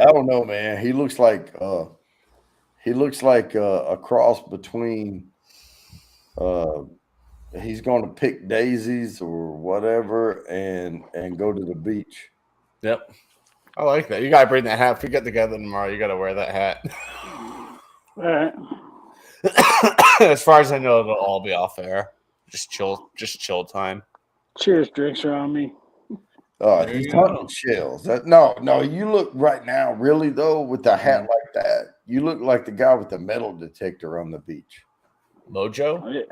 S1: don't know, man. He looks like a cross between he's going to pick daisies or whatever and go to the beach.
S8: Yep. I like that. You gotta bring that hat. If we get together tomorrow, you gotta wear that hat.
S9: All right.
S8: As far as I know, it'll all be off air. Just chill time.
S9: Cheers, drinks are on me.
S1: He's hunting shells. No, you look right now, really though, with the hat like that, you look like the guy with the metal detector on the beach.
S8: Mojo?
S9: Oh, yeah.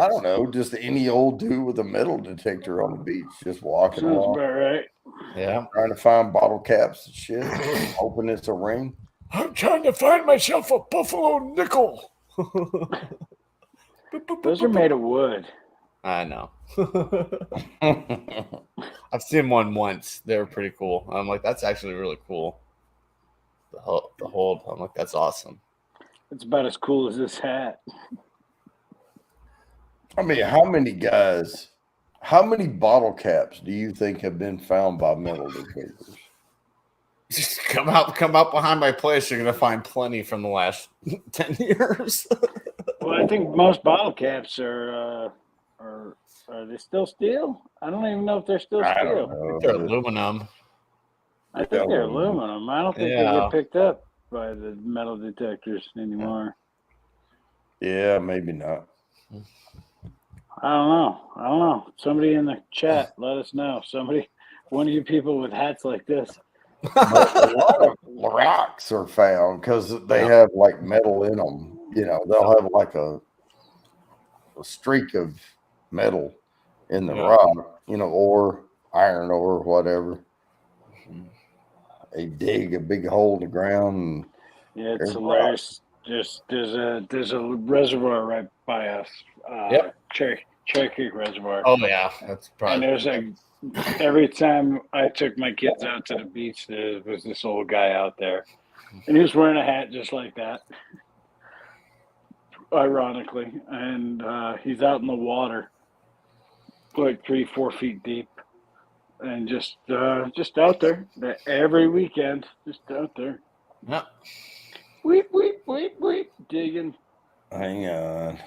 S1: I don't know, just any old dude with a metal detector on the beach, just walking
S9: Sounds
S1: along.
S9: about right.
S8: Yeah.
S1: Trying to find bottle caps and shit. Hoping it's a ring.
S8: I'm trying to find myself a buffalo nickel.
S9: Those are made of wood.
S8: I know. I've seen one once. They were pretty cool. I'm like, that's actually really cool. The hold. I'm like, that's awesome.
S9: It's about as cool as this hat.
S1: I mean, how many bottle caps do you think have been found by metal detectors?
S8: Just come out behind my place. You're gonna find plenty from the last 10 years.
S9: Well, I think most bottle caps are they still steel? I don't even know if they're still
S1: I don't
S9: steel.
S1: know.
S8: They're aluminum.
S9: I think they're aluminum. I don't think they
S8: Yeah.
S9: get picked up by the metal detectors anymore.
S1: Yeah, maybe not.
S9: I don't know. Somebody in the chat, let us know. One of you people with hats like this.
S1: But a lot of rocks are found because they have like metal in them. You know, they'll have like a streak of metal in the rock, you know, or iron ore, whatever. They dig a big hole in the ground. And
S9: Yeah, it's
S1: there's
S9: hilarious. There's a reservoir right by us. Cherry Creek Reservoir.
S8: Oh yeah, that's
S9: And
S8: probably.
S9: there's every time I took my kids out to the beach, there was this old guy out there, and he was wearing a hat just like that, ironically, and he's out in the water, like 3-4 feet deep, and just out there every weekend, just out there.
S8: Yep.
S9: Weep, digging.
S1: hang on.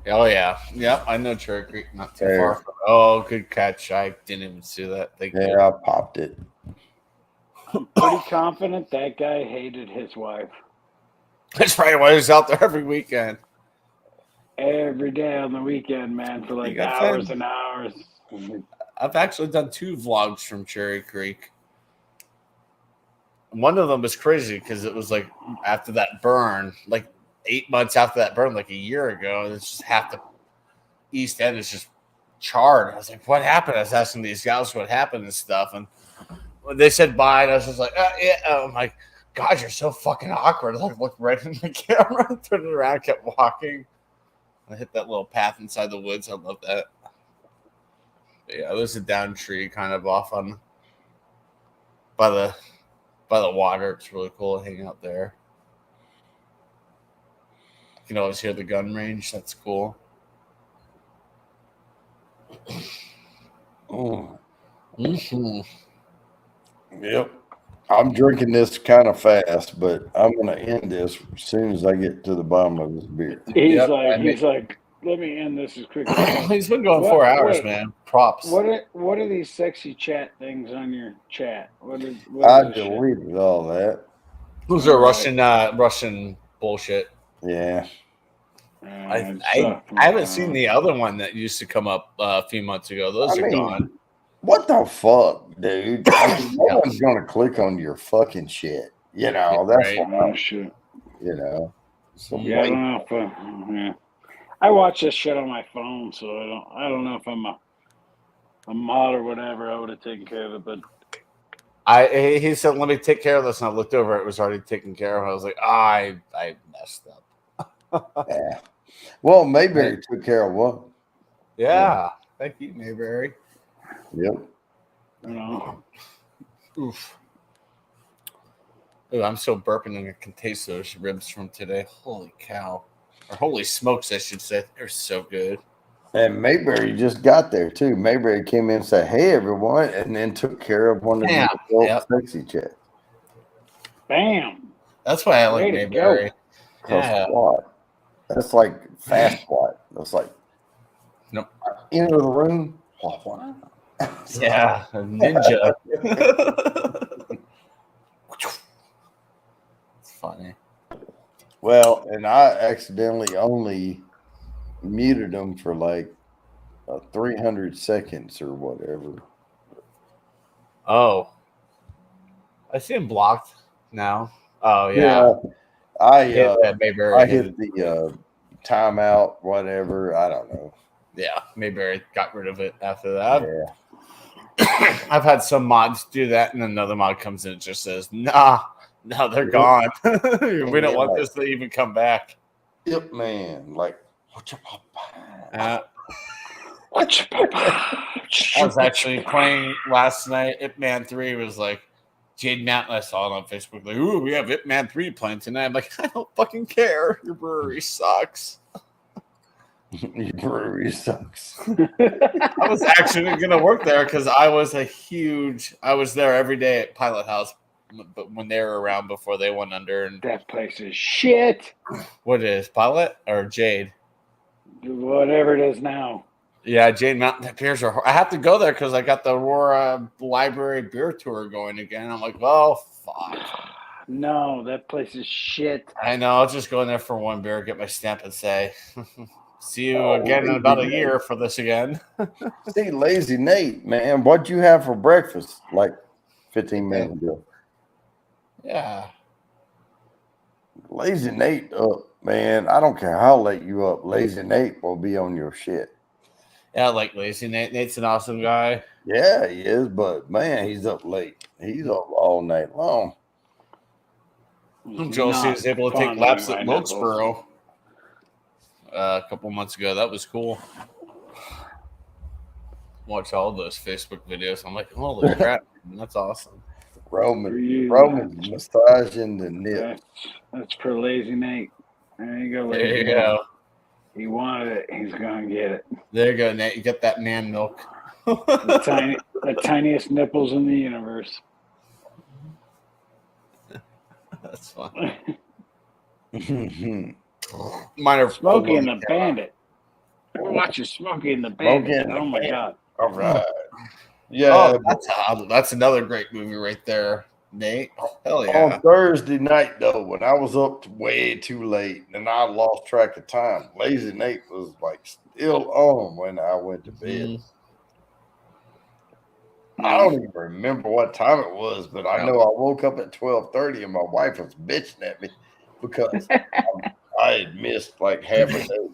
S8: Oh yeah, yep. I know Cherry Creek, not too
S1: There.
S8: far from. Oh, good catch. I didn't even see that. Thank you.
S1: Yeah, I popped it.
S9: I'm pretty confident that guy hated his wife.
S8: That's probably why he's out there every weekend.
S9: Every day on the weekend, man, for like
S8: got
S9: hours
S8: fun.
S9: and hours.
S8: I've actually done 2 vlogs from Cherry Creek. One of them was crazy because it was like after that burn, like 8 months after that burn, like a year ago, and it's just half the east end is just charred. I was like, "What happened?" I was asking these guys what happened and stuff, and when they said bye, and I was just like, "Yeah." I'm like, "God, you're so fucking awkward." I looked right in the camera, turned around, kept walking. I hit that little path inside the woods. I love that. But yeah, there's a down tree kind of off on by the water. It's really cool to hang out there. You can always hear the gun range. That's cool. Mm-hmm.
S1: Yep. I'm drinking this kind of fast, but I'm going to end this as soon as I get to the bottom of this beer.
S9: He's
S8: Yep,
S9: like, let me end this as quick as possible.
S8: He's been going
S9: What-
S8: 4 hours,
S9: wait.
S8: man. Props.
S9: What are these sexy chat things on your chat? What
S1: I
S9: is this shit?
S1: deleted all that.
S8: Those are Russian bullshit.
S1: Yeah.
S8: I haven't seen the other one that used to come up a few months ago. Those
S1: I
S8: are
S1: mean,
S8: gone.
S1: What the fuck, dude? I mean, no one's going to click on your fucking shit. You know, that's
S8: Right.
S1: why,
S9: Oh shit.
S1: you know. So
S9: Yeah, I don't know if yeah. I watch this shit on my phone, so I don't know if I'm a mod or whatever. I would have taken care of it, but
S8: He said, "Let me take care of this," and I looked over. It was already taken care of. I was like, I messed up.
S1: yeah. Well, Mayberry took care of one.
S8: Yeah. Thank you, Mayberry.
S1: Yep.
S9: you know.
S8: Oof. Ooh, I'm still burping and I can taste those ribs from today. Holy cow. Or holy smokes, I should say. They're so good.
S1: And Mayberry just got there too. Mayberry came in and said, "Hey, everyone," and then took care of one of the adult
S8: Yep.
S1: sexy chicks.
S9: Bam.
S8: That's why I
S9: Way
S8: like
S9: to
S8: Mayberry.
S1: Cause
S8: Yeah.
S1: squat. That's like fast squat. That's like
S8: Nope.
S1: into the room. Wah.
S8: Yeah. A ninja. It's funny.
S1: Well, and I accidentally only muted them for like 300 seconds or whatever.
S8: Oh. I see him blocked now. Oh, yeah.
S1: I
S8: Hit that Mayberry.
S1: I hit the timeout, whatever. I don't know.
S8: Yeah, Mayberry got rid of it after that.
S1: Yeah.
S8: I've had some mods do that, and another mod comes in and just says, "Nah, no, they're gone. We don't want this to even come back."
S1: Yep, man. Like, what you
S8: I was actually playing last night. Ip Man 3 was like, Jade Mountain, I saw it on Facebook. Like, ooh, we have Ip Man 3 playing tonight. I'm like, I don't fucking care. Your brewery sucks.
S1: Your brewery sucks.
S8: I was actually going to work there because I was there every day at Pilot House, but when they were around before they went under. And
S9: That place is shit.
S8: what is Pilot or Jade?
S9: Whatever it is now.
S8: Yeah, Jade Mountain beers are. I have to go there because I got the Aurora Library beer tour going again. I'm like, well, fuck.
S9: No, that place is shit.
S8: I know. I'll just go in there for one beer, get my stamp, and say, "See you
S1: Oh,
S8: again in about a
S1: Lazy
S8: year for this again."
S1: See, Lazy Nate, man, what'd you have for breakfast? Like 15 minutes ago.
S8: Yeah.
S1: Lazy Nate up, man. I don't care how late you up. Lazy Nate will be on your shit.
S8: Yeah, I like Lazy Nate. Nate's an awesome guy.
S1: Yeah, he is, but man, he's up late. He's up all night long.
S8: Josie was able to take
S9: Fondling
S8: laps
S9: my
S8: at
S9: nipples.
S8: Wilkesboro a couple months ago. That was cool. Watch all those Facebook videos. I'm like, holy crap, that's awesome.
S1: Roman's massaging the nip.
S9: That's for Lazy Nate. There you go,
S8: There
S9: Lazy
S8: you
S9: Nate.
S8: go.
S9: He wanted it. He's gonna get it.
S8: There you go, Nate. You get that man milk.
S9: The tiniest nipples in the universe.
S8: That's fun. Mine are
S9: Smokey and the Bandit. Watch your Smokey and the Bandit.
S1: and the
S9: Oh my
S1: Bandit.
S9: god.
S1: All right. Yeah.
S8: That's another great movie right there, Nate. Hell yeah.
S1: On Thursday night, though, when I was up way too late and I lost track of time, Lazy Nate was like still on when I went to bed. I don't even remember what time it was, but I know I woke up at 12:30 and my wife was bitching at me because I had missed like half a day.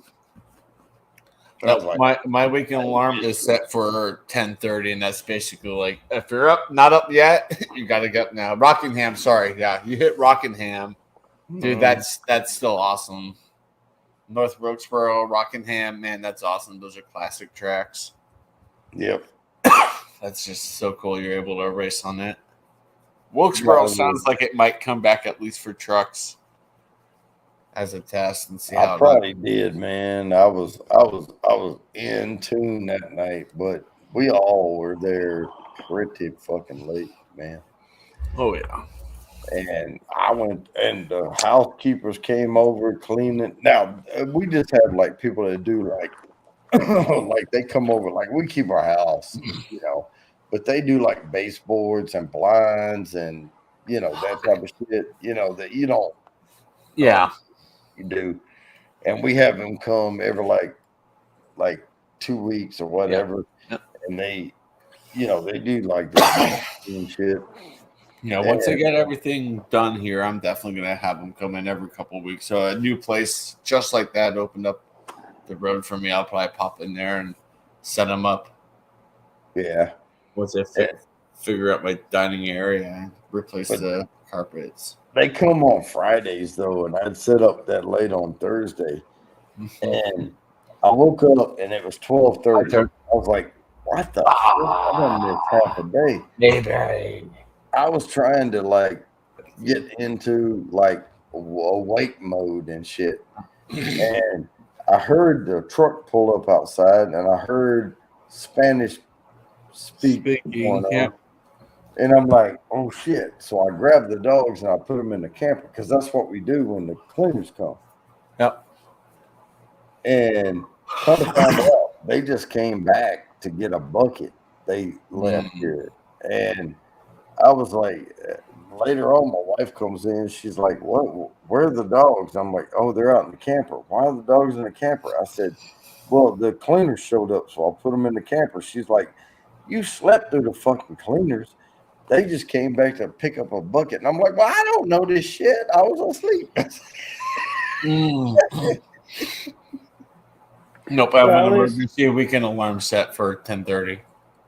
S1: I was like,
S8: My weekend alarm is set for 10:30, and that's basically like if you're not up yet, you got to get up now. Rockingham, sorry, yeah, you hit Rockingham, dude. That's still awesome. North Wilkesboro, Rockingham, man, that's awesome. Those are classic tracks.
S1: Yep.
S8: That's just so cool. You're able to race on it. Wilkesboro sounds like it might come back at least for trucks as a test and see how
S1: I probably did, man. I was in tune that night, but we all were there pretty fucking late, man.
S8: Oh yeah.
S1: And I went, and the housekeepers came over cleaning. Now we just have like people that do like, like they come over, like we keep our house, you know, but they do like baseboards and blinds and that type of shit, that you don't.
S8: Yeah.
S1: You do, and we have them come every like 2 weeks or whatever, and they do like this and shit.
S8: Yeah, once I get everything done here, I'm definitely gonna have them come in every couple of weeks. So a new place just like that opened up the road for me. I'll probably pop in there and set them up.
S1: Yeah.
S8: Once I figure out my dining area and replace the carpets.
S1: They come on Fridays though, and I'd sit up that late on Thursday, and I woke up and it was 12:30. I was like, "What the? Fuck? I done missed half a day."
S8: Maybe.
S1: I was trying to like get into like awake mode and shit, and I heard the truck pull up outside, and I heard Spanish speaking going on. And I'm like, oh shit. So I grabbed the dogs and I put them in the camper because that's what we do when the cleaners come.
S8: Yep.
S1: And come to find out, they just came back to get a bucket. They left here. And I was like, later on, my wife comes in. She's like, what? Where are the dogs? I'm like, oh, they're out in the camper. Why are the dogs in the camper? I said, well, the cleaners showed up, so I'll put them in the camper. She's like, you slept through the fucking cleaners. They just came back to pick up a bucket. And I'm like, well, I don't know this shit. I was asleep.
S8: Nope, I have an emergency weekend alarm set for 10:30.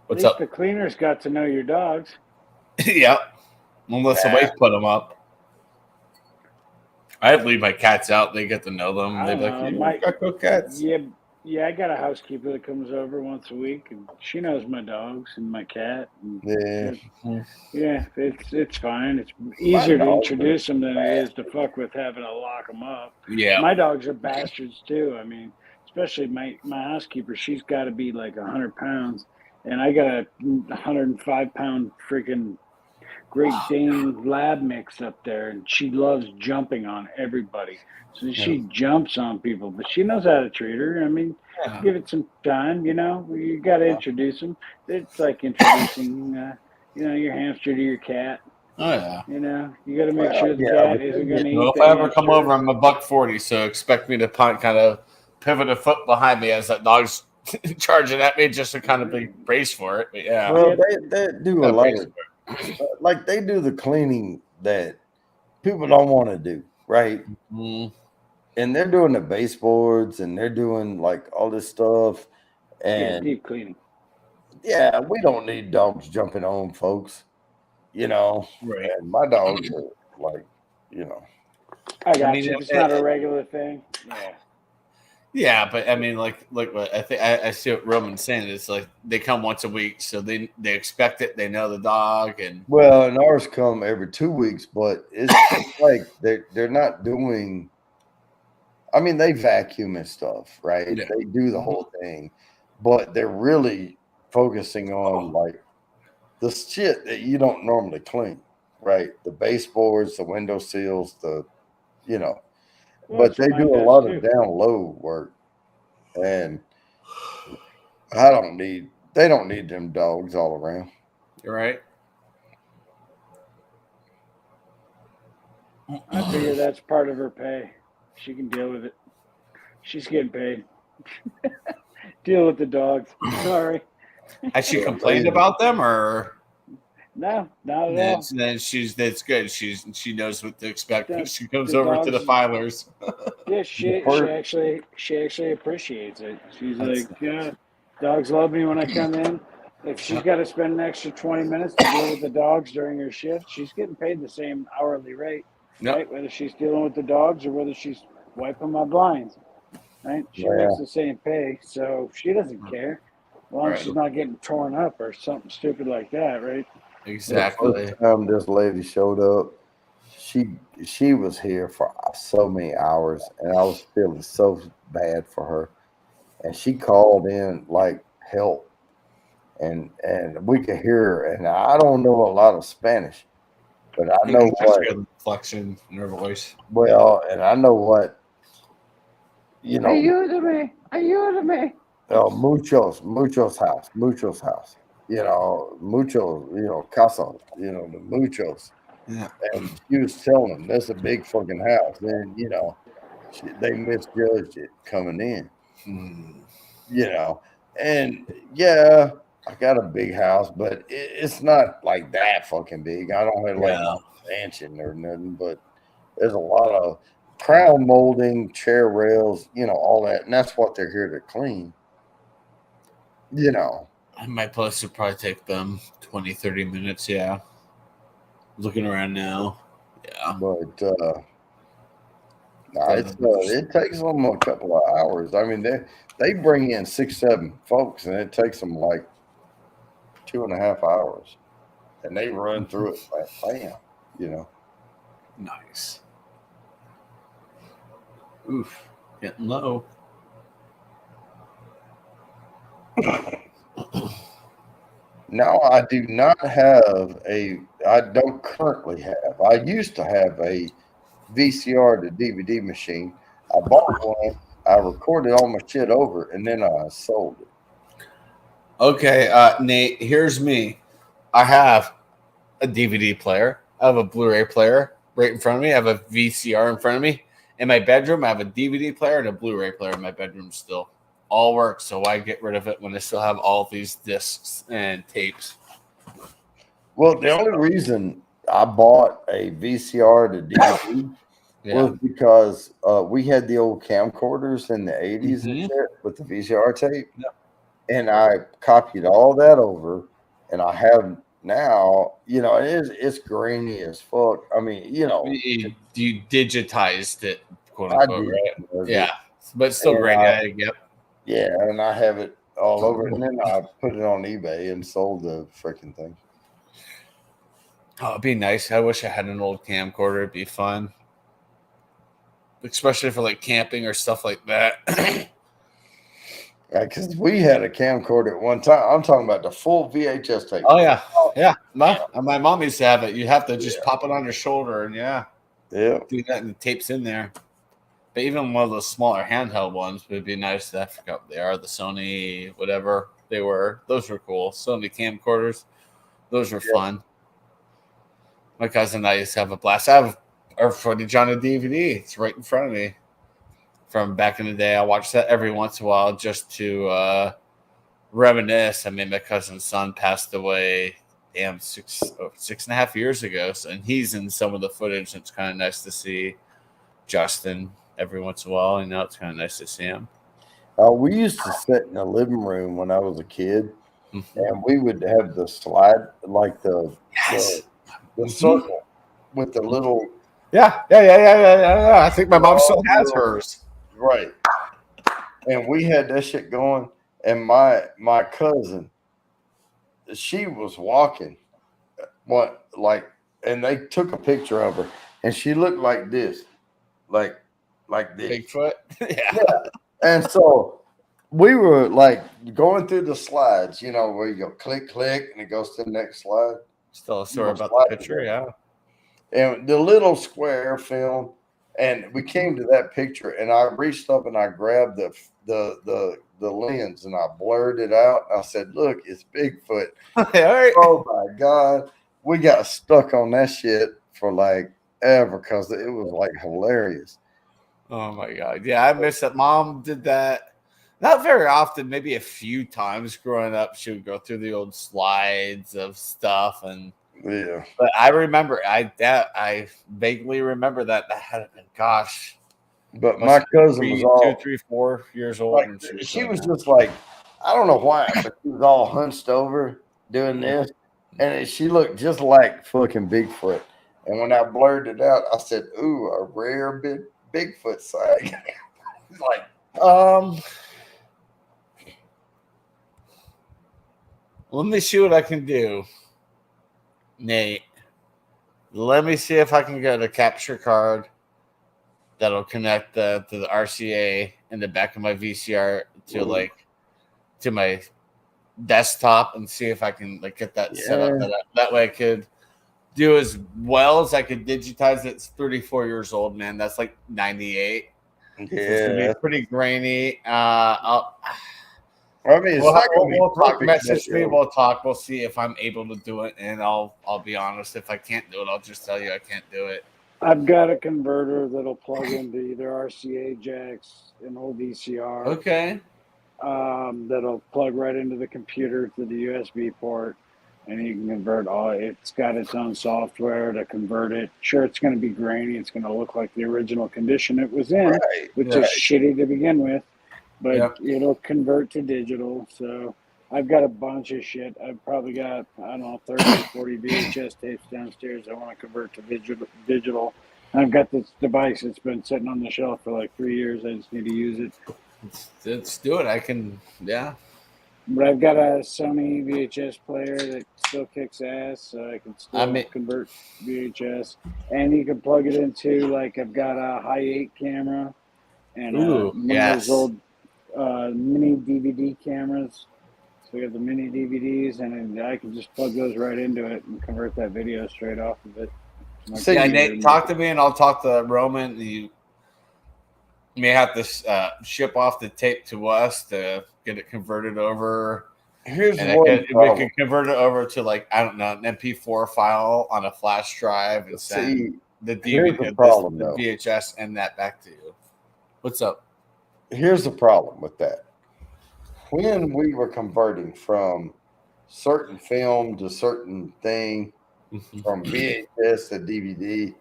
S8: What's up?
S9: The cleaners got to know your dogs.
S8: Yep. Unless the wife put them up. I leave my cats out. They get to know them. They be like, you got cool cats.
S9: Yeah, Yeah, I got a housekeeper that comes over once a week, and she knows my dogs and my cat. And
S1: Yeah.
S9: yeah, it's fine. It's
S1: My
S9: easier to
S1: dogs are
S9: introduce them than it is to
S1: bad.
S9: fuck with having to lock them up.
S8: Yeah.
S9: My dogs are bastards too. I mean, especially my housekeeper. She's got to be like 100 pounds, and I got a 105 pound freaking Great Dane lab mix up there, and she loves jumping on everybody. So she jumps on people, but she knows how to treat her. I mean,
S8: Yeah.
S9: give it some time. You got to introduce them. It's like introducing, your hamster to your cat.
S8: Oh yeah.
S9: You got to make sure the
S1: Yeah,
S9: cat
S1: but
S9: isn't
S1: they
S9: going to
S1: get-
S8: Well,
S9: eat
S8: if
S9: the
S8: I ever come
S9: hamster.
S8: over, I'm a $140, so expect me to kind of pivot a foot behind me as that dog's charging at me just to kind of be brace for it. But yeah.
S1: Well, they do a
S8: Gotta
S1: lot
S8: brace
S1: of like they do the cleaning that people don't want to do, right?
S8: Mm,
S1: And they're doing the baseboards and they're doing like all this stuff.
S9: Yeah,
S1: And
S9: deep cleaning.
S1: yeah, we don't need dogs jumping on folks,
S8: right.
S1: And my dogs are like,
S9: I got
S8: mean,
S9: you. If it's not a regular thing, yeah.
S8: Yeah, but I mean, like what I think I see what Roman's saying. It's like they come once a week, so they expect it. They know the dog, and
S1: well, and ours come every 2 weeks, but it's like they're not doing. I mean, they vacuum and stuff, right?
S8: Yeah.
S1: They do the whole thing, but they're really focusing on like the shit that you don't normally clean, right? The baseboards, the window sills,
S9: Well,
S1: but
S9: that's
S1: they
S9: what
S1: do
S9: mine
S1: a
S9: does,
S1: lot
S9: too.
S1: of down low work, and they don't need them dogs all around.
S8: you're right.
S9: I figure that's part of her pay. She can deal with it. She's getting paid. Deal with the dogs. Sorry.
S8: Has she complained about them, or
S9: No, not at all.
S8: then that's good. She knows what to expect when
S9: The-
S8: she comes
S9: the
S8: over to the
S9: dogs-
S8: filers.
S9: Yeah, she actually appreciates it. She's
S8: That's
S9: like, yeah, dogs love me when I come in. If she's got to spend an extra 20 minutes to deal with the dogs during her shift, she's getting paid the same hourly rate,
S8: Yep.
S9: right? Whether she's dealing with the dogs or whether she's wiping my blinds, right? She
S1: Yeah.
S9: makes the same pay, so she doesn't care as long as
S8: Right.
S9: she's not getting torn up or something stupid like that, right?
S8: Exactly.
S1: The first time this lady showed up, she was here for so many hours, and I was feeling so bad for her. And she called in like help, and we could hear her. And I don't know a lot of Spanish, but I
S8: You
S1: know
S8: can just
S1: what.
S8: feel the inflection in her voice.
S1: Well, and I know what.
S9: Ayúdame, ayúdame.
S1: Muchos house, muchos, casa, the muchos.
S8: Yeah.
S1: And she was telling them that's a big fucking house. Then, they misjudged it coming in, and yeah, I got a big house, but it's not like that fucking big. I don't have like
S8: Yeah.
S1: a mansion or nothing, but there's a lot of crown molding, chair rails, all that. And that's what they're here to clean.
S8: My place would probably take them 20, 30 minutes. Yeah. Looking around now. Yeah.
S1: But it takes them a couple of hours. I mean, they bring in 6, 7 folks, and it takes them like 2.5 hours, and they run through it like bam,
S8: Nice. Oof. Getting low.
S1: Now I do not have I don't currently have. I used to have a VCR to DVD machine. I bought one. I recorded all my shit over, and then I sold it.
S8: Okay, Nate, here's me. I have a DVD player. I have a Blu-ray player right in front of me. I have a VCR in front of me. In my bedroom, I have a DVD player and a Blu-ray player in my bedroom still. All works, so why get rid of it when I still have all these discs and tapes?
S1: Well, the only reason I bought a VCR to DVD was because we had the old camcorders in the 80s and shit with the VCR tape.
S8: Yep.
S1: And I copied all that over, and I have now, it's grainy as fuck. I mean,
S8: You digitized it, quote
S1: I
S8: unquote,
S1: did.
S8: right? Yeah, but still
S1: And
S8: grainy. Yep.
S1: Yeah, and I have it all over, and then I put it on eBay and sold the freaking thing.
S8: Oh, it'd be nice. I wish I had an old camcorder. It'd be fun, especially for like camping or stuff like that.
S1: Because we had a camcorder at one time. I'm talking about the full VHS tape.
S8: Oh yeah, yeah. My mom used to have it. You have to just pop it on your shoulder, and
S1: Yeah.
S8: do that, and the tape's in there. But even one of those smaller handheld ones would be nice. I forgot what they are. The Sony, whatever they were. Those were cool. Sony camcorders. Those were fun. My cousin and I used to have a blast. I have our footage on a DVD. It's right in front of me from back in the day. I watch that every once in a while just to reminisce. I mean, my cousin's son passed away, 6.5 years ago. So, and he's in some of the footage. It's kind of nice to see Justin every once in a while. And now it's kind of nice to see him.
S1: We used to sit in the living room when I was a kid, and we would have the slide, like the circle with the little.
S8: Yeah. I think my mom still has hers.
S1: Right. And we had that shit going, and my cousin, she was walking, and they took a picture of her, and she looked like this, like this.
S8: Bigfoot. Yeah.
S1: And so we were like going through the slides, where you go click, and it goes to the next slide.
S8: Still a story about the picture, yeah.
S1: And the little square film, and we came to that picture, and I reached up and I grabbed the lens and I blurred it out. I said, "Look, it's Bigfoot."
S8: All right.
S1: Oh my God, we got stuck on that shit for like ever because it was like hilarious.
S8: Oh my God. Yeah, I miss it. Mom did that not very often, maybe a few times growing up. She would go through the old slides of stuff, and
S1: Yeah,
S8: but I remember I vaguely remember that had been, gosh,
S1: but my cousin
S8: three,
S1: was all
S8: 2, 3, 4 years old.
S1: like,
S8: and
S1: she was
S8: doing
S1: just like, I don't know why, but she was all hunched over doing this, and she looked just like fucking Bigfoot. And when I blurred it out, I said, "Ooh, a rare Bigfoot sighting." Like,
S8: that. Let me see what I can do, Nate. Let me see if I can get a capture card that'll connect to the RCA in the back of my VCR to my desktop, and see if I can get that set up. That way I could do as well as I could digitize it. It's 34 years old, man. That's like 98.
S1: yeah,
S8: It's gonna be pretty grainy.
S1: I mean, it's not gonna be
S8: We'll talk.
S1: perfect,
S8: Message
S1: but
S8: me. We'll talk. We'll see if I'm able to do it, and I'll be honest. If I can't do it, I'll just tell you I can't do it.
S9: I've got a converter that'll plug into either RCA jacks, an old VCR.
S8: Okay.
S9: That'll plug right into the computer through the USB port, and you can convert all. It's got its own software to convert it. Sure, it's going to be grainy. It's going to look like the original condition it was in, which is shitty to begin with, but it'll convert to digital. So I've got a bunch of shit. I've probably got, 30 or 40 VHS tapes downstairs I want to convert to digital. And I've got this device that's been sitting on the shelf for like 3 years. I just need to use it.
S8: Let's do it. I can, yeah.
S9: But I've got a Sony VHS player that still kicks ass, so I can still convert VHS. And you can plug it into, I've got a Hi8 camera and one of those old mini DVD cameras. So we have the mini DVDs, and I can just plug those right into it and convert that video straight off of it.
S8: Nate, talk to me, and I'll talk to Roman. You may have to ship off the tape to us to get it converted over.
S1: Here's
S8: we can convert it over to an MP4 file on a flash drive and send the DVD, the VHS, and that back to you. What's up?
S1: Here's the problem with that. When we were converting from certain film to certain thing, from VHS to DVD,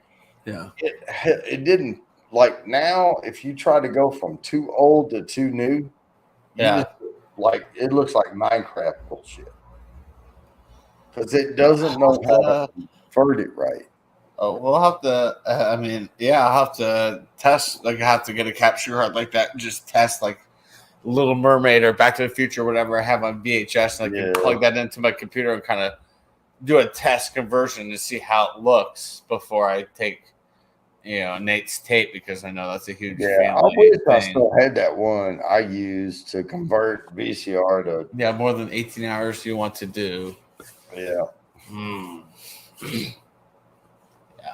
S1: it didn't. Like now, if you try to go from too old to too new, it looks like Minecraft bullshit because it doesn't know how to convert it right.
S8: Oh, we'll have to. I'll have to test. I have to get a capture card like that and just test Little Mermaid or Back to the Future, whatever I have on VHS, and I can
S1: Yeah.
S8: plug that into my computer and kind of do a test conversion to see how it looks before I take, Nate's tape, because I know that's a huge
S1: Yeah, I
S8: family
S1: wish I
S8: thing.
S1: still had that one I used to convert VCR to.
S8: Yeah, more than 18 hours you want to do.
S1: Yeah,
S8: Hmm.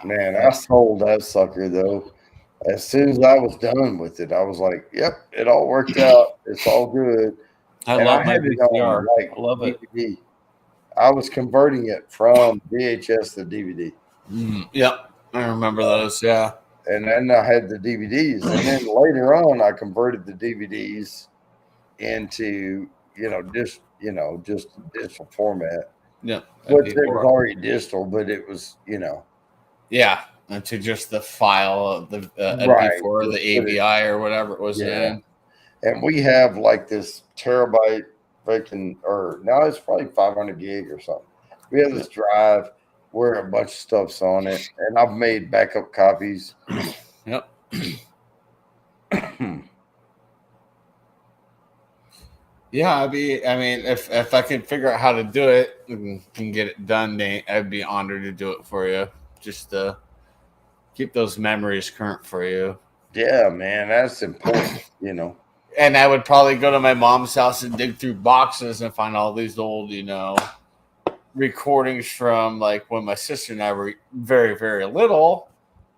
S1: man, I sold that sucker though. As soon as I was done with it, I was like, "Yep, it all worked out. It's all good."
S8: I
S1: And
S8: love
S1: I
S8: my
S1: had it on
S8: VCR.
S1: like
S8: I love it.
S1: DVD. I was converting it from VHS to DVD,
S8: Yep, I remember those. Yeah.
S1: and then I had the DVDs, and then later on, I converted the DVDs into just digital format,
S8: Yep.
S1: which it was
S8: MP4.
S1: already digital, but it was
S8: Yeah, and to just the file of the
S1: right.
S8: MP4 or the
S1: Just put it,
S8: AVI or whatever it was
S1: yeah.
S8: in.
S1: And we have like this terabyte freaking, or now it's probably 500 gig or something. We have this drive where a bunch of stuff's on it, and I've made backup copies.
S8: Yep. Yeah, I mean, if I can figure out how to do it and can get it done, Nate, I'd be honored to do it for you. Just to keep those memories current for you.
S1: Yeah, man, that's important,
S8: And I would probably go to my mom's house and dig through boxes and find all these old, recordings from like when my sister and I were very, very little,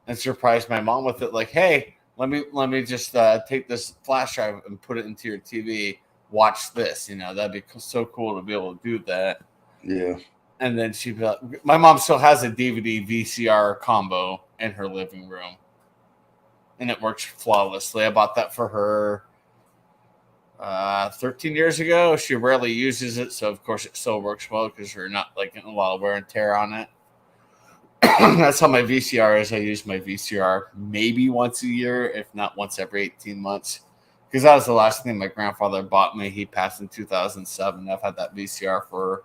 S8: and surprise my mom with it. Like, hey, let me just take this flash drive and put it into your TV. Watch this. That'd be so cool to be able to do that.
S1: Yeah.
S8: And then she'd be like, my mom still has a DVD VCR combo in her living room, and it works flawlessly. I bought that for her 13 years ago. She rarely uses it, so of course it still works well because you're not like getting a lot of wear and tear on it. That's how my VCR is. I use my VCR maybe once a year, if not once every 18 months, because that was the last thing my grandfather bought me. He passed in 2007. I've had that VCR for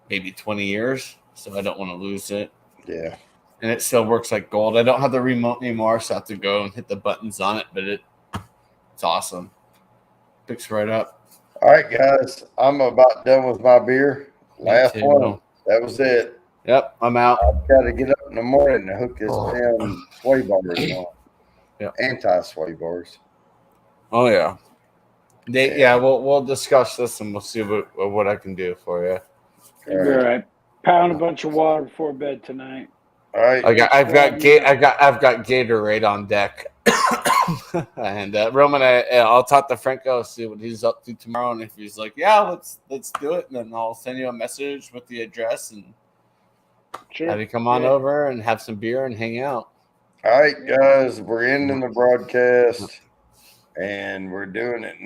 S8: maybe 20 years, so I don't want to lose it.
S1: Yeah.
S8: And it still works like gold. I don't have the remote anymore, so I have to go and hit the buttons on it, but it's awesome. Picks right up.
S1: All right, guys, I'm about done with my beer. Last
S8: too.
S1: one. That was it.
S8: Yep, I'm out.
S1: I've got to get up in the morning to hook this damn sway bars on.
S8: Yep.
S1: Anti-sway bars.
S8: Oh yeah. Yeah, we'll discuss this and we'll see what I can do for you.
S9: You'll be all right. Pound a bunch of water before bed tonight.
S1: All right.
S8: I've got Gatorade on deck. And Roman, I'll talk to Franco, see what he's up to tomorrow, and if he's like, yeah, let's do it, then I'll send you a message with the address and have you come on over and have some beer and hang out.
S1: All right, guys, we're ending the broadcast, and we're doing it now.